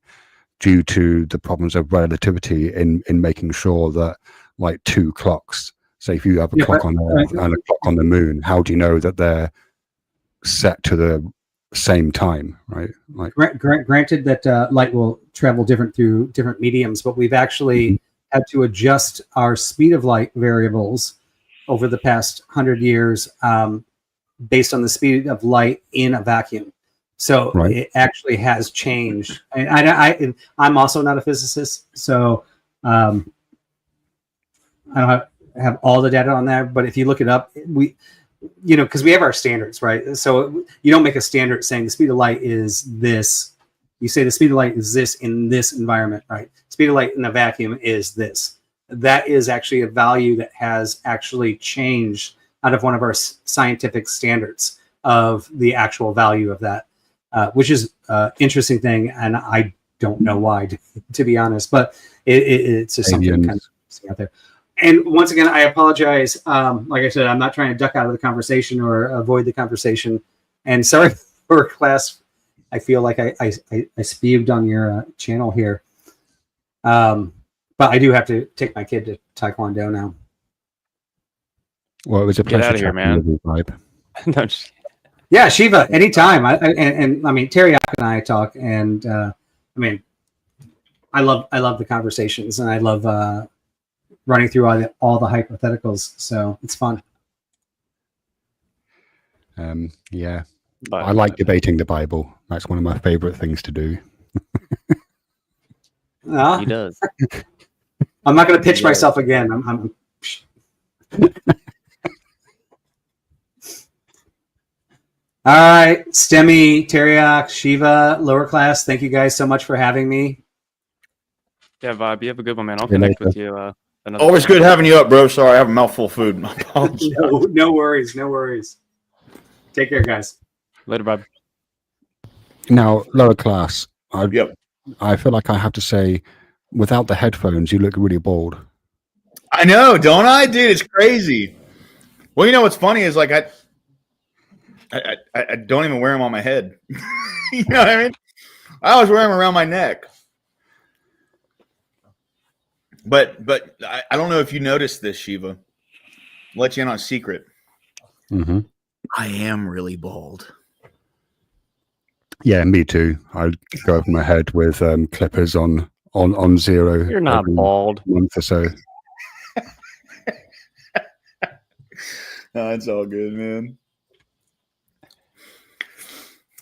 Due to the problems of relativity in making sure that like two clocks, say if you have a clock on Earth and a clock on the moon, how do you know that they're set to the same time, right? Like granted that light will travel through different mediums, but we've actually had to adjust our speed of light variables over the past 100 years based on the speed of light in a vacuum. So it actually has changed. And I'm also not a physicist, so I don't have all the data on that. But if you look it up, because we have our standards, right? So you don't make a standard saying the speed of light is this. You say the speed of light is this in this environment, right? Speed of light in a vacuum is this. That is actually a value that has actually changed out of one of our scientific standards of the actual value of that, which is an interesting thing. And I don't know why, to be honest, but it's just something kind of out there. And once again, I apologize. Like I said, I'm not trying to duck out of the conversation or avoid the conversation. And sorry for class. I feel like I spewed on your channel here. But I do have to take my kid to Taekwondo now. Well, it was a pleasure. Get out of here, man. No, yeah, Shiva, anytime. I mean, Terry and I talk, and I mean, I love the conversations, and I love running through all the hypotheticals, so it's fun. Yeah, I like debating the Bible. That's one of my favorite things to do. He does. I'm not going to pitch myself again. I'm All right, Stemi, Teriak, Shiva, lower class. Thank you guys so much for having me. Yeah, Vibe, you have a good one, man. I'll connect with you. Always good having you up, bro. Sorry, I have a mouthful of food. No worries, no worries. Take care, guys. Later, Bob. Now, lower class. I feel like I have to say, without the headphones, you look really bored. I know, don't I, dude? It's crazy. Well, you know what's funny is like I don't even wear them on my head. You know what I mean? I always wear them around my neck. But I don't know if you noticed this, Shiva. I'll let you in on a secret. Mm-hmm. I am really bald. Yeah, me too. I go over my head with clippers on zero. You're not bald. Month or so. No, it's all good, man.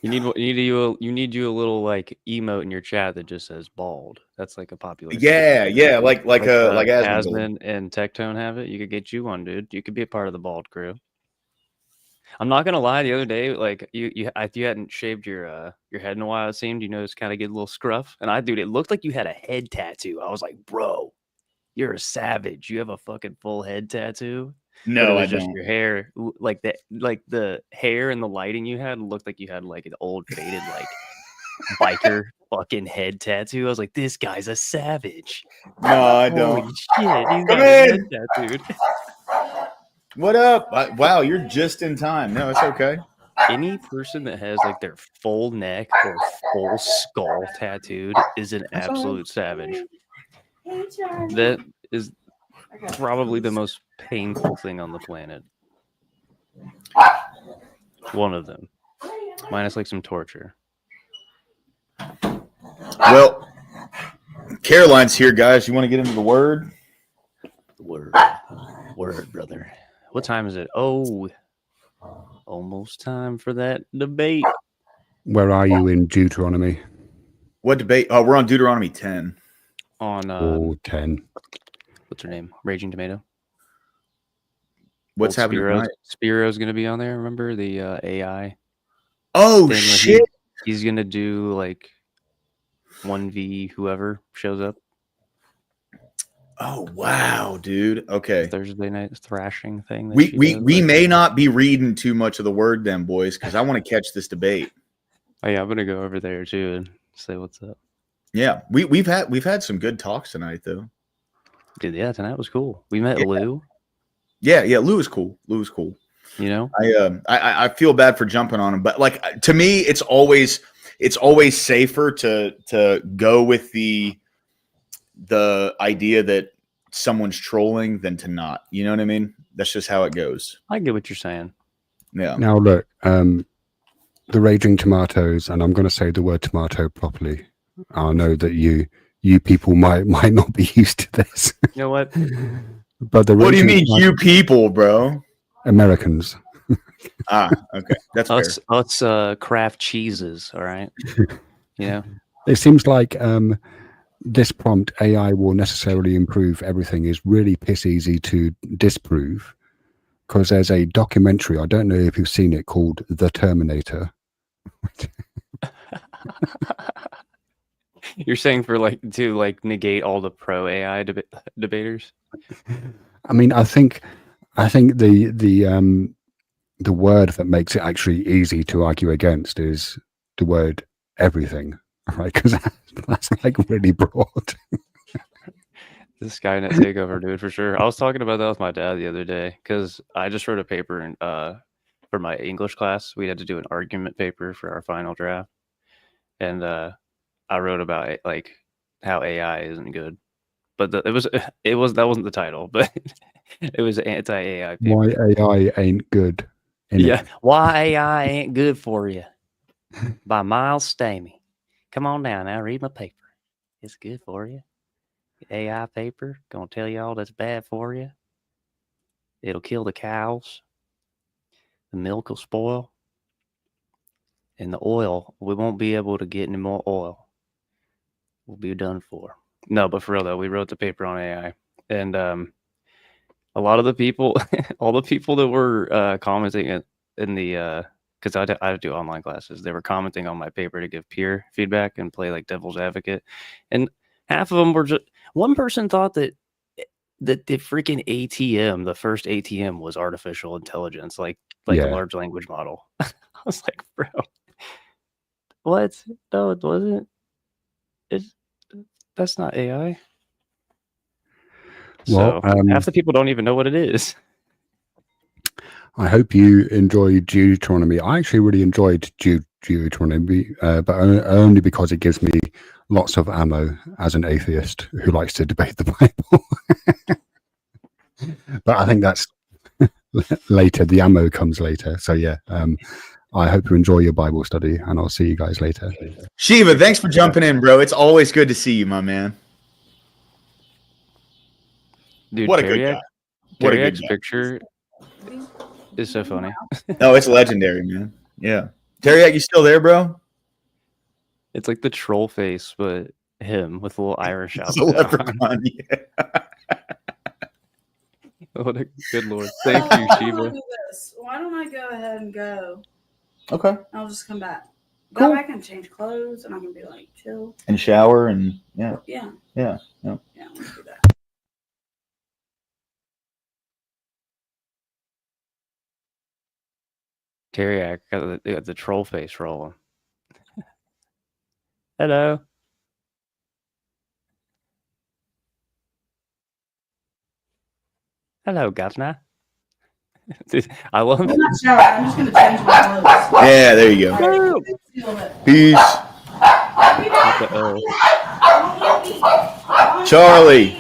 You need you a little like emote in your chat that just says bald. That's like a popular. Yeah, like Asmon and Tectone have it. You could get you one, dude. You could be a part of the bald crew. I'm not gonna lie. The other day, like you hadn't shaved your head in a while. It seemed, it's kind of get a little scruff. And dude, it looked like you had a head tattoo. I was like, bro, you're a savage. You have a fucking full head tattoo. No, I just don't. Your hair, like the hair and the lighting you had looked like you had like an old faded like biker fucking head tattoo. I was like, this guy's a savage. No, I don't. Holy shit, he's got Come a head in. tattooed. What up? Wow, you're just in time. No, it's okay. Any person that has like their full neck or full skull tattooed is an absolute savage. That is probably the most painful thing on the planet. One of them. Minus like some torture. Well, Caroline's here, guys. You want to get into the word? Word, brother. What time is it? Oh, almost time for that debate. Where are you in Deuteronomy? What debate? Oh, we're on Deuteronomy 10. On 10. What's her name? Raging Tomato. What's happening tonight? Spiro's going to be on there. Remember the AI? Oh, shit. He's going to do like 1v whoever shows up. Oh, wow, dude. Okay. Thursday night thrashing thing. We may not be reading too much of the word then, boys, because I want to catch this debate. Oh, yeah, I'm going to go over there too and say what's up. Yeah, we've had some good talks tonight, though. Dude, yeah, tonight was cool. We met Lou. Yeah, Lou is cool. I feel bad for jumping on him, but like to me, it's always safer to go with the idea that someone's trolling than to not. You know what I mean? That's just how it goes. I get what you're saying. Yeah. Now look, the Raging Tomatoes, and I'm going to say the word tomato properly. I know that you people might not be used to this. You know what? But what do you mean, you people, bro? Americans. Okay, that's fair. Let's craft cheeses. All right. Yeah. It seems like this prompt AI will necessarily improve everything is really piss easy to disprove, because there's a documentary, I don't know if you've seen it, called The Terminator. You're saying to negate all the pro AI debaters? I mean, I think the word that makes it actually easy to argue against is the word everything, right? Because that's like really broad. This Skynet takeover, dude, for sure. I was talking about that with my dad the other day because I just wrote a paper for my English class. We had to do an argument paper for our final draft, and I wrote about like how AI isn't good, but that wasn't the title, but it was anti-AI paper. Why AI ain't good. Yeah, why AI ain't good for you by Miles Stamey. Come on down now, read my paper. It's good for you. AI paper gonna tell you all that's bad for you. It'll kill the cows. The milk will spoil, and the oil, we won't be able to get any more oil. We'll be done for. No, but for real though, we wrote the paper on AI, and a lot of the people, all the people that were commenting in the because I do online classes, they were commenting on my paper to give peer feedback and play like devil's advocate, and half of them were just, one person thought that the freaking ATM, the first ATM, was artificial intelligence, like a large language model. I was like, bro, what? No, it wasn't. That's not AI. So half the people don't even know what it is. I hope you enjoyed Deuteronomy. I actually really enjoyed Deuteronomy, but only because it gives me lots of ammo as an atheist who likes to debate the Bible. But I think that's later. The ammo comes later. So yeah, I hope you enjoy your Bible study, and I'll see you guys later. Shiva, thanks for jumping in, bro. It's always good to see you, my man. Dude, what a good guy. What a good guy. Picture is so funny. No, it's legendary, man. Yeah. Teriak, you still there, bro? It's like the troll face, but him with a little Irish outfit. It's a leprechaun, yeah. What a good lord. Thank you, Shiva. Why don't I go ahead and go? Okay. I'll just come back. Cool. That way I can change clothes and I can be like chill. And shower and yeah. Yeah. Yeah. Yeah. Yeah, let's do that. Teriak got the troll face rolling. Hello. Hello, governor. Dude, I love I'm not showering. I'm just gonna change my clothes. Yeah, there you go. Peace. Charlie.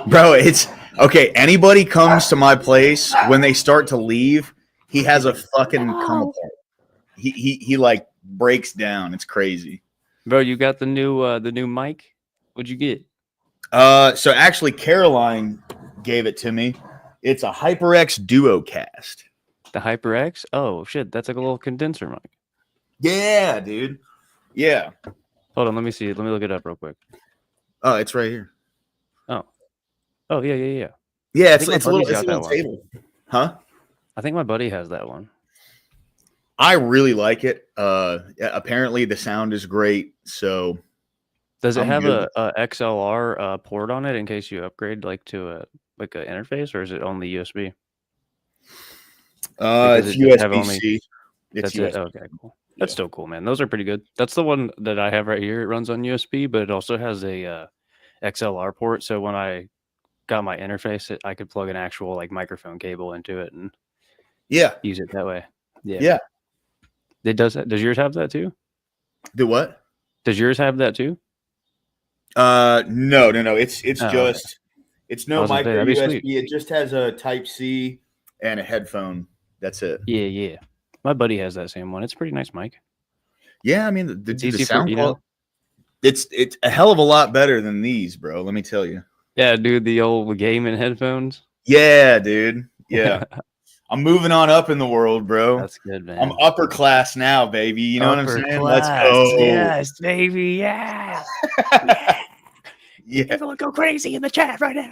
Bro, it's okay. Anybody comes to my place, when they start to leave, he has a fucking come apart. He like breaks down. It's crazy. Bro, you got the new mic? What'd you get? So actually Caroline gave it to me. It's a HyperX Duocast. The HyperX? Oh shit, that's like a little condenser mic. Yeah, dude. Yeah. Hold on, let me see. Let me look it up real quick. Oh, it's right here. Oh yeah. Yeah, it's a little table. Huh? I think my buddy has that one. I really like it. Apparently the sound is great. So does it have a XLR port on it in case you upgrade like to a an interface, or is it only USB? It's USB-C. That's it. Okay, cool. That's still cool, man. Those are pretty good. That's the one that I have right here. It runs on USB, but it also has a XLR port. So when I got my interface, I could plug an actual like microphone cable into it and use it that way. Yeah. It does. Does yours have that too? Do what? Does yours have that too? No. It's just okay. It's no micro USB. Sweet. It just has a Type-C and a headphone. That's it. Yeah. My buddy has that same one. It's a pretty nice mic. Yeah, I mean the sound quality. It's a hell of a lot better than these, bro. Let me tell you. Yeah, dude, the old gaming headphones. Yeah, dude. Yeah. I'm moving on up in the world, bro. That's good, man. I'm upper class now, baby. You know what I'm saying? Let's go. Yes, baby. Yeah. Yeah. Everyone go crazy in the chat right now.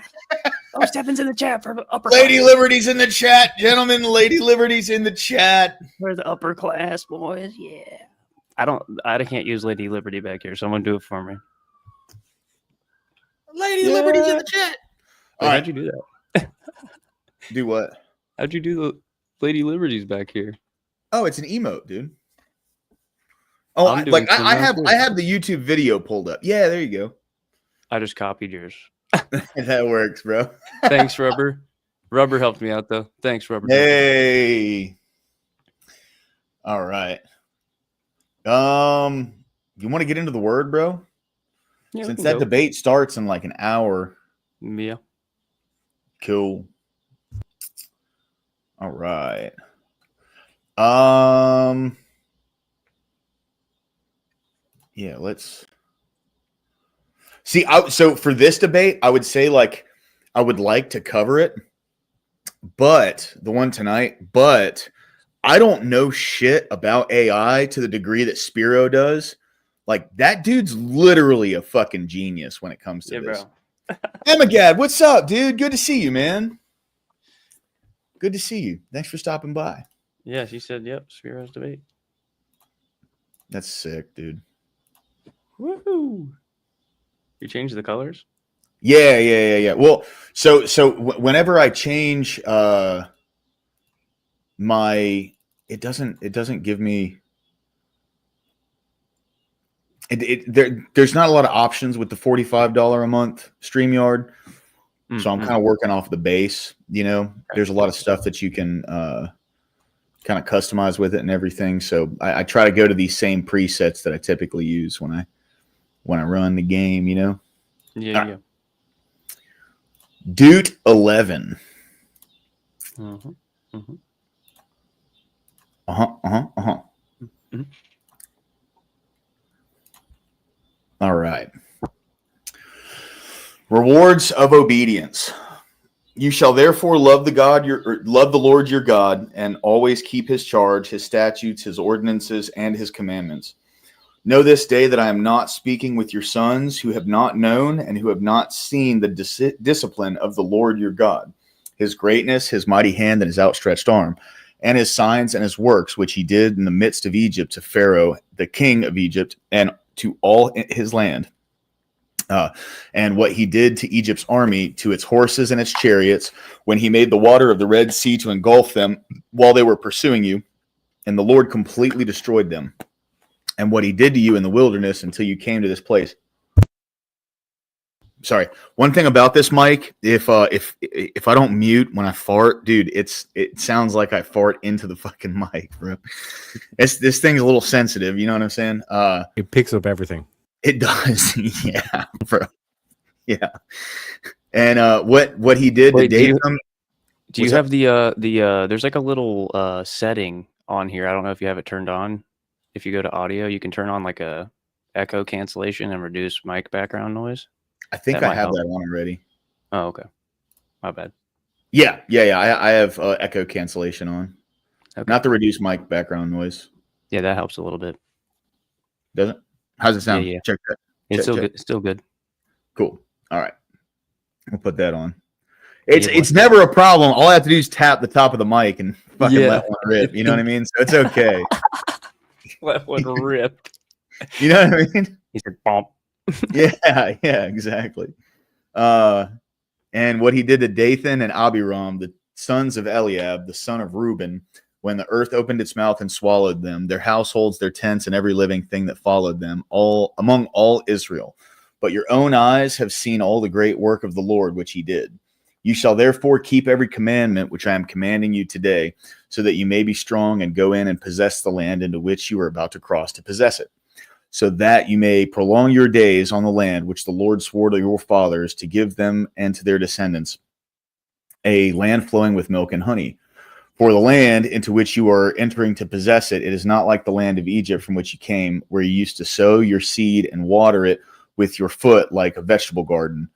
Oh, Stefan's in the chat for upper Lady class. Liberty's in the chat, gentlemen. Lady Liberty's in the chat. We're the upper class boys. Yeah. I can't use Lady Liberty back here. Someone do it for me. Lady Liberty's in the chat. Wait, how'd you do that? Do what? How'd you do the Lady Liberties back here? Oh, it's an emote, dude. Oh, I have the YouTube video pulled up. Yeah, there you go. I just copied yours. That works, bro. Thanks, Rubber. Rubber helped me out though. Thanks, Rubber. Hey. All right. You want to get into the word, bro? Yeah, since that debate starts in like an hour. Yeah. Cool. All right. Yeah, let's see. So for this debate, I would say like I would like to cover it, but the one tonight, but I don't know shit about AI to the degree that Spiro does. Like that dude's literally a fucking genius when it comes to this. Bro. Emagad, what's up, dude? Good to see you, man. Good to see you. Thanks for stopping by. Yeah, she said, yep, Spiro's debate. That's sick, dude. Woohoo! You changed the colors? Yeah. Well, so whenever I change my it doesn't give me there's not a lot of options with the $45 a month StreamYard. So I'm kind of working off the base, there's a lot of stuff that you can kind of customize with it and everything. So I try to go to these same presets that I typically use when I run the game, Yeah. DEUT 11. All right. Rewards of obedience. You shall therefore love the Lord your God, and always keep his charge, his statutes, his ordinances, and his commandments. Know this day that I am not speaking with your sons who have not known and who have not seen the discipline of the Lord your God, his greatness, his mighty hand, and his outstretched arm, and his signs and his works, which he did in the midst of Egypt to Pharaoh, the king of Egypt, and to all his land. And what he did to Egypt's army, to its horses and its chariots, when he made the water of the Red Sea to engulf them while they were pursuing you, and the Lord completely destroyed them. And what he did to you in the wilderness until you came to this place. Sorry. One thing about this mic, if I don't mute when I fart, dude, it sounds like I fart into the fucking mic, bro. This thing's a little sensitive, you know what I'm saying? It picks up everything. It does, yeah, bro. Yeah. And what he did to Datham. Do you have the there's like a little setting on here. I don't know if you have it turned on. If you go to audio, you can turn on like a echo cancellation and reduce mic background noise. I think I have that on already. Oh, okay. My bad. Yeah. I have echo cancellation on. Okay. Not the reduce mic background noise. Yeah, that helps a little bit. Does it? How's it sound? Yeah. Check that. It's still good. Still good. Cool. All right. We'll put that on. It's never a problem. All I have to do is tap the top of the mic and fucking let one rip. You know what I mean? So it's okay. Let one rip. You know what I mean? He said bump. Yeah, exactly. And what he did to Dathan and Abiram, the sons of Eliab, the son of Reuben, when the earth opened its mouth and swallowed them, their households, their tents, and every living thing that followed them, all among all Israel. But your own eyes have seen all the great work of the Lord, which he did. You shall therefore keep every commandment which I am commanding you today, so that you may be strong and go in and possess the land into which you are about to cross to possess it, so that you may prolong your days on the land which the Lord swore to your fathers to give them and to their descendants, a land flowing with milk and honey. For the land into which you are entering to possess it, it is not like the land of Egypt from which you came, where you used to sow your seed and water it with your foot like a vegetable garden.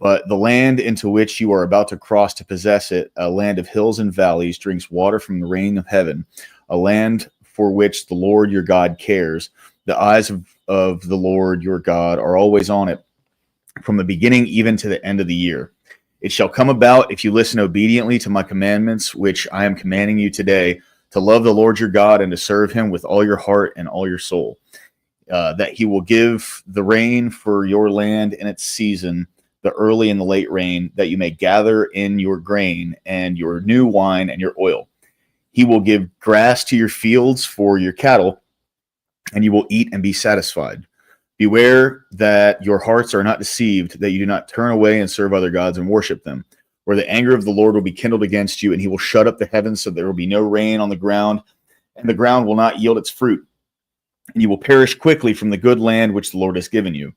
But the land into which you are about to cross to possess it, a land of hills and valleys, drinks water from the rain of heaven, a land for which the Lord your God cares. The eyes of the Lord your God are always on it, from the beginning even to the end of the year. It shall come about, if you listen obediently to my commandments, which I am commanding you today, to love the Lord your God and to serve him with all your heart and all your soul, that he will give the rain for your land in its season, the early and the late rain, that you may gather in your grain and your new wine and your oil. He will give grass to your fields for your cattle, and you will eat and be satisfied. Beware that your hearts are not deceived, that you do not turn away and serve other gods and worship them, where the anger of the Lord will be kindled against you, and he will shut up the heavens so there will be no rain on the ground, and the ground will not yield its fruit. And you will perish quickly from the good land which the Lord has given you.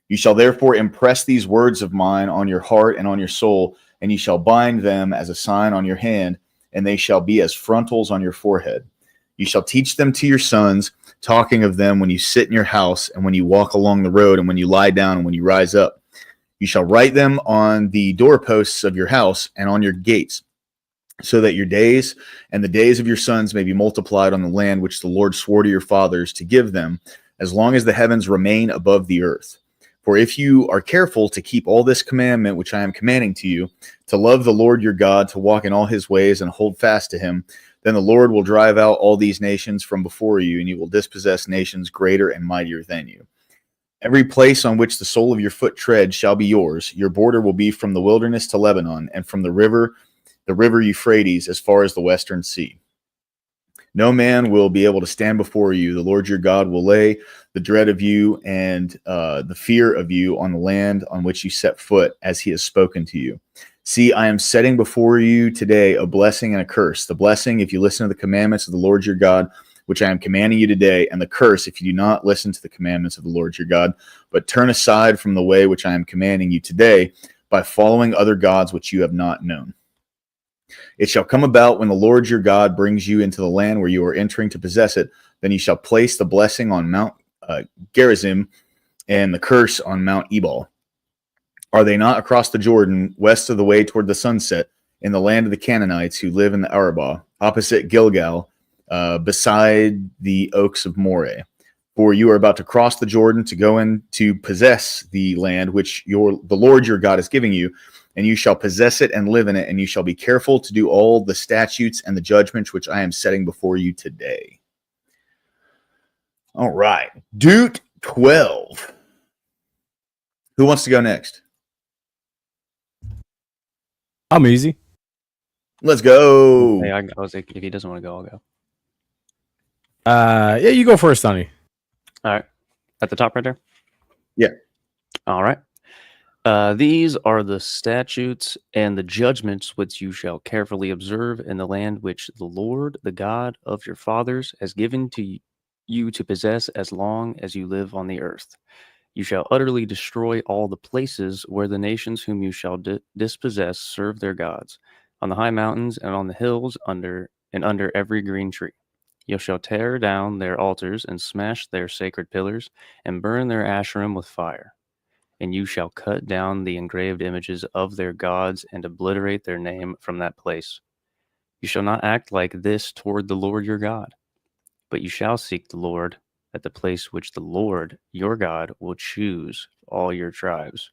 You shall therefore impress these words of mine on your heart and on your soul, and you shall bind them as a sign on your hand, and they shall be as frontals on your forehead. You shall teach them to your sons, talking of them when you sit in your house and when you walk along the road and when you lie down and when you rise up. You shall write them on the doorposts of your house and on your gates, so that your days and the days of your sons may be multiplied on the land which the Lord swore to your fathers to give them, as long as the heavens remain above the earth. For if you are careful to keep all this commandment which I am commanding to you, to love the Lord your God, to walk in all his ways and hold fast to him, then the Lord will drive out all these nations from before you, and you will dispossess nations greater and mightier than you. Every place on which the sole of your foot treads shall be yours. Your border will be from the wilderness to Lebanon, and from the river Euphrates, as far as the western sea. No man will be able to stand before you. The Lord your God will lay the dread of you and the fear of you on the land on which you set foot, as he has spoken to you. See, I am setting before you today a blessing and a curse. The blessing, if you listen to the commandments of the Lord your God, which I am commanding you today, and the curse, if you do not listen to the commandments of the Lord your God, but turn aside from the way which I am commanding you today by following other gods which you have not known. It shall come about when the Lord your God brings you into the land where you are entering to possess it, then you shall place the blessing on Mount Gerizim and the curse on Mount Ebal. Are they not across the Jordan, west of the way toward the sunset, in the land of the Canaanites who live in the Arabah, opposite Gilgal, beside the oaks of Moreh? For you are about to cross the Jordan to go in to possess the land which the Lord your God is giving you, and you shall possess it and live in it, and you shall be careful to do all the statutes and the judgments which I am setting before you today. All right. Deut 12. Who wants to go next? I'm easy. Let's go. Hey, I was like, if he doesn't want to go, I'll go. Yeah, you go first, Sonny. All right. At the top right there? Yeah. All right. These are the statutes and the judgments which you shall carefully observe in the land which the Lord, the God of your fathers, has given to you to possess as long as you live on the earth. You shall utterly destroy all the places where the nations whom you shall dispossess serve their gods, on the high mountains and on the hills, under every green tree. You shall tear down their altars and smash their sacred pillars and burn their Asherim with fire. And you shall cut down the engraved images of their gods and obliterate their name from that place. You shall not act like this toward the Lord your God, but you shall seek the Lord at the place which the Lord your God will choose all your tribes,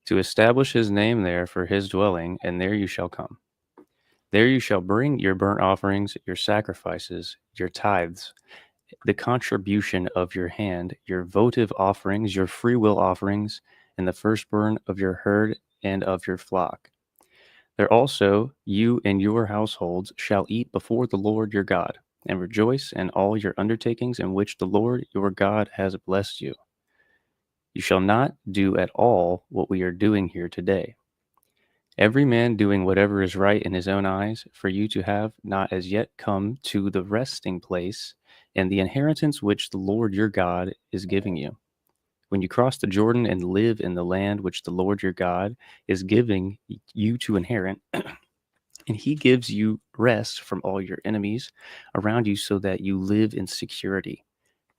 to establish his name there for his dwelling, and there you shall come. There you shall bring your burnt offerings, your sacrifices, your tithes, the contribution of your hand, your votive offerings, your freewill offerings, and the firstborn of your herd and of your flock. There also you and your households shall eat before the Lord your God, and rejoice in all your undertakings in which the Lord your God has blessed you. You shall not do at all what we are doing here today. Every man doing whatever is right in his own eyes, for you to have not as yet come to the resting place and the inheritance which the Lord your God is giving you. When you cross the Jordan and live in the land which the Lord your God is giving you to inherit, and he gives you rest from all your enemies around you so that you live in security.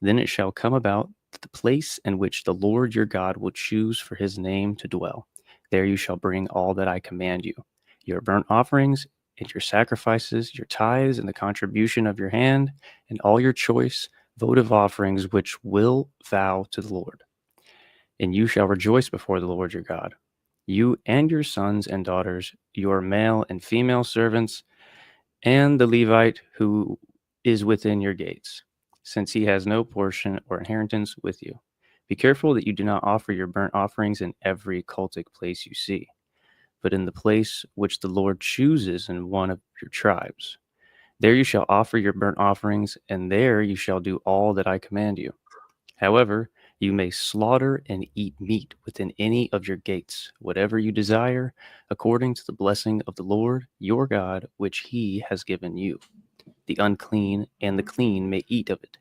Then it shall come about that the place in which the Lord your God will choose for his name to dwell, there you shall bring all that I command you, your burnt offerings and your sacrifices, your tithes and the contribution of your hand, and all your choice votive offerings which will vow to the Lord. And you shall rejoice before the Lord your God, you and your sons and daughters, your male and female servants, and the Levite who is within your gates, since he has no portion or inheritance with you. Be careful that you do not offer your burnt offerings in every cultic place you see, but in the place which the Lord chooses in one of your tribes. There you shall offer your burnt offerings, and there you shall do all that I command you. However, you may slaughter and eat meat within any of your gates, whatever you desire, according to the blessing of the Lord your God, which he has given you. The unclean and the clean may eat of it,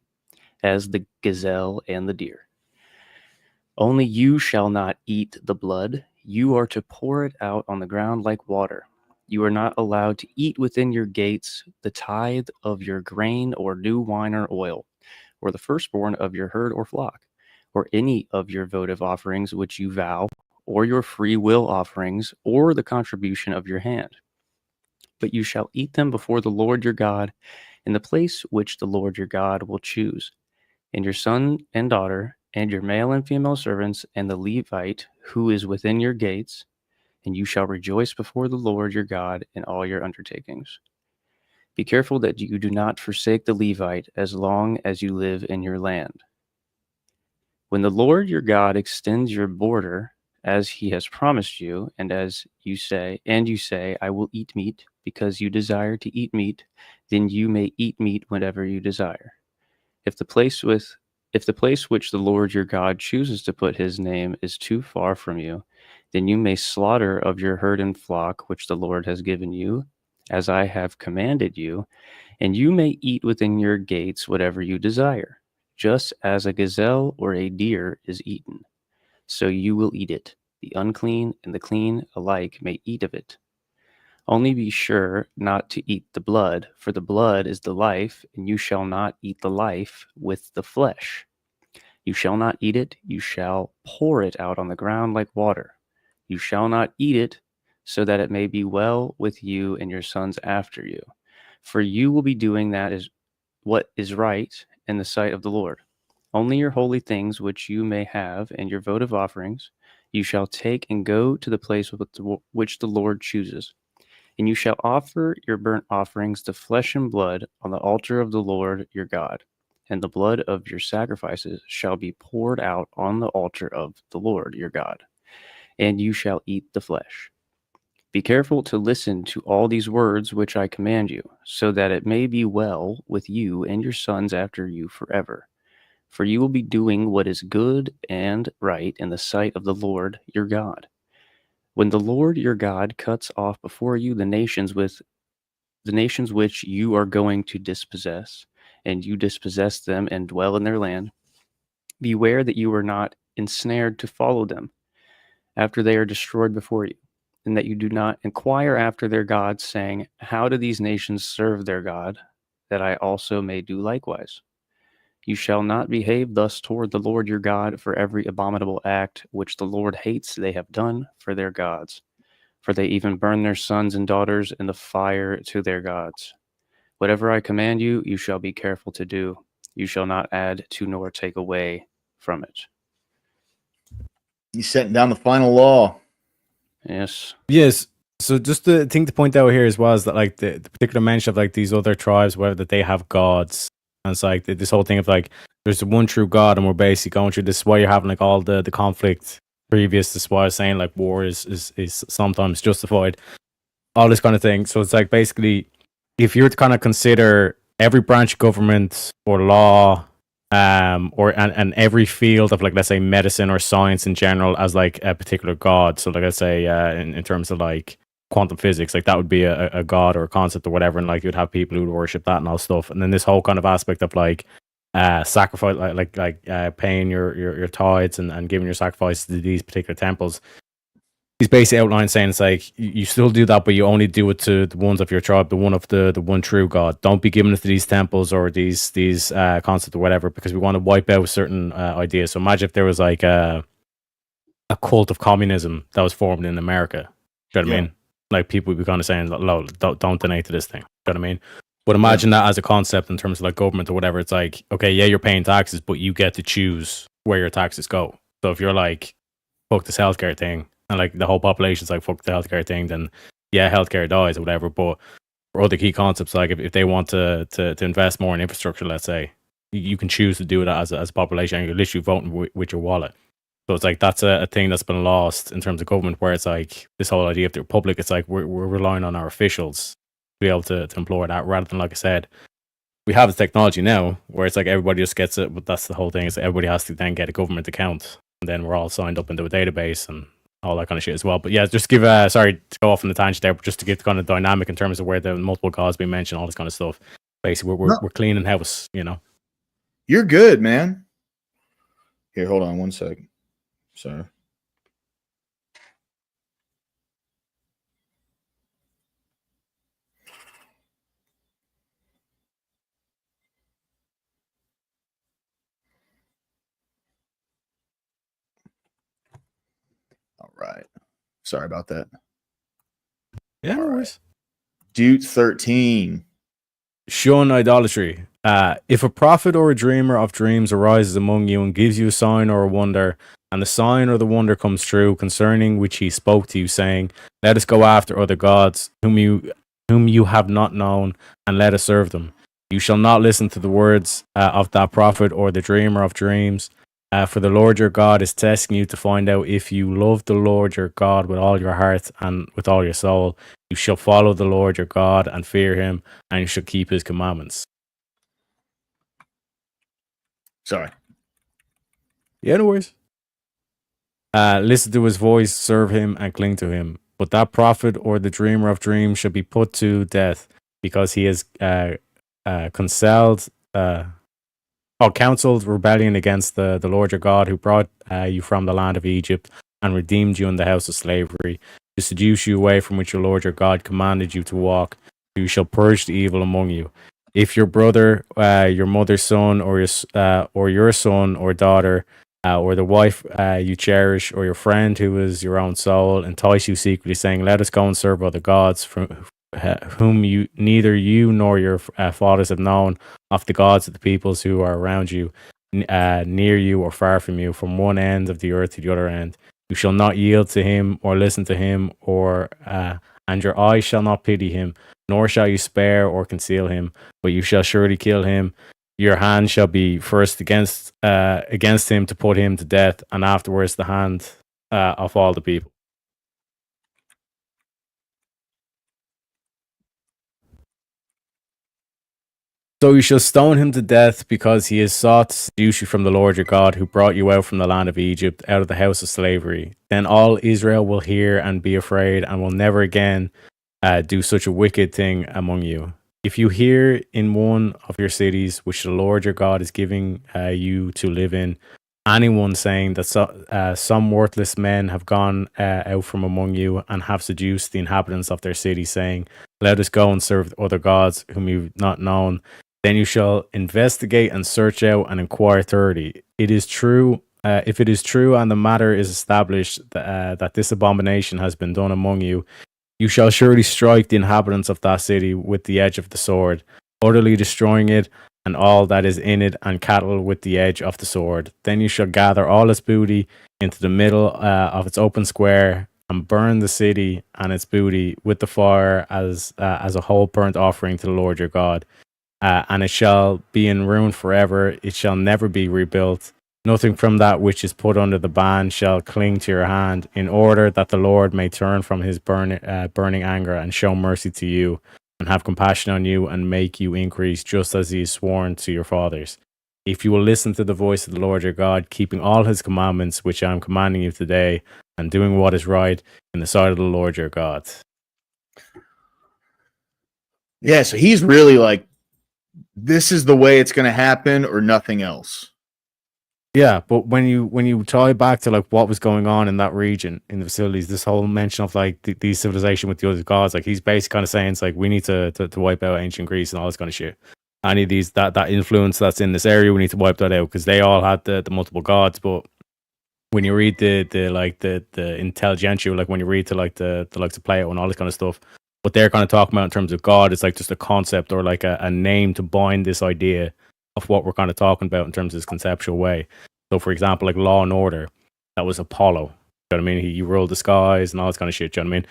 as the gazelle and the deer. Only you shall not eat the blood. You are to pour it out on the ground like water. You are not allowed to eat within your gates the tithe of your grain or new wine or oil, or the firstborn of your herd or flock, or any of your votive offerings which you vow, or your free will offerings, or the contribution of your hand. But you shall eat them before the Lord your God in the place which the Lord your God will choose, and your son and daughter, and your male and female servants, and the Levite who is within your gates, and you shall rejoice before the Lord your God in all your undertakings. Be careful that you do not forsake the Levite as long as you live in your land. When the Lord your God extends your border as he has promised you, and you say, I will eat meat, because you desire to eat meat, then you may eat meat whenever you desire. If the place which the Lord your God chooses to put his name is too far from you, then you may slaughter of your herd and flock which the Lord has given you, as I have commanded you, and you may eat within your gates whatever you desire, just as a gazelle or a deer is eaten. So you will eat it. The unclean and the clean alike may eat of it. Only be sure not to eat the blood, for the blood is the life, and you shall not eat the life with the flesh. You shall not eat it, you shall pour it out on the ground like water. You shall not eat it, so that it may be well with you and your sons after you. For you will be doing that is what is right in the sight of the Lord. Only your holy things which you may have, and your votive offerings, you shall take and go to the place which the Lord chooses. And you shall offer your burnt offerings to flesh and blood on the altar of the Lord your God. And the blood of your sacrifices shall be poured out on the altar of the Lord your God. And you shall eat the flesh. Be careful to listen to all these words which I command you, so that it may be well with you and your sons after you forever. For you will be doing what is good and right in the sight of the Lord your God. When the Lord your God cuts off before you the nations which you are going to dispossess, and you dispossess them and dwell in their land, beware that you are not ensnared to follow them after they are destroyed before you, and that you do not inquire after their gods, saying, how do these nations serve their God, that I also may do likewise? You shall not behave thus toward the Lord your God, for every abominable act which the Lord hates they have done for their gods. For they even burn their sons and daughters in the fire to their gods. Whatever I command you, you shall be careful to do. You shall not add to nor take away from it. He's setting down the final law. Yes. Yes. So just the thing to point out here as well is that like the particular mention of like these other tribes, whether that they have gods, and it's like this whole thing of like there's the one true God, and we're basically going through this. Is why you're having like all the conflict previous. This is why I was saying like war is sometimes justified, all this kind of thing. So it's like basically if you're to kind of consider every branch of government or law, and every field of like let's say medicine or science in general as like a particular god. So like I say in terms of like quantum physics, like that would be a god or a concept or whatever, and like you'd have people who would worship that and all stuff. And then this whole kind of aspect of like sacrifice, like paying your tithes and giving your sacrifices to these particular temples. He's basically outlined saying it's like you still do that, but you only do it to the ones of your tribe, the one true God. Don't be giving it to these temples or these concepts or whatever, because we want to wipe out certain ideas. So imagine if there was like a cult of communism that was formed in America. Do you know what I mean? Like people would be kind of saying, "No, don't donate to this thing." Do you know what I mean? But imagine that as a concept in terms of like government or whatever. It's like, okay, yeah, you're paying taxes, but you get to choose where your taxes go. So if you're like, fuck this healthcare thing, and like the whole population's like fuck the healthcare thing, then yeah, healthcare dies or whatever. But for other key concepts, like if they want to invest more in infrastructure, let's say, you can choose to do it as a population, and you're literally voting with your wallet. So it's like that's a thing that's been lost in terms of government, where it's like this whole idea of the republic. It's like we're relying on our officials to be able to employ that, rather than, like I said, we have the technology now where it's like everybody just gets it. But that's the whole thing, is everybody has to then get a government account, and then we're all signed up into a database and all that kind of shit as well. But yeah, just give sorry to go off on the tangent there, but just to give the kind of dynamic in terms of where the multiple gods being mentioned, all this kind of stuff. Basically, we're cleaning house, you know. You're good, man. Here, hold on one second. Sorry. All right. Sorry about that. Yeah, no worries. DEUT 13. Shun idolatry. If a prophet or a dreamer of dreams arises among you and gives you a sign or a wonder, and the sign or the wonder comes true, concerning which he spoke to you, saying, let us go after other gods whom you have not known, and let us serve them. You shall not listen to the words of that prophet or the dreamer of dreams, For the Lord your God is testing you to find out if you love the Lord your God with all your heart and with all your soul. You shall follow the Lord your God and fear him, and you shall keep his commandments. Sorry. Yeah, no worries. Listen to his voice, serve him, and cling to him. But that prophet or the dreamer of dreams shall be put to death, because he has counseled rebellion against the Lord your God, who brought you from the land of Egypt and redeemed you in the house of slavery, to seduce you away from which your Lord your God commanded you to walk. You shall purge the evil among you. If your brother, your mother's son, or your son or daughter, or the wife you cherish, or your friend who is your own soul, entice you secretly, saying, "Let us go and serve other gods," from whom neither you nor your fathers have known, of the gods of the peoples who are around you, near you or far from you, from one end of the earth to the other end. You shall not yield to him or listen to him, and your eye shall not pity him, nor shall you spare or conceal him, but you shall surely kill him. Your hand shall be first against him to put him to death, and afterwards the hand of all the people. So you shall stone him to death, because he has sought to seduce you from the Lord your God, who brought you out from the land of Egypt, out of the house of slavery. Then all Israel will hear and be afraid, and will never again do such a wicked thing among you. If you hear in one of your cities, which the Lord your God is giving you to live in, anyone saying that some worthless men have gone out from among you and have seduced the inhabitants of their city, saying, "Let us go and serve other gods whom you've not known," then you shall investigate and search out and inquire thoroughly. It is true. If it is true and the matter is established that this abomination has been done among you, you shall surely strike the inhabitants of that city with the edge of the sword, utterly destroying it and all that is in it, and cattle with the edge of the sword. Then you shall gather all its booty into the middle of its open square, and burn the city and its booty with the fire as a whole burnt offering to the Lord your God. And it shall be in ruin forever. It shall never be rebuilt. Nothing from that which is put under the ban shall cling to your hand, in order that the Lord may turn from his burning anger and show mercy to you, and have compassion on you, and make you increase, just as he has sworn to your fathers. If you will listen to the voice of the Lord your God, keeping all his commandments, which I am commanding you today, and doing what is right in the sight of the Lord your God. Yeah, so he's really like, this is the way it's going to happen, or nothing else. Yeah, but when you tie back to like what was going on in that region, in the facilities, this whole mention of like these civilization with the other gods, like he's basically kind of saying it's like we need to wipe out ancient Greece and all this kind of shit. Any of these that influence that's in this area, we need to wipe that out, because they all had the multiple gods. But when you read the intelligentsia, like when you read to like the likes of Plato and all this kind of stuff, what they're kind of talking about in terms of God is like just a concept, or like a name to bind this idea of what we're kind of talking about in terms of this conceptual way. So, for example, like Law and Order, that was Apollo. You know what I mean? He ruled the skies and all this kind of shit. You know what I mean?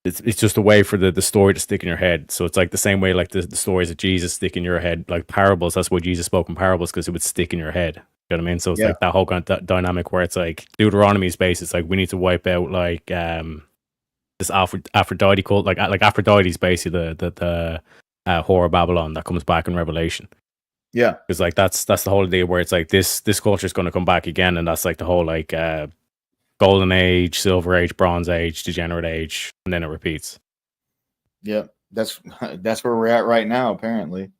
It's just a way for the story to stick in your head. So it's like the same way like the stories of Jesus stick in your head, like parables. That's why Jesus spoke in parables, because it would stick in your head. You know what I mean? So it's like that whole kind of dynamic where it's like Deuteronomy is based. It's like we need to wipe out like this Aphrodite cult, like Aphrodite's basically the whore of Babylon that comes back in Revelation. Yeah, because like that's the whole idea where it's like this culture is going to come back again, and that's like the whole like golden age, silver age, bronze age, degenerate age, and then it repeats. Yeah, that's where we're at right now, apparently.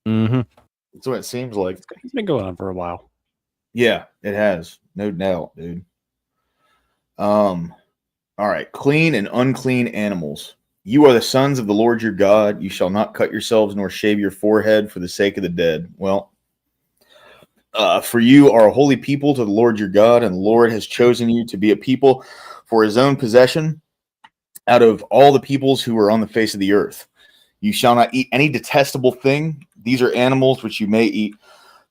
Mm-hmm. That's what it seems like. It's been going on for a while. Yeah, it has, no doubt, dude. All right, clean and unclean animals. You are the sons of the Lord your God. You shall not cut yourselves nor shave your forehead for the sake of the dead. Well, for you are a holy people to the Lord your God, and the Lord has chosen you to be a people for his own possession out of all the peoples who are on the face of the earth. You shall not eat any detestable thing. These are animals which you may eat: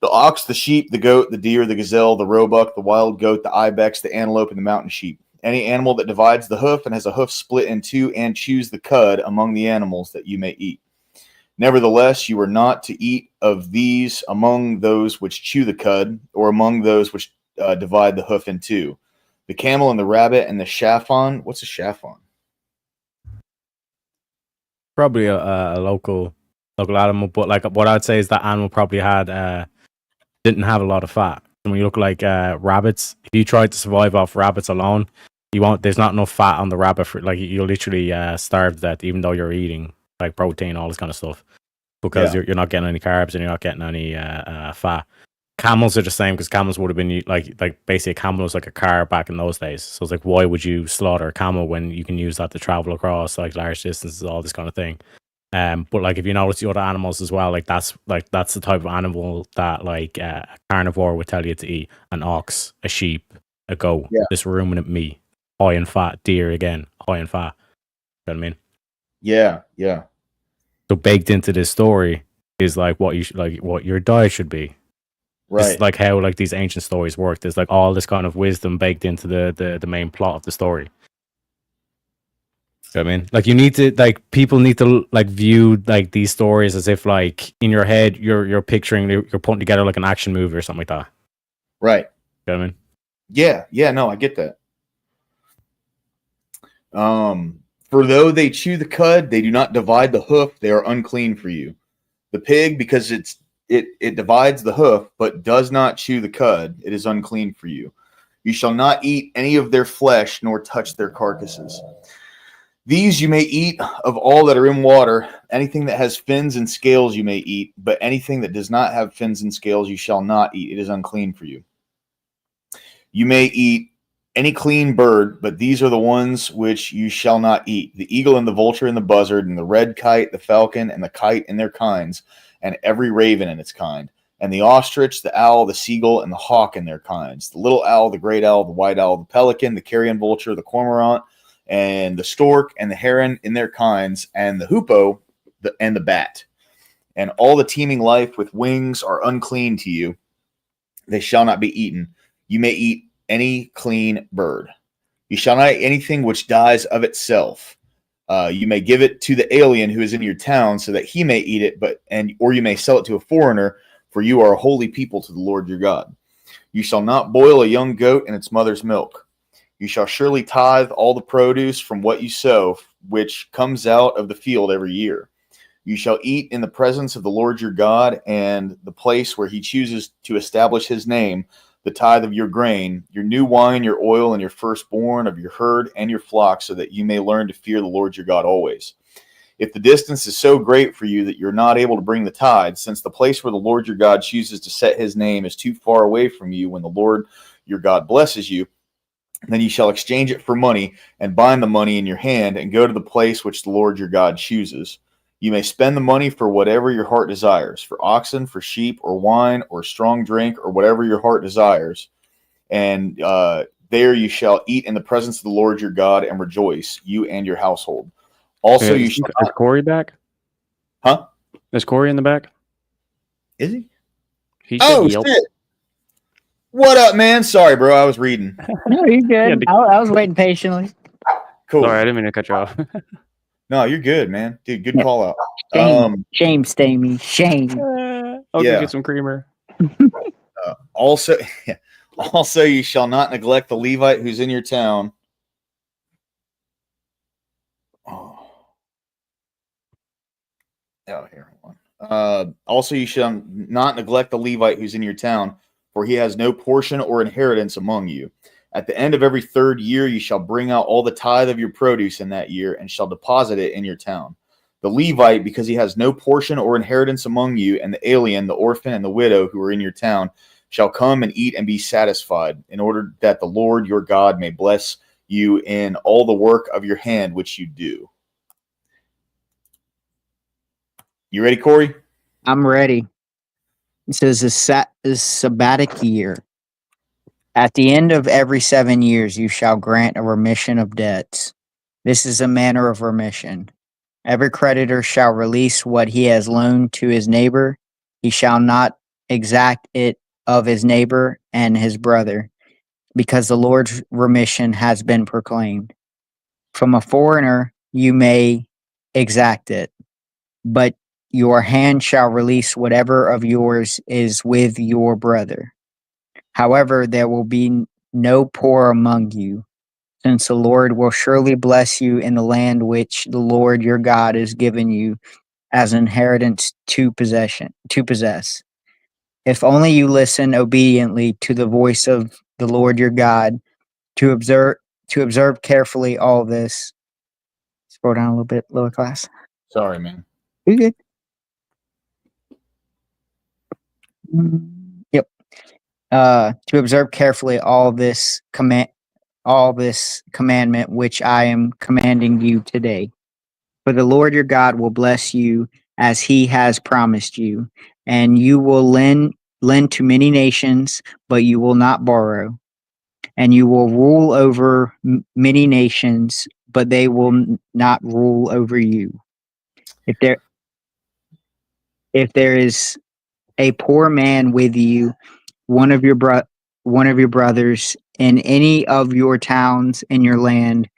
the ox, the sheep, the goat, the deer, the gazelle, the roebuck, the wild goat, the ibex, the antelope, and the mountain sheep. Any animal that divides the hoof and has a hoof split in two, and chews the cud among the animals that you may eat. Nevertheless, you are not to eat of these among those which chew the cud, or among those which divide the hoof in two. The camel and the rabbit and the chaffon. What's a chaffon? Probably a local animal, but like what I'd say is that animal probably didn't have a lot of fat. And when you look like rabbits, if you tried to survive off rabbits alone, you won't. There's not enough fat on the rabbit for like you'll literally starve to death, even though you're eating like protein, all this kind of stuff, because you're not getting any carbs and you're not getting any fat. Camels are the same because camels would have been like basically a camel was like a car back in those days. So it's like, why would you slaughter a camel when you can use that to travel across like large distances, all this kind of thing. But like if you notice the other animals as well, that's the type of animal that like a carnivore would tell you to eat: an ox, a sheep, a goat. This ruminant meat, high in fat. Deer again, high in fat. You know what I mean? Yeah. So baked into this story is like what your diet should be. Right. It's like how like these ancient stories work. There's like all this kind of wisdom baked into the main plot of the story. You know what I mean? Like you need to like people need to like view like these stories as if like in your head you're picturing you're putting together like an action movie or something like that. Right. You know what I mean? Yeah, no, I get that. For though they chew the cud, they do not divide the hoof, they are unclean for you. The pig, because it divides the hoof, but does not chew the cud, it is unclean for you. You shall not eat any of their flesh, nor touch their carcasses. These you may eat of all that are in water. Anything that has fins and scales you may eat, but anything that does not have fins and scales you shall not eat. It is unclean for you. You may eat any clean bird, but these are the ones which you shall not eat: the eagle and the vulture and the buzzard and the red kite, the falcon and the kite and their kinds, and every raven in its kind, and the ostrich, the owl, the seagull, and the hawk in their kinds, the little owl, the great owl, the white owl, the pelican, the carrion vulture, the cormorant, and the stork, and the heron in their kinds, and the hoopoe, and the bat. And all the teeming life with wings are unclean to you. They shall not be eaten. You may eat any clean bird. You shall not eat anything which dies of itself. You may give it to the alien who is in your town, so that he may eat it, or you may sell it to a foreigner, for you are a holy people to the Lord your God. You shall not boil a young goat in its mother's milk. You shall surely tithe all the produce from what you sow, which comes out of the field every year. You shall eat in the presence of the Lord your God, and the place where he chooses to establish his name, the tithe of your grain, your new wine, your oil, and your firstborn of your herd and your flock, so that you may learn to fear the Lord your God always. If the distance is so great for you that you're not able to bring the tithe, since the place where the Lord your God chooses to set his name is too far away from you when the Lord your God blesses you, then you shall exchange it for money and bind the money in your hand and go to the place which the Lord your God chooses. You may spend the money for whatever your heart desires, for oxen, for sheep, or wine, or strong drink, or whatever your heart desires. And there you shall eat in the presence of the Lord your God and rejoice, you and your household. Also, you shall not... Is Corey back? Huh? Is Corey in the back? Is he? He said shit. What up, man? Sorry, bro. I was reading. No, you're good. I was waiting patiently. Cool. Sorry, I didn't mean to cut you off. No, you're good, man. Dude, good call out. Shame, Stamey. Shame. I'll go get some creamer. Also, you shall not neglect the Levite who's in your town. Here, hold on. Also, you shall not neglect the Levite who's in your town, for he has no portion or inheritance among you. At the end of every third year, you shall bring out all the tithe of your produce in that year, and shall deposit it in your town. The Levite, because he has no portion or inheritance among you, and the alien, the orphan, and the widow who are in your town, shall come and eat and be satisfied, in order that the Lord your God may bless you in all the work of your hand which you do. You ready, Corey? I'm ready. It says a sabbatic year. At the end of every 7 years, you shall grant a remission of debts. This is a manner of remission. Every creditor shall release what he has loaned to his neighbor. He shall not exact it of his neighbor and his brother, because the Lord's remission has been proclaimed. From a foreigner you may exact it, but your hand shall release whatever of yours is with your brother. However, there will be no poor among you, since the Lord will surely bless you in the land which the Lord your God has given you as an inheritance to possess. If only you listen obediently to the voice of the Lord your God, to observe carefully all this. Scroll down a little bit, lower class. Sorry, man. You good? Yep. To observe carefully all this commandment which I am commanding you today. For the Lord your God will bless you as he has promised you, and you will lend to many nations, but you will not borrow. And you will rule over many nations, but they will not rule over you. If there is a poor man with you, one of your brothers in any of your towns in your land,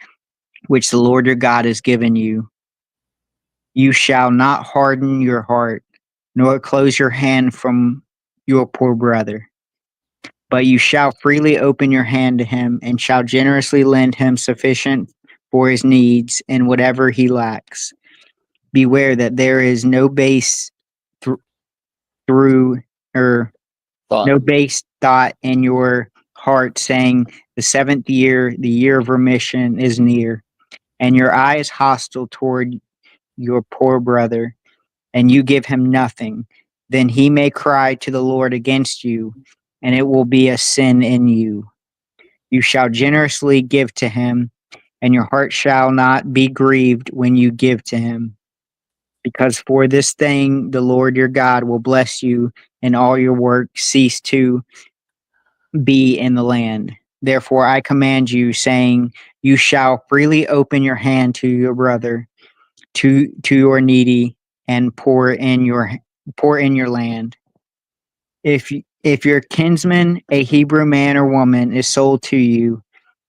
which the Lord your God has given you, you shall not harden your heart, nor close your hand from your poor brother. But you shall freely open your hand to him, and shall generously lend him sufficient for his needs and whatever he lacks. Beware that there is no base no base thought in your heart, saying, "The seventh year, the year of remission, is near," and your eye is hostile toward your poor brother, and you give him nothing. Then he may cry to the Lord against you, and it will be a sin in you. You shall generously give to him, and your heart shall not be grieved when you give to him. Because for this thing the Lord your God will bless you, and all your work cease to be in the land. Therefore I command you, saying, you shall freely open your hand to your brother, to your needy, and pour in your land. If your kinsman, a Hebrew man or woman, is sold to you,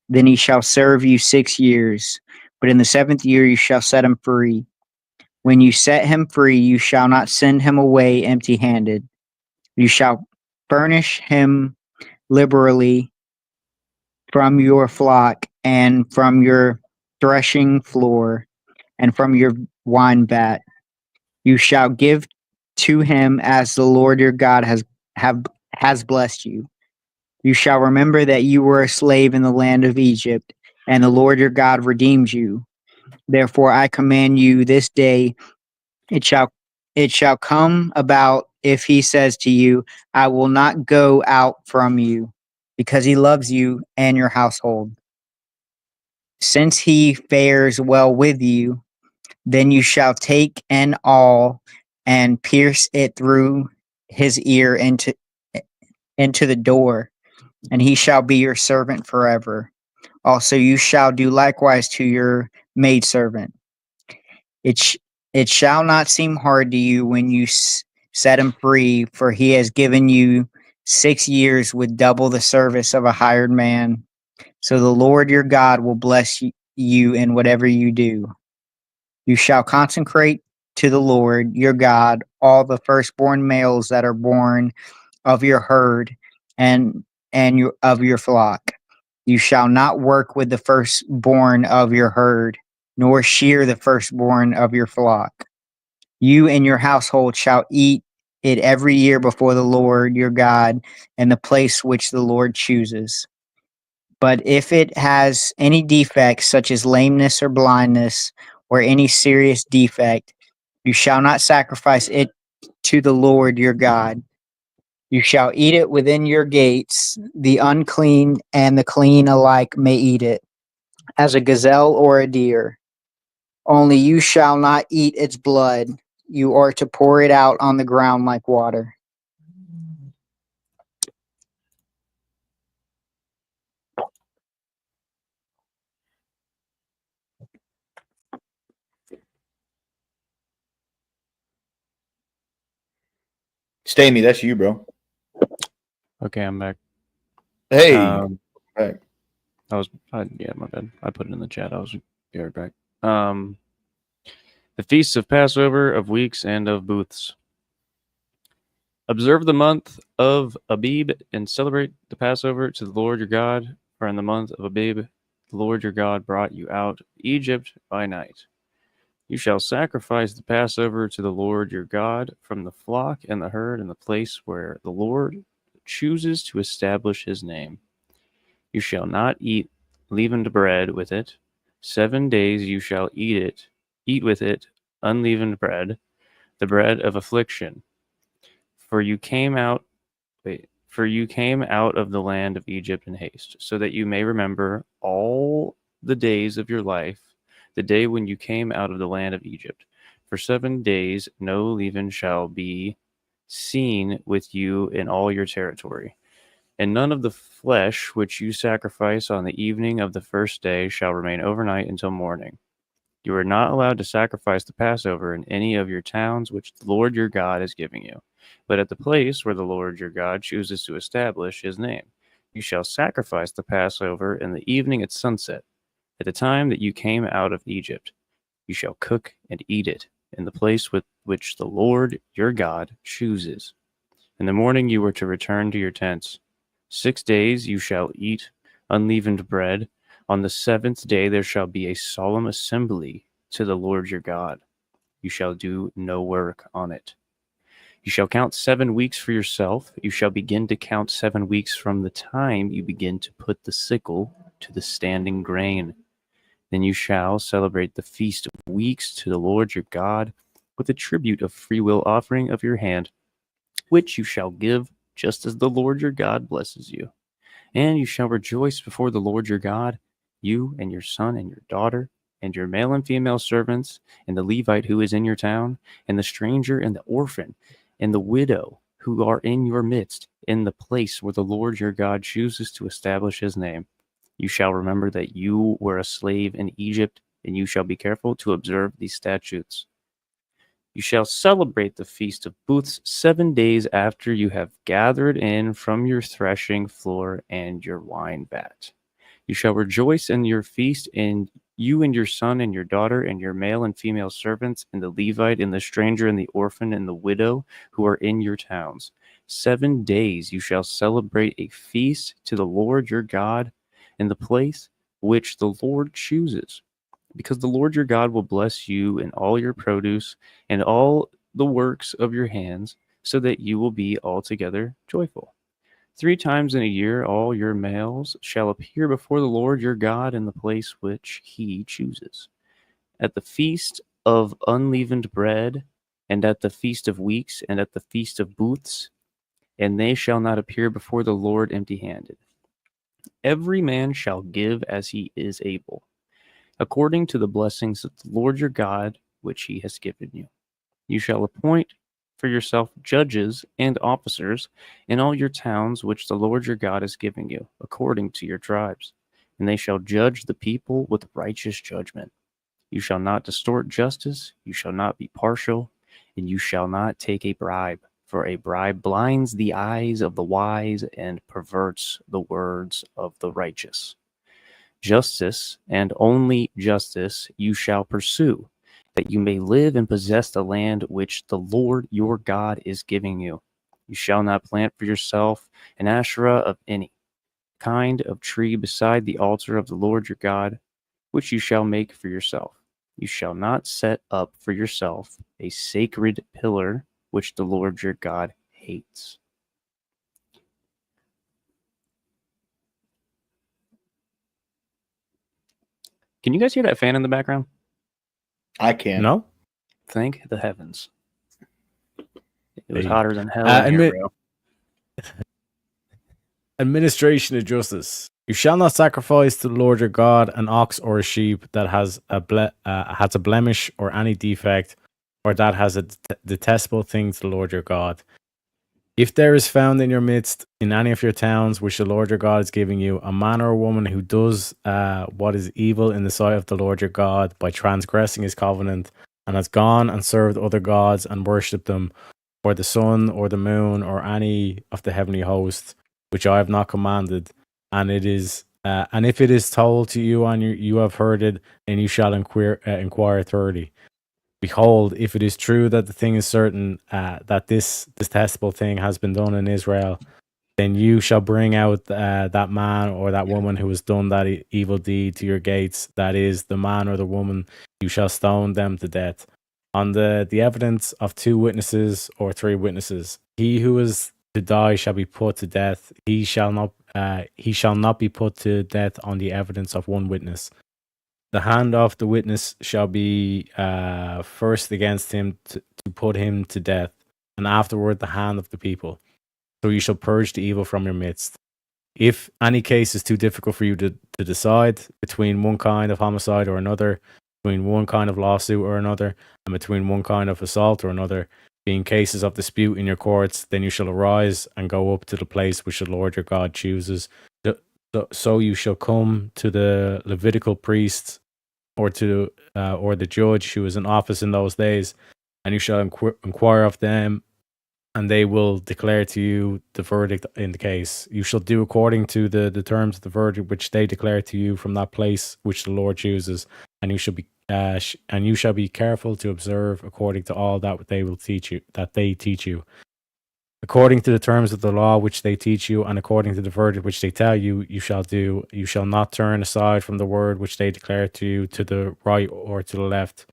then he shall serve you 6 years. But in the 7th year you shall set him free. When you set him free, you shall not send him away empty-handed. You shall furnish him liberally from your flock and from your threshing floor and from your wine vat. You shall give to him as the Lord your God has blessed you. You shall remember that you were a slave in the land of Egypt, and the Lord your God redeemed you. Therefore I command you this day, it shall come about, if he says to you, I will not go out from you, because he loves you and your household. Since he fares well with you, then you shall take an awl and pierce it through his ear into the door, and he shall be your servant forever. Also you shall do likewise to your maidservant. It shall not seem hard to you when you set him free, for he has given you 6 years with double the service of a hired man. So the Lord your God will bless you in whatever you do. You shall consecrate to the Lord your God all the firstborn males that are born of your herd and of your flock. You shall not work with the firstborn of your herd, nor shear the firstborn of your flock. You and your household shall eat it every year before the Lord your God in the place which the Lord chooses. But if it has any defects, such as lameness or blindness, or any serious defect, you shall not sacrifice it to the Lord your God. You shall eat it within your gates. The unclean and the clean alike may eat it, as a gazelle or a deer. Only you shall not eat its blood. You are to pour it out on the ground like water. Stamey, that's you, bro. Okay, I'm back. Hey, back. Yeah, my bad. I put it in the chat. I was be right back. The feasts of Passover, of weeks, and of booths. Observe the month of Abib and celebrate the Passover to the Lord your God, for in the month of Abib the Lord your God brought you out of Egypt by night. You shall sacrifice the Passover to the Lord your God from the flock and the herd in the place where the Lord chooses to establish his name. You shall not eat leavened bread with it. 7 days you shall eat with it unleavened bread, the bread of affliction. For you came out of the land of Egypt in haste, so that you may remember all the days of your life, the day when you came out of the land of Egypt. For 7 days no leaven shall be seen with you in all your territory. And none of the flesh which you sacrifice on the evening of the first day shall remain overnight until morning. You are not allowed to sacrifice the Passover in any of your towns which the Lord your God is giving you, but at the place where the Lord your God chooses to establish his name. You shall sacrifice the Passover in the evening at sunset, at the time that you came out of Egypt. You shall cook and eat it in the place with which the Lord your God chooses. In the morning you are to return to your tents. 6 days you shall eat unleavened bread. On the 7th day there shall be a solemn assembly to the Lord your God. You shall do no work on it. You shall count 7 weeks for yourself. You shall begin to count 7 weeks from the time you begin to put the sickle to the standing grain. Then you shall celebrate the feast of weeks to the Lord your God with a tribute of freewill offering of your hand, which you shall give just as the Lord your God blesses you. And you shall rejoice before the Lord your God, you and your son and your daughter, and your male and female servants, and the Levite who is in your town, and the stranger and the orphan, and the widow who are in your midst, in the place where the Lord your God chooses to establish his name. You shall remember that you were a slave in Egypt, and you shall be careful to observe these statutes. You shall celebrate the Feast of Booths 7 days after you have gathered in from your threshing floor and your wine vat. You shall rejoice in your feast, and you and your son and your daughter and your male and female servants, and the Levite and the stranger and the orphan and the widow who are in your towns. 7 days you shall celebrate a feast to the Lord your God in the place which the Lord chooses, because the Lord your God will bless you in all your produce and all the works of your hands, so that you will be altogether joyful. 3 times in a year all your males shall appear before the Lord your God in the place which he chooses, at the feast of unleavened bread, and at the feast of weeks, and at the feast of booths, and they shall not appear before the Lord empty-handed. Every man shall give as he is able, according to the blessings of the Lord your God, which he has given you. You shall appoint for yourself judges and officers in all your towns which the Lord your God is giving you, according to your tribes, and they shall judge the people with righteous judgment. You shall not distort justice, you shall not be partial, and you shall not take a bribe, for a bribe blinds the eyes of the wise and perverts the words of the righteous. Justice, and only justice, you shall pursue, that you may live and possess the land which the Lord your God is giving you. You shall not plant for yourself an Asherah of any kind of tree beside the altar of the Lord your God, which you shall make for yourself. You shall not set up for yourself a sacred pillar, which the Lord your God hates. Can you guys hear that fan in the background? I can. No? Thank the heavens. It was hotter than hell in here, bro. Administration of justice. You shall not sacrifice to the Lord your God an ox or a sheep that has a blemish or any defect, or that has a detestable thing to the Lord your God. If there is found in your midst, in any of your towns, which the Lord your God is giving you, a man or a woman who does what is evil in the sight of the Lord your God by transgressing his covenant, and has gone and served other gods and worshipped them, or the sun or the moon or any of the heavenly hosts, which I have not commanded, and if it is told to you and you have heard it, then you shall inquire thoroughly. Behold, if it is true that the thing is certain, that this detestable thing has been done in Israel, then you shall bring out that man or that woman who has done that evil deed to your gates. That is, the man or the woman. You shall stone them to death on the evidence of 2 witnesses or 3 witnesses. He who is to die shall be put to death. He shall not be put to death on the evidence of 1 witness. The hand of the witness shall be first against him to put him to death, and afterward the hand of the people. So you shall purge the evil from your midst. If any case is too difficult for you to decide between one kind of homicide or another, between one kind of lawsuit or another, and between one kind of assault or another, being cases of dispute in your courts, then you shall arise and go up to the place which the Lord your God chooses. So you shall come to the Levitical priest or the judge who is in office in those days, and you shall inquire of them, and they will declare to you the verdict in the case. You shall do according to the terms of the verdict which they declare to you from that place which the Lord chooses, and you shall be careful to observe according to all that they teach you. According to the terms of the law which they teach you, and according to the verdict which they tell you, you shall do. You shall not turn aside from the word which they declare to you to the right or to the left.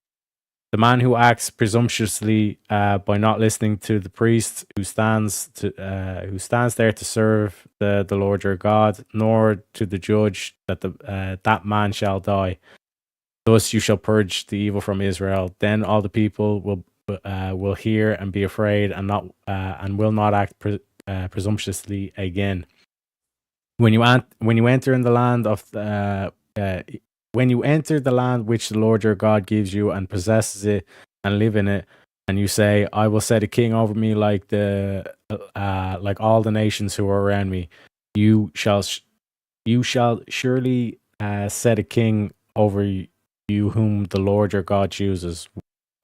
The man who acts presumptuously by not listening to the priest who stands there to serve the Lord your God, nor to the judge, that man shall die. Thus you shall purge the evil from Israel. Then all the people will hear and be afraid, and will not act presumptuously again. When you enter in the land of when you enter the land which the Lord your God gives you and possesses it and live in it, and you say, I will set a king over me like all the nations who are around me, you shall surely set a king over you whom the Lord your God chooses.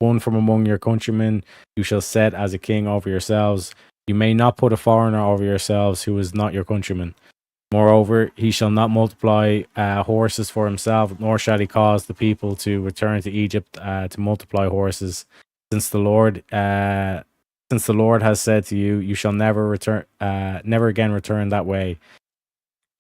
One from among your countrymen you shall set as a king over yourselves. You may not put a foreigner over yourselves who is not your countryman. Moreover, he shall not multiply horses for himself, nor shall he cause the people to return to Egypt to multiply horses, since the Lord has said to you, you shall never again return that way.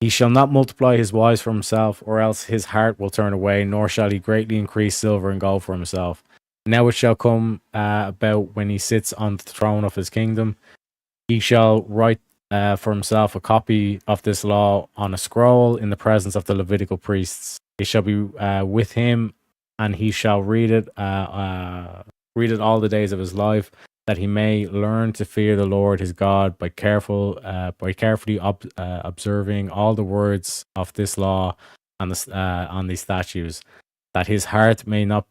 He shall not multiply his wives for himself, or else his heart will turn away, nor shall he greatly increase silver and gold for himself. Now it shall come about when he sits on the throne of his kingdom, he shall write for himself a copy of this law on a scroll in the presence of the Levitical priests. It shall be with him, and he shall read it all the days of his life, that he may learn to fear the Lord his God by carefully observing all the words of this law and on these statutes, that his heart may not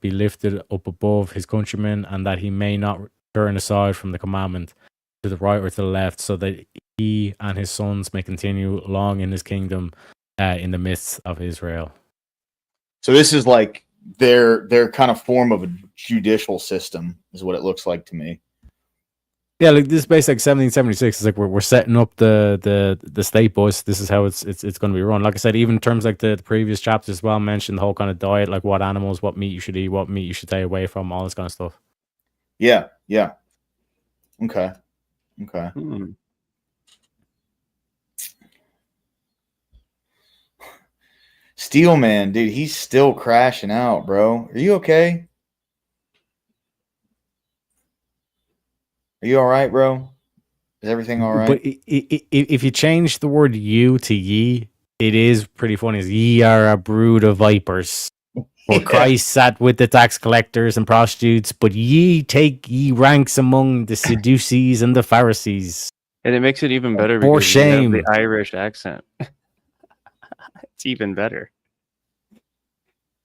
be lifted up above his countrymen, and that he may not turn aside from the commandment to the right or to the left, so that he and his sons may continue long in his kingdom in the midst of Israel. So this is like their kind of form of a judicial system, is what it looks like to me. Yeah, like this is basically like 1776. It's like we're setting up the state, boys. This is how it's going to be run. Like I said, even in terms like the previous chapters as well mentioned the whole kind of diet, like what animals, what meat you should eat, what meat you should stay away from, all this kind of stuff. Yeah. Okay. Steel Man, dude, he's still crashing out, bro. Are you okay? Are you all right, bro? Is everything all right? But if you change the word "you" to "ye," it is pretty funny. It's, ye are a brood of vipers. For Christ sat with the tax collectors and prostitutes, but ye take ye ranks among the Sadducees and the Pharisees. And it makes it even better For because shame. you have the Irish accent. It's even better.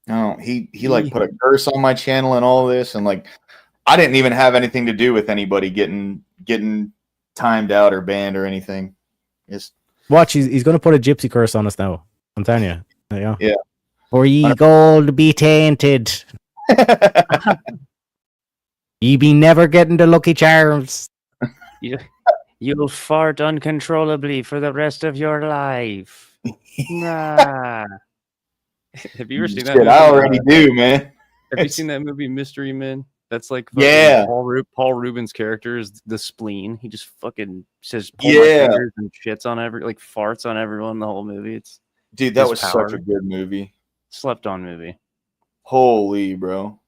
No, he like put a curse on my channel and all this, and like I didn't even have anything to do with anybody getting timed out or banned or anything. Just watch, he's going to put a gypsy curse on us now. I'm telling you. There you go. Yeah. For ye gold be tainted. Ye be never getting the Lucky Charms. You'll fart uncontrollably for the rest of your life. Nah. Have you ever seen that? Shit, I already do, man. Have you seen that movie Mystery Men? That's like Yeah. Paul Rubens' character is the spleen. He just fucking says pull my Yeah. fingers and shits on farts on everyone the whole movie. It's Dude, that his was power. such a good movie. Slept on movie. Holy bro.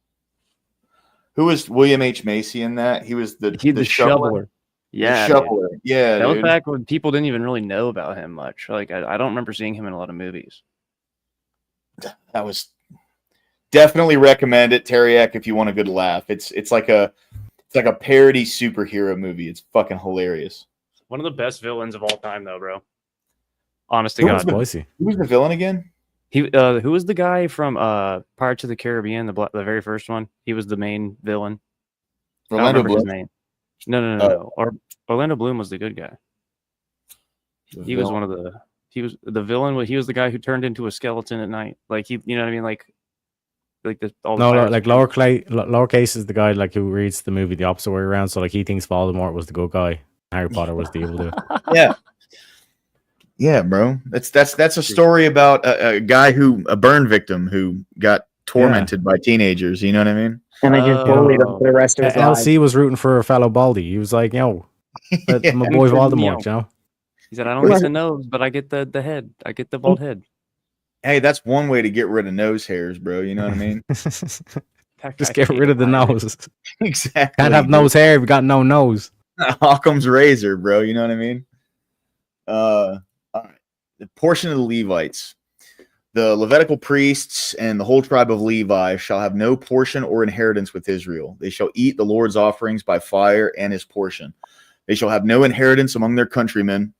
Who was William H. Macy in that? He was the shoveler. Yeah, the shoveler. dude. Yeah, that was dude. back when people didn't even really know about him much. Like I don't remember seeing him in a lot of movies. That was definitely recommend it, Teriak, if you want a good laugh. It's like a parody superhero movie. It's fucking hilarious. One of the best villains of all time, though, bro. Honest to Who God. was who was the villain again? Who was the guy from Pirates of the Caribbean, the very first one? He was the main villain. Orlando I don't remember his Bloom? name. No. Orlando Bloom was the good guy. He was one of the. He was the villain. He was the guy who turned into a skeleton at night. Like he, you know what I mean? Like all the No, pirates like lowercase is the guy like who reads the movie the opposite way around. So like he thinks Voldemort was the good guy, Harry Potter was the evil dude. Yeah. Yeah, bro. That's a story about a guy a burn victim who got tormented by teenagers. You know what I mean? And they just bullied him for the rest of his life. LC was rooting for a fellow Baldy. He was like, "Yo, my boy Voldemort, you know." He said, "I don't get the nose, but I get the head. I get the bald head." Hey, that's one way to get rid of nose hairs, bro. You know what I mean? Just get rid of the nose. Exactly. Can't have nose hair if you got no nose. Occam's razor, bro. You know what I mean? All right. The portion of the Levites. The Levitical priests and the whole tribe of Levi shall have no portion or inheritance with Israel. They shall eat the Lord's offerings by fire and his portion. They shall have no inheritance among their countrymen.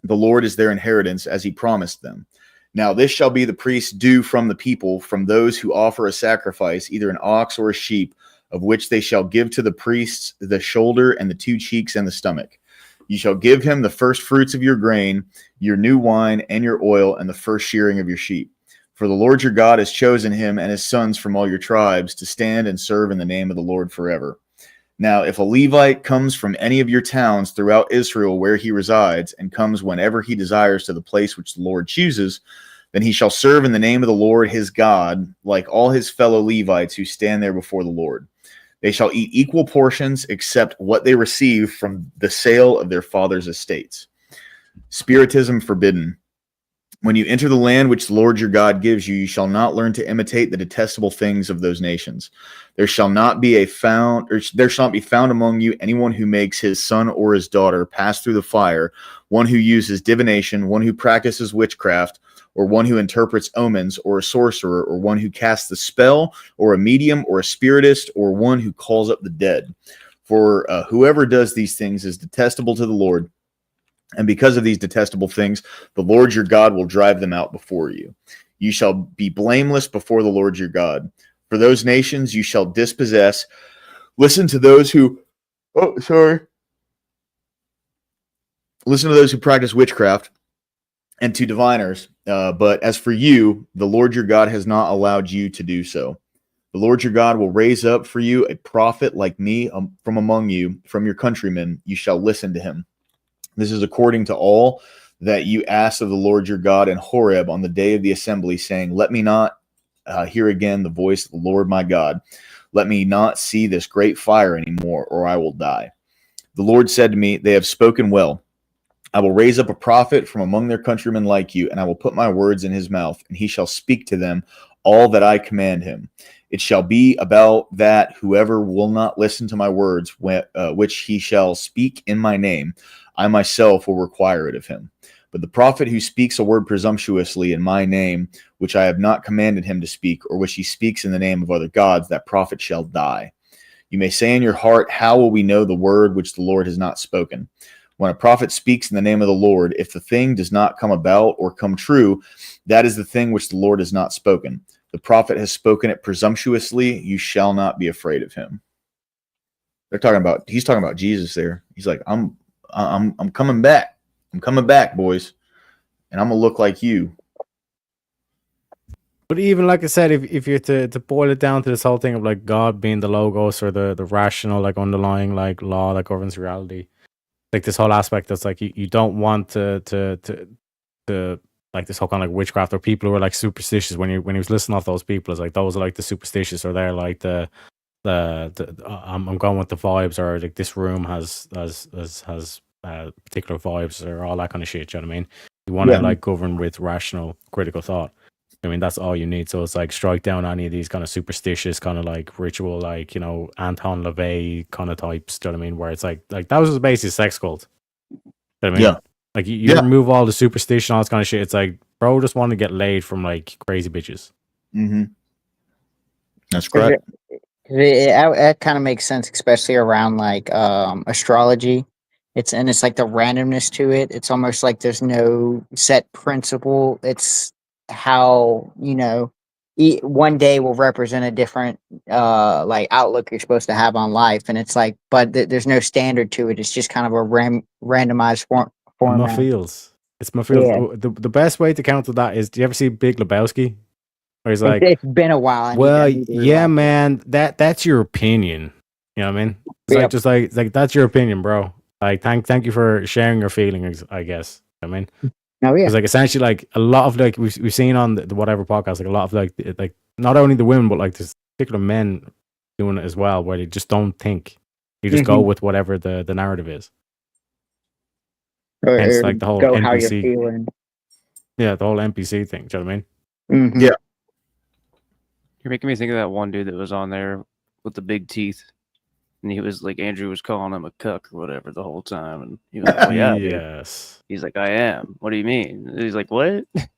The Lord is their inheritance, as he promised them. Now this shall be the priest's due from the people, from those who offer a sacrifice, either an ox or a sheep, of which they shall give to the priests the shoulder and the 2 cheeks and the stomach. You shall give him the first fruits of your grain, your new wine, and your oil, and the first shearing of your sheep. For the Lord your God has chosen him and his sons from all your tribes to stand and serve in the name of the Lord forever. Now, if a Levite comes from any of your towns throughout Israel where he resides, and comes whenever he desires to the place which the Lord chooses, then he shall serve in the name of the Lord his God, like all his fellow Levites who stand there before the Lord. They shall eat equal portions, except what they receive from the sale of their father's estates. Spiritism forbidden. When you enter the land which the Lord your God gives you, you shall not learn to imitate the detestable things of those nations. There shall not be found among you anyone who makes his son or his daughter pass through the fire, one who uses divination, one who practices witchcraft, or one who interprets omens, or a sorcerer, or one who casts a spell, or a medium, or a spiritist, or one who calls up the dead. For whoever does these things is detestable to the Lord. And because of these detestable things, the Lord your God will drive them out before you. You shall be blameless before the Lord your God. For those nations you shall dispossess. Listen to those who practice witchcraft, and to diviners. But as for you, the Lord your God has not allowed you to do so. The Lord your God will raise up for you a prophet like me from among you, from your countrymen. You shall listen to him. This is according to all that you asked of the Lord your God in Horeb on the day of the assembly, saying, let me not hear again the voice of the Lord my God. Let me not see this great fire anymore, or I will die. The Lord said to me, they have spoken well. I will raise up a prophet from among their countrymen like you, and I will put my words in his mouth, and he shall speak to them all that I command him. It shall be about that whoever will not listen to my words, which he shall speak in my name, I myself will require it of him. But the prophet who speaks a word presumptuously in my name, which I have not commanded him to speak, or which he speaks in the name of other gods, that prophet shall die. You may say in your heart, how will we know the word which the Lord has not spoken? When a prophet speaks in the name of the Lord, if the thing does not come about or come true, that is the thing which the Lord has not spoken. The prophet has spoken it presumptuously. You shall not be afraid of him. He's talking about Jesus there. He's like, I'm coming back. I'm coming back, boys. And I'm going to look like you. But even like I said, if you're to boil it down to this whole thing of like God being the logos or the rational, like underlying like law that governs reality, like this whole aspect that's like you don't want to like this whole kind of like witchcraft, or people who are like superstitious. When he was listing off those people, it's like those are like the superstitious, or they're like I'm going with the vibes, or like this room has particular vibes, or all that kind of shit. You know what I mean? You want to like govern with rational, critical thought. I mean, that's all you need. So it's like strike down any of these kind of superstitious, kind of like ritual, like, you know, Anton LaVey kind of types. Do you know what I mean? Where it's like that was basically a sex cult. Do you know what I mean? Yeah. Like you remove all the superstition, all this kind of shit. It's like, bro, just want to get laid from like crazy bitches. Mm-hmm. That's correct. It kind of makes sense, especially around like astrology. It's like the randomness to it. It's almost like there's no set principle. It's how, you know, one day will represent a different like outlook you're supposed to have on life, and it's like, but there's no standard to it. It's just kind of a randomized format. My feels. It's my feels. Yeah. The best way to counter that is, do you ever see Big Lebowski? Where he's like, it's been a while. Well, yeah, man, that's your opinion. You know what I mean? It's like, just like that's your opinion, bro. Like, thank you for sharing your feelings, I guess. I mean, oh yeah, it's like essentially like a lot of like we've seen on the whatever podcast, like a lot of like not only the women, but like there's particular men doing it as well, where they just don't think. You just go with whatever the narrative is. Or hence like the whole go NPC. how you're feeling. Yeah, the whole NPC thing. Do you know what I mean? Yeah. You're making me think of that one dude that was on there with the big teeth. And he was like, Andrew was calling him a cuck or whatever the whole time. And he was like, well, yeah, yes. Dude. He's like, I am. What do you mean? And he's like, what? What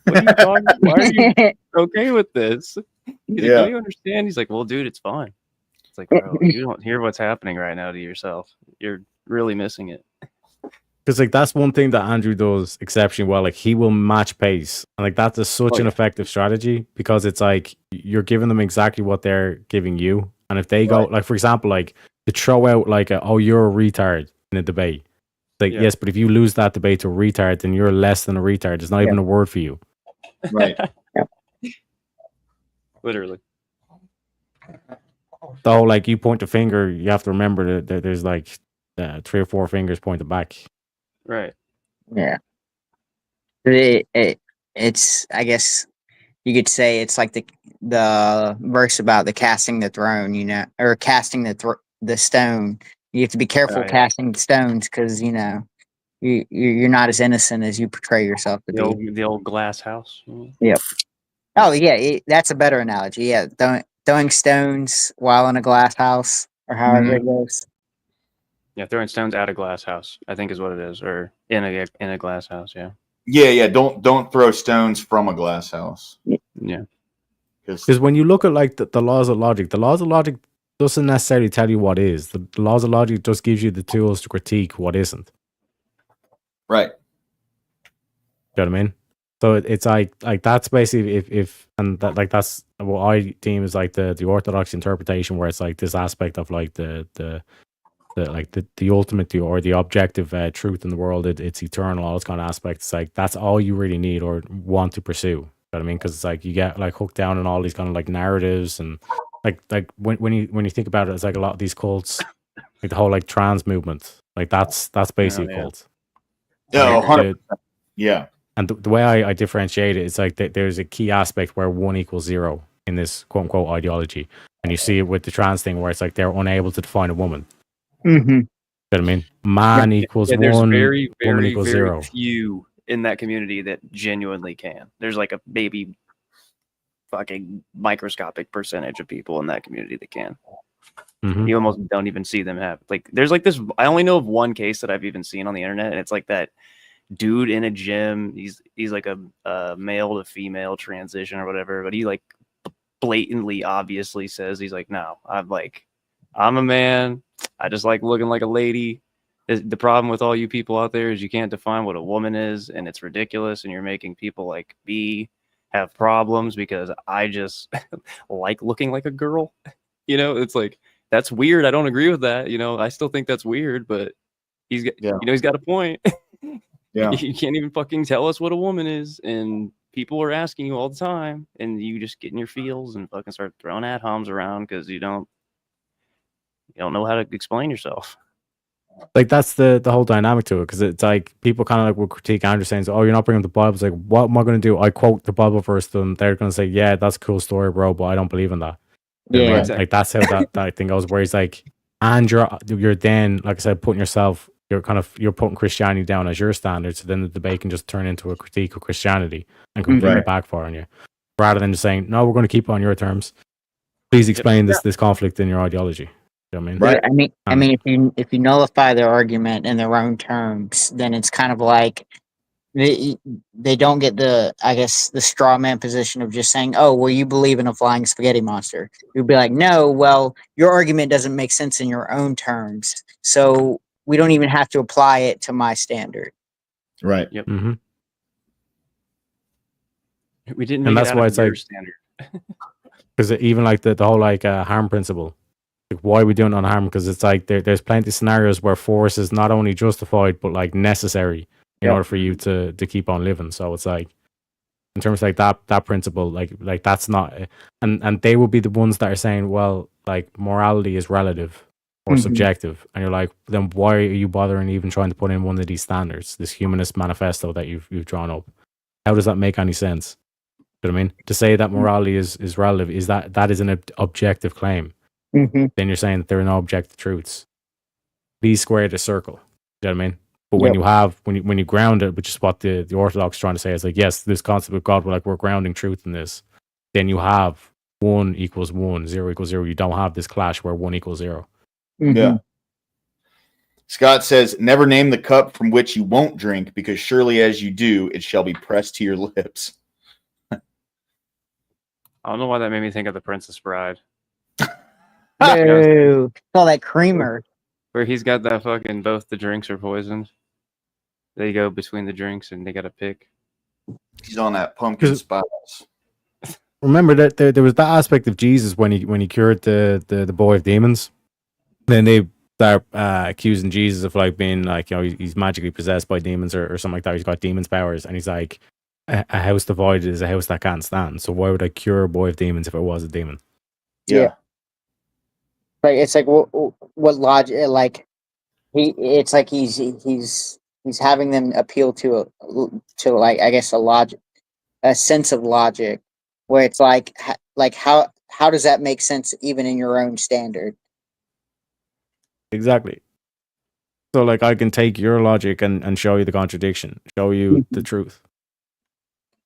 are you talking? Why are you okay with this? He's like, do you understand? He's like, well, dude, it's fine. It's like, bro, you don't hear what's happening right now to yourself. You're really missing it. Because like that's one thing that Andrew does exceptionally well. Like he will match pace, and like that's such an effective strategy, because it's like you're giving them exactly what they're giving you. And if they go, like for example, like to throw out like oh, you're a retard in a debate. Like yes, but if you lose that debate to a retard, then you're less than a retard. There's not even a word for you. Right. Literally. The whole like you point the finger, you have to remember that there's like 3 or 4 fingers pointed back. Right. Yeah. It's, I guess you could say it's like the verse about the casting the throne, you know, or casting the stone. You have to be careful casting stones, because you know you're not as innocent as you portray yourself to be. The old glass house. Yep. Oh yeah, that's a better analogy. Yeah, throwing stones while in a glass house, or however it goes. Yeah, throwing stones at a glass house, I think is what it is, or in a glass house. Yeah. Yeah. Don't throw stones from a glass house. Yeah. Because when you look at like the laws of logic doesn't necessarily tell you what is. The laws of logic just gives you the tools to critique what isn't. Right. You know what I mean? So it's like that's basically if and that like that's what I deem is like the orthodox interpretation, where it's like this aspect of like the ultimate or the objective truth in the world. It's eternal, all those kind of aspects. It's like that's all you really need or want to pursue. You know what I mean? Because it's like you get like hooked down in all these kind of like narratives, and like when you think about it, it's like a lot of these cults, like the whole like trans movement, like that's basically a cult. Yeah. Yeah. And the way I differentiate it, it's like there's a key aspect where 1 equals 0 in this quote unquote ideology, and you see it with the trans thing, where it's like they're unable to define a woman. Mm-hmm. You know what I mean? Man equals 1, woman equals 0. Few in that community that genuinely can. There's like a baby fucking microscopic percentage of people in that community that can. Mm-hmm. You almost don't even see them have like there's like this. I only know of one case that I've even seen on the internet, and it's like that dude in a gym. He's like a male to female transition or whatever, but he like blatantly obviously says he's like, no, I'm a man. I just like looking like a lady. The problem with all you people out there is you can't define what a woman is, and it's ridiculous, and you're making people like me have problems because I just like looking like a girl. You know, it's like, that's weird. I don't agree with that. You know, I still think that's weird, but he's got a point. Yeah. You can't even fucking tell us what a woman is, and people are asking you all the time, and you just get in your feels and fucking start throwing ad homs around because you don't know how to explain yourself. like that's the whole dynamic to it, because it's like people kind of like will critique Andrew saying, "Oh, you're not bringing up the Bible." It's like, what am I going to do? I quote the Bible verse to them. They're going to say, "Yeah, that's a cool story, bro," but I don't believe in that. You know what I mean? Yeah. Like that's how that thing goes. Where he's like, and you're then, like I said, you're putting Christianity down as your standard. So then the debate can just turn into a critique of Christianity and completely backfire on you, rather than just saying, "No, we're going to keep it on your terms. Please explain this conflict in your ideology." You know what I mean? Right. I mean, if you nullify their argument in their own terms, then it's kind of like they don't get the straw man position of just saying, "Oh, well, you believe in a flying spaghetti monster." You'd be like, "No, well, your argument doesn't make sense in your own terms, so we don't even have to apply it to my standard." Right. Yep. Mm-hmm. We didn't make And that's it out why of it's your like standard. because even like the whole like harm principle. Like, why are we doing it on harm? Because it's like there's plenty of scenarios where force is not only justified but like necessary in order for you to keep on living. So it's like, in terms of like that principle, like that's not, and they will be the ones that are saying, well, like morality is relative or subjective, and you're like, then why are you bothering even trying to put in one of these standards, this humanist manifesto that you've drawn up? How does that make any sense? You know what I mean? To say that morality is relative, is that is an objective claim. Then you're saying that there are no objective truths. These square the circle. You know what I mean? But when you ground it, which is what the Orthodox is trying to say, is like, yes, this concept of God, we're grounding truth in this. Then you have 1 equals 1, 0 equals 0. You don't have this clash where 1 equals 0. Yeah. Scott says, never name the cup from which you won't drink, because surely as you do, it shall be pressed to your lips. I don't know why that made me think of The Princess Bride. No, call that creamer. Where he's got that fucking both the drinks are poisoned. They go between the drinks and they got to pick. He's on that pumpkin spice. Remember that there was that aspect of Jesus when he cured the boy of demons. Then they start accusing Jesus of like being like, you know, he's magically possessed by demons or something like that. He's got demons powers, and he's like, a house divided is a house that can't stand. So why would I cure a boy of demons if it was a demon? Yeah. Like it's like what logic? Like it's like he's having them appeal to like, I guess, a sense of logic, where it's like how does that make sense even in your own standard? Exactly. So like I can take your logic and show you the contradiction, show you the truth.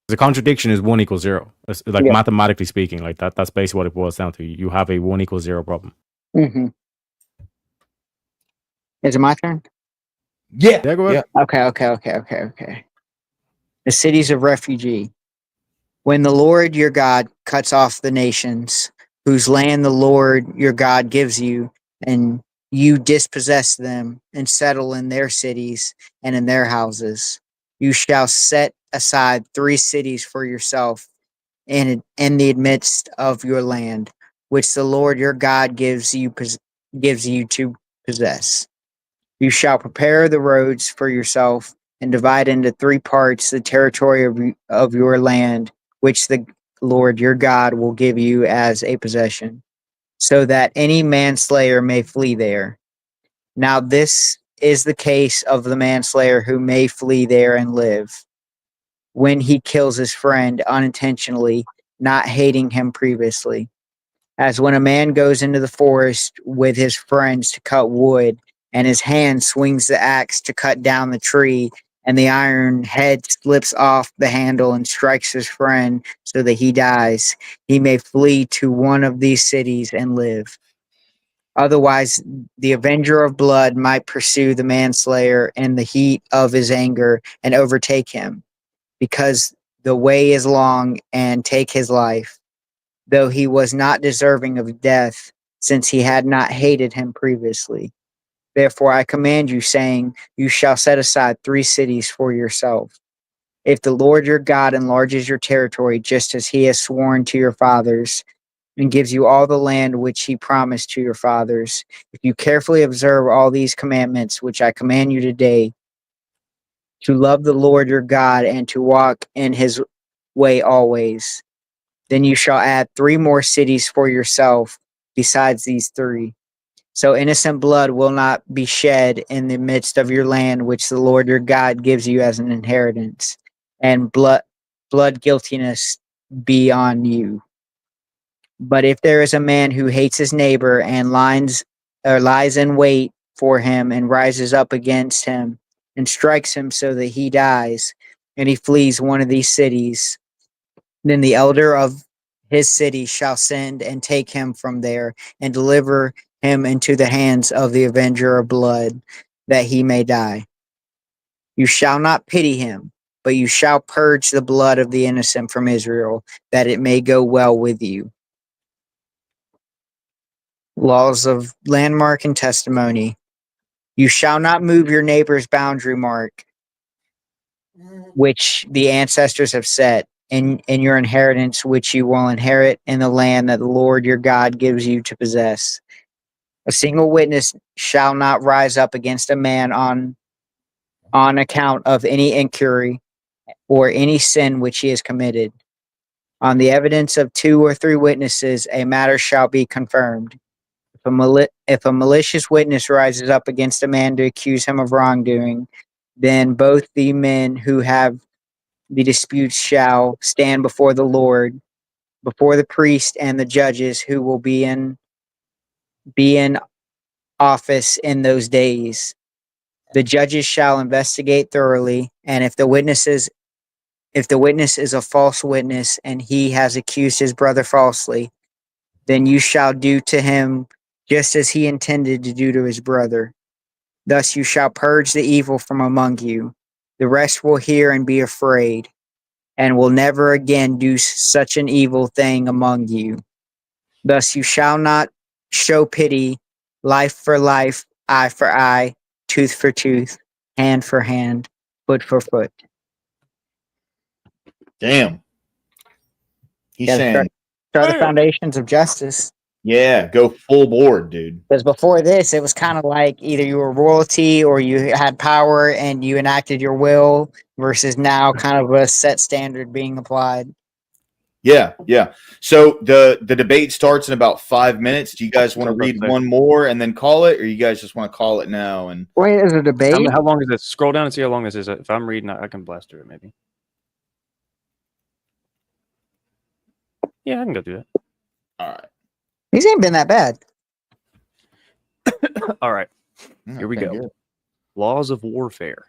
The contradiction is 1 equals 0. It's like mathematically speaking, like that's basically what it boils down to. You have a 1 equals 0 problem. Is it my turn? Yeah. Go ahead. Okay. The cities of refugee. When the Lord your God cuts off the nations whose land the Lord your God gives you, and you dispossess them and settle in their cities and in their houses, you shall set aside 3 cities for yourself in the midst of your land, which the Lord your God gives you to possess. You shall prepare the roads for yourself and divide into 3 parts the territory of your land, which the Lord your God will give you as a possession, so that any manslayer may flee there. Now this is the case of the manslayer who may flee there and live, when he kills his friend unintentionally, not hating him previously. As when a man goes into the forest with his friends to cut wood, and his hand swings the axe to cut down the tree, and the iron head slips off the handle and strikes his friend so that he dies, he may flee to one of these cities and live. Otherwise, the avenger of blood might pursue the manslayer in the heat of his anger and overtake him, because the way is long, and take his life, though he was not deserving of death, since he had not hated him previously. Therefore I command you, saying, you shall set aside 3 cities for yourself. If the Lord your God enlarges your territory, just as he has sworn to your fathers, and gives you all the land which he promised to your fathers, if you carefully observe all these commandments which I command you today, to love the Lord your God and to walk in his way always, then you shall add 3 more cities for yourself besides these 3. So innocent blood will not be shed in the midst of your land, which the Lord your God gives you as an inheritance, and blood guiltiness be on you. But if there is a man who hates his neighbor and lies in wait for him and rises up against him and strikes him so that he dies, and he flees one of these cities, then the elder of his city shall send and take him from there and deliver him into the hands of the avenger of blood, that he may die. You shall not pity him, but you shall purge the blood of the innocent from Israel, that it may go well with you. Laws of landmark and testimony. You shall not move your neighbor's boundary mark, which the ancestors have set, in your inheritance, which you will inherit in the land that the Lord your God gives you to possess. A single witness shall not rise up against a man on account of any inquiry or any sin which he has committed. On the evidence of 2 or 3 witnesses, a matter shall be confirmed. If a malicious witness rises up against a man to accuse him of wrongdoing, then both the men who have the disputes shall stand before the Lord, before the priest and the judges who will be in office in those days. The judges shall investigate thoroughly, and if the witness is a false witness and he has accused his brother falsely, then you shall do to him just as he intended to do to his brother. Thus you shall purge the evil from among you. The rest will hear and be afraid, and will never again do such an evil thing among you. Thus you shall not show pity, life for life, eye for eye, tooth for tooth, hand for hand, foot for foot. Damn. He's saying start the foundations of justice. Yeah, go full board, dude. Because before this, it was kind of like either you were royalty or you had power and you enacted your will, versus now kind of a set standard being applied. Yeah, yeah. So the debate starts in about 5 minutes. Do you guys want to read one more and then call it, or you guys just want to call it now? And wait, is it a debate? How long is this? Scroll down and see how long this is. If I'm reading, I can blast through it maybe. Yeah, I can go through that. All right. These ain't been that bad. All right. Here we go. Laws of warfare.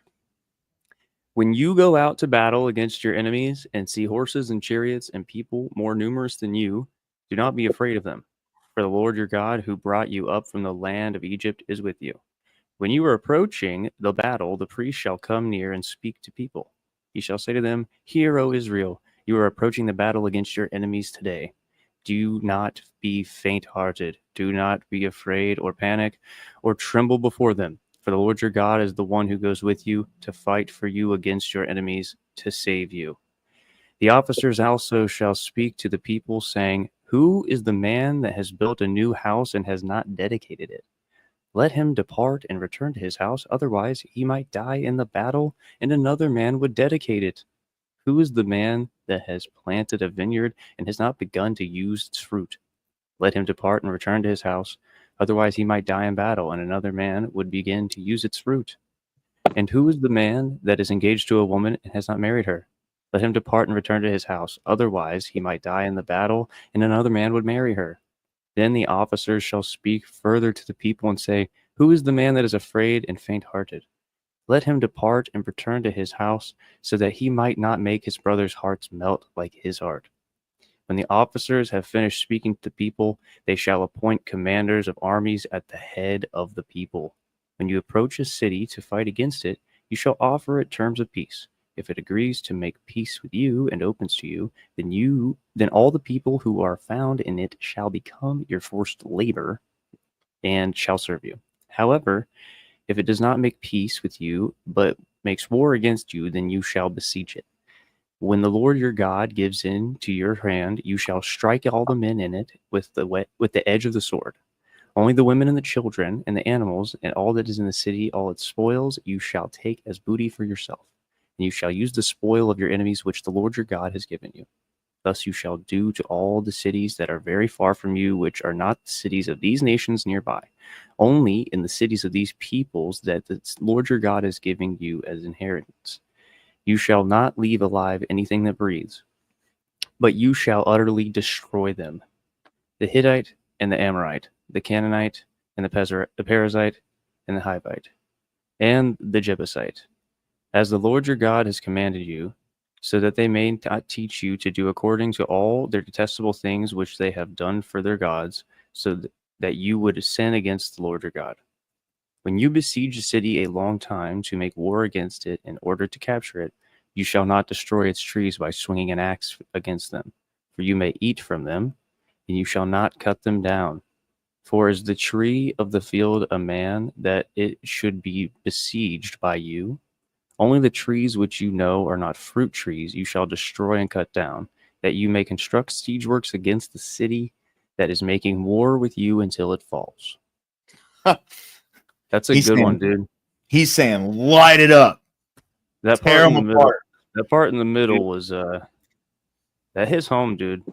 When you go out to battle against your enemies and see horses and chariots and people more numerous than you, do not be afraid of them. For the Lord your God, who brought you up from the land of Egypt, is with you. When you are approaching the battle, the priest shall come near and speak to people. He shall say to them, Hear, O Israel, you are approaching the battle against your enemies today. Do not be faint-hearted. Do not be afraid or panic or tremble before them. For the Lord your God is the one who goes with you to fight for you against your enemies to save you. The officers also shall speak to the people, saying, Who is the man that has built a new house and has not dedicated it? Let him depart and return to his house, otherwise he might die in the battle, and another man would dedicate it. Who is the man that has planted a vineyard and has not begun to use its fruit? Let him depart and return to his house, otherwise he might die in battle, and another man would begin to use its fruit. And who is the man that is engaged to a woman and has not married her? Let him depart and return to his house, otherwise he might die in the battle, and another man would marry her. Then the officers shall speak further to the people and say, Who is the man that is afraid and faint-hearted? Let him depart and return to his house, so that he might not make his brother's hearts melt like his heart. When the officers have finished speaking to the people, they shall appoint commanders of armies at the head of the people. When you approach a city to fight against it, you shall offer it terms of peace. If it agrees to make peace with you and opens to you, then all the people who are found in it shall become your forced labor and shall serve you. However, if it does not make peace with you, but makes war against you, then you shall besiege it. When the Lord your God gives in to your hand, you shall strike all the men in it with the edge of the sword. Only the women and the children and the animals and all that is in the city, all its spoils, you shall take as booty for yourself. And you shall use the spoil of your enemies which the Lord your God has given you. Thus you shall do to all the cities that are very far from you, which are not the cities of these nations nearby, only in the cities of these peoples that the Lord your God is giving you as inheritance. You shall not leave alive anything that breathes, but you shall utterly destroy them. The Hittite and the Amorite, the Canaanite and the Perizzite and the Hivite, and the Jebusite, as the Lord your God has commanded you, so that they may not teach you to do according to all their detestable things which they have done for their gods, so that you would sin against the Lord your God. When you besiege a city a long time to make war against it in order to capture it, you shall not destroy its trees by swinging an axe against them, for you may eat from them, and you shall not cut them down. For is the tree of the field a man that it should be besieged by you? Only the trees which you know are not fruit trees you shall destroy and cut down, that you may construct siege works against the city that is making war with you until it falls. That's a good one, dude. He's saying, light it up. That part in the middle. That part in the middle was that hits home, dude.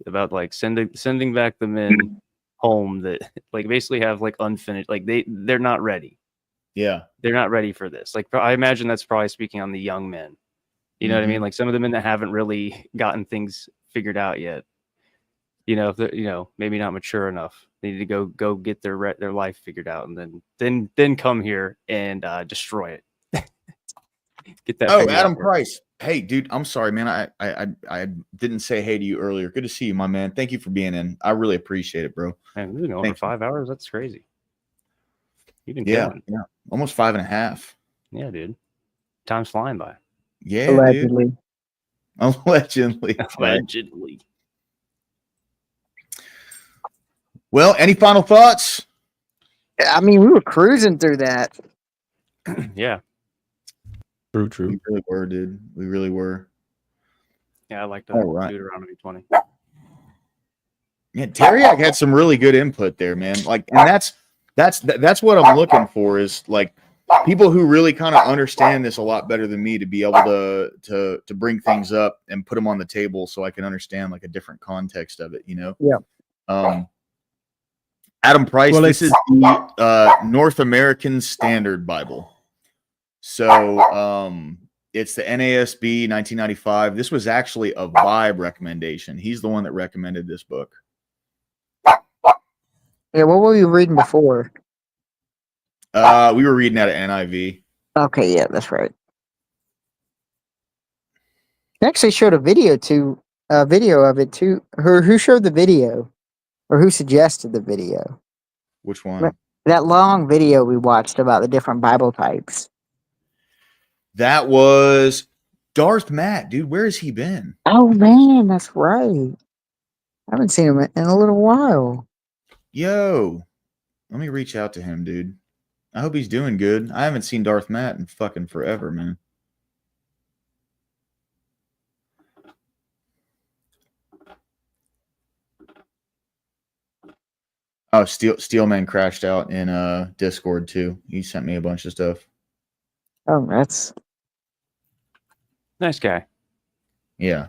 About like sending back the men home that like basically have like unfinished, like they're not ready. Yeah, they're not ready for this. Like I imagine that's probably speaking on the young men. You know what I mean? Like some of the men that haven't really gotten things figured out yet. You know, if they're, maybe not mature enough. They need to go get their life figured out, and then come here and destroy it. Get that. Oh, Adam Price. Hey, dude, I'm sorry, man. I didn't say hey to you earlier. Good to see you, my man. Thank you for being in. I really appreciate it, bro. Man, we've been going for 5 hours. That's crazy. You've been killing. Yeah, almost 5.5. Yeah, dude. Time's flying by. Yeah, allegedly. Dude. Allegedly. Allegedly. Well, any final thoughts? I mean, we were cruising through that. Yeah. True. We really were, dude. We really were. Yeah, I like that. Right. Deuteronomy 20. Yeah, Teriak had some really good input there, man. Like, and that's what I'm looking for is like people who really kind of understand this a lot better than me to be able to bring things up and put them on the table so I can understand like a different context of it, Yeah. Adam Price, this is the North American Standard Bible. So it's the NASB 1995. This was actually a Vibe recommendation. He's the one that recommended this book. Yeah, what were you reading before? We were reading out of NIV. Okay, yeah, that's right. He actually showed a video of it too. Who showed the video? Or who suggested the video? Which one? That long video we watched about the different Bible types. That was Darth Matt, dude. Where has he been? Oh, man, that's right. I haven't seen him in a little while. Yo, let me reach out to him, dude. I hope he's doing good. I haven't seen Darth Matt in fucking forever, man. Oh, Steelman crashed out in Discord too. He sent me a bunch of stuff. Oh, that's nice guy. Yeah.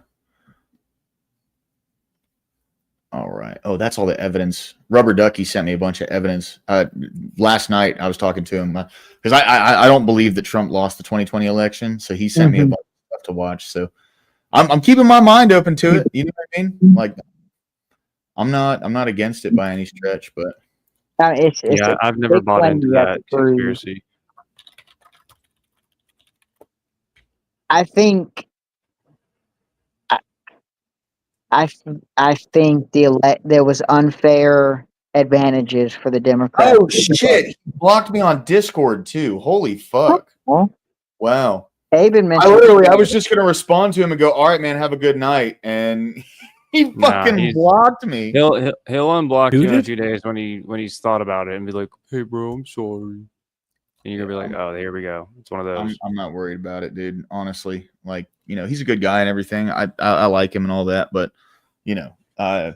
All right. Oh, that's all the evidence. Rubber Ducky sent me a bunch of evidence. Last night I was talking to him because I don't believe that Trump lost the 2020 election, so he sent me a bunch of stuff to watch. So I'm keeping my mind open to it. You know what I mean? Like I'm not against it by any stretch, but I've never bought into that conspiracy. I think there was unfair advantages for the Democrats. Oh shit! He blocked me on Discord too. Holy fuck! Wow. I was just gonna respond to him and go, "All right, man, have a good night," and he fucking blocked me. He'll unblock you in a few days when he's thought about it and be like, "Hey, bro, I'm sorry." And you're gonna be like, "Oh, here we go." It's one of those. I'm not worried about it, dude. Honestly, like he's a good guy and everything. I like him and all that, but I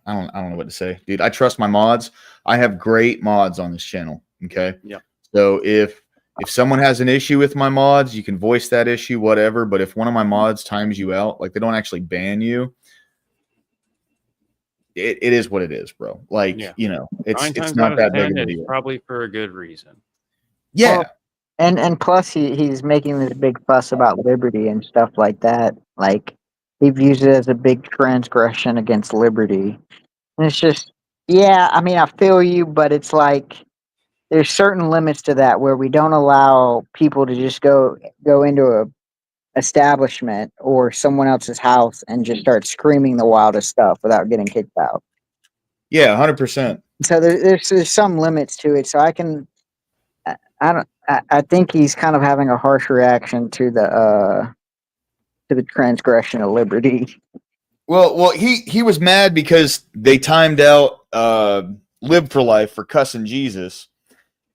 don't know what to say, dude. I trust my mods. I have great mods on this channel. Okay. Yeah. So if if someone has an issue with my mods, you can voice that issue, whatever. But if one of my mods times you out, like they don't actually ban you, it is what it is, bro. Like, you know, it's not that big of a deal. Probably for a good reason. Yeah. Well, and plus he's making this big fuss about liberty and stuff like that. Like he views it as a big transgression against liberty. And it's just, yeah, I mean, I feel you, but it's like there's certain limits to that where we don't allow people to just go into a establishment or someone else's house and just start screaming the wildest stuff without getting kicked out. Yeah, 100%. So there's some limits to it. So I think he's kind of having a harsh reaction to the transgression of liberty. Well, he was mad because they timed out Live for Life for cussing Jesus,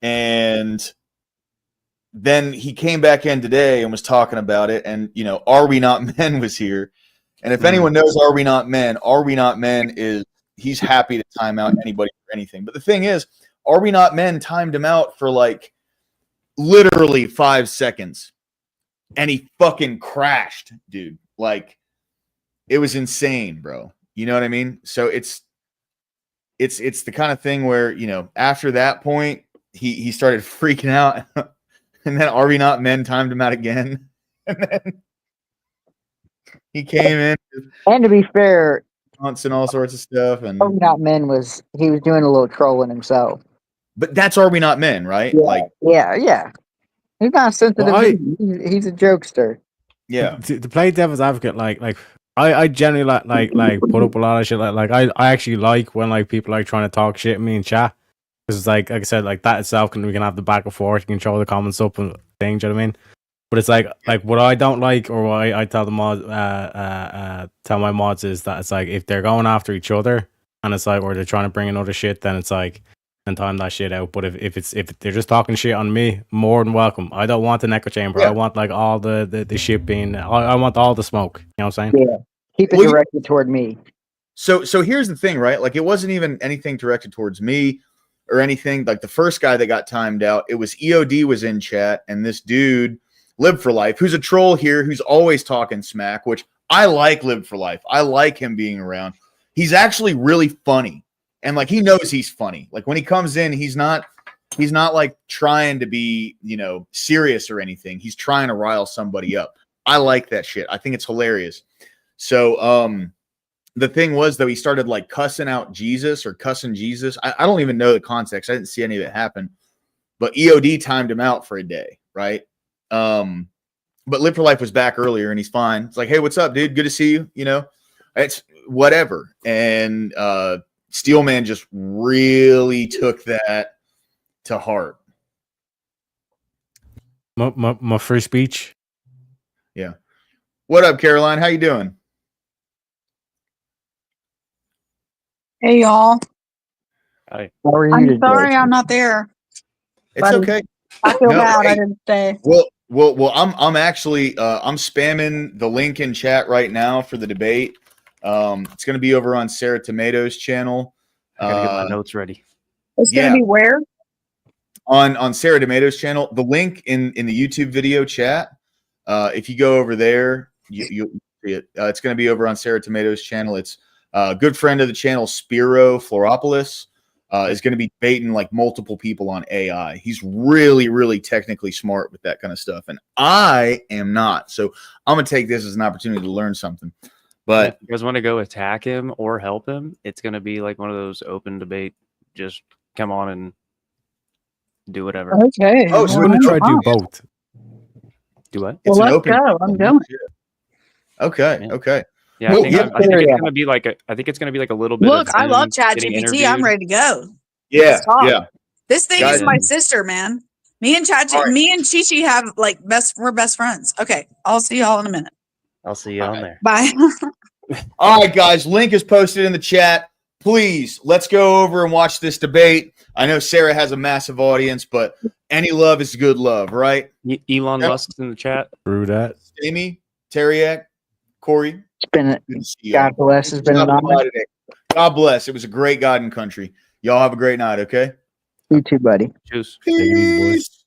and then he came back in today and was talking about it. And you know, Are We Not Men was here, and if anyone knows Are We Not Men, Are We Not Men is he's happy to time out anybody for anything. But the thing is, Are We Not Men timed him out for like literally 5 seconds, and he fucking crashed, dude. Like, it was insane, bro. You know what I mean? So it's the kind of thing where, you know, after that point, he started freaking out, and then Are We Not Men timed him out again, and then he came in. And to be fair, and all sorts of stuff, and Are We Not Men he was doing a little trolling himself. But that's Are We Not Men, right? Yeah, like, yeah. He's not sensitive. Well, He's a jokester. Yeah. To play devil's advocate, like I generally like put up a lot of shit. Like I actually like when like people like trying to talk shit at me in chat, because it's like I said, like that itself we can have the back and forth, you can show the comments up and things. You know what I mean? But it's like what I don't like, or what I tell the mods, tell my mods is that it's like if they're going after each other and it's like, or they're trying to bring in other shit, then it's like, then time that shit out. But if they're just talking shit on me, more than welcome. I don't want an echo chamber. I want like all the shit being. I want all the smoke. You know what I'm saying? Yeah. Keep it directed toward me. So here's the thing, right? Like, it wasn't even anything directed towards me or anything. Like, the first guy that got timed out, it was EOD was in chat, and this dude, Live for Life, who's a troll here, who's always talking smack, which I like. Live for Life. I like him being around. He's actually really funny. And like, he knows he's funny. Like, when he comes in, he's not like trying to be, you know, serious or anything. He's trying to rile somebody up. I like that shit. I think it's hilarious. So the thing was, though, he started like cussing out Jesus or cussing Jesus. I don't even know the context. I didn't see any of it happen. But EOD timed him out for a day, right? But Live for Life was back earlier, and he's fine. It's like, hey, what's up, dude? Good to see you. You know, it's whatever. And Steelman just really took that to heart. My free speech. Yeah. What up, Caroline? How you doing? Hey, y'all. Hi. How are you I'm today? sorry I'm not there. It's okay. I feel bad hey, I didn't stay. Well, I'm actually I'm spamming the link in chat right now for the debate. It's going to be over on Sarah Tomato's channel. I gotta get my notes ready. It's gonna be where? On Sarah Tomato's channel. The link in the YouTube video chat. If you go over there, you'll see it. It's going to be over on Sarah Tomato's channel. It's a good friend of the channel, Spiro Floropoulos, is going to be debating like multiple people on AI. He's really, really technically smart with that kind of stuff, and I am not. So I'm going to take this as an opportunity to learn something. But if you guys want to go attack him or help him, it's going to be like one of those open debate. Just come on and do whatever. Okay. Oh, so I'm gonna try to do both. Do what? Well, let's go. I'm doing it. Okay. Okay. Yeah, I think it's gonna be like a little bit. Look, of I love him getting ChatGPT. I'm interviewed. ready to go. Yeah. Let's talk. Yeah. This thing Guys, is my sister, man. Me and me and Chi have like we're best friends. Okay, I'll see y'all in a minute. I'll see you on there. Bye. All right, guys. Link is posted in the chat. Please, let's go over and watch this debate. I know Sarah has a massive audience, but any love is good love, right? Elon Musk's in the chat. Through that. Amy, Terriac, Corey. It's been God bless. It's been an honor. God bless. It was a great God and country. Y'all have a great night, okay? You too, buddy. Cheers. Peace.